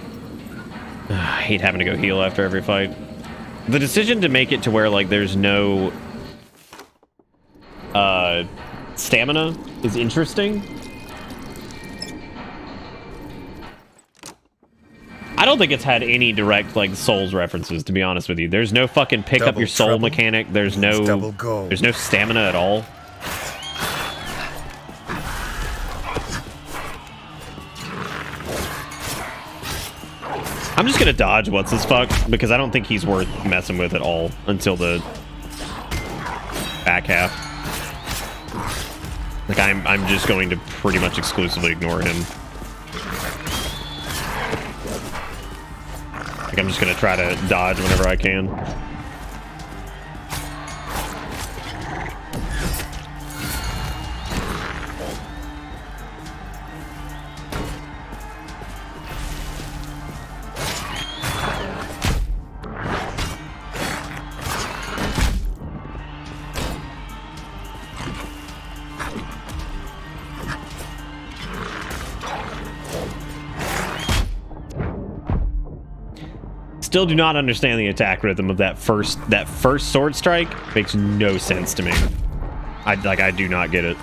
Speaker 10: hate having to go heal after every fight. The decision to make it to where, like, there's no stamina is interesting. I don't think it's had any direct, like, Souls references, to be honest with you. There's no fucking pick up your soul mechanic. There's no stamina at all. I'm just gonna dodge what's his fuck because I don't think he's worth messing with at all until the back half. Like I'm just going to pretty much exclusively ignore him. Like I'm just gonna try to dodge whenever I can. Still do not understand the attack rhythm of that first sword strike. Makes no sense to me. I do not get it.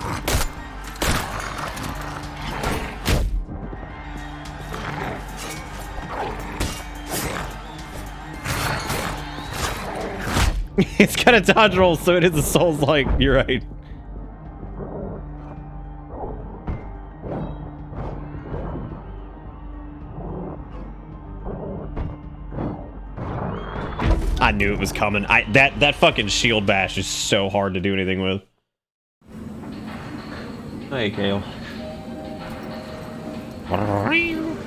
Speaker 10: It's got a dodge roll, so it is a soul's like. You're right. I knew it was coming. That fucking shield bash is so hard to do anything with. Hey, Kale. Are you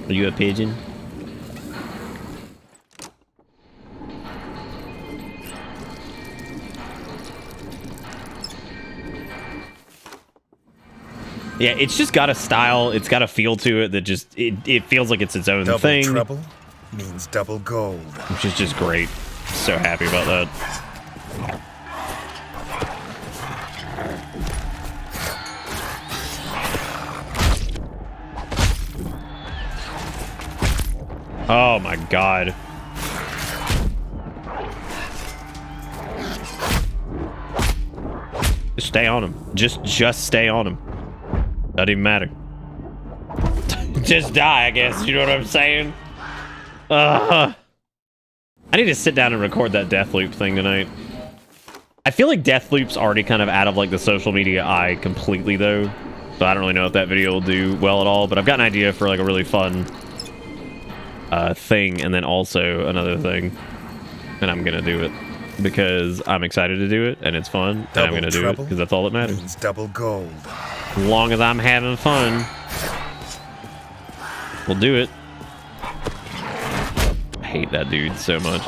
Speaker 10: a pigeon? Yeah, it's just got a style. It's got a feel to it that just it feels like it's its own thing.
Speaker 9: Double trouble means double gold,
Speaker 10: which is just great. So happy about that. Oh my god. Just stay on him. Just stay on him. Doesn't even matter. Just die, I guess. You know what I'm saying? I need to sit down and record that Deathloop thing tonight. I feel like Deathloop's already kind of out of like the social media eye completely though. So I don't really know if that video will do well at all, but I've got an idea for like a really fun thing and then also another thing. And I'm gonna do it because I'm excited to do it and it's fun and I'm gonna do it because that's all that matters.
Speaker 9: Means double gold.
Speaker 10: As long as I'm having fun, we'll do it. I hate that dude so much.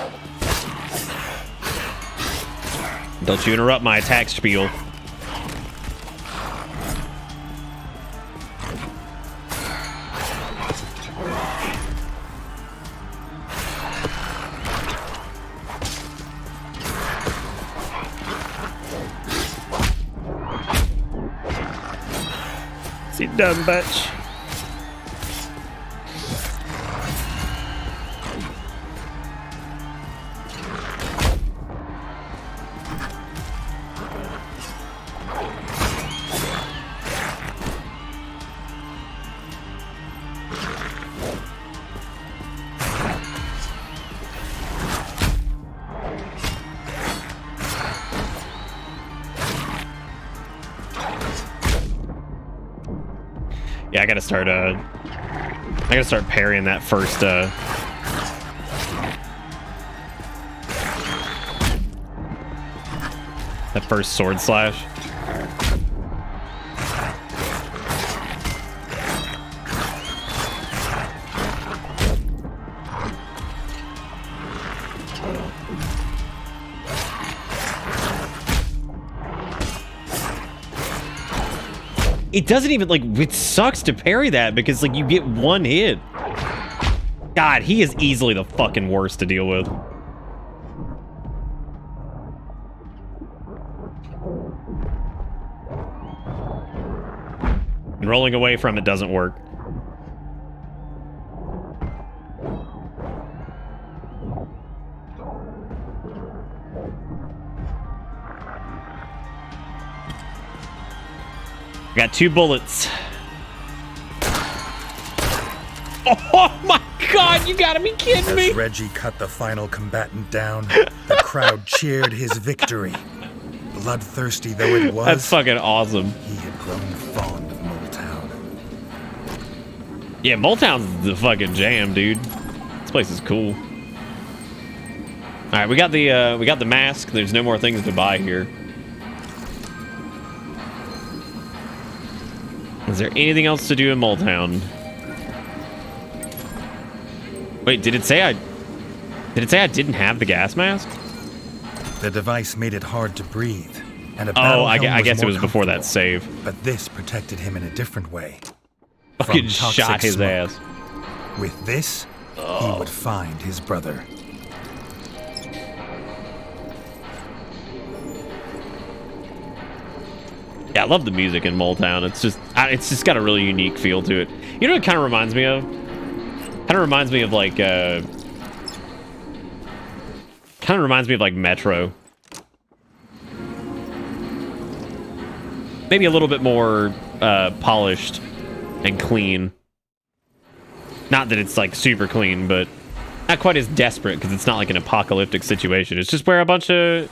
Speaker 10: Don't you interrupt my attack spiel. Sit down, bitch. Yeah, I gotta start parrying that first that first sword slash. It doesn't even, like, it sucks to parry that because, like, you get one hit. God, he is easily the fucking worst to deal with. And rolling away from it doesn't work. Got 2 bullets. Oh my god, you gotta be kidding me!
Speaker 9: As Reggie cut the final combatant down, the crowd cheered his victory. Bloodthirsty though it was,
Speaker 10: that's fucking awesome.
Speaker 9: He had grown fond of Moletown.
Speaker 10: Yeah, Moletown's the fucking jam, dude. This place is cool. All right, we got the mask. There's no more things to buy here. Is there anything else to do in Moletown? Wait, did it say I didn't have the gas mask?
Speaker 9: The device made it hard to breathe, and a
Speaker 10: Oh,
Speaker 9: battle
Speaker 10: I
Speaker 9: helm
Speaker 10: guess it
Speaker 9: more
Speaker 10: was before that
Speaker 9: comfortable.
Speaker 10: save.
Speaker 9: But this protected him in a different way.
Speaker 10: Fucking
Speaker 9: From toxic
Speaker 10: shot his
Speaker 9: smoke.
Speaker 10: ass.
Speaker 9: With this, he would find his brother.
Speaker 10: Yeah, I love the music in Moletown. It's just got a really unique feel to it. You know what it kind of reminds me of? Kind of reminds me of like Metro. Maybe a little bit more polished and clean. Not that it's like super clean, but not quite as desperate because it's not like an apocalyptic situation. It's just where a bunch of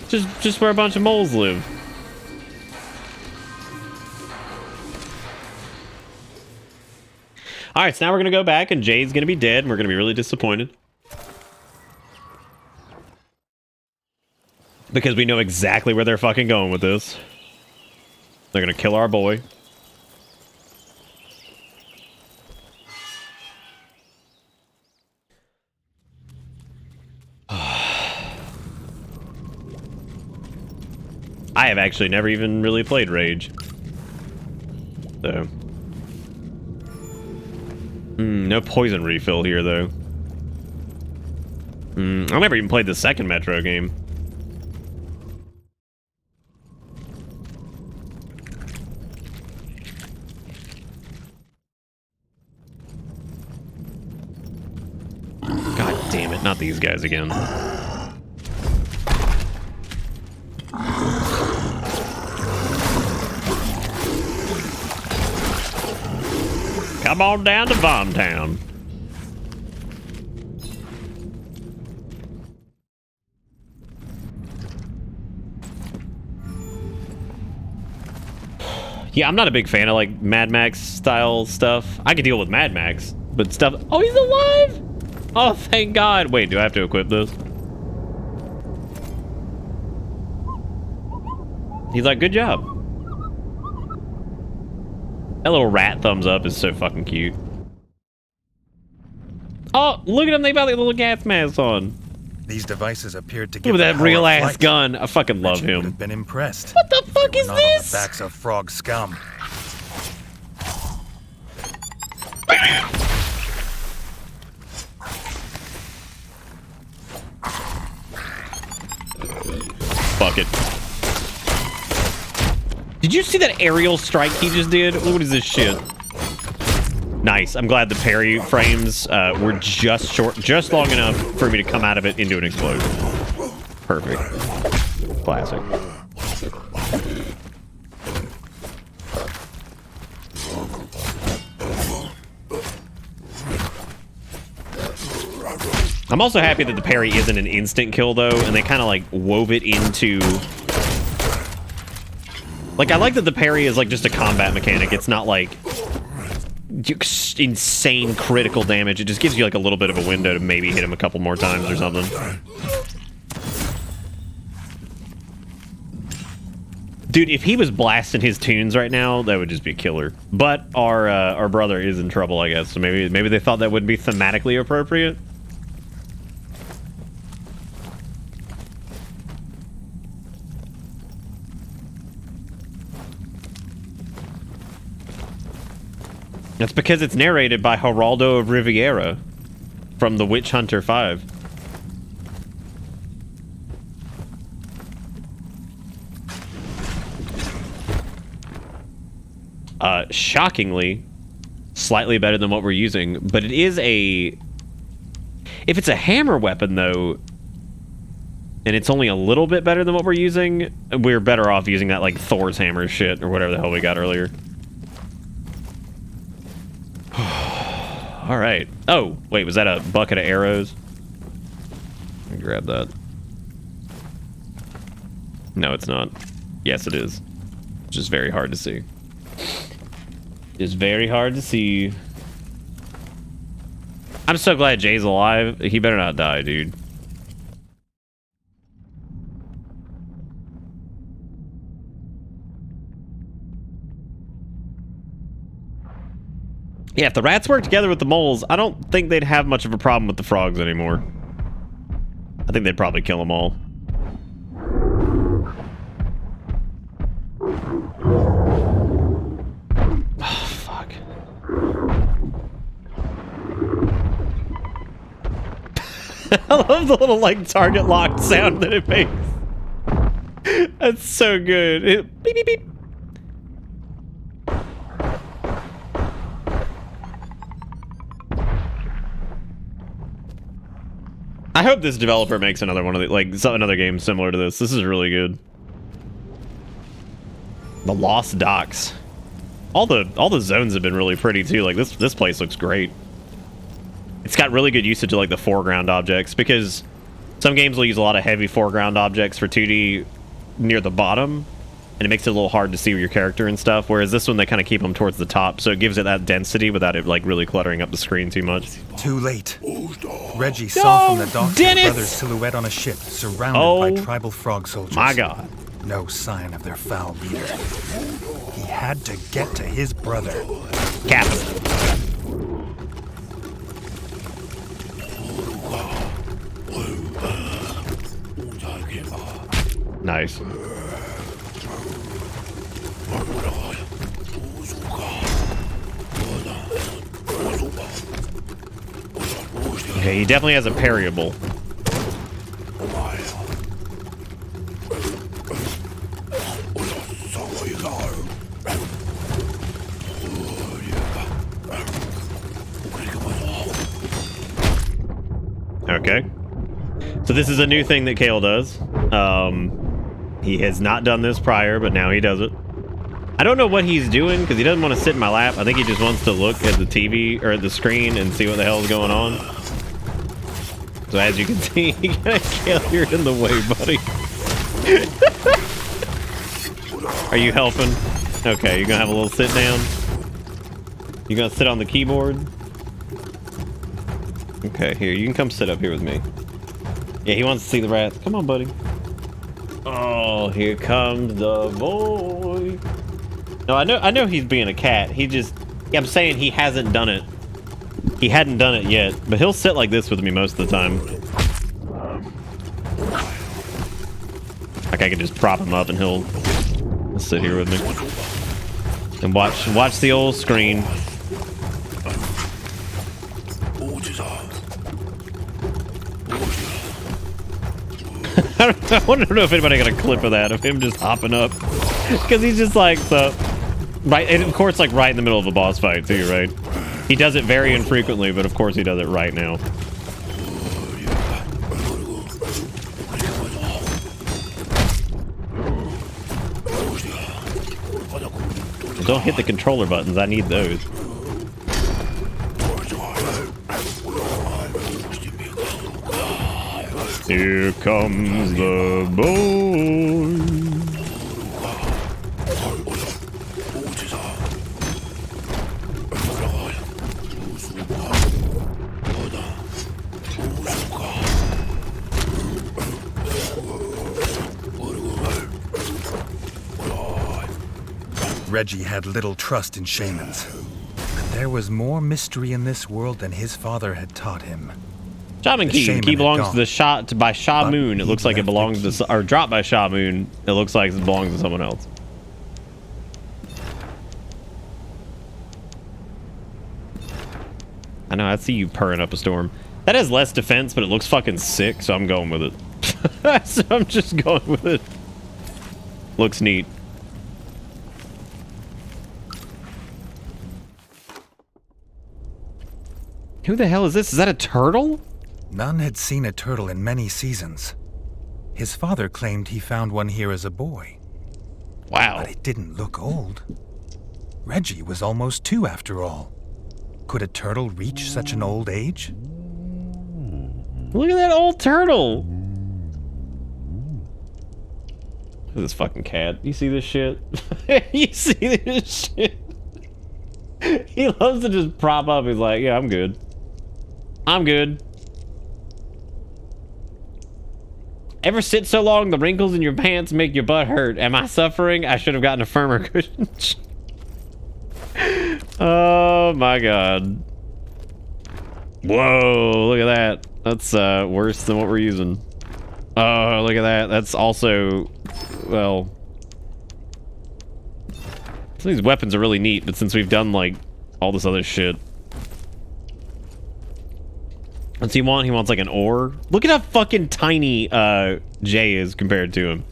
Speaker 10: just where a bunch of moles live. All right, so now we're gonna go back, and Jade's gonna be dead, and we're gonna be really disappointed because we know exactly where they're fucking going with this. They're gonna kill our boy. I have actually never even really played Rage. So. No poison refill here, though. I never even played the second Metro game. God damn it, not these guys again. Come on down to Vomtown. Yeah, I'm not a big fan of like Mad Max style stuff. I could deal with Mad Max, but stuff. Oh, he's alive! Oh, thank God. Wait, do I have to equip this? He's like, good job. That little rat thumbs up is so fucking cute. Oh, look at them. They got their little gas masks on.
Speaker 9: These devices appeared to give
Speaker 10: Look at that
Speaker 9: the power
Speaker 10: real
Speaker 9: of
Speaker 10: ass
Speaker 9: flight.
Speaker 10: gun. I fucking love
Speaker 9: Reggie would
Speaker 10: him.
Speaker 9: have been impressed.
Speaker 10: What the fuck
Speaker 9: They were
Speaker 10: is
Speaker 9: not on
Speaker 10: this?
Speaker 9: the backs of frog scum.
Speaker 10: Fuck it. Did you see that aerial strike he just did? What is this shit? Nice. I'm glad the parry frames were just long enough for me to come out of it into an explosion. Perfect. Classic. I'm also happy that the parry isn't an instant kill, though, and they kind of, like, wove it into... Like, I like that the parry is, like, just a combat mechanic. It's not, like, insane critical damage. It just gives you, like, a little bit of a window to maybe hit him a couple more times or something. Dude, if he was blasting his tunes right now, that would just be a killer. But our brother is in trouble, I guess. So maybe they thought that wouldn't be thematically appropriate. That's because it's narrated by Geraldo of Riviera from The Witch Hunter 5. Shockingly, slightly better than what we're using, but it is a... If it's a hammer weapon, though, and it's only a little bit better than what we're using, we're better off using that, like, Thor's hammer shit, or whatever the hell we got earlier. All right. Oh, wait, was that a bucket of arrows? Let me grab that. No, it's not. Yes, it is. Just very hard to see. It's very hard to see. I'm so glad Jay's alive. He better not die, dude. Yeah, if the rats work together with the moles, I don't think they'd have much of a problem with the frogs anymore. I think they'd probably kill them all. Oh, fuck. I love the little, like, target locked sound that it makes. That's so good. Beep, beep, beep. I hope this developer makes another one of the, like, another game similar to this. This is really good. The Lost Docks. All the zones have been really pretty too. Like this place looks great. It's got really good usage of like the foreground objects, because some games will use a lot of heavy foreground objects for 2D near the bottom, and it makes it a little hard to see your character and stuff. Whereas this one, they kind of keep them towards the top, so it gives it that density without it like really cluttering up the screen too much.
Speaker 9: Too late. Reggie saw from the dock his brother's silhouette on a ship surrounded by tribal frog soldiers.
Speaker 10: My God.
Speaker 9: No sign of their foul leader. He had to get to his brother.
Speaker 10: Captain. Nice. Okay, he definitely has a parryable. Okay. So this is a new thing that Kale does. He has not done this prior, but now he does it. I don't know what he's doing, because he doesn't want to sit in my lap. I think he just wants to look at the TV, or at the screen, and see what the hell is going on. So as you can see, Kale, you're in the way, buddy. Are you helping? Okay, you're gonna have a little sit down. You gonna sit on the keyboard? Okay, here, you can come sit up here with me. Yeah, he wants to see the rats. Come on, buddy. Oh, here comes the boy. No, I know he's being a cat. He just, yeah, I'm saying he hasn't done it. He hadn't done it yet, but he'll sit like this with me most of the time. Like I could just prop him up and he'll sit here with me and watch the old screen. I wonder if anybody got a clip of that, of him just hopping up, because he's just like right, and of course like right in the middle of a boss fight too, right? He does it very infrequently, but of course he does it right now. Don't hit the controller buttons, I need those. Here comes the boy.
Speaker 9: Reggie had little trust in shamans. But there was more mystery in this world than his father had taught him.
Speaker 10: Shaman Key. The key belongs to the shot by Sha Moon. It looks like it belongs to, or dropped by Sha Moon. It looks like it belongs to someone else. I know, I see you purring up a storm. That has less defense, but it looks fucking sick, so I'm going with it. So I'm just going with it. Looks neat. Who the hell is this? Is that a turtle?
Speaker 9: None had seen a turtle in many seasons. His father claimed he found one here as a boy.
Speaker 10: Wow.
Speaker 9: But it didn't look old. Reggie was almost 2 after all. Could a turtle reach such an old age?
Speaker 10: Look at that old turtle. Look at this fucking cat. You see this shit? You see this shit? He loves to just prop up. He's like, yeah, I'm good. I'm good. Ever sit so long the wrinkles in your pants make your butt hurt? Am I suffering? I should have gotten a firmer cushion. Oh my god. Whoa, look at that. That's worse than what we're using. Oh, look at that. That's also, well, some of these weapons are really neat, but since we've done like all this other shit. What's he want? He wants like an ore. Look at how fucking tiny Jay is compared to him.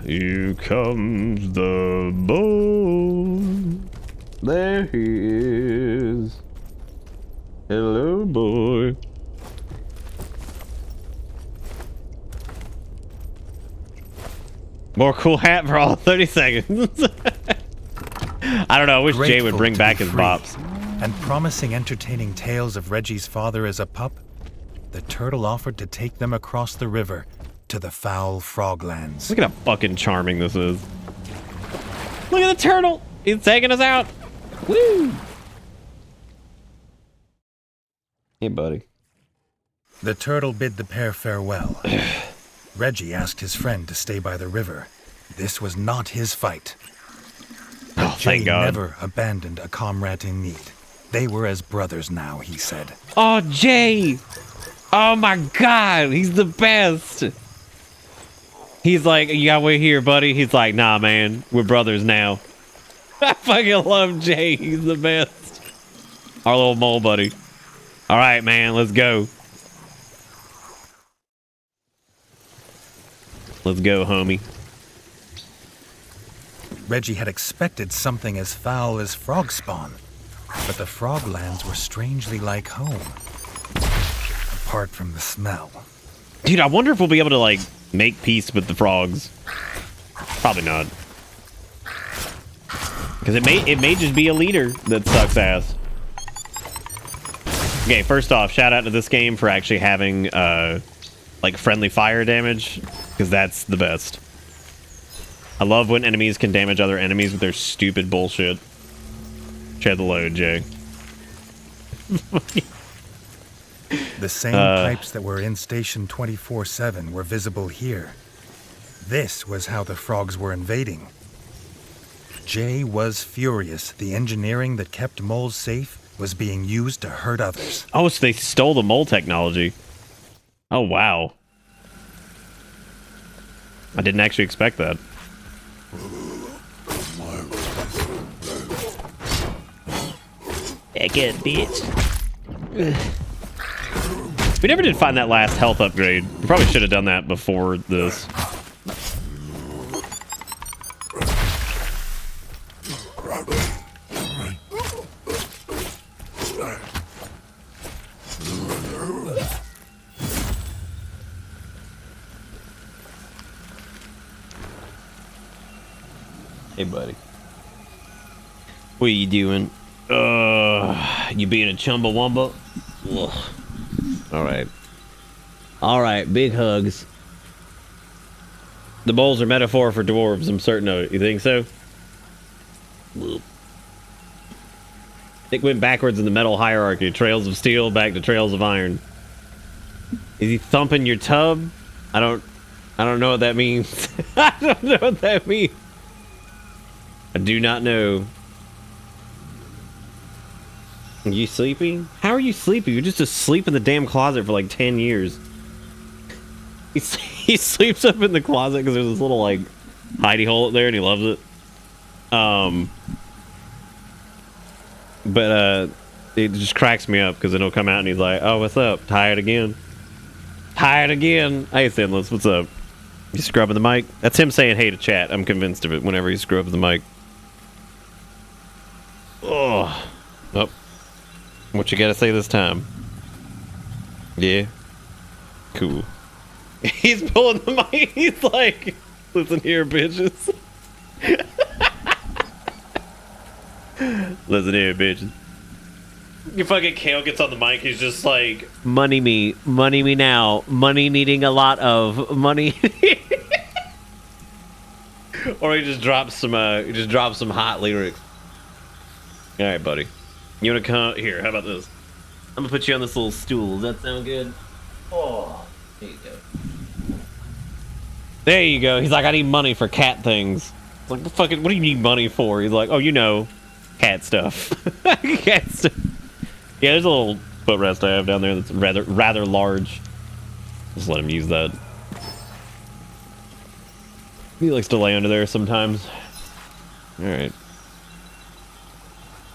Speaker 10: Here comes the boy. There he is. Hello, boy. More cool hat for all 30 seconds. I don't know. I wish Jay would bring back his bops.
Speaker 9: And promising entertaining tales of Reggie's father as a pup, the turtle offered to take them across the river to the foul froglands.
Speaker 10: Look at how fucking charming this is. Look at the turtle. He's taking us out. Woo. Hey, buddy.
Speaker 9: The turtle bid the pair farewell. Reggie asked his friend to stay by the river. This was not his fight. But Jay never abandoned a comrade in need. They were as brothers now, he said.
Speaker 10: Oh, Jay! Oh my god, he's the best! He's like, you gotta wait here, buddy. He's like, nah, man, we're brothers now. I fucking love Jay. He's the best. Our little mole buddy. All right, man, let's go. Let's go, homie.
Speaker 9: Reggie had expected something as foul as frog spawn, but the froglands were strangely like home, apart from the smell.
Speaker 10: Dude, I wonder if we'll be able to, like, make peace with the frogs. Probably not. Because it may just be a leader that sucks ass. Okay, first off, shout out to this game for actually having, like, friendly fire damage, because that's the best. I love when enemies can damage other enemies with their stupid bullshit. Shed the load, Jay.
Speaker 9: The same pipes that were in Station 24/7 were visible here. This was how the frogs were invading. Jay was furious. The engineering that kept moles safe was being used to hurt others.
Speaker 10: Oh, so they stole the mole technology. Oh, wow. I didn't actually expect that. Yeah, good, bitch. We never did find that last health upgrade. We probably should have done that before this. Hey, buddy. What are you doing? You being a chumbawamba? Ugh. Alright. Alright, big hugs. The bowls are metaphor for dwarves, I'm certain of it. You think so? It went backwards in the metal hierarchy. Trails of steel back to trails of iron. Is he thumping your tub? I don't know what that means. I don't know what that means. I do not know. Are you sleepy? How are you sleepy? You're just asleep in the damn closet for like 10 years. He sleeps up in the closet because there's this little like hidey hole up there and he loves it. But it just cracks me up because then he'll come out and he's like, oh, what's up? Tired again? Tired again? Hey, Sinless, what's up? You scrubbing the mic? That's him saying hey to chat. I'm convinced of it whenever he scrubs the mic. Oh. Oh. What you gotta say this time? Yeah? Cool. He's pulling the mic. He's like, listen here, bitches. Listen here, bitches. Your fucking Kale gets on the mic. He's just like, money me now. Money needing a lot of money. Or he just drops some hot lyrics. All right, buddy. You wanna come here? How about this? I'm gonna put you on this little stool. Does that sound good? Oh, there you go. There you go. He's like, I need money for cat things. It's like, what do you need money for? He's like, oh, you know, cat stuff. Cat stuff. Yeah, there's a little footrest I have down there that's rather large. Just let him use that. He likes to lay under there sometimes. All right.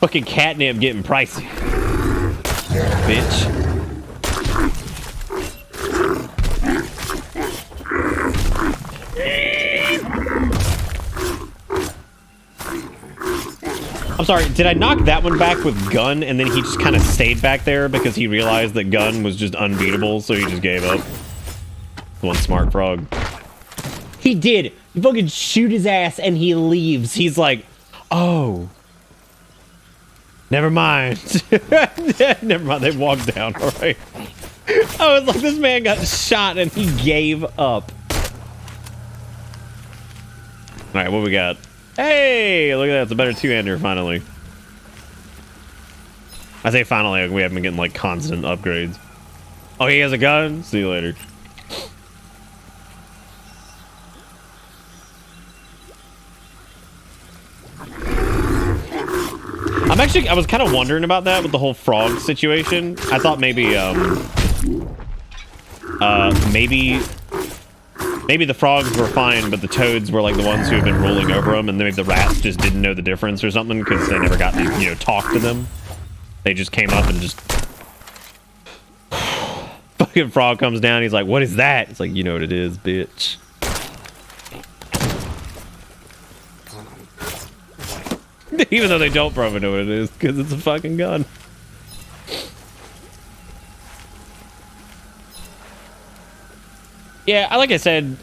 Speaker 10: Fucking catnip getting pricey. Bitch. I'm sorry, did I knock that one back with Gun and then he just kind of stayed back there because he realized that Gun was just unbeatable, so he just gave up? One smart frog. He did. You fucking shoot his ass and he leaves. He's like, oh. Never mind. Never mind, they walked down, alright. I was like, this man got shot and he gave up. Alright, what we got? Hey, look at that. It's a better two-hander, finally. I say finally, like we haven't been getting, like, constant upgrades. Oh, he has a gun? See you later. I was kind of wondering about that with the whole frog situation. I thought maybe, maybe the frogs were fine, but the toads were like the ones who had been rolling over them, and maybe the rats just didn't know the difference or something because they never got to, you know, talk to them. They just came up and just... Fucking frog comes down, he's like, what is that? It's like, you know what it is, bitch. Even though they don't probably know what it is, because it's a fucking gun. Yeah, like I said,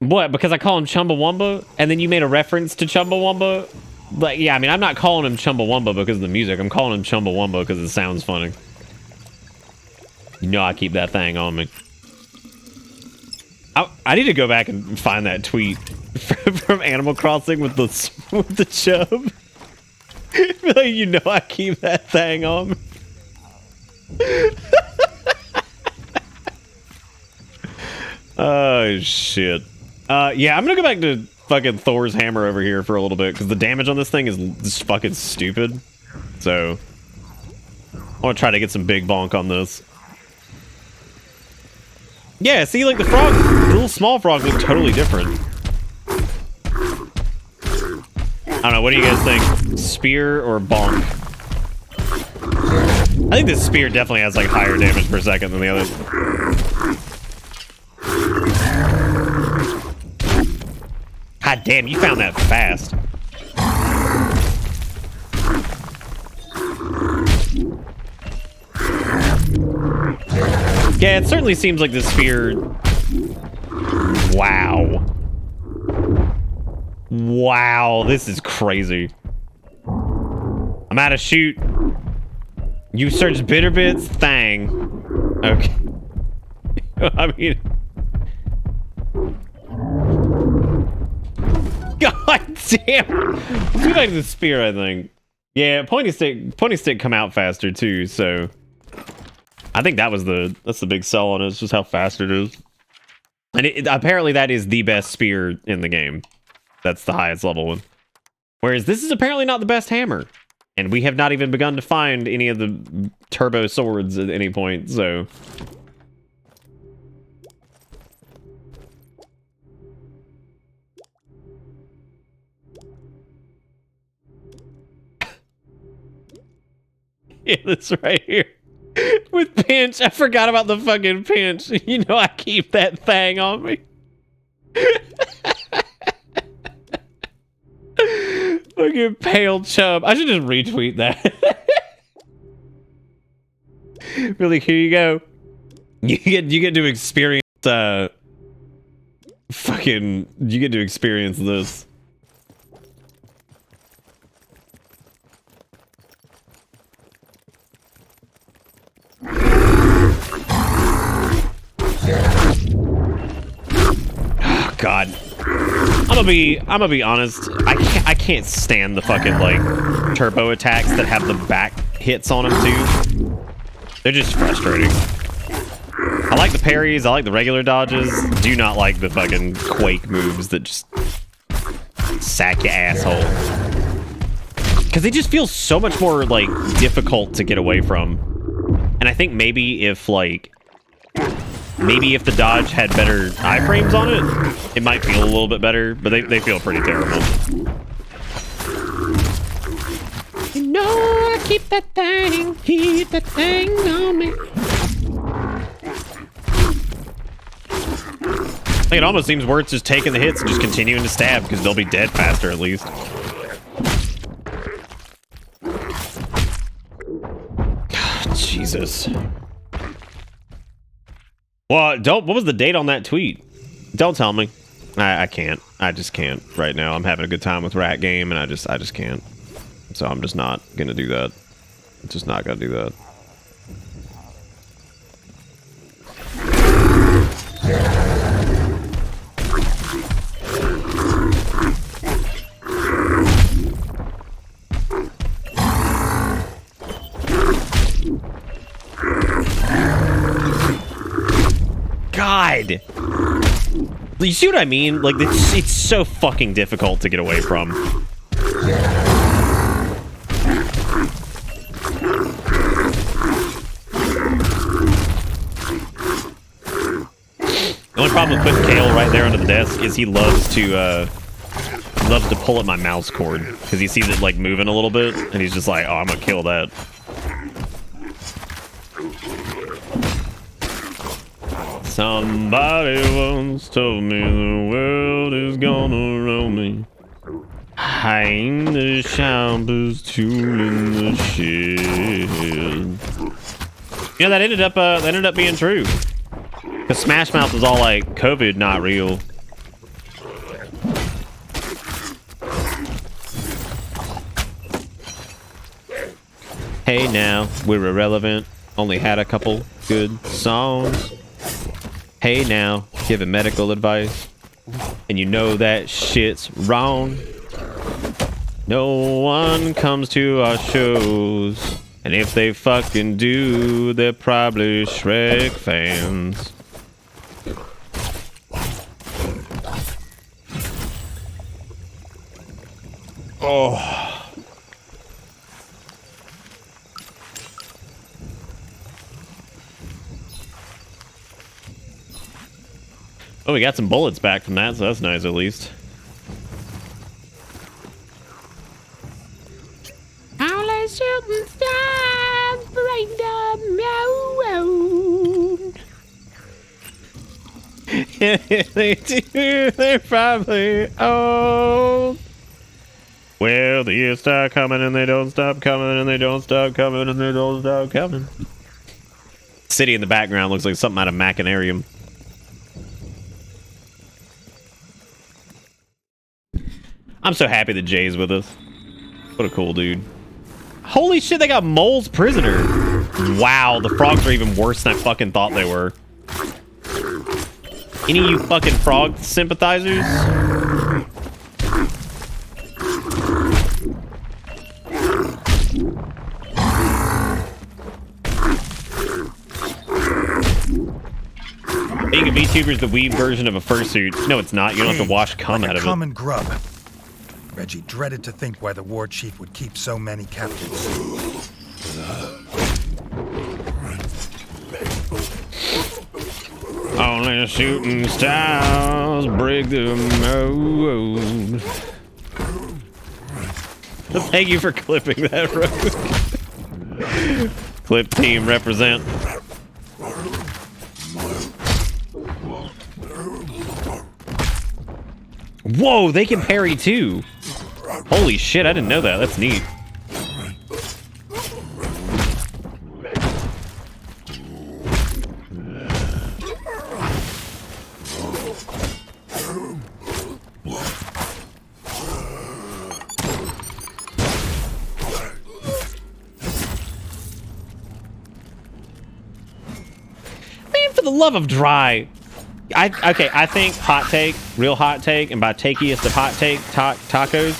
Speaker 10: what? Because I call him Chumbawamba, and then you made a reference to Chumbawamba? Like, yeah, I mean, I'm not calling him Chumbawamba because of the music. I'm calling him Chumbawamba because it sounds funny. You know I keep that thing on me. I need to go back and find that tweet from Animal Crossing with the chub. Like, you know I keep that thing on me. Oh shit. Yeah, I'm gonna go back to fucking Thor's hammer over here for a little bit because the damage on this thing is just fucking stupid. So I want to try to get some big bonk on this. Yeah, see, like the frogs, the little small frogs look totally different. I don't know, what do you guys think? Spear or bonk? I think this spear definitely has like higher damage per second than the others. God damn, you found that fast. Yeah, it certainly seems like the spear... Wow. Wow, this is crazy. I'm out of shoot. You searched bitter bits? Thang. Okay. I mean... God damn! Let's go back to the spear, I think. Yeah, pointy stick come out faster too, so... I think that's the big sell on it, it's just how fast it is. And apparently that is the best spear in the game. That's the highest level one. Whereas this is apparently not the best hammer. And we have not even begun to find any of the turbo swords at any point, so... Yeah, this right here. With pinch. I forgot about the fucking pinch. You know I keep that thing on me. Fucking pale chub. I should just retweet that. Really, here you go. You get to experience you get to experience this. Oh, God. I'm gonna be honest. I can't stand the fucking like turbo attacks that have the back hits on them too. They're just frustrating. I like the parries. I like the regular dodges. Do not like the fucking quake moves that just sack your asshole. Because they just feel so much more like difficult to get away from. And I think maybe if like the dodge had better iframes on it, it might feel a little bit better, but they feel pretty terrible. You know I keep that thing on me. Like, it almost seems worth just taking the hits and just continuing to stab, because they'll be dead faster at least. Jesus. Well, what was the date on that tweet? Don't tell me. I can't. I just can't right now. I'm having a good time with Rat Game, and I just can't. So I'm just not gonna do that. Just not gonna do that. God! You see what I mean? Like, it's so fucking difficult to get away from. The only problem with putting Kale right there under the desk is he loves to pull at my mouse cord because he sees it like moving a little bit, and he's just like, "Oh, I'm gonna kill that." Somebody once told me the world is gonna roll me. Hang the shambles tool in the shed. Yeah, that ended up being true. Cause Smash Mouth was all like, COVID not real. Hey now, we're irrelevant. Only had a couple good songs. Hey now, giving medical advice. And you know that shit's wrong. No one comes to our shows. And if they fucking do, they're probably Shrek fans. Oh. Oh, we got some bullets back from that, so that's nice at least. All the shooting stars break the moon. They do, they're probably old. Well, the years start coming and they don't stop coming and they don't stop coming and they don't stop coming. City in the background looks like something out of Machinarium. I'm so happy that Jay's with us. What a cool dude. Holy shit, they got Mole's prisoner. Wow, the frogs are even worse than I fucking thought they were. Any of you fucking frog sympathizers? Being a VTuber is the weeb version of a fursuit. No, it's not. You don't have to wash cum out of it.
Speaker 9: Common grub. Reggie dreaded to think why the war chief would keep so many captives.
Speaker 10: Only shooting stars break the moon. Thank you for clipping that, Rogue. Clip team represent. Whoa, they can parry too. Holy shit, I didn't know that. That's neat. Man, for the love of Dry. I think hot take, real hot take, and by takiest of hot take, tacos.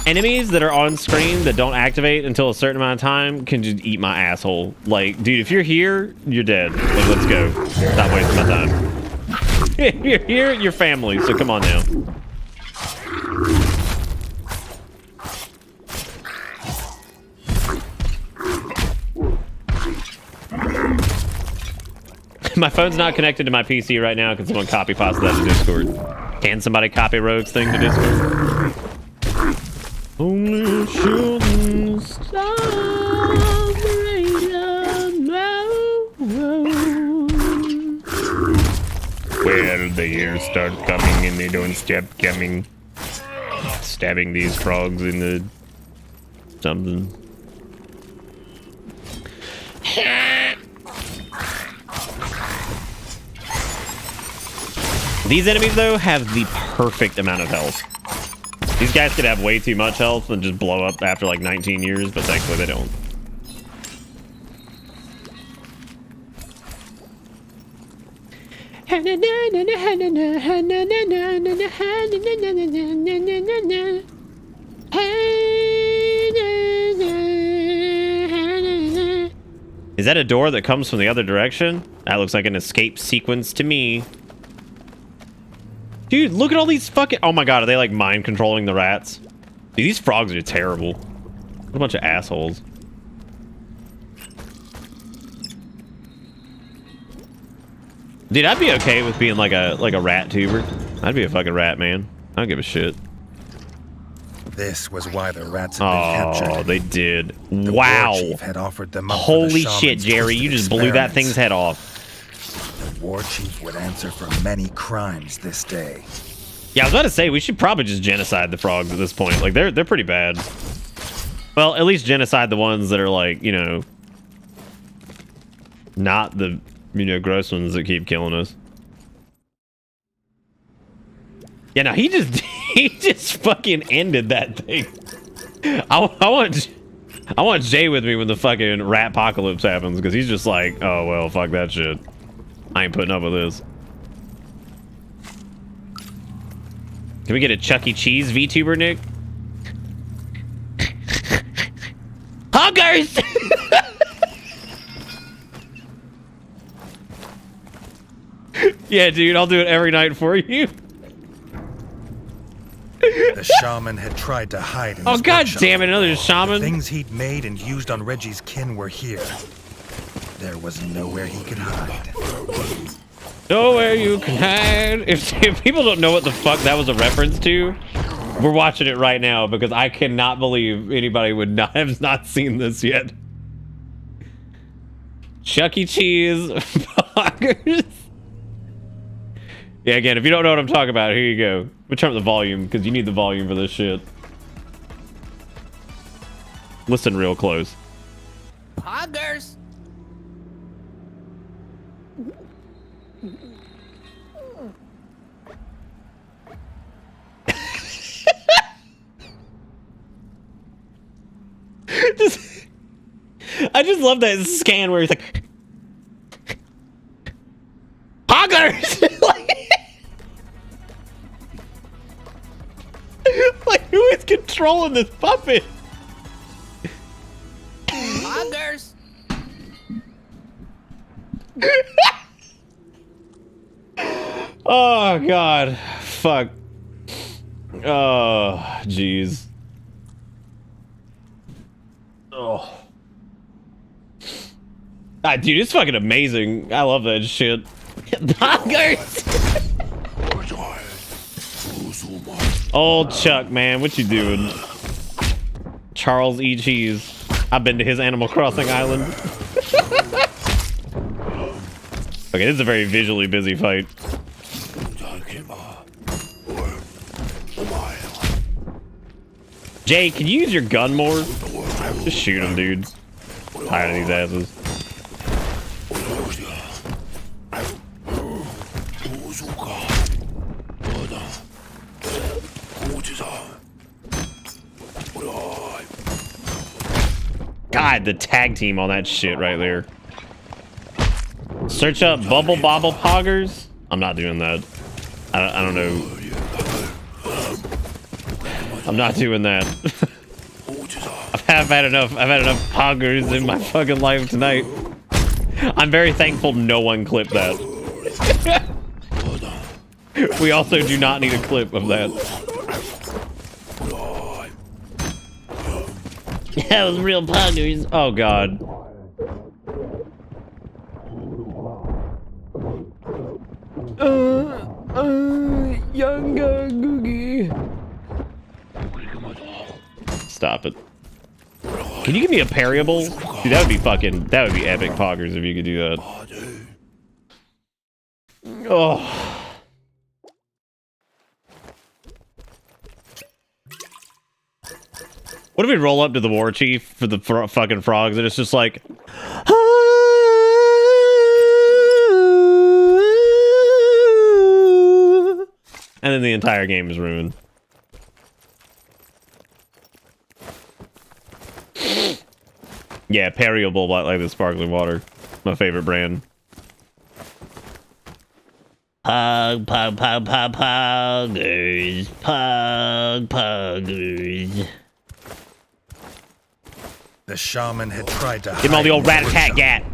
Speaker 10: Enemies that are on screen that don't activate until a certain amount of time can just eat my asshole. Like, dude, if you're here, you're dead. Like, let's go. Stop wasting my time. If you're here, you're family, so come on now. My phone's not connected to my PC right now. Can someone copy pasta that to Discord? Can somebody copy Rogue's thing to Discord? Only shooting stars well, the years start coming and they don't stop coming. Stabbing these frogs in the something. These enemies, though, have the perfect amount of health. These guys could have way too much health and just blow up after like 19 years, but thankfully they don't. Is that a door that comes from the other direction? That looks like an escape sequence to me. Dude, look at all these fucking... Oh my god, are they like mind controlling the rats? Dude, these frogs are terrible. What a bunch of assholes. Dude, I'd be okay with being like a rat tuber. I'd be a fucking rat, man. I don't give a shit.
Speaker 9: This was why the rats had been captured.
Speaker 10: Oh, they did.
Speaker 9: The
Speaker 10: wow.
Speaker 9: war chief had offered them up
Speaker 10: Holy
Speaker 9: for the
Speaker 10: shit, Jerry. You just blew that thing's head off.
Speaker 9: The war chief would answer for many crimes this day.
Speaker 10: Yeah, I was about to say, we should probably just genocide the frogs at this point. Like, they're pretty bad. Well, at least genocide the ones that are like, you know, not the, you know, gross ones that keep killing us. Yeah, no, he just fucking ended that thing. I want Jay with me when the fucking rat apocalypse happens, because he's just like, oh well, fuck that shit. I ain't putting up with this. Can we get a Chuck E. Cheese VTuber, Nick? Huggers! Yeah, dude, I'll do it every night for you.
Speaker 9: The shaman had tried to hide in his
Speaker 10: god
Speaker 9: workshop.
Speaker 10: damn it, another shaman.
Speaker 9: The things he'd made and used on Reggie's kin were here. There was nowhere he could hide.
Speaker 10: Nowhere you can hide. If people don't know what the fuck that was a reference to, we're watching it right now because I cannot believe anybody would not have not seen this yet. Chuck E. Cheese. Poggers. Yeah, again, if you don't know what I'm talking about, here you go. Let me turn up the volume, because you need the volume for this shit. Listen real close.
Speaker 6: Poggers.
Speaker 10: I just love that scan where he's like, Poggers! Like, who is controlling this puppet?
Speaker 6: Poggers.
Speaker 10: Oh, God. Fuck. Oh, jeez. Oh. Ah, dude, it's fucking amazing. I love that shit. Poggers! Old Chuck, man, what you doing? Charles E. Cheese. I've been to his Animal Crossing island. Okay, this is a very visually busy fight. Jay, can you use your gun more? Just shoot him, dude. Tired of these asses. God, the tag team on that shit right there. Search up Bubble Bobble Poggers. I'm not doing that. I don't know. I'm not doing that. I've had enough poggers in my fucking life tonight. I'm very thankful no one clipped that. We also do not need a clip of that. That was real poggers. Oh god. Younger Googie. Stop it. Can you give me a parryable? Dude, that would be epic poggers if you could do that. Oh. What if we roll up to the war chief for the fucking frogs and it's just like... And then the entire game is ruined. Yeah, parryable like the sparkling water. My favorite brand. Poggers. Poggers.
Speaker 9: The shaman had tried to
Speaker 10: Get him all the old rat-a-tat gat.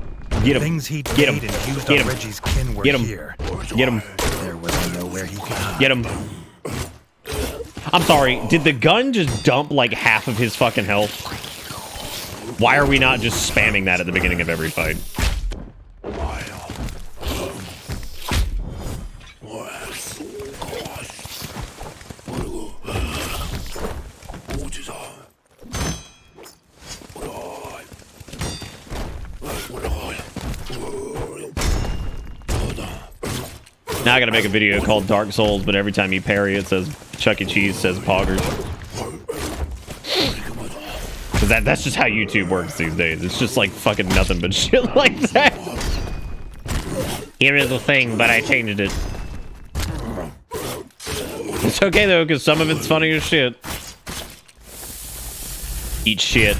Speaker 10: Get him.
Speaker 9: Things he'd
Speaker 10: Get him.
Speaker 9: made and used
Speaker 10: Get
Speaker 9: on
Speaker 10: him.
Speaker 9: Reggie's kin were
Speaker 10: Get him.
Speaker 9: here.
Speaker 10: Get him.
Speaker 9: There was nowhere he could hide.
Speaker 10: Get him. I'm sorry, did the gun just dump like half of his fucking health? Why are we not just spamming that at the beginning of every fight? Now I gotta make a video called Dark Souls, but every time you parry it says Chuck E. Cheese says poggers. Cause that's just how YouTube works these days. It's just like fucking nothing but shit like that. Here is a thing, but I changed it. It's okay though, cause some of it's funny as shit. Eat shit.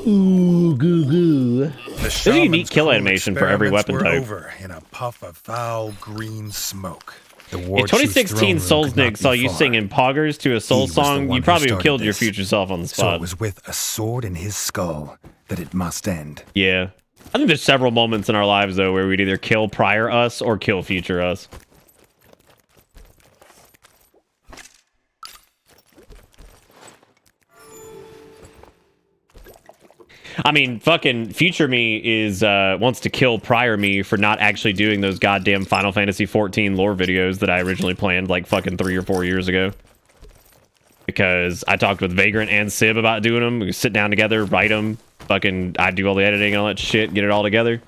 Speaker 10: Ooh, goo goo. There's a unique kill animation for every weapon type.
Speaker 9: Over in a puff of foul green smoke.
Speaker 10: If 2016 Soulsnick saw you singing poggers to a soul song, you probably killed your future self on the spot.
Speaker 9: So it was with a sword in his skull that it must end.
Speaker 10: Yeah. I think there's several moments in our lives, though, where we'd either kill prior us or kill future us. I mean, fucking future me is wants to kill prior me for not actually doing those goddamn Final Fantasy 14 lore videos that I originally planned like fucking 3 or 4 years ago. Because I talked with Vagrant and Sib about doing them. We could sit down together, write them. Fucking, I'd do all the editing and all that shit, get it all together.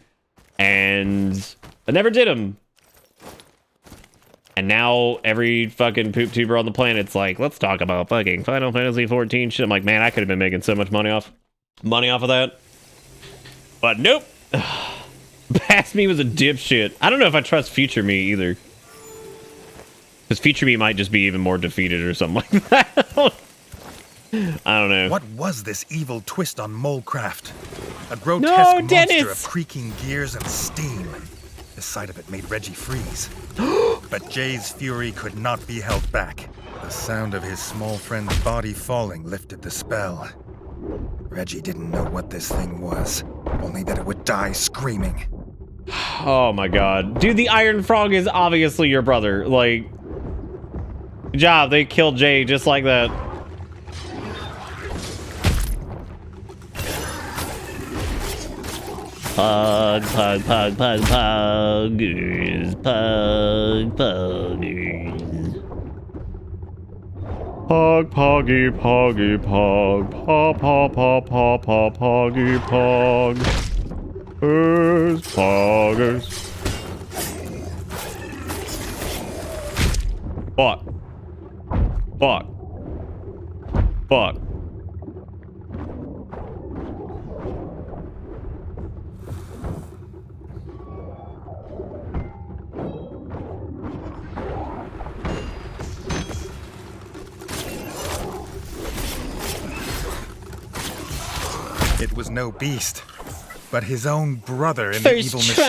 Speaker 10: And I never did them. And now every fucking poop tuber on the planet's like, let's talk about fucking Final Fantasy 14 shit. I'm like, man, I could have been making so much money off of that. But nope. Past me was a dipshit. I don't know if I trust future me either. Because future me might just be even more defeated or something like that. I don't know.
Speaker 9: What was this evil twist on Molecraft? A grotesque monster of creaking gears and steam. The sight of it made Reggie freeze. But Jay's fury could not be held back. The sound of his small friend's body falling lifted the spell. Reggie didn't know what this thing was, only that it would die screaming.
Speaker 10: Oh my god. Dude, the Iron Frog is obviously your brother. Like, good job, they killed Jay just like that. Pug, pug, pug, pug, puggers, pug, puggers. Pog, poggy, poggy, pog, paw, paw, paw, paw, paw, poggy, pog. Where's poggers? Fuck. Fuck. Fuck.
Speaker 9: It was no beast. but his own brother in the
Speaker 10: First
Speaker 9: evil
Speaker 10: try,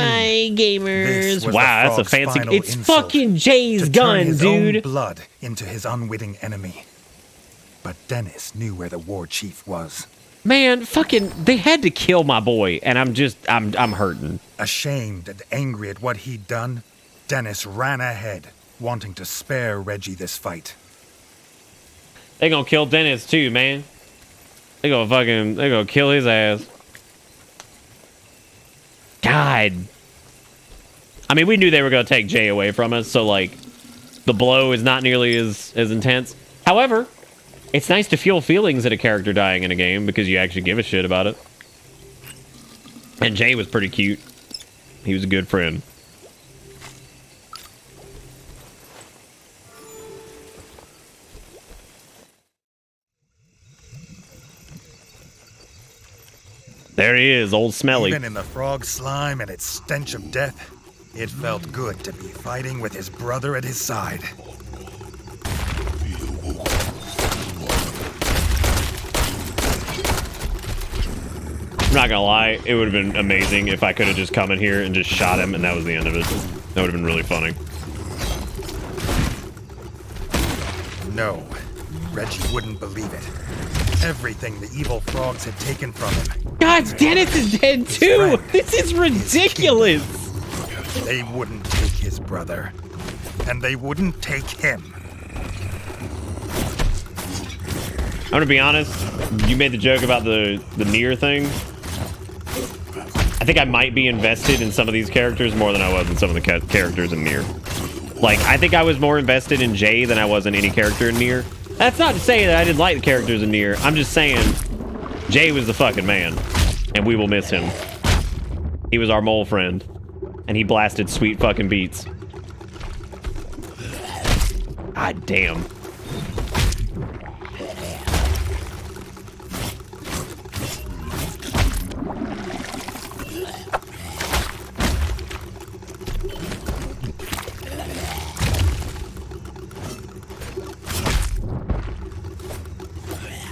Speaker 9: machine.
Speaker 10: gamers.
Speaker 9: This was the
Speaker 10: Wow, that's a
Speaker 9: frog's
Speaker 10: fancy.
Speaker 9: final
Speaker 10: It's
Speaker 9: insult,
Speaker 10: fucking Jay's
Speaker 9: to turn
Speaker 10: gun,
Speaker 9: his
Speaker 10: dude.
Speaker 9: own blood into his unwitting enemy. But Dennis knew where the war chief was.
Speaker 10: Man, fucking, they had to kill my boy, and I'm hurting.
Speaker 9: Ashamed and angry at what he'd done, Dennis ran ahead, wanting to spare Reggie this fight.
Speaker 10: They gonna kill Dennis too, man. They gonna kill his ass. God. I mean, we knew they were gonna take Jay away from us, so like, the blow is not nearly as intense. However, it's nice to feel feelings at a character dying in a game because you actually give a shit about it. And Jay was pretty cute. He was a good friend. There he is, old Smelly.
Speaker 9: Even in the frog slime and its stench of death, it felt good to be fighting with his brother at his side.
Speaker 10: I'm not gonna lie, it would have been amazing if I could have just come in here and just shot him and that was the end of it. That would have been really funny.
Speaker 9: No, Reggie wouldn't believe it. Everything the evil frogs had taken from him.
Speaker 10: God, Dennis is dead too! This is ridiculous!
Speaker 9: They wouldn't take his brother. And they wouldn't take him.
Speaker 10: I'm gonna be honest, you made the joke about the Nier thing. I think I might be invested in some of these characters more than I was in some of the characters in Nier. Like, I think I was more invested in Jay than I was in any character in Nier. That's not to say that I didn't like the characters in Nier. I'm just saying, Jay was the fucking man, and we will miss him. He was our mole friend, and he blasted sweet fucking beats. God damn.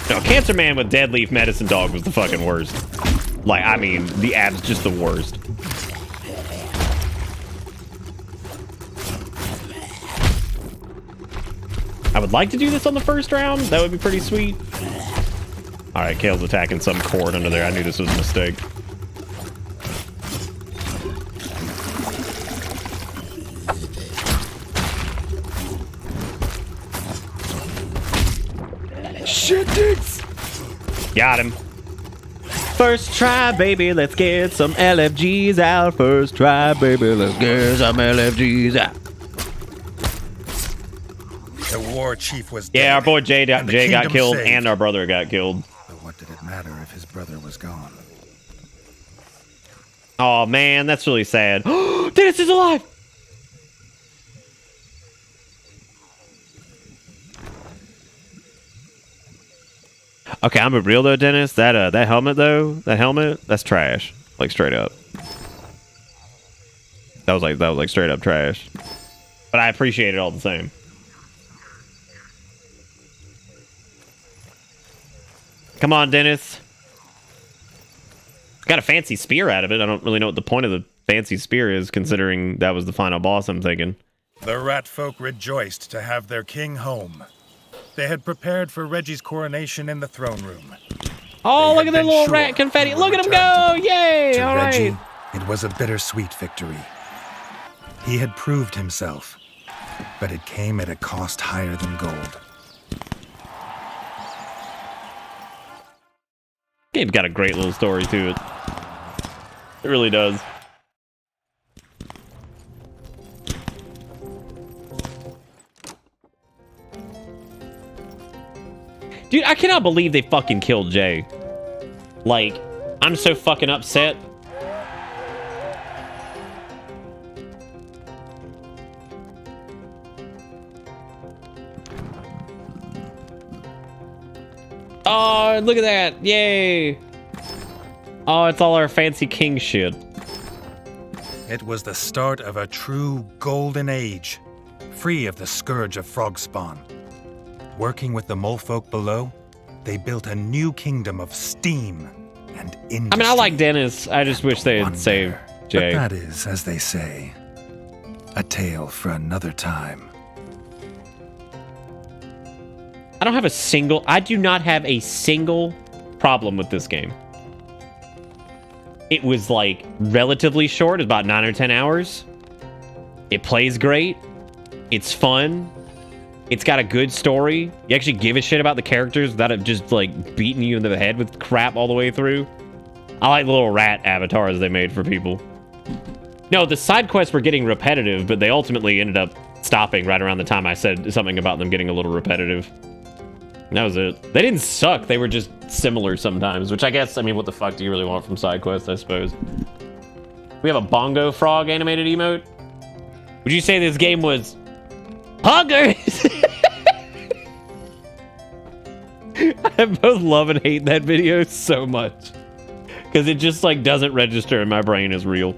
Speaker 10: No, Cancer Man with Dead Leaf Medicine Dog was the fucking worst. Like, I mean, the ab's just the worst. I would like to do this on the first round. That would be pretty sweet. All right, Kale's attacking some cord under there. I knew this was a mistake. Shit, dicks! Got him. First try, baby, let's get some LFGs out. First try, baby, let's get some LFGs out.
Speaker 9: The war chief was dead.
Speaker 10: Yeah, our boy Jay got killed,
Speaker 9: saved.
Speaker 10: and our brother got killed.
Speaker 9: But what did it matter if his brother was gone?
Speaker 10: Oh man, that's really sad. Dennis is alive! Okay, I'm a real though, Dennis. That helmet though, that's trash. Like straight up. That was like straight up trash. But I appreciate it all the same. Come on, Dennis. Got a fancy spear out of it. I don't really know what the point of the fancy spear is, considering that was the final boss, I'm thinking.
Speaker 9: The rat folk rejoiced to have their king home. They had prepared for Reggie's coronation in the throne room.
Speaker 10: Oh, look at that little rat confetti. Look at him go. Yay.
Speaker 9: To
Speaker 10: All
Speaker 9: Reggie,
Speaker 10: right.
Speaker 9: it was a bittersweet victory. He had proved himself, but it came at a cost higher than gold.
Speaker 10: Game's got a great little story to it. It really does. Dude, I cannot believe they fucking killed Jay. Like, I'm so fucking upset. Oh, look at that. Yay. Oh, it's all our fancy king shit.
Speaker 9: It was the start of a true golden age, free of the scourge of frog spawn. Working with the molefolk below, they built a new kingdom of steam and industry.
Speaker 10: I mean, I like Dennis. I just wish they had
Speaker 9: Wonder.
Speaker 10: saved Jay.
Speaker 9: But that is, as they say, a tale for another time.
Speaker 10: I do not have a single problem with this game. It was like relatively short, about 9 or 10 hours. It plays great. It's fun. It's got a good story. You actually give a shit about the characters without it just like beating you in the head with crap all the way through. I like the little rat avatars they made for people. No, the side quests were getting repetitive, but they ultimately ended up stopping right around the time I said something about them getting a little repetitive. And that was it. They didn't suck. They were just similar sometimes, which I guess, I mean, what the fuck do you really want from side quests, I suppose? We have a bongo frog animated emote. Would you say this game was huggers? I both love and hate that video so much. Because it just like doesn't register in my brain as real.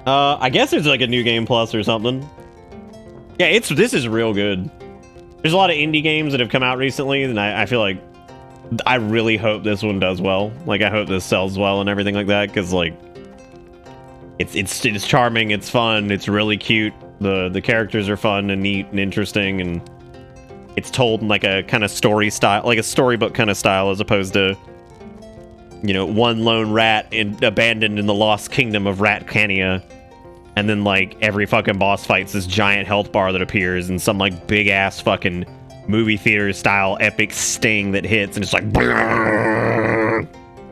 Speaker 10: I guess there's like a new game plus or something. Yeah, this is real good. There's a lot of indie games that have come out recently, and I feel like I really hope this one does well. Like I hope this sells well and everything like that, because like it's charming, it's fun, it's really cute. The characters are fun and neat and interesting, and it's told in like a kind of story style, like a storybook kind of style, as opposed to, you know, one lone rat abandoned in the lost kingdom of Ratcania, and then like every fucking boss fights this giant health bar that appears and some like big ass fucking movie theater style epic sting that hits, and it's like, and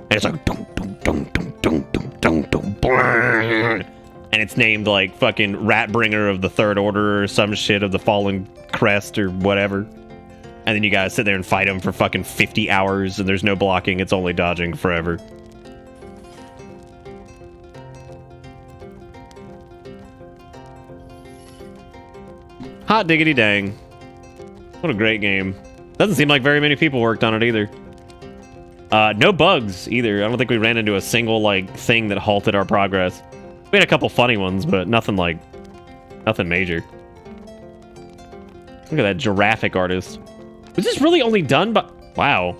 Speaker 10: it's like dum dum dum dum dum dum dum dum, and it's named like fucking Ratbringer of the Third Order or some shit of the Fallen Crest or whatever. And then you guys sit there and fight him for fucking 50 hours, and there's no blocking, it's only dodging forever. Hot diggity dang. What a great game. Doesn't seem like very many people worked on it either. No bugs either. I don't think we ran into a single like thing that halted our progress. We had a couple funny ones, but nothing major. Look at that giraffic artist. Was this really only done by... Wow.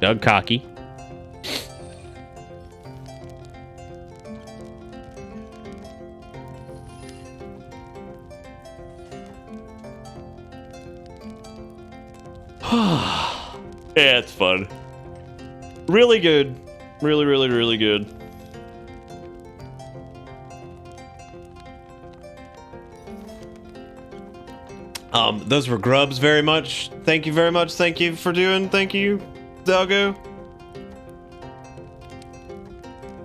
Speaker 10: Doug Cocky. Yeah, it's fun. Really good. Really, really, really good. Those were grubs very much. Thank you very much. Thank you for doing. Thank you, Doggo.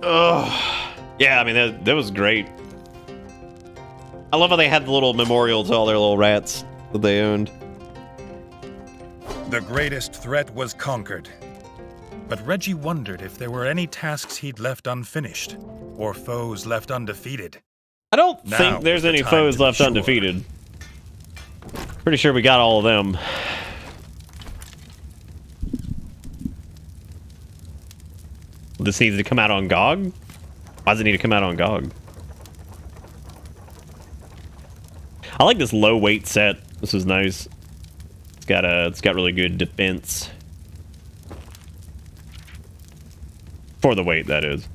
Speaker 10: Yeah, I mean, that was great. I love how they had the little memorial to all their little rats that they owned.
Speaker 9: The greatest threat was conquered. But Reggie wondered if there were any tasks he'd left unfinished, or foes left undefeated.
Speaker 10: I don't
Speaker 9: Now
Speaker 10: think there's
Speaker 9: was the
Speaker 10: any
Speaker 9: time
Speaker 10: foes
Speaker 9: to be
Speaker 10: left
Speaker 9: sure.
Speaker 10: undefeated. Pretty sure we got all of them. This needs to come out on GOG? Why does it need to come out on GOG? I like this low weight set. This is nice. It's got really good defense. For the weight, that is.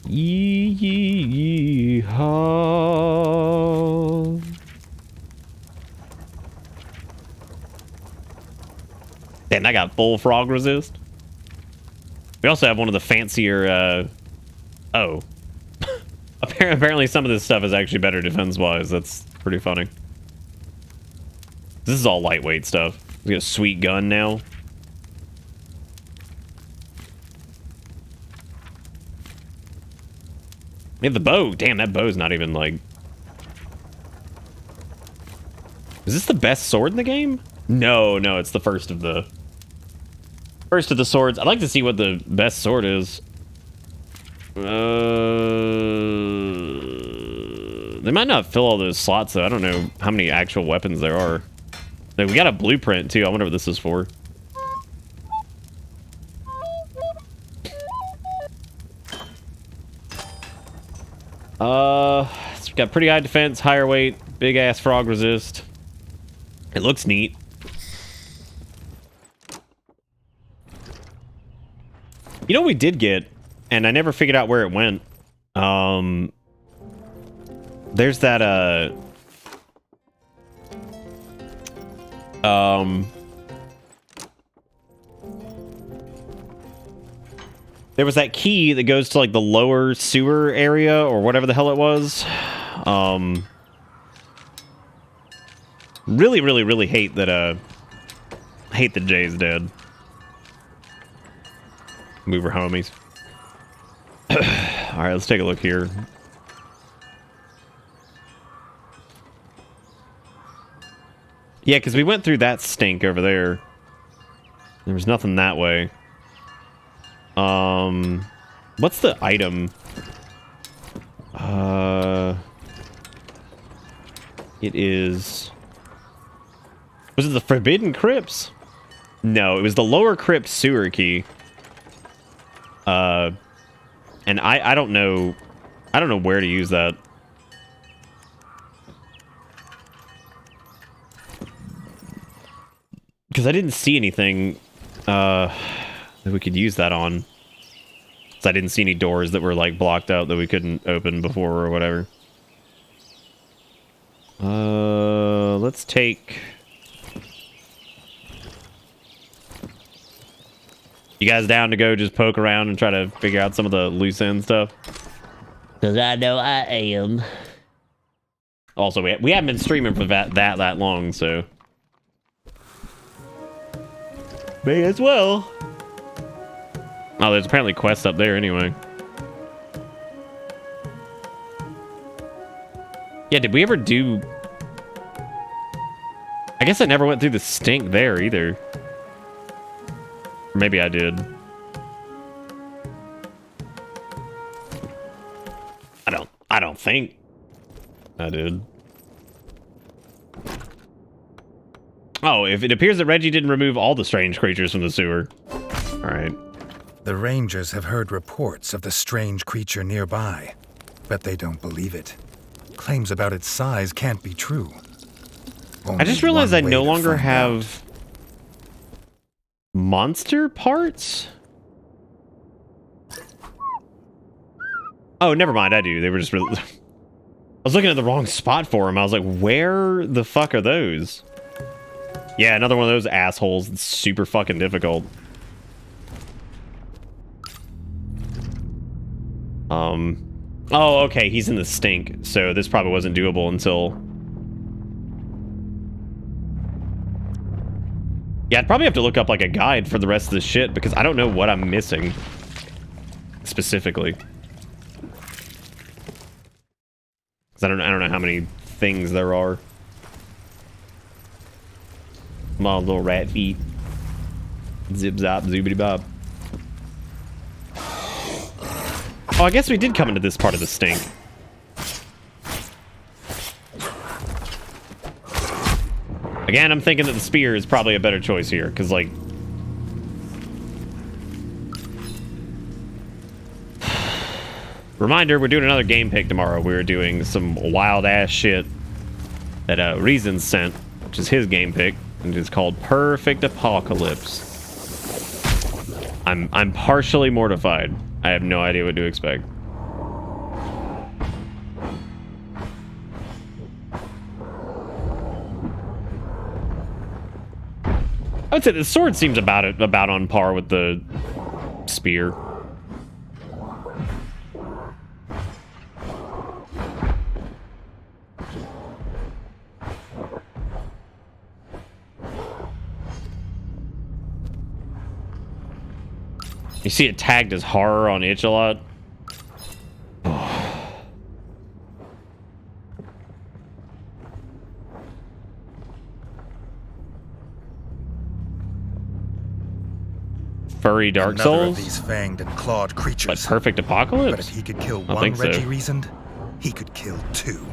Speaker 10: Yee-haw. Damn, I got full frog resist. We also have one of the fancier, oh. Apparently some of this stuff is actually better defense-wise. That's pretty funny. This is all lightweight stuff. We got a sweet gun now. We have the bow. Damn, that bow's not even like... Is this the best sword in the game? No, it's the first of the swords. I'd like to see what the best sword is. They might not fill all those slots, though. I don't know how many actual weapons there are. We got a blueprint, too. I wonder what this is for. It's got pretty high defense, higher weight, big ass frog resist. It looks neat. You know what we did get, and I never figured out where it went. There's that there was that key that goes to like the lower sewer area or whatever the hell it was. Really hate that Jay's dead. We were homies. Alright, let's take a look here. Yeah, because we went through that stink over there. There was nothing that way. What's the item? It is... Was it the Forbidden Crypts? No, it was the lower crypt sewer key. And I don't know where to use that. Because I didn't see anything that we could use that on. So I didn't see any doors that were like blocked out that we couldn't open before or whatever. Let's take... You guys down to go just poke around and try to figure out some of the loose end stuff? Because I know I am. Also, we haven't been streaming for that long, so... May as well. Oh, there's apparently quests up there anyway. Yeah, did we ever do... I guess I never went through the stink there either. Or maybe I did. I don't think I did. Oh, if it appears that Reggie didn't remove all the strange creatures from the sewer. Alright.
Speaker 9: The Rangers have heard reports of the strange creature nearby, but they don't believe it. Claims about its size can't be true.
Speaker 10: I just realized I no longer have monster parts? Oh, never mind, I do. They were just really... I was looking at the wrong spot for them. I was like, where the fuck are those? Yeah, another one of those assholes. It's super fucking difficult. Oh, okay, he's in the stink, so this probably wasn't doable until... Yeah, I'd probably have to look up, like, a guide for the rest of this shit, because I don't know what I'm missing. Specifically. Because I don't know how many things there are. Small little rat feet. Zip zop, zoobity bob. Oh, I guess we did come into this part of the stink. Again, I'm thinking that the spear is probably a better choice here, because, like... Reminder, we're doing another game pick tomorrow. We're doing some wild-ass shit that Reason sent, which is his game pick, and it's called Perfect Apocalypse. I'm partially mortified. I have no idea what to expect. I would say the sword seems about on par with the spear. You see it tagged as horror on itch a lot. Furry Dark Souls?
Speaker 9: Of these fanged and clawed creatures.
Speaker 10: Like Perfect Apocalypse?
Speaker 9: But if he could kill one Reggie reasoned, he could kill two.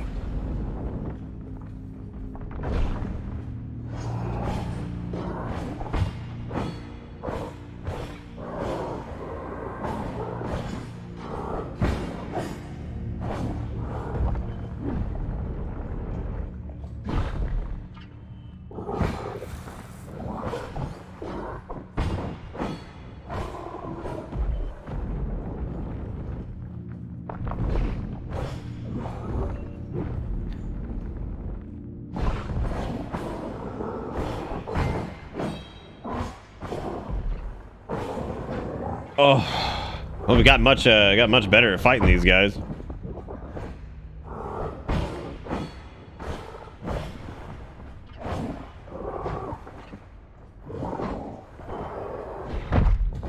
Speaker 10: Oh, well, we got much better at fighting these guys.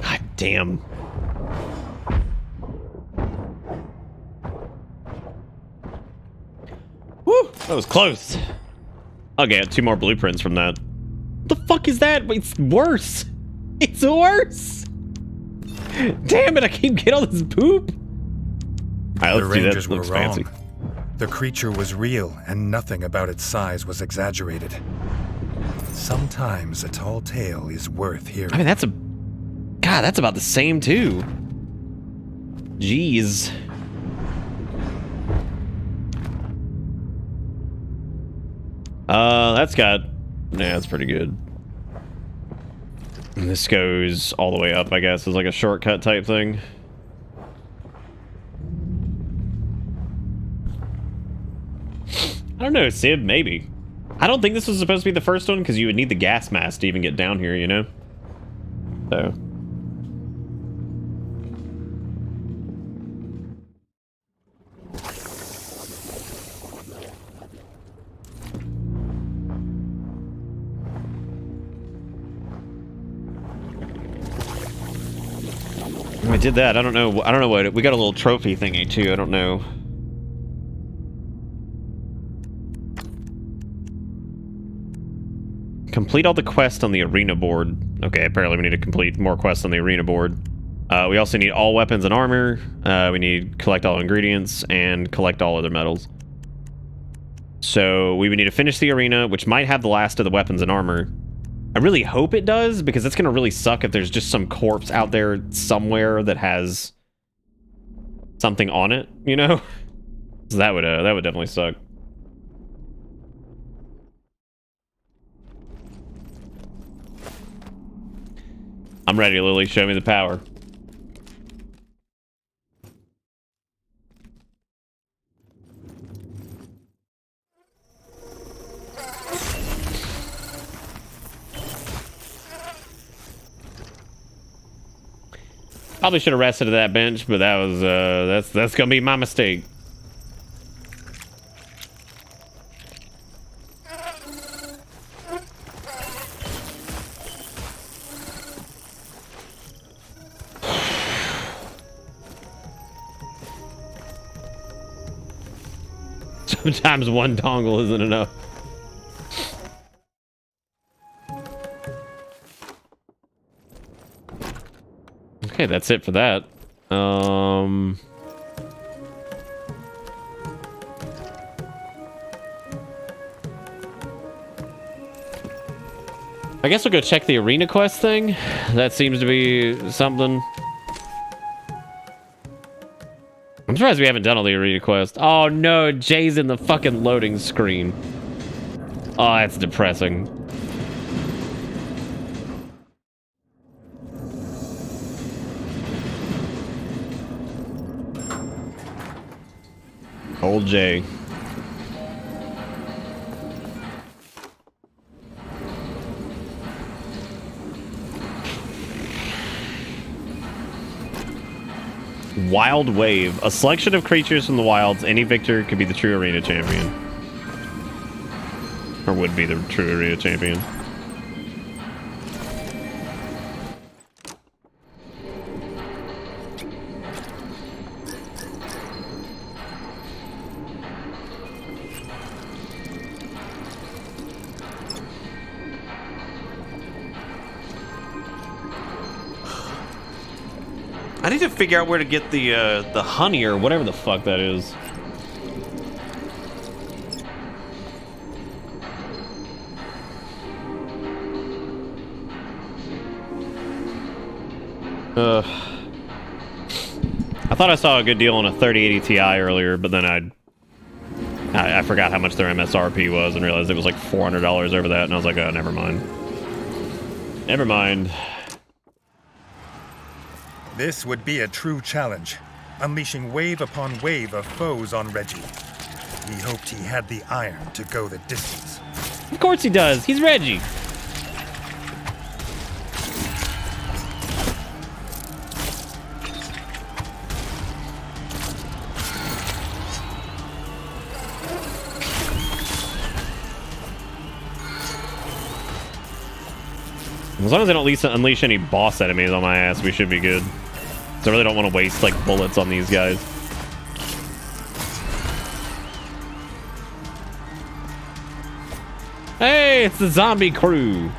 Speaker 10: God damn. Woo, that was close. Okay, I got 2 more blueprints from that. What the fuck is that? It's worse. It's worse. Damn it, I keep getting all this poop. Alright,
Speaker 9: The
Speaker 10: let's do that.
Speaker 9: Rangers were
Speaker 10: Looks
Speaker 9: wrong.
Speaker 10: fancy.
Speaker 9: The creature was real, and nothing about its size was exaggerated. Sometimes a tall tale is worth hearing.
Speaker 10: I mean, that's about the same too. Jeez. That's pretty good. And this goes all the way up, I guess, is like a shortcut type thing. I don't know, Sib, maybe. I don't think this was supposed to be the first one because you would need the gas mask to even get down here, you know? So. We did that. I don't know what we got a little trophy thingy too. I don't know. Complete all the quests on the arena board. Okay, apparently we need to complete more quests on the arena board. We also need all weapons and armor. We need collect all ingredients and collect all other metals. So we would need to finish the arena, which might have the last of the weapons and armor. I really hope it does, because it's going to really suck if there's just some corpse out there somewhere that has something on it, you know? So that would definitely suck. I'm ready, Lily. Show me the power. Probably should have rested at that bench, but that was that's gonna be my mistake. Sometimes one dongle isn't enough. Okay, that's it for that. I guess we'll go check the arena quest thing. That seems to be something. I'm surprised we haven't done all the arena quest. Oh no, Jay's in the fucking loading screen. Oh, that's depressing. Old Jay. Wild Wave. A selection of creatures from the wilds. Any victor could be the true arena champion. Or would be the true arena champion. I need to figure out where to get the honey or whatever the fuck that is. I thought I saw a good deal on a 3080 Ti earlier, but then I forgot how much their MSRP was and realized it was like $400 over that, and I was like, oh, never mind. Never mind.
Speaker 9: This would be a true challenge, unleashing wave upon wave of foes on Reggie. He hoped he had the iron to go the distance.
Speaker 10: Of course he does. He's Reggie. As long as I don't unleash any boss enemies on my ass, we should be good. So I really don't want to waste like bullets on these guys. Hey, it's the zombie crew.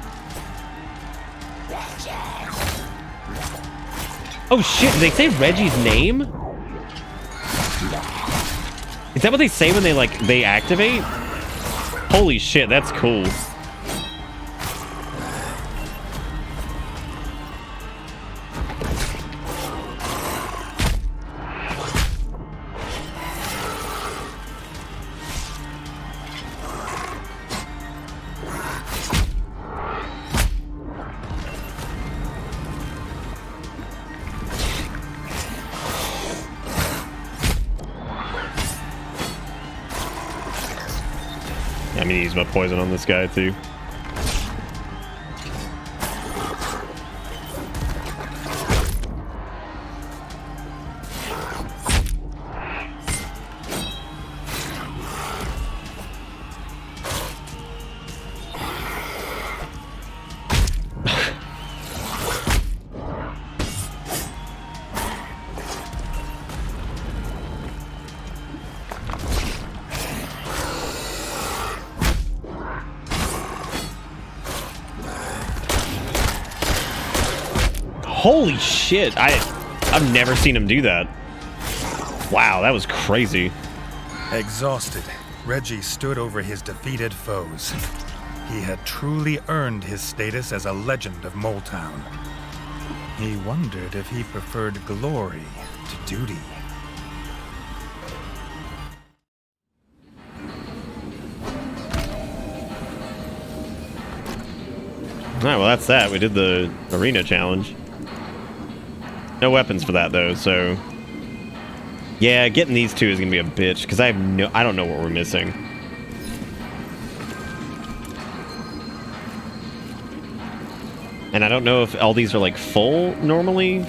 Speaker 10: Oh shit, did they say Reggie's name? Is that what they say when they activate? Holy shit, that's cool. I'm gonna use my poison on this guy too. Holy shit, I've never seen him do that. Wow, that was crazy.
Speaker 9: Exhausted, Reggie stood over his defeated foes. He had truly earned his status as a legend of Moletown. He wondered if he preferred glory to duty.
Speaker 10: Alright, well that's that. We did the arena challenge. No weapons for that though, so yeah, getting these two is gonna be a bitch because I don't know what we're missing. And I don't know if all these are like full normally.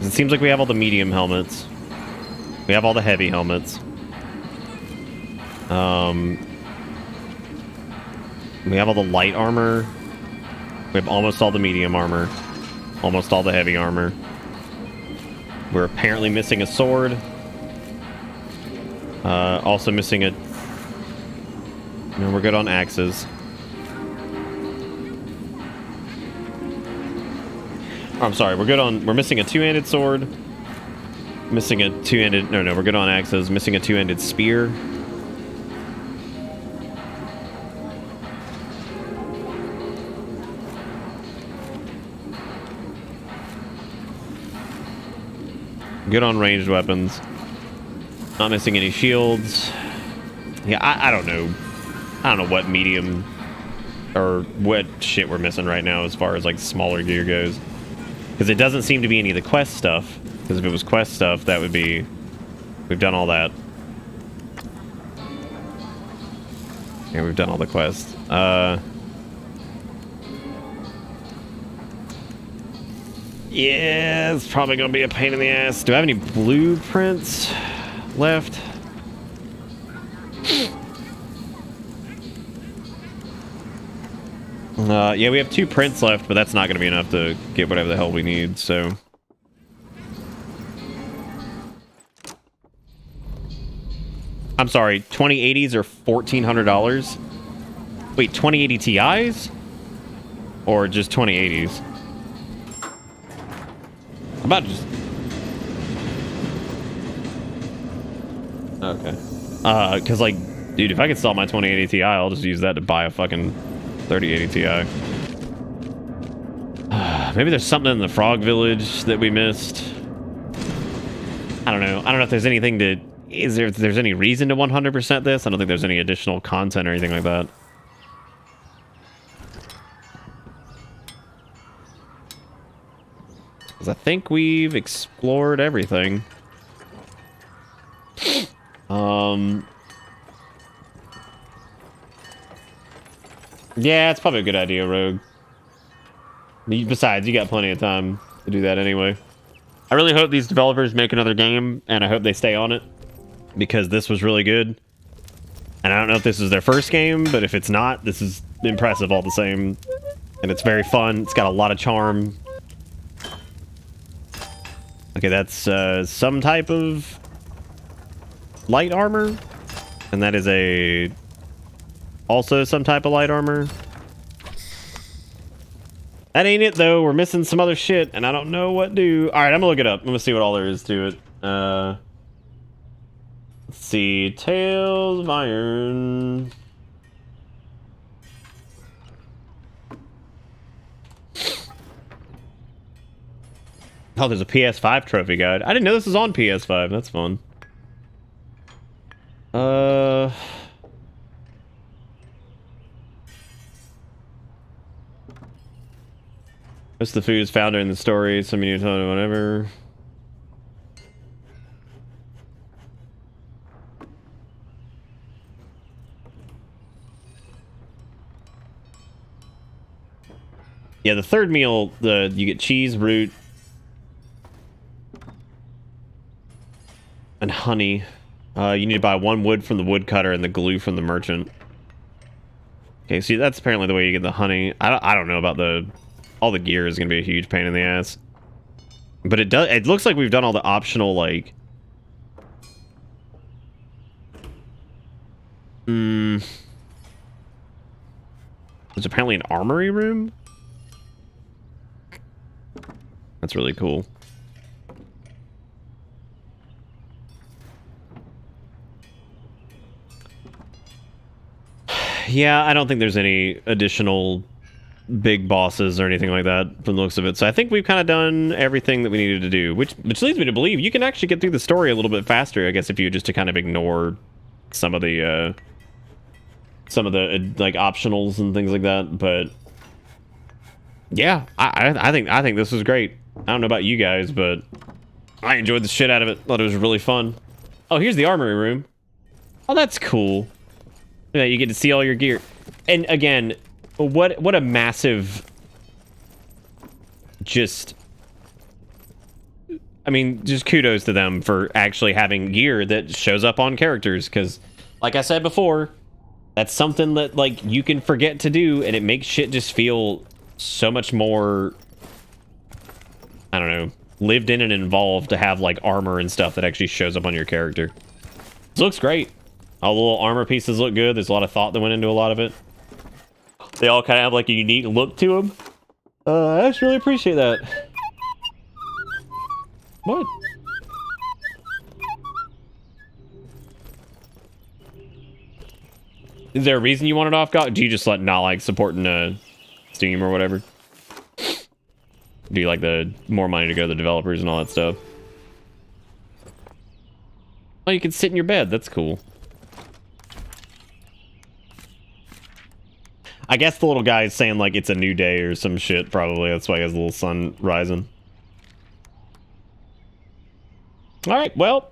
Speaker 10: It seems like we have all the medium helmets. We have all the heavy helmets. We have all the light armor. We have almost all the medium armor. Almost all the heavy armor. We're apparently missing a sword. Also missing a... No, we're good on axes. Oh, I'm sorry, we're missing a two-handed sword. Missing a two-handed... No, we're good on axes. Missing a two-handed spear. Good on ranged weapons. Not missing any shields. Yeah, I don't know. I don't know what medium or what shit we're missing right now as far as like smaller gear goes. Because it doesn't seem to be any of the quest stuff. Because if it was quest stuff, that would be... We've done all that. Yeah, we've done all the quests. Yeah, it's probably gonna be a pain in the ass. Do I have any blueprints left? Yeah, we have 2 prints left, but that's not gonna be enough to get whatever the hell we need, so... I'm sorry, 2080s are $1,400? Wait, 2080 Ti's? Or just 2080s? I'm about to just... Okay. Because, like, dude, if I could sell my 2080 Ti, I'll just use that to buy a fucking 3080 Ti. Maybe there's something in the Frog Village that we missed. I don't know. I don't know if there's anything to... If there's any reason to 100% this? I don't think there's any additional content or anything like that. Because I think we've explored everything. Yeah, it's probably a good idea, Rogue. Besides, you got plenty of time to do that anyway. I really hope these developers make another game, and I hope they stay on it. Because this was really good. And I don't know if this is their first game, but if it's not, this is impressive all the same. And it's very fun. It's got a lot of charm. Okay, that's some type of light armor. And that is also some type of light armor. That ain't it, though. We're missing some other shit, and I don't know what to do. All right, I'm gonna look it up. I'm gonna see what all there is to it. Let's see. Tails of Iron. Oh, there's a PS5 trophy guide. I didn't know this was on PS5. That's fun. Most of the food is found in the story. Some you tell me whatever. Yeah, the third meal, you get cheese, root, and honey. You need to buy 1 wood from the woodcutter and the glue from the merchant. Okay, see, that's apparently the way you get the honey. I don't know about all the gear is gonna be a huge pain in the ass. But it looks like we've done all the optional, like... There's apparently an armory room? That's really cool. Yeah, I don't think there's any additional big bosses or anything like that from the looks of it. So I think we've kind of done everything that we needed to do, which leads me to believe you can actually get through the story a little bit faster, I guess, if you just to kind of ignore some of the like optionals and things like that. But yeah, I think this was great. I don't know about you guys, but I enjoyed the shit out of it. Thought it was really fun. Oh, here's the armory room. Oh, that's cool. Yeah, you get to see all your gear. And again, what a massive, just, I mean, just kudos to them for actually having gear that shows up on characters. Because, like I said before, that's something that, like, you can forget to do, and it makes shit just feel so much more, I don't know, lived in and involved to have, like, armor and stuff that actually shows up on your character. This looks great. All the little armor pieces look good. There's a lot of thought that went into a lot of it. They all kind of have, like, a unique look to them. I just really appreciate that. What? Is there a reason you want it off, God? Do you just not like supporting Steam or whatever? Do you like the more money to go to the developers and all that stuff? Oh, you can sit in your bed. That's cool. I guess the little guy is saying, like, it's a new day or some shit, probably. That's why he has a little sun rising. Alright, well,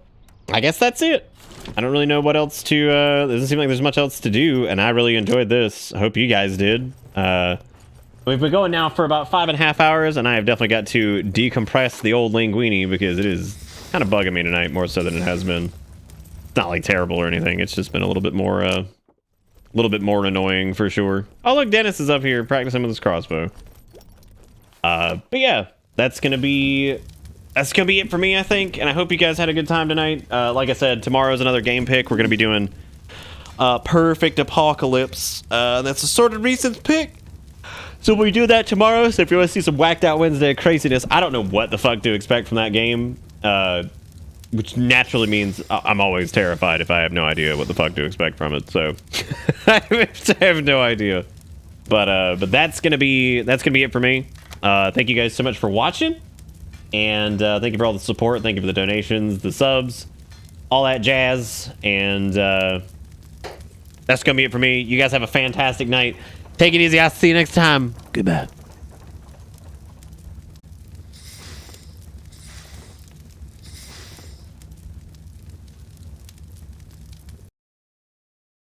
Speaker 10: I guess that's it. I don't really know what else to, doesn't seem like there's much else to do, and I really enjoyed this. I hope you guys did. We've been going now for about 5.5 hours, and I have definitely got to decompress the old linguini, because it is kind of bugging me tonight, more so than it has been. It's not, like, terrible or anything. It's just been a little bit more annoying for sure. Oh, look, Dennis is up here practicing with his crossbow. But yeah, that's gonna be it for me, I think, and I hope you guys had a good time tonight. Like I said, tomorrow's another game pick. We're gonna be doing Perfect Apocalypse. That's a sorted recent pick. So we do that tomorrow. So if you want to see some whacked out Wednesday craziness, I don't know what the fuck to expect from that game. Which naturally means I'm always terrified if I have no idea what the fuck to expect from it. So I have no idea. But that's gonna be it for me. Thank you guys so much for watching, and thank you for all the support. Thank you for the donations, the subs, all that jazz. And that's gonna be it for me. You guys have a fantastic night. Take it easy. I'll see you next time. Goodbye.